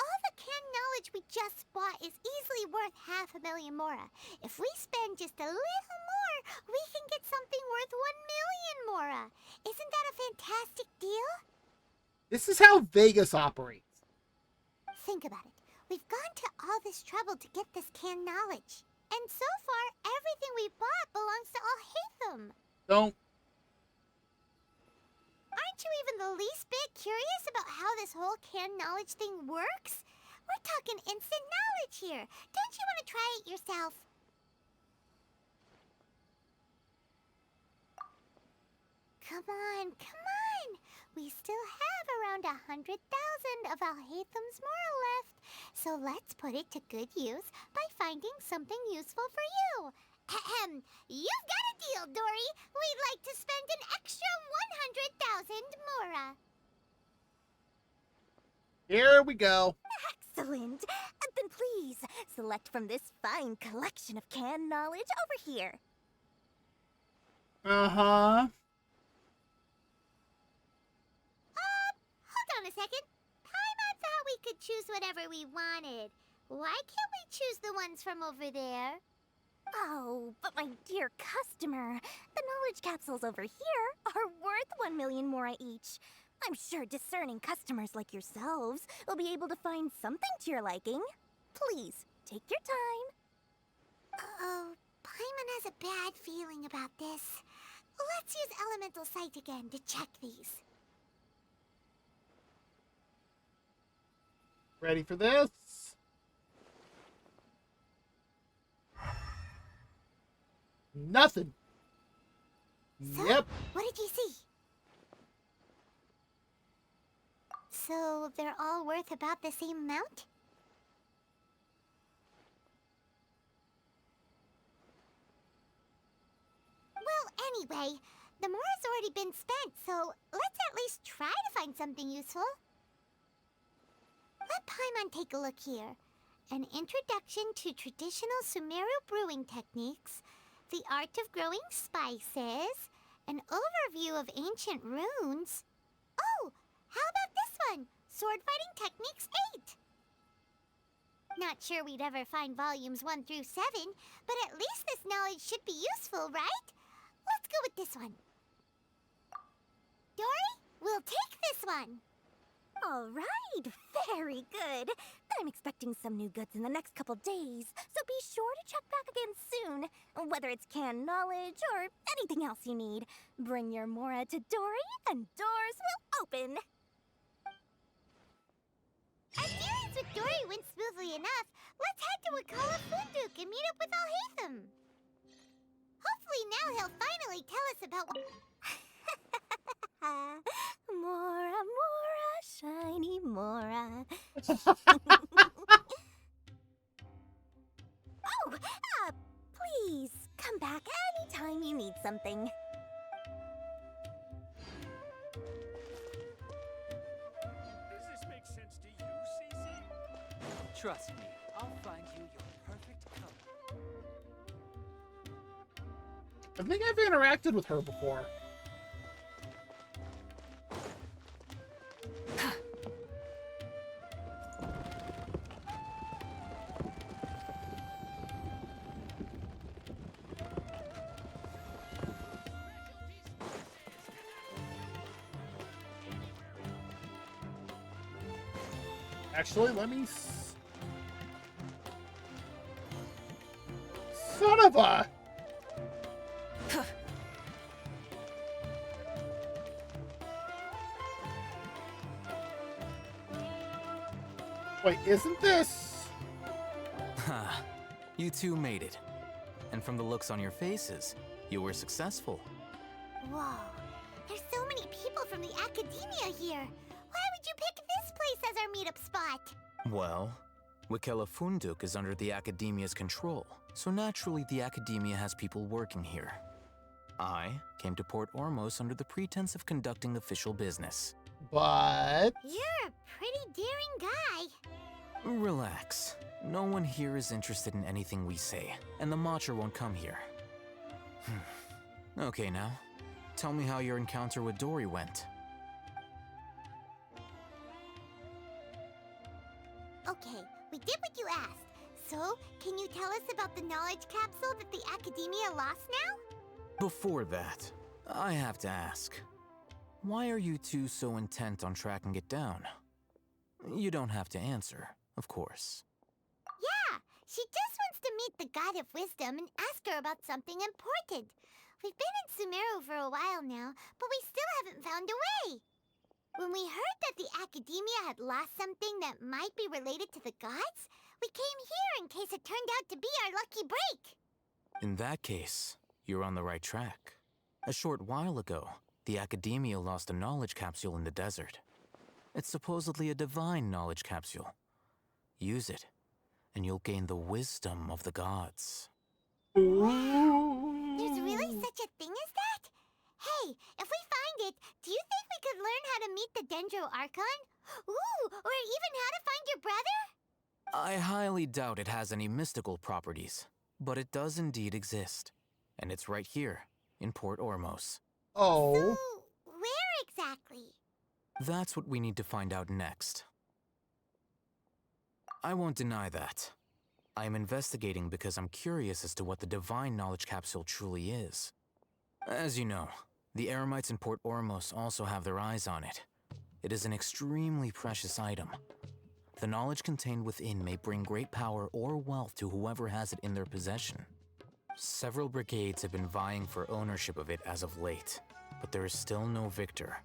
all the canned knowledge we just bought is easily worth 500,000 mora. If we spend just a little more, we can get something worth 1 million mora. Isn't that a fantastic deal? This is how Vegas operates. Think about it. We've gone to all this trouble to get this canned knowledge. And so far, everything we bought belongs to Aaahhh. Don't. Aren't you even the least bit curious about how this whole canned knowledge thing works? We're talking instant knowledge here. Don't you want to try it yourself? Come on, come on. We still have around 100,000 of Aaahhh's mora left. So let's put it to good use by finding something useful for you. Ahem. You've got a deal, Dory. We'd like to spend an extra 100,000 mora. Here we go. Excellent. Then please, select from this fine collection of canned knowledge over here. Uh-huh. Hold on a second. Paimon thought we could choose whatever we wanted. Why can't we choose the ones from over there? Oh, but my dear customer, the knowledge capsules over here are worth 1 million mora each. I'm sure discerning customers like yourselves will be able to find something to your liking. Please, take your time. Uh-oh, Paimon has a bad feeling about this. Let's use Elemental Sight again to check these. Ready for this? Nothing. So, Yep. What did you see? So, they're all worth about the same amount? Well, anyway, the mora's already been spent, so let's at least try to find something useful. Let Paimon take a look here. An introduction to traditional Sumeru brewing techniques, the art of growing spices, an overview of ancient runes. Oh, how about this one? Sword Fighting Techniques 8. Not sure we'd ever find volumes 1 through 7, but at least this knowledge should be useful, right? Let's go with this one. Dory, we'll take this one. All right, very good. I'm expecting some new goods in the next couple days, so be sure to check back again soon. Whether it's canned knowledge or anything else you need, bring your Mora to Dory and doors will open. Our dealings with Dory went smoothly enough. Let's head to Wakala Funduk and meet up with Alhaitham. Hopefully now he'll finally tell us about what... Mora, Mora, shiny Mora. Please come back anytime you need something. Does this make sense to you, Cece? Trust me, I'll find you your perfect color. I think I've interacted with her before. Actually, let me... Son of a... Wait, isn't this... Ha, you two made it. And from the looks on your faces, you were successful. Whoa, there's so many people from the academia here. Why would you pick this place as our meetup spot? Well, Wakala Funduk is under the Academia's control, so naturally the Academia has people working here. I came to Port Ormos under the pretense of conducting official business. But... You're a pretty daring guy. Relax. No one here is interested in anything we say, and the Matcha won't come here. Okay now, tell me how your encounter with Dory went. Okay, we did what you asked. So, can you tell us about the knowledge capsule that the Academia lost now? Before that, I have to ask, why are you two so intent on tracking it down? You don't have to answer, of course. Yeah, she just wants to meet the God of Wisdom and ask her about something important. We've been in Sumeru for a while now, but we still haven't found a way. When we heard that the Academia had lost something that might be related to the gods, we came here in case it turned out to be our lucky break. In that case, you're on the right track. A short while ago, the Academia lost a knowledge capsule in the desert. It's supposedly a divine knowledge capsule. Use it, and you'll gain the wisdom of the gods. There's really such a thing as that? Hey, if we find it, do you think we could learn how to meet the Dendro Archon? Ooh, or even how to find your brother? I highly doubt it has any mystical properties, but it does indeed exist. And it's right here, in Port Ormos. Oh. So, where exactly? That's what we need to find out next. I won't deny that. I am investigating because I'm curious as to what the divine knowledge capsule truly is. As you know, the Eremites in Port Ormos also have their eyes on it. It is an extremely precious item. The knowledge contained within may bring great power or wealth to whoever has it in their possession. Several brigades have been vying for ownership of it as of late, but there is still no victor.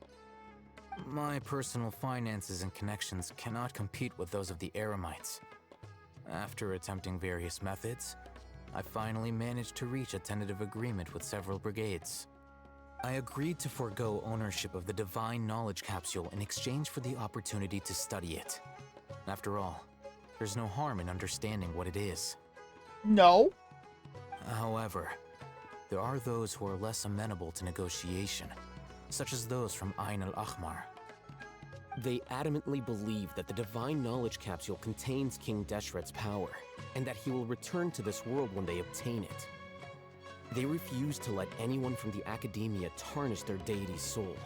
My personal finances and connections cannot compete with those of the Eremites. After attempting various methods, I finally managed to reach a tentative agreement with several brigades. I agreed to forego ownership of the divine knowledge capsule in exchange for the opportunity to study it. After all, there's no harm in understanding what it is. No. However, there are those who are less amenable to negotiation, such as those from Ain al-Ahmar. They adamantly believe that the divine knowledge capsule contains King Deshret's power, and that he will return to this world when they obtain it. They refuse to let anyone from the Academia tarnish their deity's soul.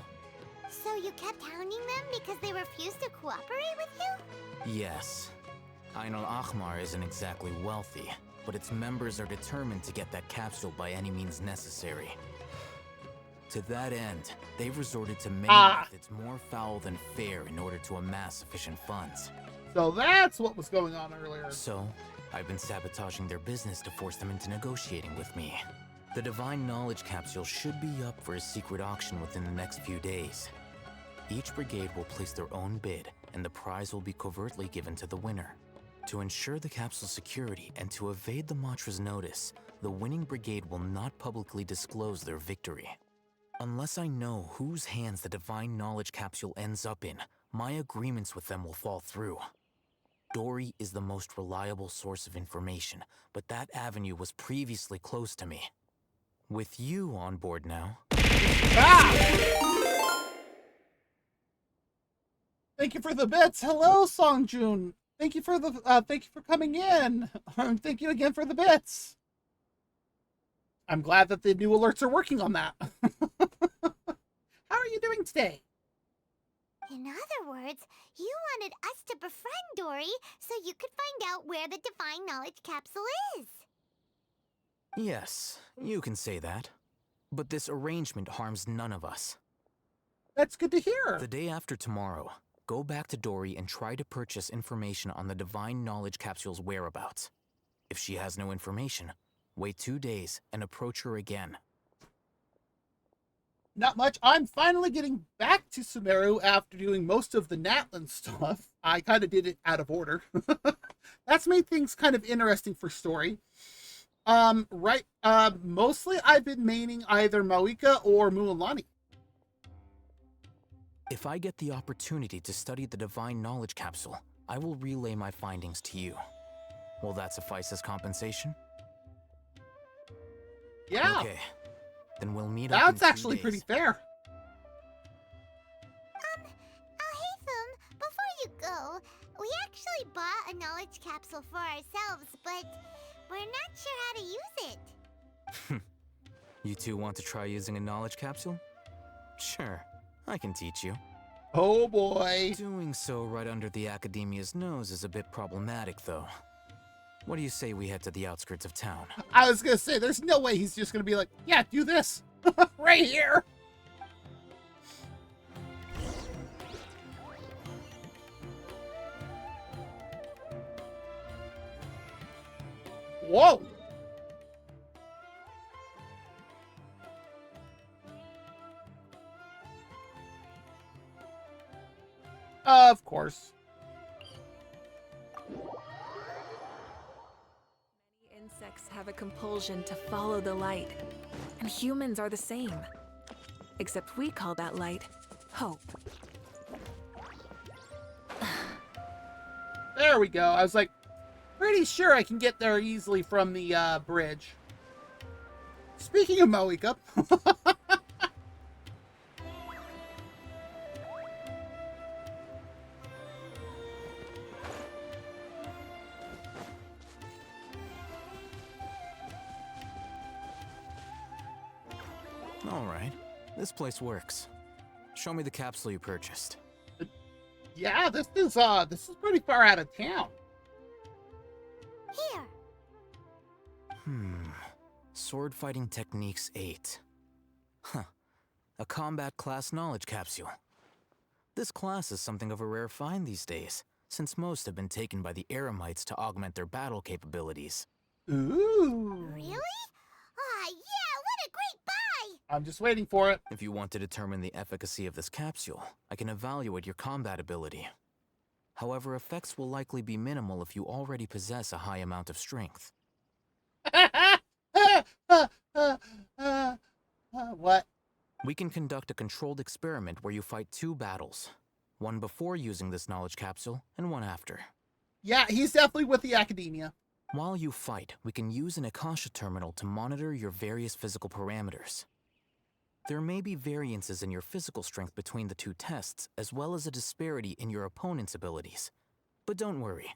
So you kept hounding them because they refused to cooperate with you? Yes. Aaahhh isn't exactly wealthy, but its members are determined to get that capsule by any means necessary. To that end, they've resorted to many methods more foul than fair in order to amass sufficient funds. So that's what was going on earlier. So, I've been sabotaging their business to force them into negotiating with me. The Divine Knowledge Capsule should be up for a secret auction within the next few days. Each brigade will place their own bid, and the prize will be covertly given to the winner. To ensure the capsule's security and to evade the Matra's notice, the winning brigade will not publicly disclose their victory. Unless I know whose hands the Divine Knowledge Capsule ends up in, my agreements with them will fall through. Dory is the most reliable source of information, but that avenue was previously closed to me. With you on board now... Thank you for the bits. Hello, Songjun. Thank you for coming in. Thank you again for the bits. I'm glad that the new alerts are working on that. How are you doing today? In other words, you wanted us to befriend Dory so you could find out where the Divine Knowledge Capsule is. Yes, you can say that. But this arrangement harms none of us. That's good to hear. The day after tomorrow, go back to Dory and try to purchase information on the Divine Knowledge Capsule's whereabouts. If she has no information, wait 2 days and approach her again. Not much. I'm finally getting back to Sumeru after doing most of the Natlan stuff. I kind of did it out of order. That's made things kind of interesting for story. Mostly I've been maining either Moika or Mualani. If I get the opportunity to study the Divine Knowledge Capsule, I will relay my findings to you. Will that suffice as compensation? Yeah. Okay. Then we'll meet up That's in 2 actually days. pretty fair. Aaahhh, before you go, we actually bought a knowledge capsule for ourselves, but we're not sure how to use it. You two want to try using a knowledge capsule? Sure, I can teach you. Oh boy. Doing so right under the Academia's nose is a bit problematic, though. What do you say we head to the outskirts of town? I was gonna say, there's no way he's just gonna be like, yeah, do this. Right here. Whoa. Of course. Insects have a compulsion to follow the light, and humans are the same. Except we call that light hope. There we go. I was like, pretty sure I can get there easily from the bridge. Speaking of Moika. All right, this place works. Show me the capsule you purchased. Yeah, this is pretty far out of town. Here. Sword Fighting Techniques 8. Huh. A combat class knowledge capsule. This class is something of a rare find these days, since most have been taken by the Eremites to augment their battle capabilities. Ooh. Really? Ah, yeah, what a great buy! I'm just waiting for it. If you want to determine the efficacy of this capsule, I can evaluate your combat ability. However, effects will likely be minimal if you already possess a high amount of strength. What? We can conduct a controlled experiment where you fight 2 battles. One before using this knowledge capsule, and one after. Yeah, he's definitely with the Academia. While you fight, we can use an Akasha terminal to monitor your various physical parameters. There may be variances in your physical strength between the 2 tests, as well as a disparity in your opponent's abilities. But don't worry.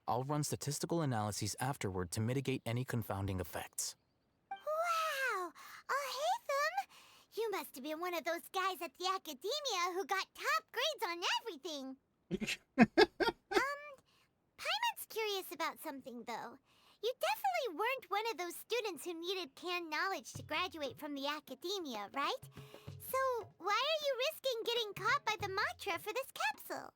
I'll run statistical analyses afterward to mitigate any confounding effects. Wow! Aaahhh, You must have been one of those guys at the academia who got top grades on everything. Paimon's curious about something, though. You definitely weren't one of those students who needed canned knowledge to graduate from the academia, right? So, why are you risking getting caught by the Matra for this capsule?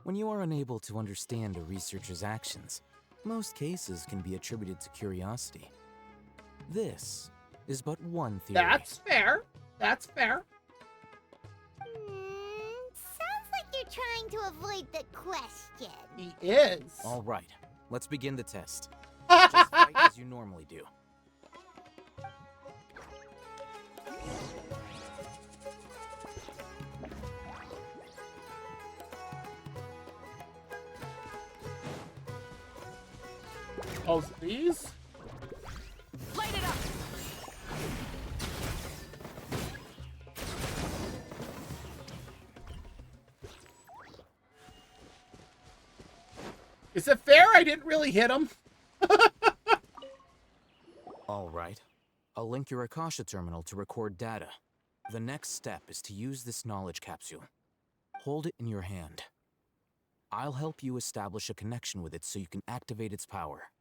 When you are unable to understand a researcher's actions, most cases can be attributed to curiosity. This is but one theory. That's fair. That's fair. Sounds like you're trying to avoid the question. He is. All right, let's begin the test. Just fight as you normally do. Oh, these? Light it up! Is it fair I didn't really hit him? All right. I'll link your Akasha terminal to record data. The next step is to use this knowledge capsule. Hold it in your hand. I'll help you establish a connection with it so you can activate its power.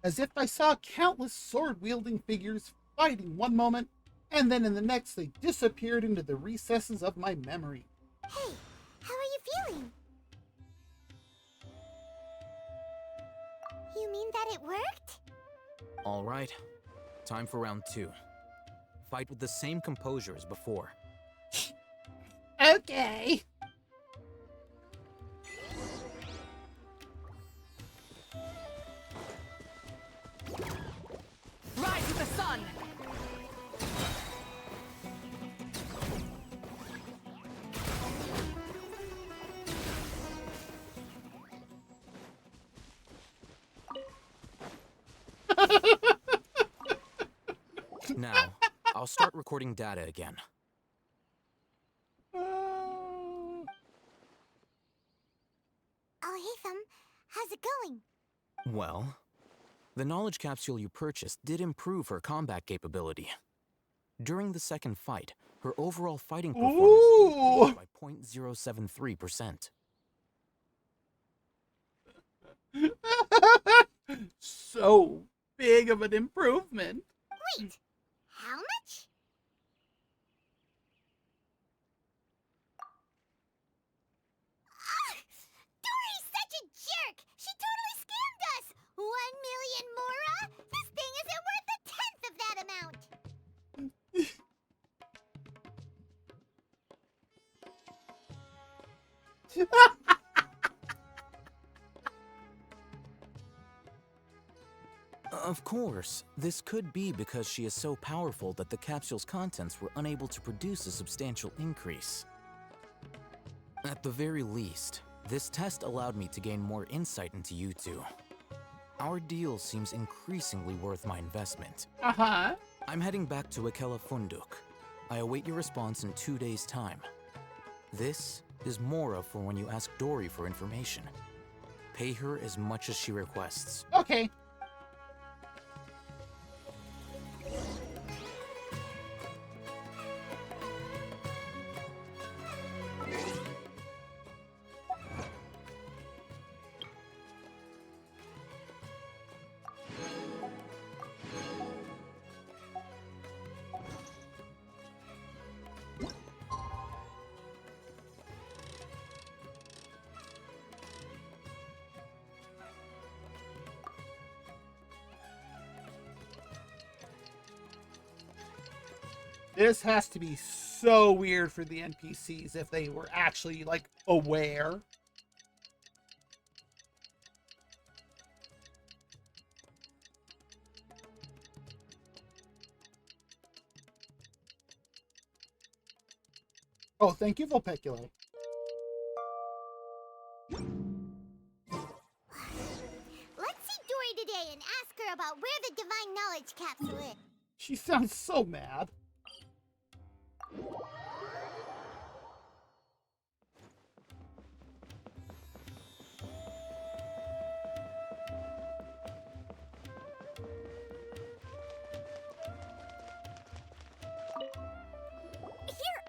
As if I saw countless sword-wielding figures fighting one moment, and then in the next they disappeared into the recesses of my memory. Hey, how are you feeling? You mean that it worked? All right. Time for round 2. Fight with the same composure as before. Okay. Rise with the sun! Now, I'll start recording data again. Oh, Hatham, how's it going? Well, the knowledge capsule you purchased did improve her combat capability. During the second fight, her overall fighting performance increased by 0.073%. So big of an improvement. Wait, how much? Dory's such a jerk! She totally scammed us! 1 million mora? This thing isn't worth a tenth of that amount! Of course, this could be because she is so powerful that the capsule's contents were unable to produce a substantial increase. At the very least, this test allowed me to gain more insight into you two. Our deal seems increasingly worth my investment. Uh-huh. I'm heading back to Akela Funduk. I await your response in 2 days' time. This is Mora for when you ask Dory for information. Pay her as much as she requests. Okay. This has to be so weird for the NPCs if they were actually, like, aware. Oh, thank you, Vulpecula. She sounds so mad.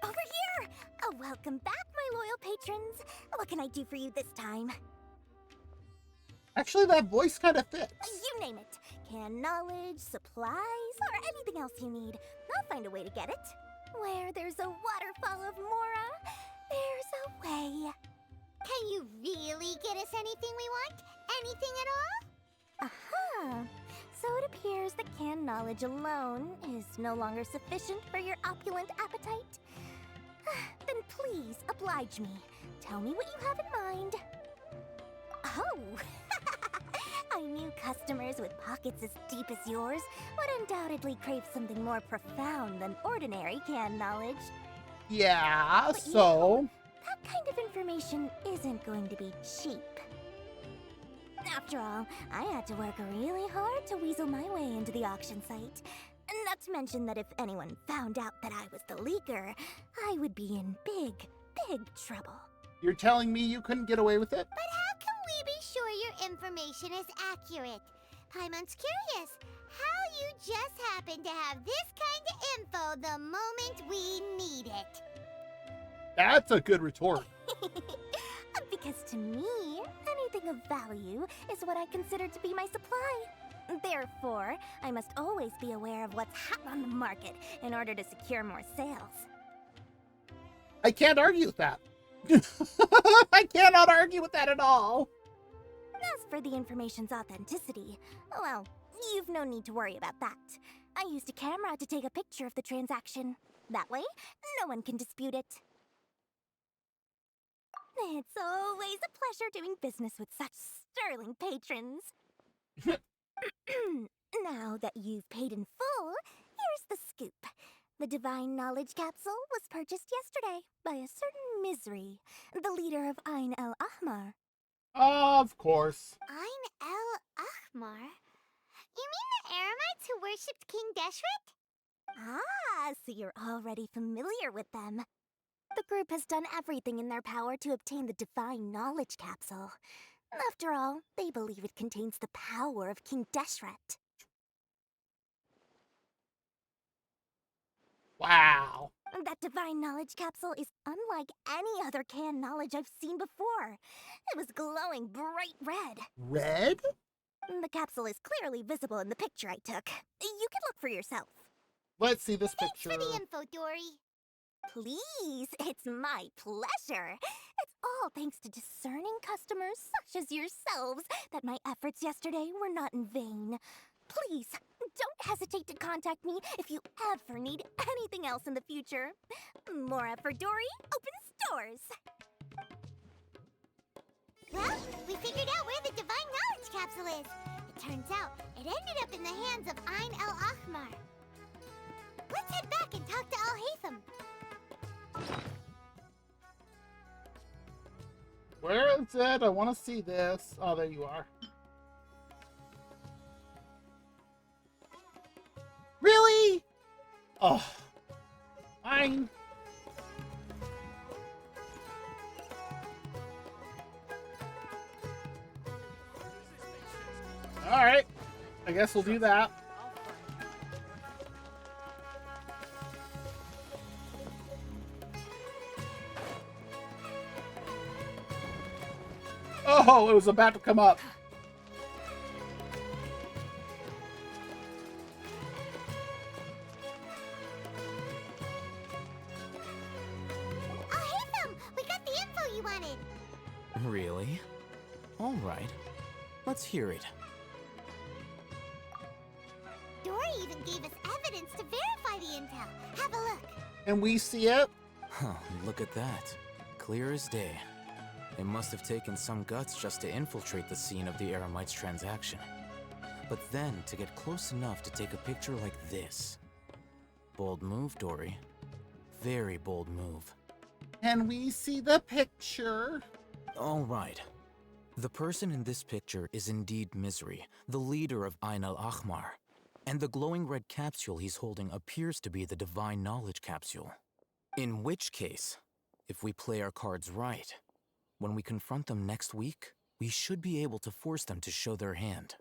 Over here! Oh, welcome back, my loyal patrons. What can I do for you this time? Actually, that voice kind of fits. You name it. Can knowledge, supplies, or anything else you need. I'll find a way to get it. Where there's a waterfall of Mora, there's a way. Can you really get us anything we want? Anything at all? Aha! So it appears that canned knowledge alone is no longer sufficient for your opulent appetite. Then please, oblige me. Tell me what you have in mind. Oh! I knew customers with pockets as deep as yours would undoubtedly crave something more profound than ordinary canned knowledge. Yeah, But so... that kind of information isn't going to be cheap. After all, I had to work really hard to weasel my way into the auction site. Not to mention that if anyone found out that I was the leaker, I would be in big, big trouble. You're telling me you couldn't get away with it? But how can we be sure your information is accurate? Paimon's curious how you just happen to have this kind of info the moment we need it. That's a good retort. Because to me, anything of value is what I consider to be my supply. Therefore, I must always be aware of what's hot on the market in order to secure more sales. I can't argue with that. I cannot argue with that at all. As for the information's authenticity, well, you've no need to worry about that. I used a camera to take a picture of the transaction. That way, no one can dispute it. It's always a pleasure doing business with such sterling patrons. Now that you've paid in full, here's the scoop. The Divine Knowledge Capsule was purchased yesterday by a certain Misery, the leader of Aaahhh. Of course. Aaahhh? You mean the Aaramites who worshipped King Deshret? Ah, so you're already familiar with them. The group has done everything in their power to obtain the Divine Knowledge Capsule. After all, they believe it contains the power of King Deshret. Wow. That Divine Knowledge Capsule is unlike any other canned knowledge I've seen before. It was glowing bright red. Red? The capsule is clearly visible in the picture I took. You can look for yourself. Let's see this picture. Thanks for the info, Dory. Please, it's my pleasure. It's all thanks to discerning customers such as yourselves that my efforts yesterday were not in vain. Please, don't hesitate to contact me if you ever need anything else in the future. More for Dory opens doors. Well, we figured out where the Divine Knowledge Capsule is. It turns out it ended up in the hands of Aaahhh. Let's head back and talk to Aaahhh. Where is it? I want to see this. Oh, there you are. Really? Oh. Fine. Alright. I guess we'll do that. Oh, it was about to come up. Aaahhh, we got the info you wanted. Really? All right. Let's hear it. Dory even gave us evidence to verify the intel. Have a look. And we see it? Huh, look at that. Clear as day. It must have taken some guts just to infiltrate the scene of the Aaramites' transaction. But then to get close enough to take a picture like this. Bold move, Dory. Very bold move. Can we see the picture? All right. The person in this picture is indeed Misery, the leader of Aaahhh. And the glowing red capsule he's holding appears to be the divine knowledge capsule. In which case, if we play our cards right, when we confront them next week, we should be able to force them to show their hand.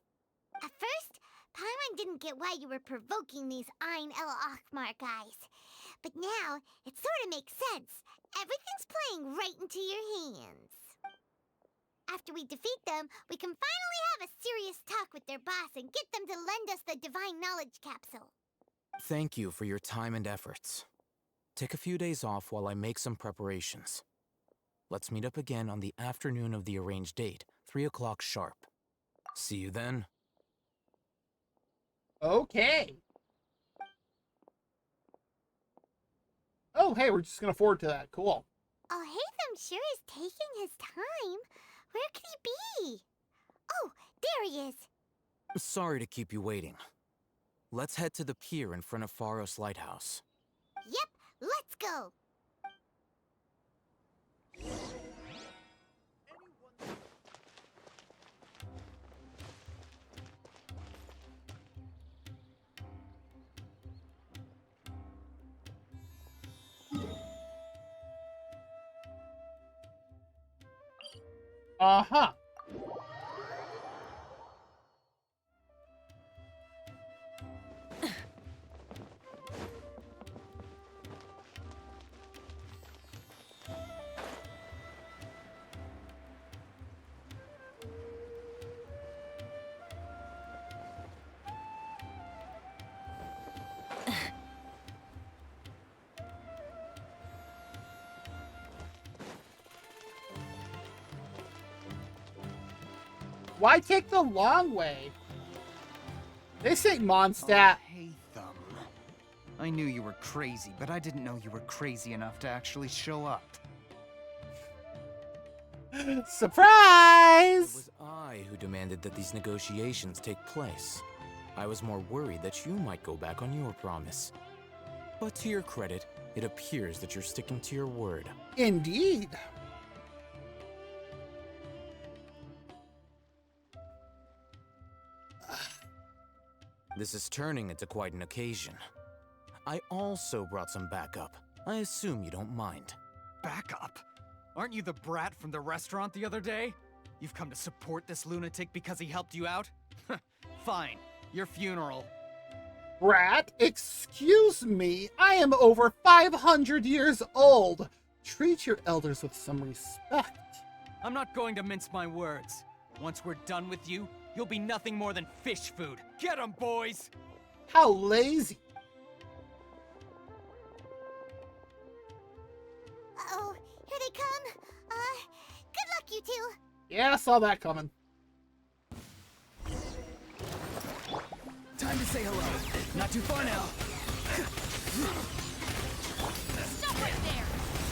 At first, Paimon didn't get why you were provoking these Aaahhh guys. But now, it sort of makes sense. Everything's playing right into your hands. After we defeat them, we can finally have a serious talk with their boss and get them to lend us the divine knowledge capsule. Thank you for your time and efforts. Take a few days off while I make some preparations. Let's meet up again on the afternoon of the arranged date, 3 o'clock sharp. See you then. Okay. Oh, hey, we're just gonna forward to that. Cool. Oh, Hatham sure is taking his time. Where could he be? Oh, there he is. Sorry to keep you waiting. Let's head to the pier in front of Pharos Lighthouse. Yep, let's go. Uh-huh. Why take the long way? This ain't Mondstadt. Hey, Thumb. I knew you were crazy, but I didn't know you were crazy enough to actually show up. Surprise! It was I who demanded that these negotiations take place. I was more worried that you might go back on your promise. But to your credit, it appears that you're sticking to your word. Indeed. This is turning into quite an occasion. I also brought some backup. I assume you don't mind. Backup? Aren't you the brat from the restaurant the other day? You've come to support this lunatic because he helped you out? Fine. Your funeral. Brat, excuse me. I am over 500 years old. Treat your elders with some respect. I'm not going to mince my words. Once we're done with you, you'll be nothing more than fish food. Get 'em, boys! How lazy. Uh-oh, here they come. Good luck, you two. Yeah, I saw that coming. Time to say hello. Not too far now. Stop right there!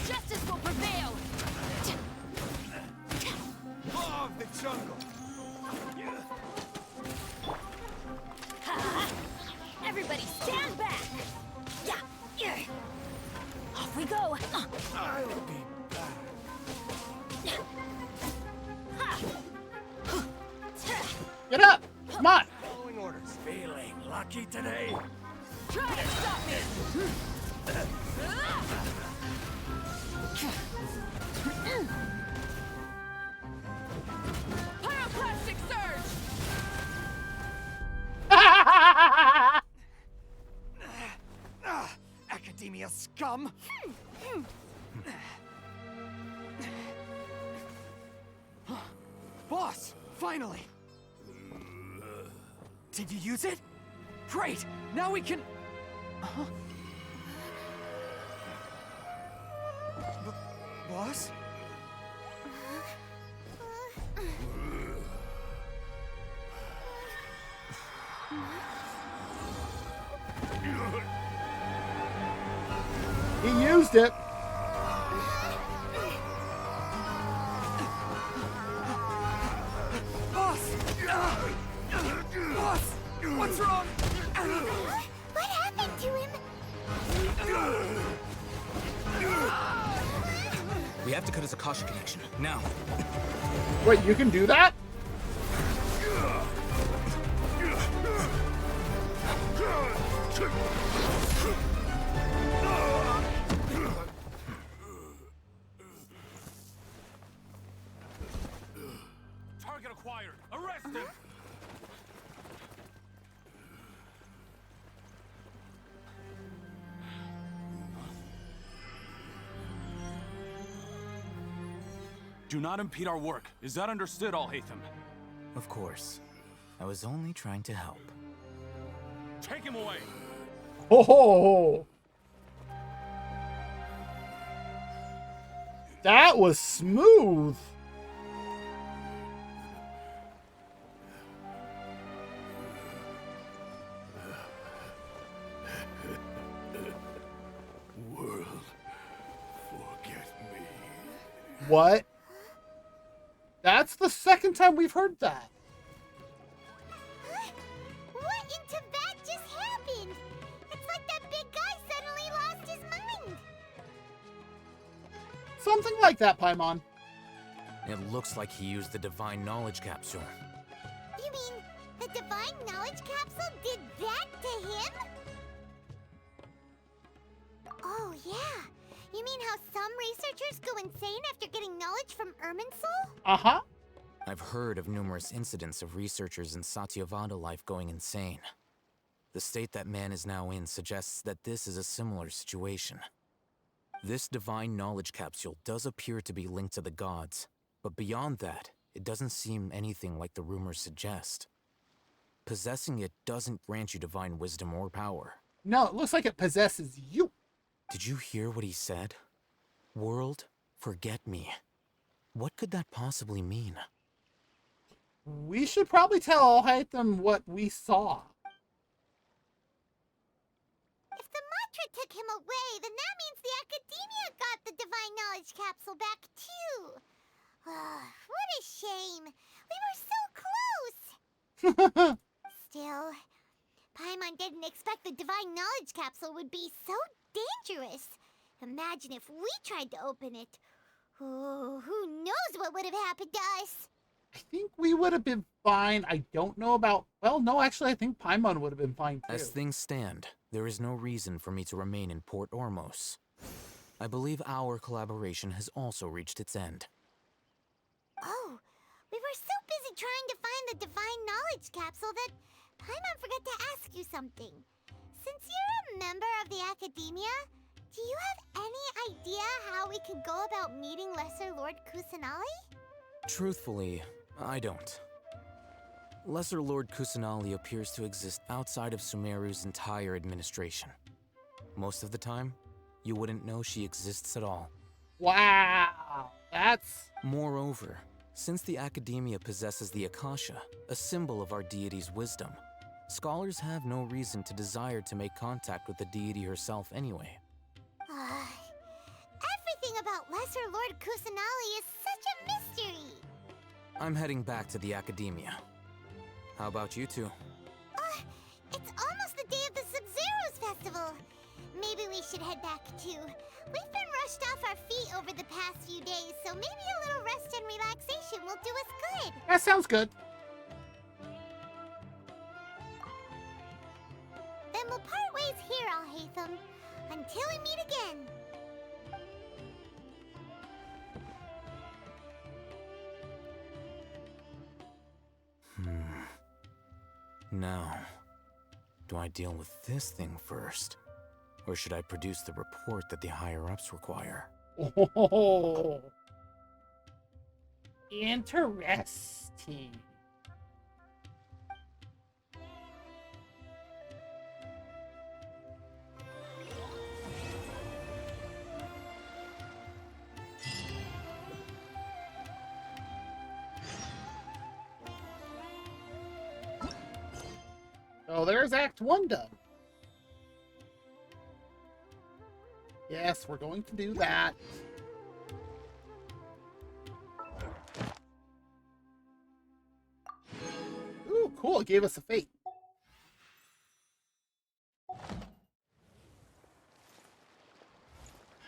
Justice will prevail! Law of the jungle! Everybody stand back! Yeah. Off we go! I'll be back. Get up! Come on! Following orders. Feeling lucky today? Try to stop me! Pyroclastic surge! Academia scum! Boss! Finally! Did you use it? Great! Now we can... Boss? He used it. Boss! Boss! What's wrong? What happened to him? We have to cut his Akasha connection, now. Wait, you can do that? Do not impede our work. Is that understood, Aaahhh? Of course. I was only trying to help. Take him away! Ho ho! That was smooth! World, forget me. What? That's the second time we've heard that. What in Tibet just happened? It's like that big guy suddenly lost his mind. Something like that, Paimon. It looks like he used the divine knowledge capsule. You mean the divine knowledge capsule did that to him? Oh, yeah. You mean how some researchers go insane after getting knowledge from Irminsul? Uh-huh. I've heard of numerous incidents of researchers in Satyavada life going insane. The state that man is now in suggests that this is a similar situation. This divine knowledge capsule does appear to be linked to the gods, but beyond that, it doesn't seem anything like the rumors suggest. Possessing it doesn't grant you divine wisdom or power. No, it looks like it possesses you. Did you hear what he said? World, forget me. What could that possibly mean? We should probably tell Aaahhh what we saw. If the mantra took him away, then that means the Academia got the divine knowledge capsule back too. What a shame. We were so close. Still, Paimon didn't expect the divine knowledge capsule would be so dangerous. Imagine if we tried to open it. Oh, who knows what would have happened to us? I think we would have been fine. I don't know about... Well, no, actually, I think Paimon would have been fine, too. As things stand, there is no reason for me to remain in Port Ormos. I believe our collaboration has also reached its end. Oh, we were so busy trying to find the divine knowledge capsule that Paimon forgot to ask you something. Since you're a member of the Academia, do you have any idea how we could go about meeting Lesser Lord Kusanali? Truthfully, I don't. Lesser Lord Kusanali appears to exist outside of Sumeru's entire administration. Most of the time, you wouldn't know she exists at all. Wow, that's... Moreover, since the Academia possesses the Akasha, a symbol of our deity's wisdom, scholars have no reason to desire to make contact with the deity herself anyway. Everything about Lesser Lord Kusanali is such a mystery. I'm heading back to the Academia. How about you two? It's almost the day of the Sub-Zero's festival. Maybe we should head back too. We've been rushed off our feet over the past few days, so maybe a little rest and relaxation will do us good. That sounds good. Then we'll part ways here, Aaahhh, until we meet again. Now, do I deal with this thing first? Or should I produce the report that the higher-ups require? Oh, interesting. Oh, there's Act 1 done. Yes, we're going to do that. Ooh, cool. It gave us a fate.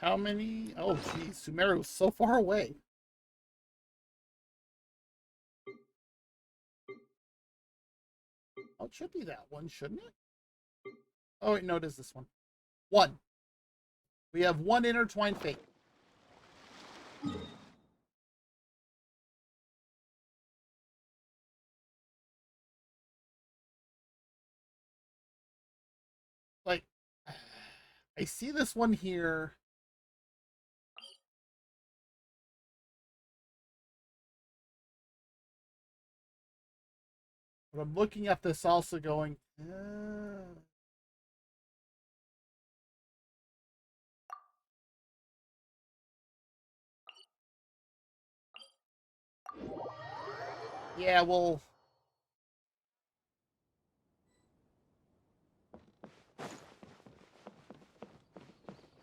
How many? Oh, geez. Sumeru was so far away. Oh, it should be that one, shouldn't it? Oh, wait, no, it is this one. One. We have one intertwined fate. Like, I see this one here. But I'm looking at this also going, yeah, well,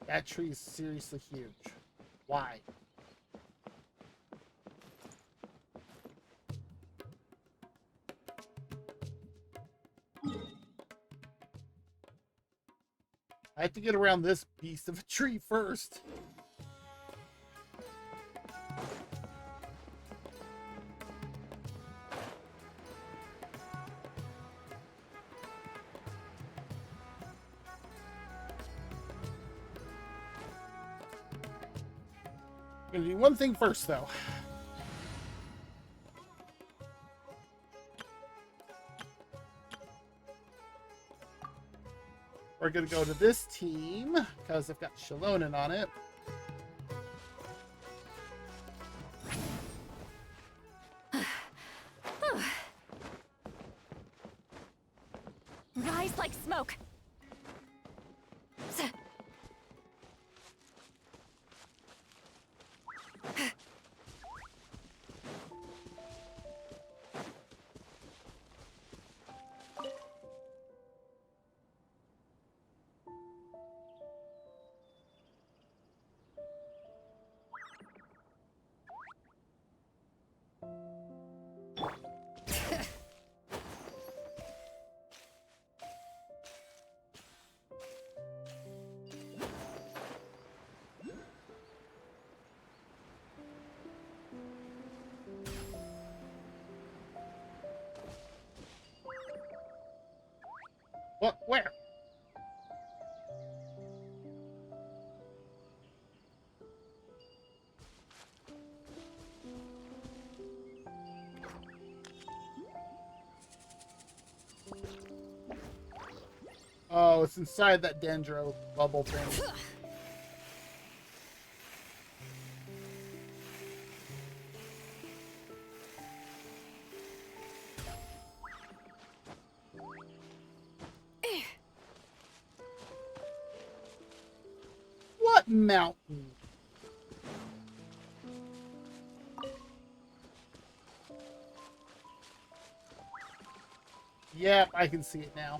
that tree is seriously huge. Why? I have to get around this beast of a tree first. I'm gonna do one thing first, though. We're gonna go to this team because I've got Shalonen on it. Rise like smoke. What? Where? Oh, it's inside that dendro bubble thing. What mountain? Yep, I can see it now.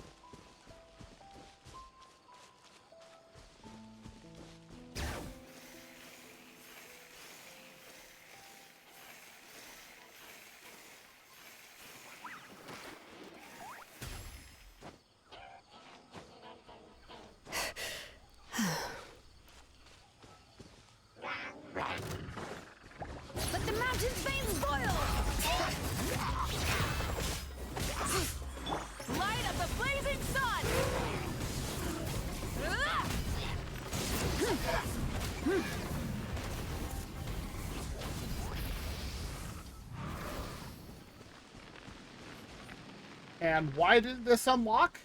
Let the mountain's veins boil! Light up the blazing sun! And why did this unlock?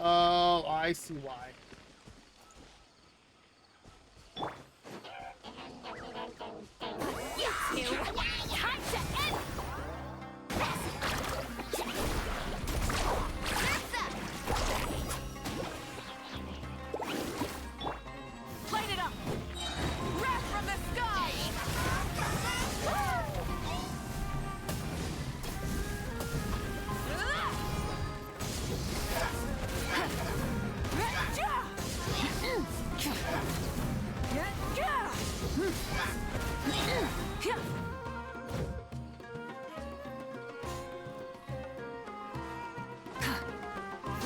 Oh, I see why. Time to end! Light it up! Wrath from the sky!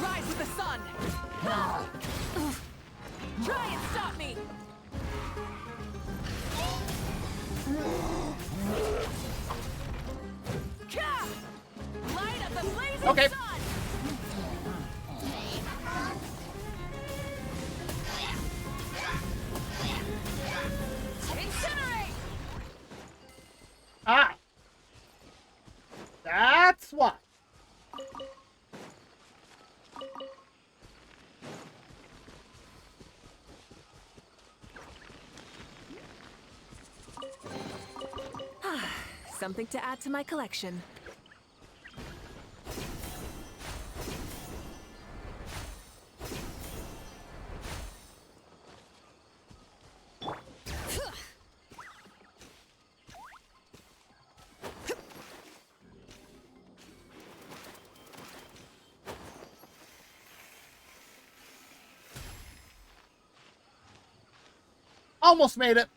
Rise with the sun! Try and stop me! Light up the blazing Okay. sun! Incinerate! Ah! That's why. Something to add to my collection. Almost made it.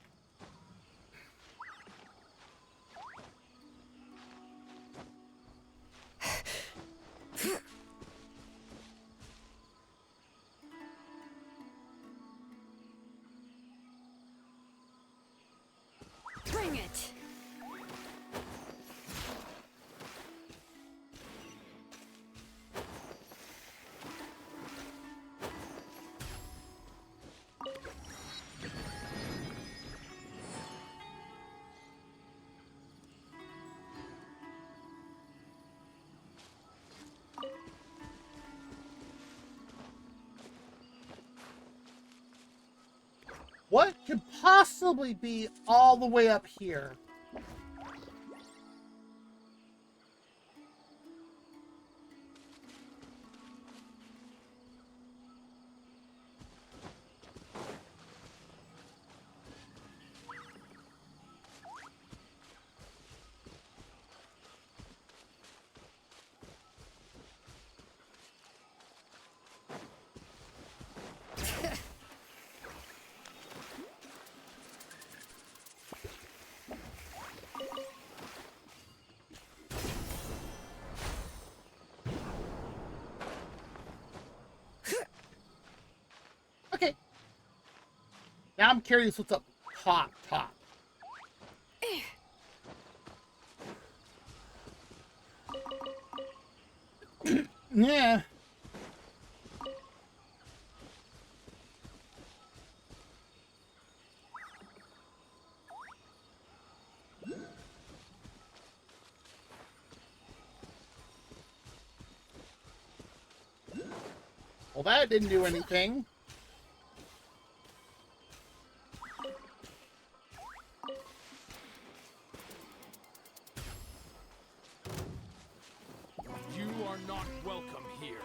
Bring it! What could possibly be all the way up here? Okay. Now I'm curious what's up top. Yeah. Well, that didn't do anything. You are not welcome here.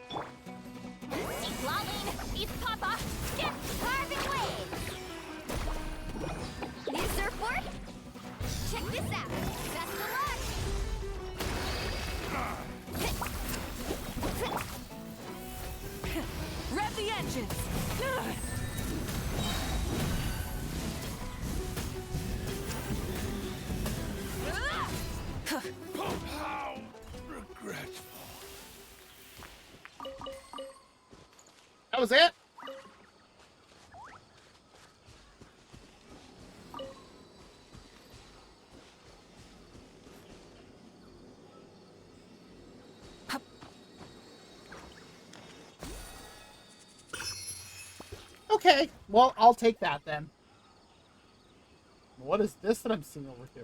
Keep lolling! It's Papa! Get carving waves! Need a surfboard? Check this out! Best of luck! Rev the engines! How regretful. That was it? Okay, well, I'll take that then. What is this that I'm seeing over here?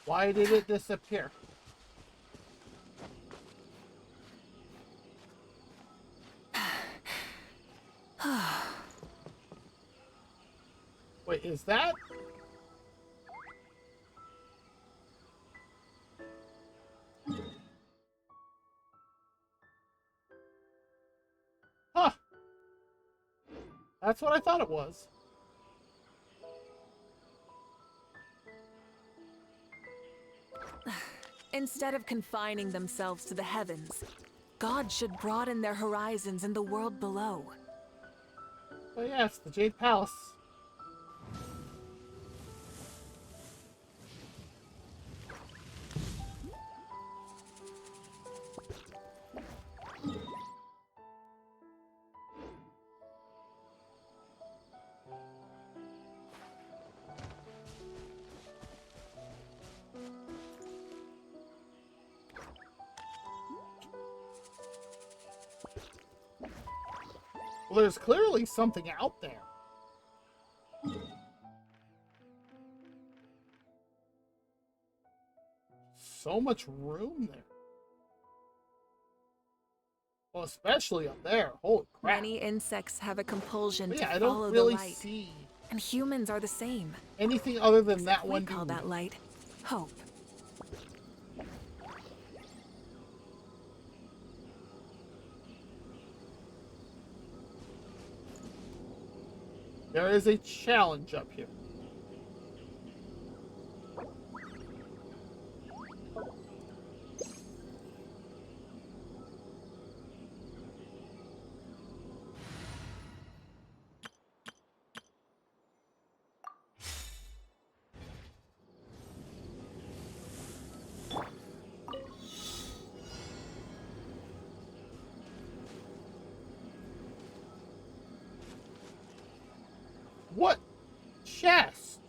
Why did it disappear? Wait, is that? Huh. That's what I thought it was. Instead of confining themselves to the heavens, God should broaden their horizons in the world below. Oh yes, the Jade Palace. Well, there's clearly something out there. So much room there. Well, especially up there. Holy crap. Many insects have a compulsion But to yeah, I follow don't really the light. see And humans are the same. anything other than Except that we one call dude. that light hope. There is a challenge up here. What chest?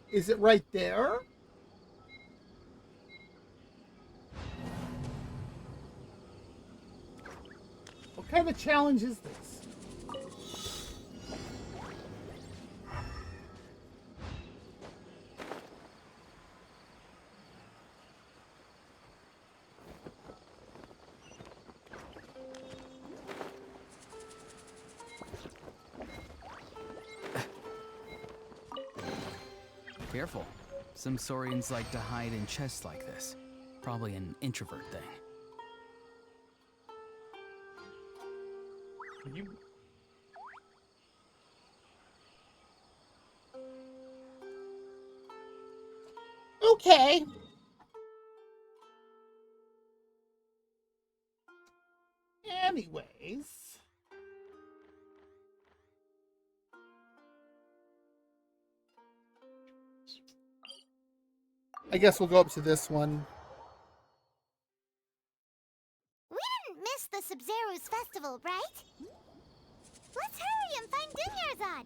Is it right there? What kind of challenge is this? Careful. Some saurians like to hide in chests like this. Probably an introvert thing. You... Okay. Anyways. I guess we'll go up to this one. We didn't miss the Sub-Zero's festival, right? Let's hurry and find Dunyarzad.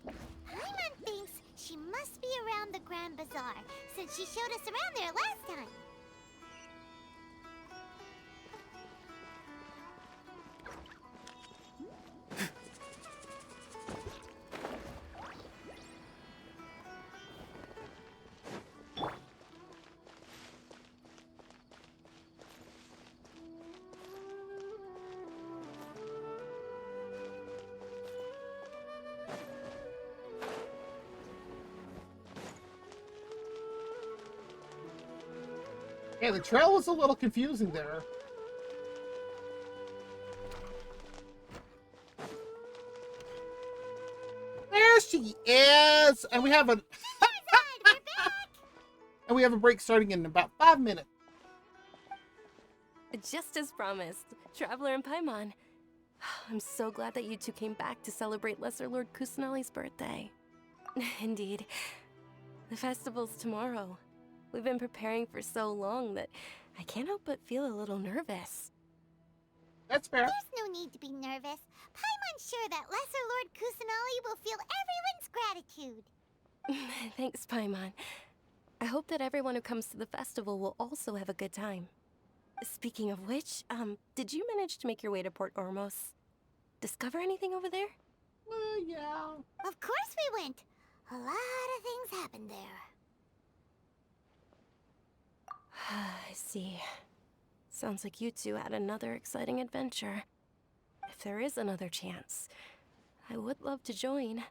Paimon thinks she must be around the Grand Bazaar, since she showed us around there last time. Yeah, the trail was a little confusing there. There she is! And we have a... and we have a break starting in about 5 minutes. Just as promised, Traveler and Paimon. I'm so glad that you two came back to celebrate Lesser Lord Kusanali's birthday. Indeed. The festival's tomorrow. We've been preparing for so long that I can't help but feel a little nervous. That's fair. There's no need to be nervous. Paimon's sure that Lesser Lord Kusanali will feel everyone's gratitude. Thanks, Paimon. I hope that everyone who comes to the festival will also have a good time. Speaking of which, did you manage to make your way to Port Ormos? Discover anything over there? Well, yeah. Of course we went. A lot of things happened there. I see. Sounds like you two had another exciting adventure. If there is another chance, I would love to join.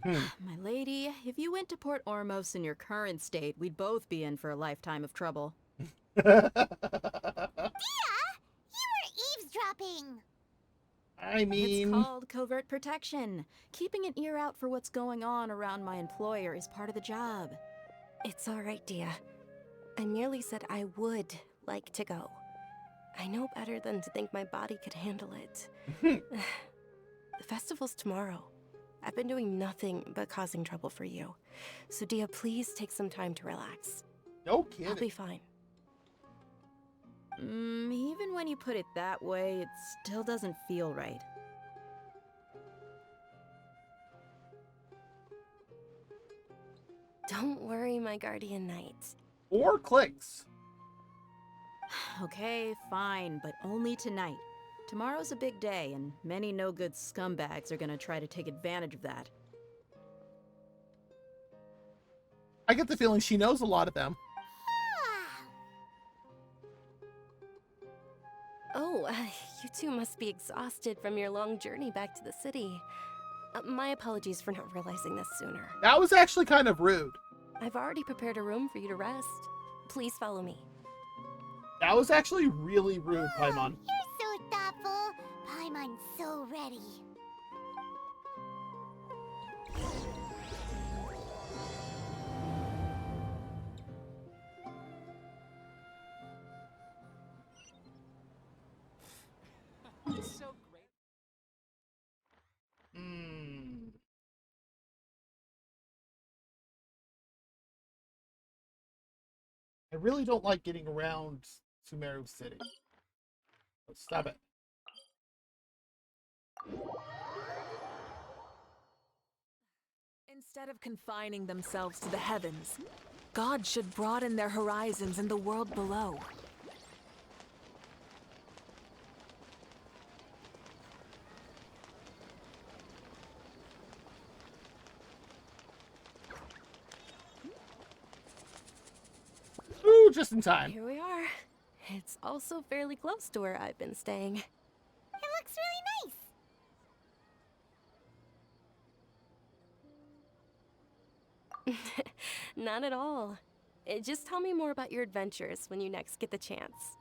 My lady, if you went to Port Ormos in your current state, we'd both be in for a lifetime of trouble. Dia! You were eavesdropping! I mean... It's called covert protection. Keeping an ear out for what's going on around my employer is part of the job. It's alright, Dia. I merely said I would like to go. I know better than to think my body could handle it. The festival's tomorrow. I've been doing nothing but causing trouble for you. So Dia, please take some time to relax. No kidding. I'll be fine. Even when you put it that way, it still doesn't feel right. Don't worry, my guardian knight. 4 clicks. Okay, fine, but only tonight. Tomorrow's a big day, and many no-good scumbags are gonna try to take advantage of that. I get the feeling she knows a lot of them. Oh, you two must be exhausted from your long journey back to the city. My apologies for not realizing this sooner. That was actually kind of rude. I've already prepared a room for you to rest. Please follow me. That was actually really rude, Paimon. You're so thoughtful. Paimon's so ready. So great. I really don't like getting around Sumeru City. Let's stop it. Instead of confining themselves to the heavens, gods should broaden their horizons in the world below. Ooh, just in time. Here we are. It's also fairly close to where I've been staying. It looks really nice. Not at all. Just tell me more about your adventures when you next get the chance.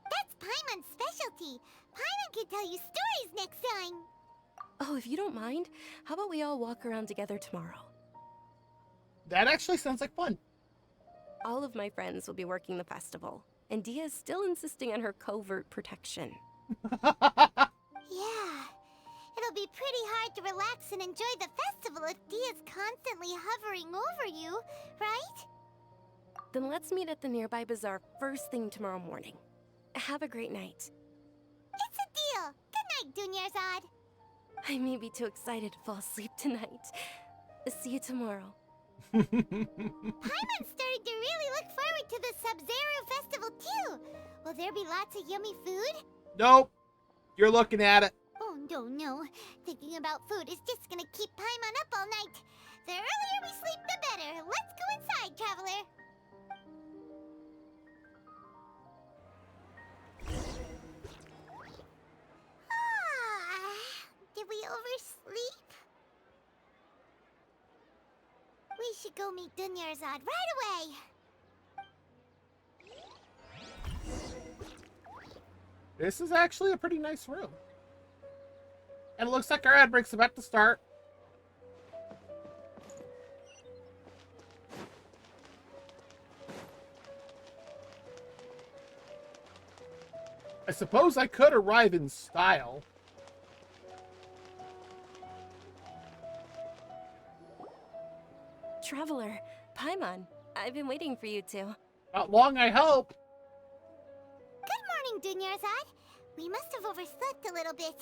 That's Paimon's specialty. Paimon can tell you stories next time. Oh, if you don't mind, how about we all walk around together tomorrow? That actually sounds like fun. All of my friends will be working the festival, and Dia is still insisting on her covert protection. Yeah. It'll be pretty hard to relax and enjoy the festival if Dia's constantly hovering over you, right? Then let's meet at the nearby bazaar first thing tomorrow morning. Have a great night. It's a deal. Good night, Dunyarzad. I may be too excited to fall asleep tonight. See you tomorrow. Paimon's starting to really look forward to the Sub-Zero festival too. Will there be lots of yummy food? Nope. You're looking at it. Oh, no. Thinking about food is just gonna keep Paimon up all night. The earlier we sleep, the better. Let's go inside, traveler. Did we oversleep? We should go meet Dunyarzad right away. This is actually a pretty nice room. And it looks like our ad break's about to start. I suppose I could arrive in style. Traveler, Paimon, I've been waiting for you two. Not long, I hope. Good morning, Dunyarzad. We must have overslept a little bit.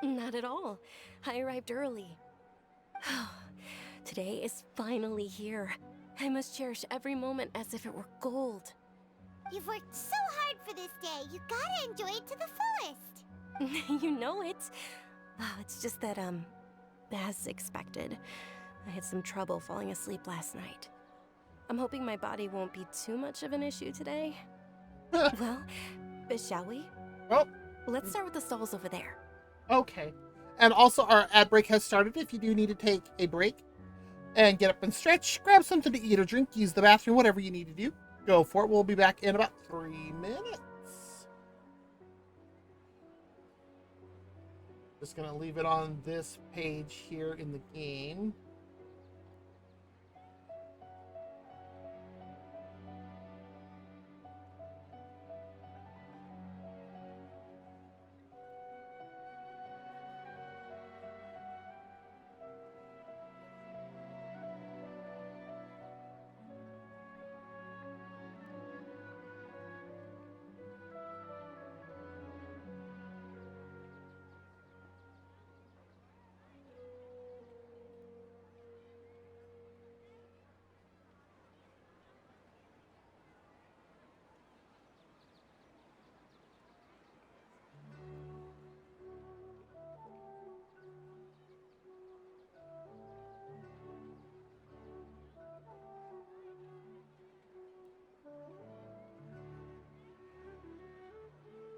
Not at all. I arrived early. Today is finally here. I must cherish every moment as if it were gold. You've worked so hard for this day. You gotta enjoy it to the fullest. You know it. Oh, it's just that, as expected, I had some trouble falling asleep last night. I'm hoping my body won't be too much of an issue today. Well, shall we? Well, let's start with the stalls over there. Okay. And also, our ad break has started. If you do need to take a break and get up and stretch, grab something to eat or drink, use the bathroom, whatever you need to do, go for it. We'll be back in about 3 minutes. Just gonna leave it on this page here in the game.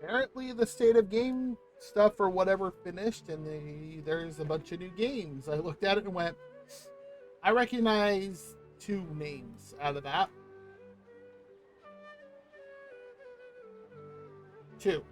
apparently the state of game stuff or whatever finished, and there's a bunch of new games. I looked at it and went, I recognize 2 names out of that. 2.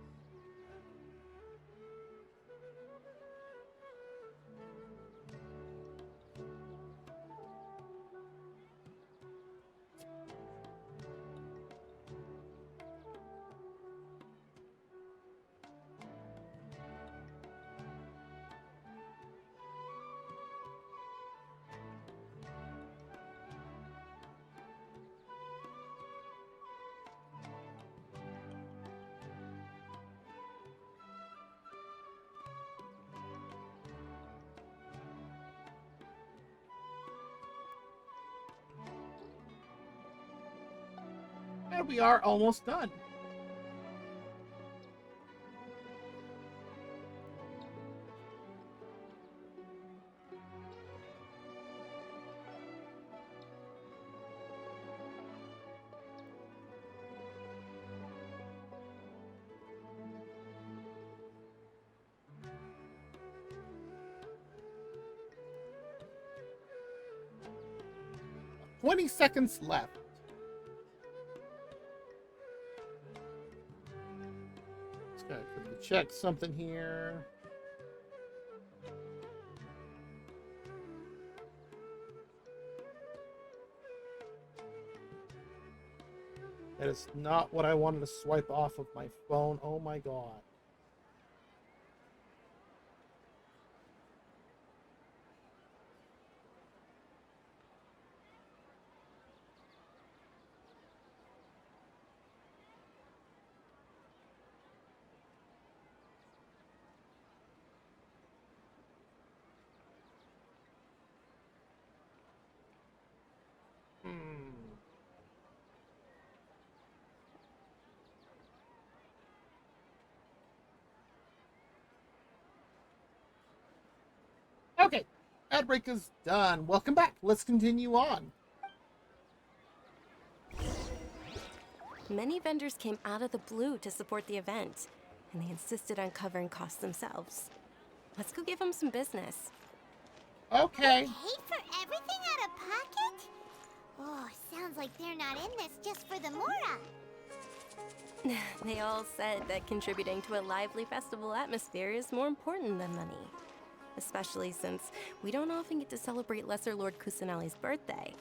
And we are almost done. "20 seconds left. Just gotta quickly check something here. That is not what I wanted to swipe off of my phone. Oh my god. Okay, ad break is done. Welcome back. Let's continue on. Many vendors came out of the blue to support the event, and they insisted on covering costs themselves. Let's go give them some business. Okay. Pay for everything out of pocket? Oh, sounds like they're not in this just for the Mora. They all said that contributing to a lively festival atmosphere is more important than money. Especially since we don't often get to celebrate Lesser Lord Kusanali's birthday.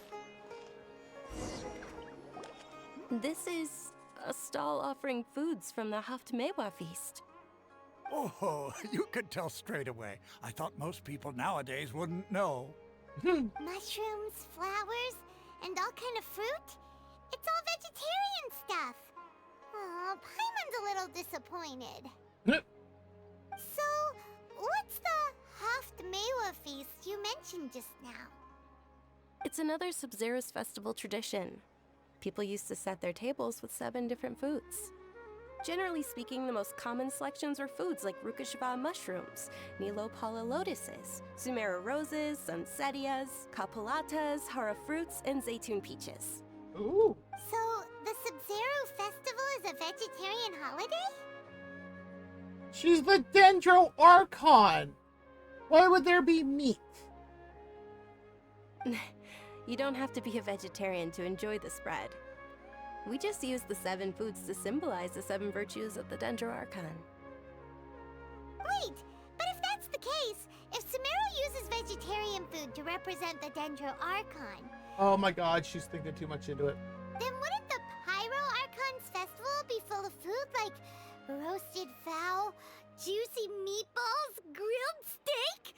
This is a stall offering foods from the Haftmewa feast. Oh, you could tell straight away. I thought most people nowadays wouldn't know. Mushrooms, flowers, and all kind of fruit? It's all vegetarian stuff. Oh, Paimon's a little disappointed. So, what's the Haftmewa feast you mentioned just now? It's another Sub-Zero's festival tradition. People used to set their tables with 7 different foods. Generally speaking, the most common selections were foods like Rukashva mushrooms, Nilopala lotuses, Sumera roses, Sunsetias, Kapulatas, Hara fruits, and Zaytun peaches. Ooh. So, the Sub-Zero festival is a vegetarian holiday? She's the Dendro Archon. Why would there be meat? You don't have to be a vegetarian to enjoy the spread. We just use the 7 foods to symbolize the 7 virtues of the Dendro Archon. Wait, but if that's the case, if Sumero uses vegetarian food to represent the Dendro Archon... Oh my god, she's thinking too much into it. Then wouldn't the Pyro Archon's festival be full of food like roasted fowl, juicy meatballs, grilled steak?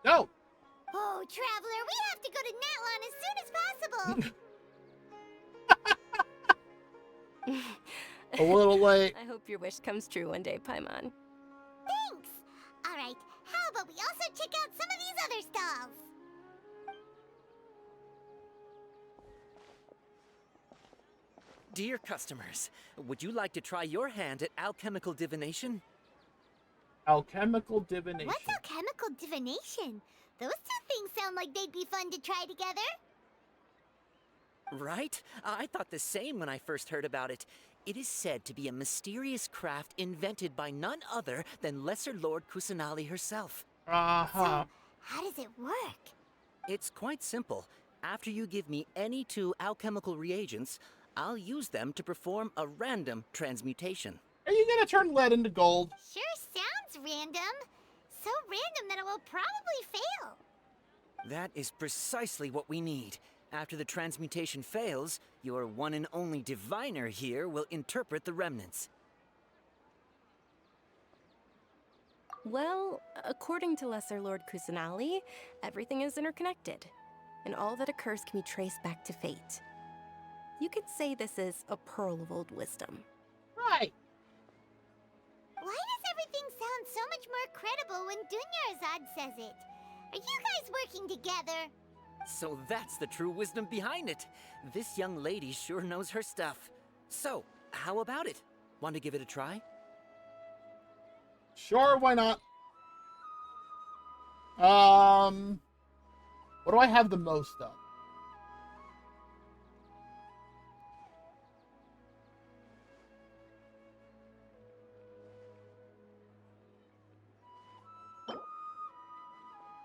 No! Oh, Traveler, we have to go to Natlan as soon as possible! A little late. I hope your wish comes true one day, Paimon. Thanks! Alright, how about we also check out some of these other stalls? Dear customers, would you like to try your hand at alchemical divination? Alchemical divination. What's alchemical divination? Those 2 things sound like they'd be fun to try together. Right? I thought the same when I first heard about it. It is said to be a mysterious craft invented by none other than Lesser Lord Kusanali herself. Uh-huh. How does it work? It's quite simple. After you give me any 2 alchemical reagents, I'll use them to perform a random transmutation. Are you gonna turn lead into gold? Sure sounds random. So random that it will probably fail. That is precisely what we need. After the transmutation fails, your one and only diviner here will interpret the remnants. Well, according to Lesser Lord Kusanali, everything is interconnected, and all that occurs can be traced back to fate. You could say this is a pearl of old wisdom. Right. Why does everything sound so much more credible when Dunyarzad says it? Are you guys working together? So that's the true wisdom behind it. This young lady sure knows her stuff. So, how about it? Want to give it a try? Sure, why not? What do I have the most of?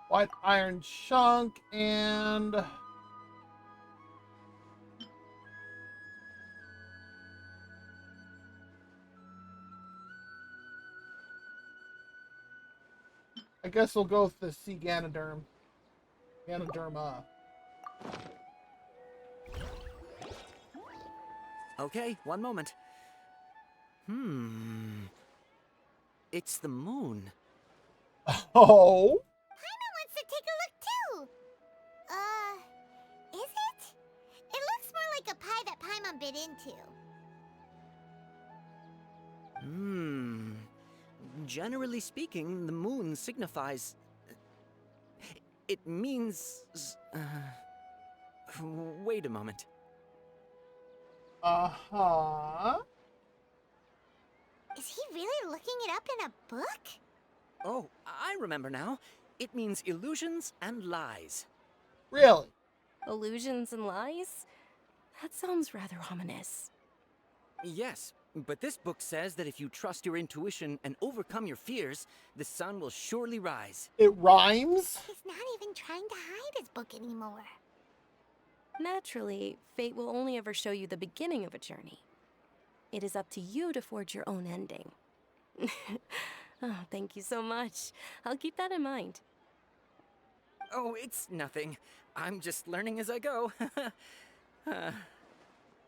White iron chunk and I guess we'll go with the sea Ganoderm. Ganoderma. Okay, one moment. It's the moon. Oh? Paimon wants to take a look too. Is it? It looks more like a pie that Paimon bit into. Generally speaking, the moon signifies... It means... Wait a moment. Uh-huh. Is he really looking it up in a book? Oh, I remember now. It means illusions and lies. Really? Illusions and lies? That sounds rather ominous. Yes, but this book says that if you trust your intuition and overcome your fears, the sun will surely rise. It rhymes? He's not even trying to hide his book anymore. Naturally, fate will only ever show you the beginning of a journey. It is up to you to forge your own ending. Oh, thank you so much. I'll keep that in mind. Oh, it's nothing. I'm just learning as I go.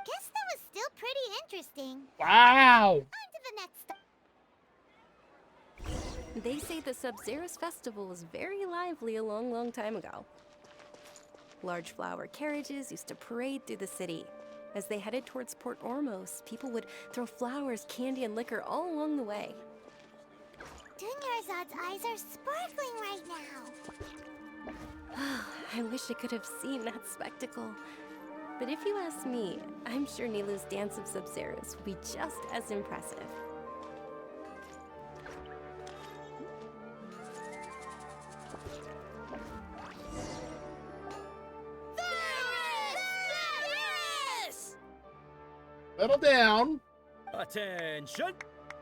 Guess that was still pretty interesting. Wow! On to the next stop. They say the Sub-Zerus festival was very lively a long, long time ago. Large flower carriages used to parade through the city. As they headed towards Port Ormos, people would throw flowers, candy, and liquor all along the way. Dunyarzad's eyes are sparkling right now. I wish I could have seen that spectacle. But if you ask me, I'm sure Nilu's Dance of Sub-Zerus would be just as impressive. Settle down. Attention!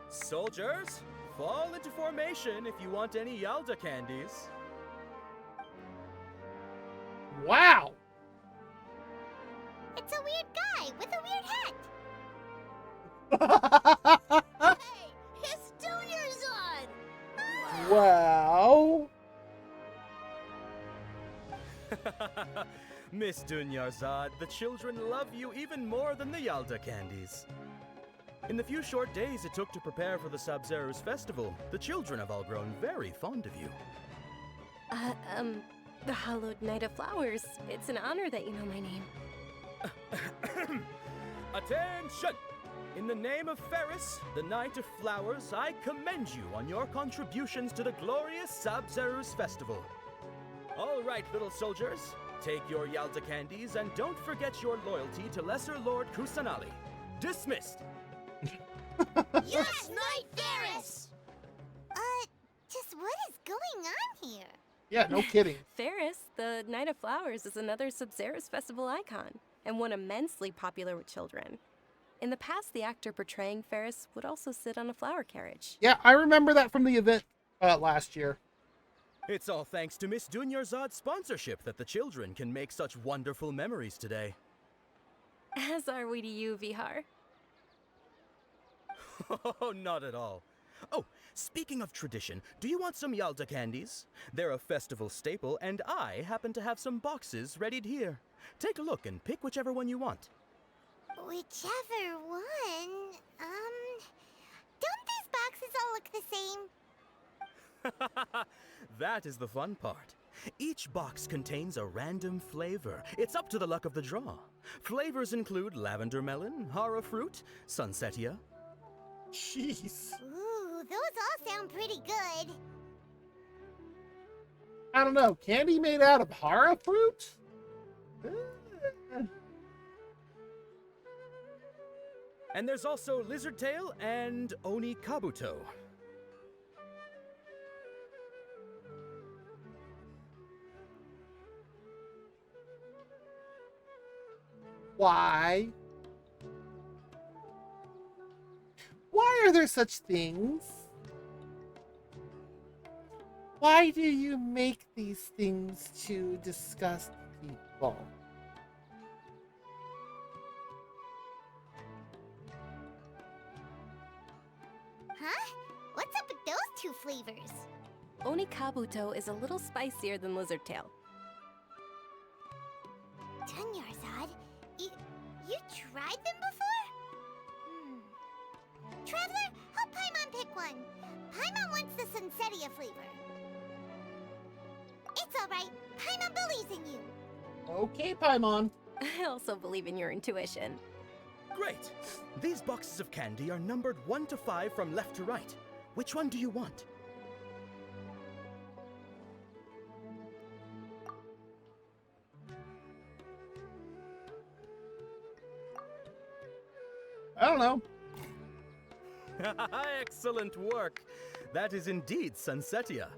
Soldiers, fall into formation if you want any Yalda candies. Wow! It's a weird guy with a weird hat. Hey, it's Dunyarzad! Wow. Miss Dunyarzad, the children love you even more than the Yalda candies. In the few short days it took to prepare for the Sub-Zerus festival, the children have all grown very fond of you. The Hallowed Knight of Flowers. It's an honor that you know my name. Attention! In the name of Ferris, the Knight of Flowers, I commend you on your contributions to the glorious Sub-Zerus festival. All right, little soldiers, take your Yalda candies and don't forget your loyalty to Lesser Lord Kusanali. Dismissed! Yes, Knight Ferris! Just what is going on here? Yeah, no kidding. Ferris, the Knight of Flowers, is another Sub-Zerus festival icon, and one immensely popular with children. In the past, the actor portraying Ferris would also sit on a flower carriage. Yeah, I remember that from the event last year. It's all thanks to Miss Dunyarzad's sponsorship that the children can make such wonderful memories today. As are we to you, Vihar. Oh, not at all. Oh, speaking of tradition, do you want some Yalta candies? They're a festival staple, and I happen to have some boxes readied here. Take a look and pick whichever one you want. Whichever one. Don't these boxes all look the same? That is the fun part. Each box contains a random flavor. It's up to the luck of the draw. Flavors include lavender melon, hara fruit, sunsetia. Jeez. Ooh, those all sound pretty good. I don't know. Candy made out of hara fruit? And there's also lizard tail and oni kabuto. Why? Why are there such things? Why do you make these things to disgust people? Huh? What's up with those two flavors? Oni kabuto is a little spicier than lizard tail. Dunyarzad, you tried them before? Traveler, help Paimon pick one. Paimon wants the Sunsetia flavor. It's alright. Paimon believes in you. Okay, Paimon. I also believe in your intuition. Great! These boxes of candy are numbered 1 to 5 from left to right. Which one do you want? I don't know. Excellent work. That is indeed Sunsetia.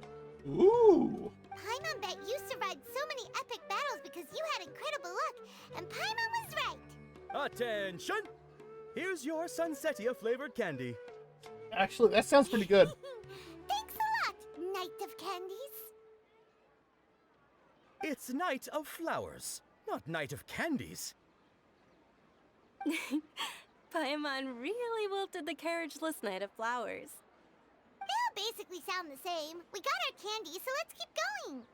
Ooh. Paimon bet you survived so many epic battles because you had incredible luck, and Paimon was right. Attention! Here's your Sunsetia flavored candy. Actually, that sounds pretty good. Thanks a lot, Knight of Candies. It's Night of Flowers, not Night of Candies. Paimon really wilted the carriageless Knight of Flowers. They all basically sound the same. We got our candy, so let's keep going.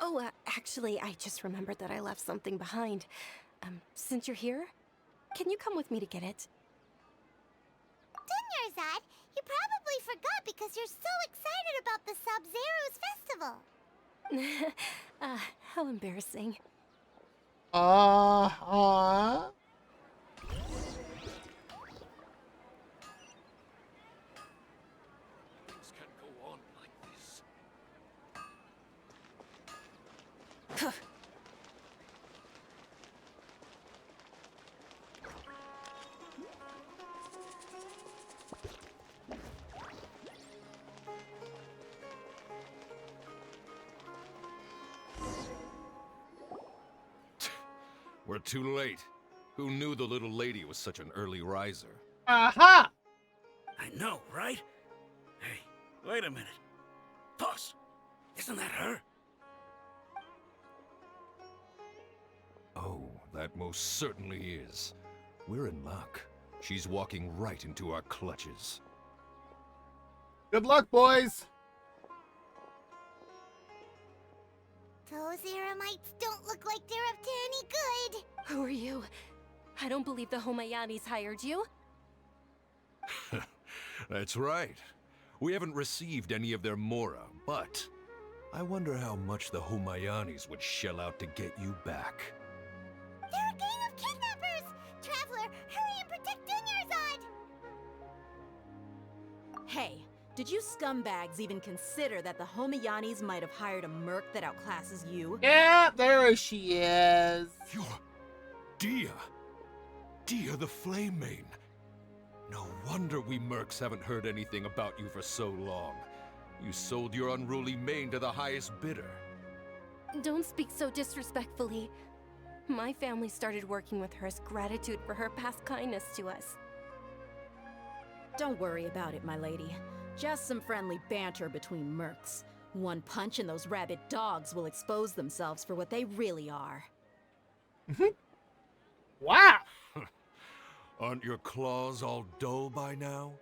Oh, actually, I just remembered that I left something behind. Since you're here, can you come with me to get it? Dunyarzad, you probably forgot because you're so excited about the Sub-Zero's festival. How embarrassing. Things can't go on like this. We're too late. Who knew the little lady was such an early riser? Aha! I know, right? Hey, wait a minute. Boss, isn't that her? Oh, that most certainly is. We're in luck. She's walking right into our clutches. Good luck, boys! Those Eremites don't look like they're up to any good. Who are you? I don't believe the Homayanis hired you. That's right. We haven't received any of their mora, but I wonder how much the Homayanis would shell out to get you back. They're a gang of kidnappers! Traveler, hurry and protect Dunyarzad! Hey, did you scumbags even consider that the Homayanis might have hired a merc that outclasses you? Yeah, there she is. You're Dia. Dia the Flame Mane. No wonder we mercs haven't heard anything about you for so long. You sold your unruly mane to the highest bidder. Don't speak so disrespectfully. My family started working with her as gratitude for her past kindness to us. Don't worry about it, my lady. Just some friendly banter between mercs. One punch and those rabid dogs will expose themselves for what they really are. Wow! Aren't your claws all dull by now?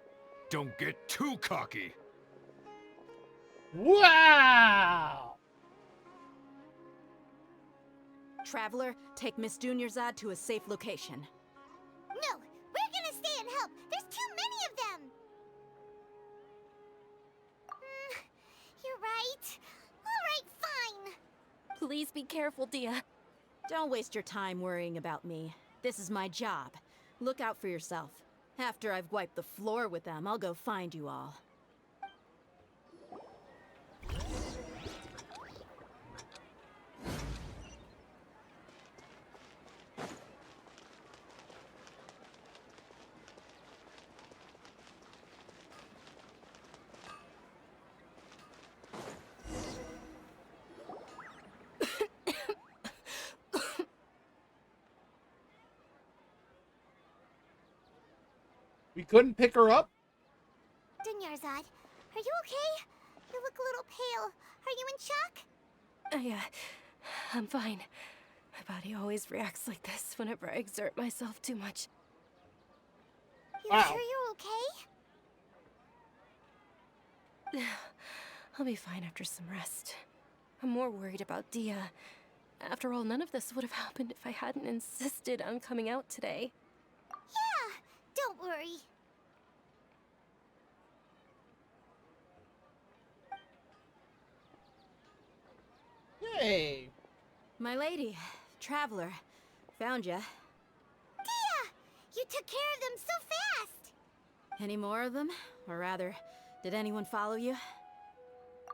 Don't get too cocky! Wow! Traveler, take Miss Dunyarzad to a safe location. No! We're gonna stay and help! There's too many of them! You're right. Alright, fine. Please be careful, Dia. Don't waste your time worrying about me. This is my job. Look out for yourself. After I've wiped the floor with them, I'll go find you all. We couldn't pick her up? Dunyarzad, are you okay? You look a little pale. Are you in shock? I'm fine. My body always reacts like this whenever I exert myself too much. You Wow. sure you're okay? I'll be fine after some rest. I'm more worried about Dia. After all, none of this would have happened if I hadn't insisted on coming out today. Yeah, don't worry. Hey! My lady, Traveler, found ya. Dia! You took care of them so fast! Any more of them? Or rather, did anyone follow you?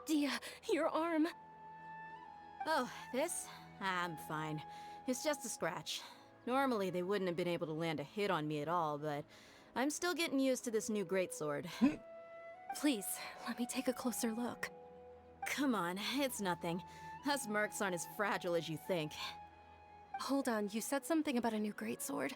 Dia, your arm. Oh, this? I'm fine. It's just a scratch. Normally, they wouldn't have been able to land a hit on me at all, but I'm still getting used to this new greatsword. Please, let me take a closer look. Come on, it's nothing. Us mercs aren't as fragile as you think. Hold on, you said something about a new greatsword.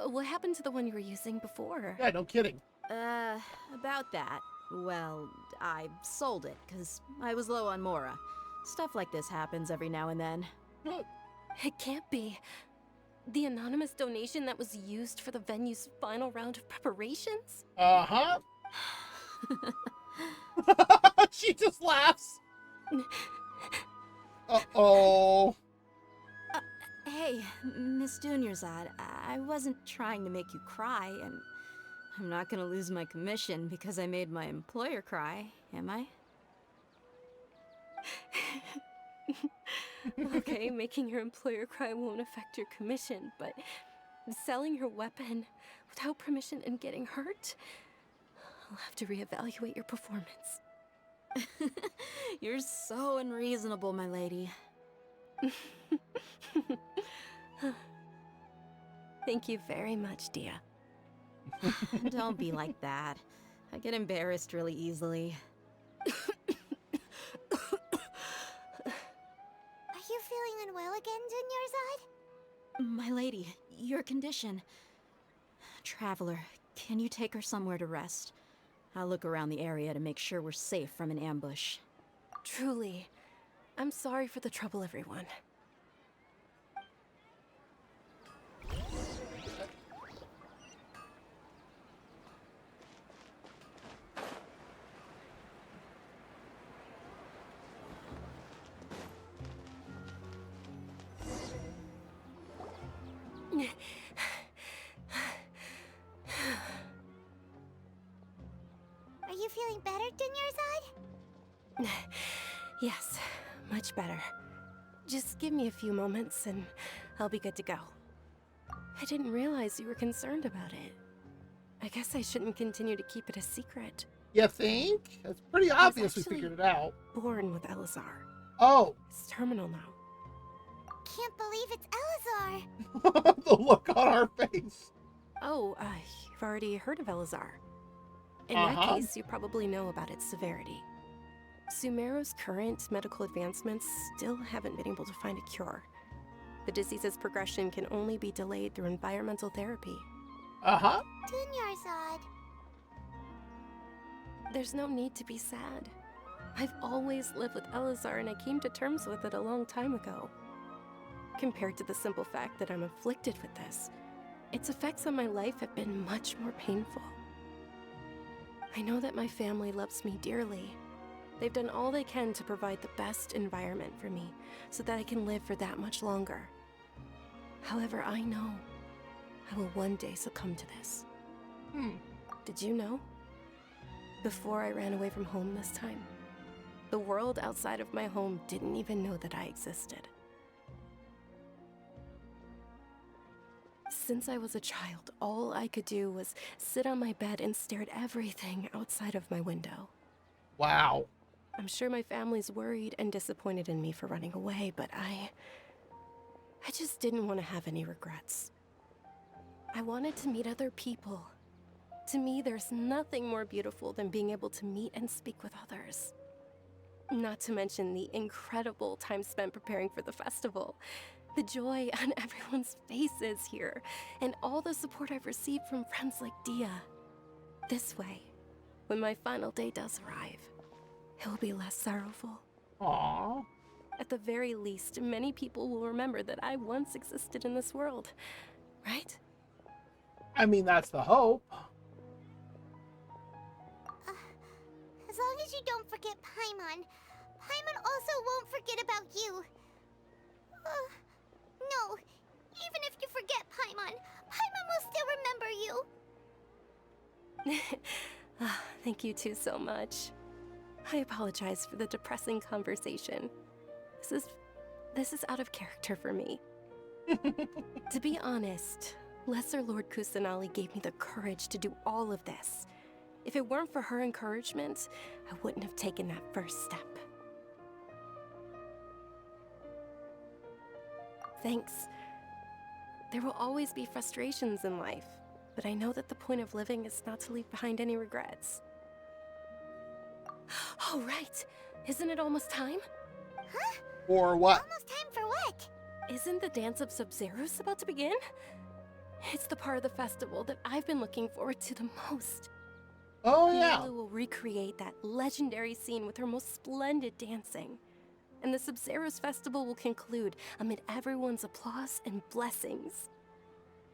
What happened to the one you were using before? Yeah, no kidding. About that. Well, I sold it, because I was low on Mora. Stuff like this happens every now and then. It can't be. The anonymous donation that was used for the venue's final round of preparations? Uh-huh. She just laughs. Uh-oh. Hey, Miss Dunyarzad, I wasn't trying to make you cry, and I'm not gonna lose my commission because I made my employer cry, am I? Okay, making your employer cry won't affect your commission, but selling your weapon without permission and getting hurt? I'll have to reevaluate your performance. You're so unreasonable, my lady. Thank you very much, Dia. Don't be like that. I get embarrassed really easily. Are you feeling unwell again, Dunyarzad? My lady, your condition. Traveler, can you take her somewhere to rest? I'll look around the area to make sure we're safe from an ambush. Truly. I'm sorry for the trouble, everyone. Are you feeling better, Dunyarzad? Yes, much better. Just give me a few moments and I'll be good to go. I didn't realize you were concerned about it. I guess I shouldn't continue to keep it a secret. You think? It's pretty obvious we figured it out. Born with Elazar. Oh. It's terminal now. Can't believe it's Elazar. The look on our face. Oh, you've already heard of Elazar. In that case, you probably know about its severity. Sumeru's current medical advancements still haven't been able to find a cure. The disease's progression can only be delayed through environmental therapy. Uh-huh. Dunyarzad. There's no need to be sad. I've always lived with Elazar, and I came to terms with it a long time ago. Compared to the simple fact that I'm afflicted with this, its effects on my life have been much more painful. I know that my family loves me dearly. They've done all they can to provide the best environment for me so that I can live for that much longer. However, I know I will one day succumb to this. Did you know? Before I ran away from home this time, the world outside of my home didn't even know that I existed. Since I was a child, all I could do was sit on my bed and stare at everything outside of my window. Wow. I'm sure my family's worried and disappointed in me for running away, but I just didn't want to have any regrets. I wanted to meet other people. To me, there's nothing more beautiful than being able to meet and speak with others. Not to mention the incredible time spent preparing for the festival. The joy on everyone's faces here, and all the support I've received from friends like Dia. This way, when my final day does arrive, it will be less sorrowful. Aww. At the very least, many people will remember that I once existed in this world, right? I mean, that's the hope. As long as you don't forget Paimon, Paimon also won't forget about you. No, even if you forget Paimon, Paimon will still remember you. Thank you two so much. I apologize for the depressing conversation. This is out of character for me. To be honest, Lesser Lord Kusanali gave me the courage to do all of this. If it weren't for her encouragement, I wouldn't have taken that first step. Thanks. There will always be frustrations in life, but I know that the point of living is not to leave behind any regrets. Oh, right. Isn't it almost time? Huh? Or what? Almost time for what? Isn't the Dance of Sub-Zeros about to begin? It's the part of the festival that I've been looking forward to the most. Oh, yeah. Yinhu will recreate that legendary scene with her most splendid dancing. And the Sub-Zeros festival will conclude amid everyone's applause and blessings.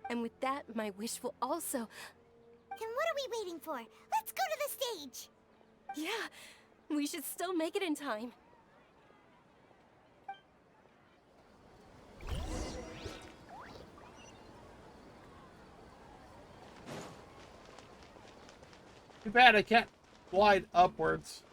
And with that, my wish will also... Then what are we waiting for? Let's go to the stage! Yeah, we should still make it in time. Too bad I can't glide upwards.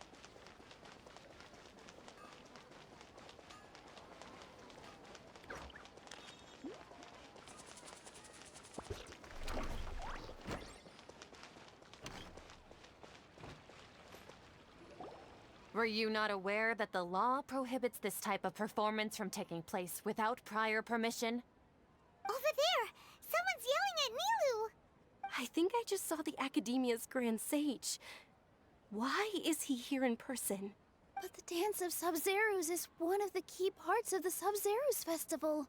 Were you not aware that the law prohibits this type of performance from taking place without prior permission? Over there! Someone's yelling at Nilou! I think I just saw the Academia's Grand Sage. Why is he here in person? But the Dance of Sub-Zeros is one of the key parts of the Sub-Zeros festival.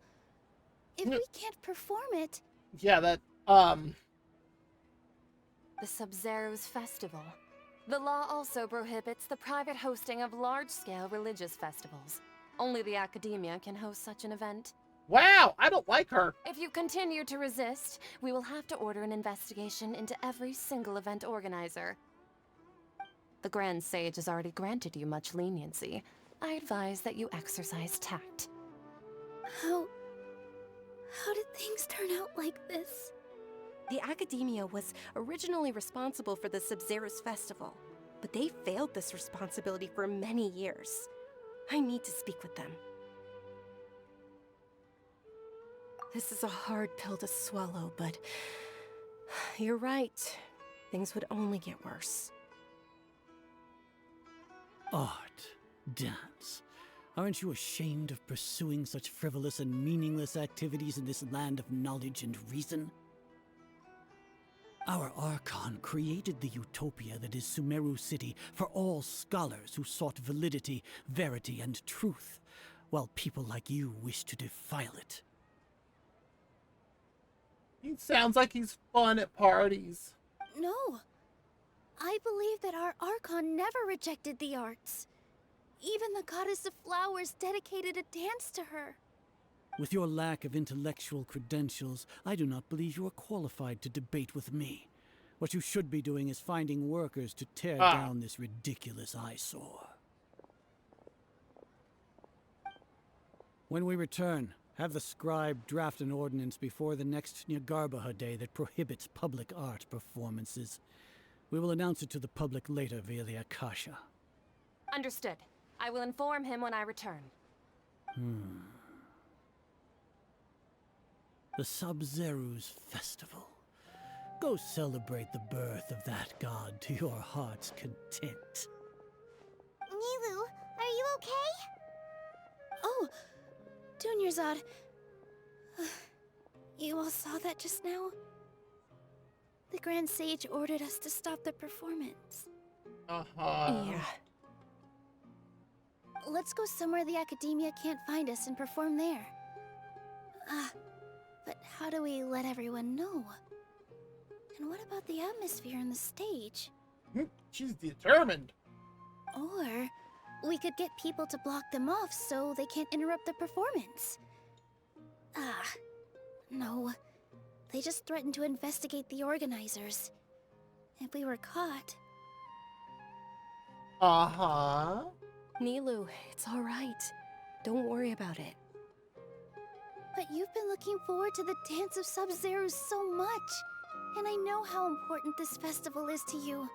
If we can't perform it... Yeah, that, The Sub-Zeros festival. The law also prohibits the private hosting of large-scale religious festivals. Only the Academia can host such an event. Wow, I don't like her. If you continue to resist, we will have to order an investigation into every single event organizer. The Grand Sage has already granted you much leniency. I advise that you exercise tact. How did things turn out like this? The Academia was originally responsible for the Sub-Zeros festival, but they failed this responsibility for many years. I need to speak with them. This is a hard pill to swallow, but you're right. Things would only get worse. Art, dance. Aren't you ashamed of pursuing such frivolous and meaningless activities in this land of knowledge and reason? Our Archon created the utopia that is Sumeru City for all scholars who sought validity, verity, and truth, while people like you wish to defile it. He sounds like he's fun at parties. No. I believe that our Archon never rejected the arts. Even the goddess of flowers dedicated a dance to her. With your lack of intellectual credentials, I do not believe you are qualified to debate with me. What you should be doing is finding workers to tear down this ridiculous eyesore. When we return, have the scribe draft an ordinance before the next Nyagarbha day that prohibits public art performances. We will announce it to the public later via the Akasha. Understood. I will inform him when I return. The Sub-Zeru's festival. Go celebrate the birth of that god to your heart's content. Nilou, are you okay? Oh, Dunyarzad. You all saw that just now? The Grand Sage ordered us to stop the performance. Yeah. Let's go somewhere the Academia can't find us and perform there. But how do we let everyone know? And what about the atmosphere and the stage? She's determined. Or we could get people to block them off so they can't interrupt the performance. No. They just threatened to investigate the organizers. If we were caught... Nilou, it's all right. Don't worry about it. But you've been looking forward to the Dance of Sub-Zero so much. And I know how important this festival is to you.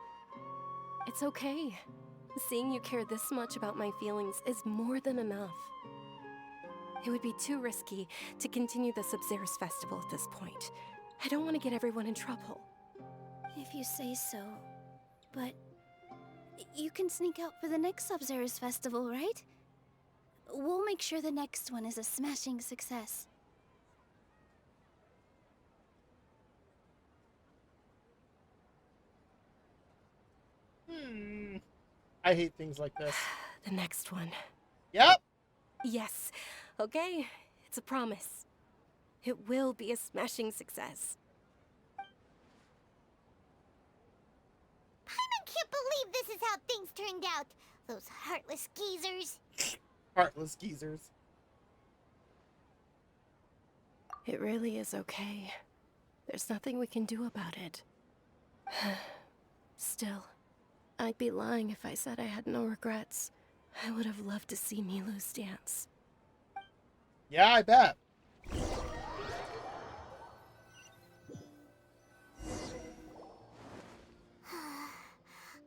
It's okay. Seeing you care this much about my feelings is more than enough. It would be too risky to continue the Sub-Zero's festival at this point. I don't want to get everyone in trouble. If you say so. But you can sneak out for the next Sub-Zero's festival, right? We'll make sure the next one is a smashing success. I hate things like this. The next one. Yep. Yes. Okay. It's a promise. It will be a smashing success. Paimon can't believe this is how things turned out. Those heartless geezers. Heartless geezers. It really is okay. There's nothing we can do about it. Still, I'd be lying if I said I had no regrets. I would have loved to see Nilou's dance. Yeah, I bet.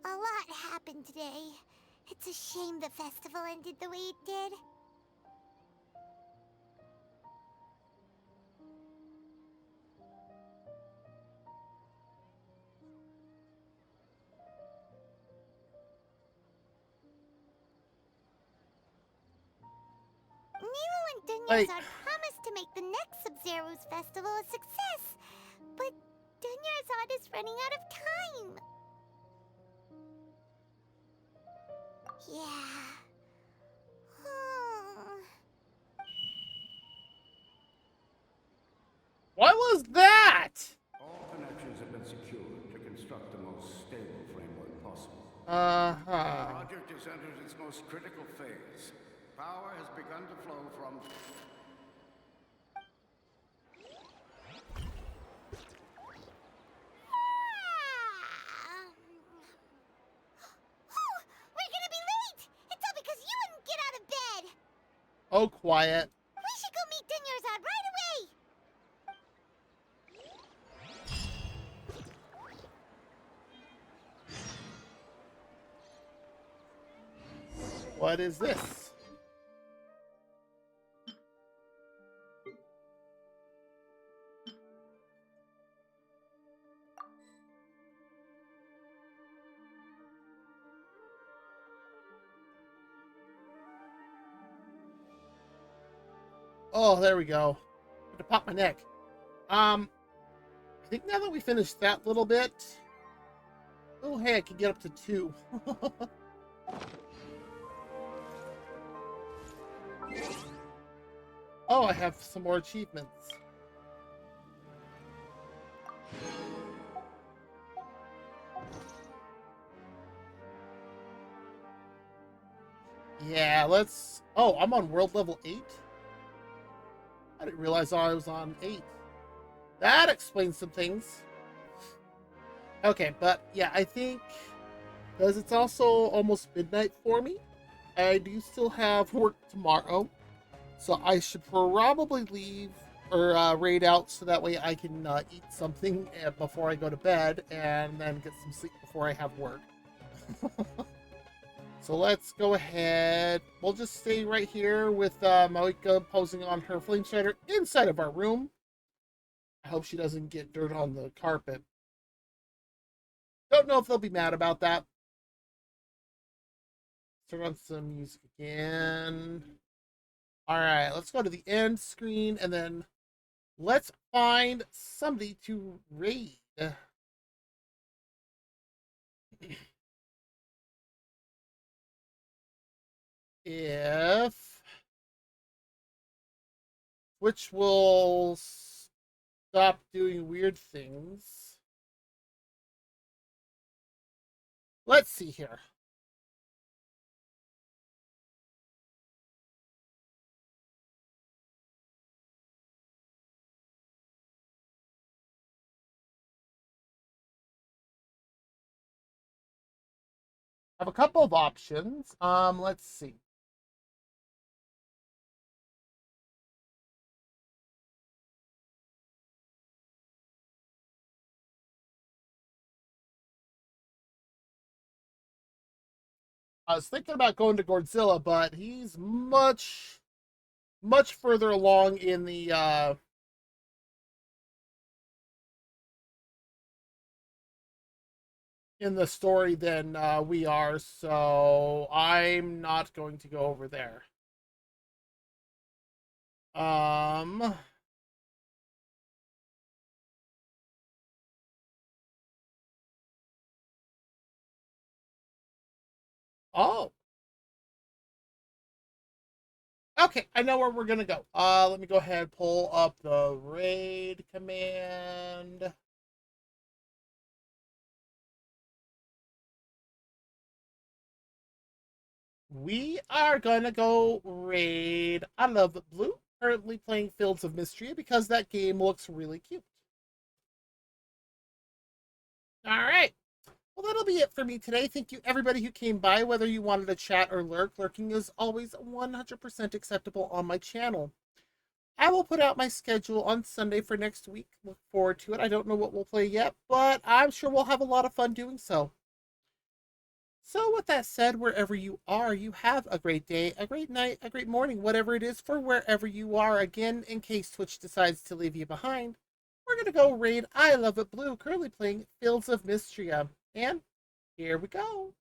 A lot happened today. It's a shame the festival ended the way it did. Nilou and Dunyarzad promised to make the next Sub-Zero's festival a success, but Dunyarzad is running out of time. Yeah. What was that? All connections have been secured to construct the most stable framework possible. Uh-huh. The project has entered its most critical phase. Power has begun to flow from... We're gonna be late! It's all because you wouldn't get out of bed! Oh, quiet. We should go meet Dunyarzad right away! What is this? Oh, there we go. I had to pop my neck. I think now that we finished that little bit... Oh, hey, I can get up to 2. Oh, I have some more achievements. let's... Oh, I'm on world level 8? I didn't realize I was on 8. That explains some things. Okay, but yeah, I think... Because it's also almost midnight for me, I do still have work tomorrow. So I should probably leave or raid out so that way I can eat something before I go to bed and then get some sleep before I have work. So let's go ahead. We'll just stay right here with Moika posing on her flame shader inside of our room. I hope she doesn't get dirt on the carpet. Don't know if they'll be mad about that. Turn on some music again. Alright, let's go to the end screen and then let's find somebody to raid. If... Which will stop doing weird things. Let's see here. I have a couple of options. Let's see. I was thinking about going to Godzilla, but he's much further along in the story than we are, so I'm not going to go over there. Oh. Okay, I know where we're gonna go. Let me go ahead and pull up the raid command. We are gonna go raid I Love Blue, currently playing Fields of Mystery because that game looks really cute. Alright. Well, that'll be it for me today. Thank you, everybody who came by, whether you wanted to chat or lurk. Lurking is always 100% acceptable on my channel. I will put out my schedule on Sunday for next week. Look forward to it. I don't know what we'll play yet, but I'm sure we'll have a lot of fun doing so. So with that said, wherever you are, you have a great day, a great night, a great morning, whatever it is for wherever you are. Again, in case Twitch decides to leave you behind, we're going to go raid I Love It Blue, currently playing Fields of Mystria. And here we go.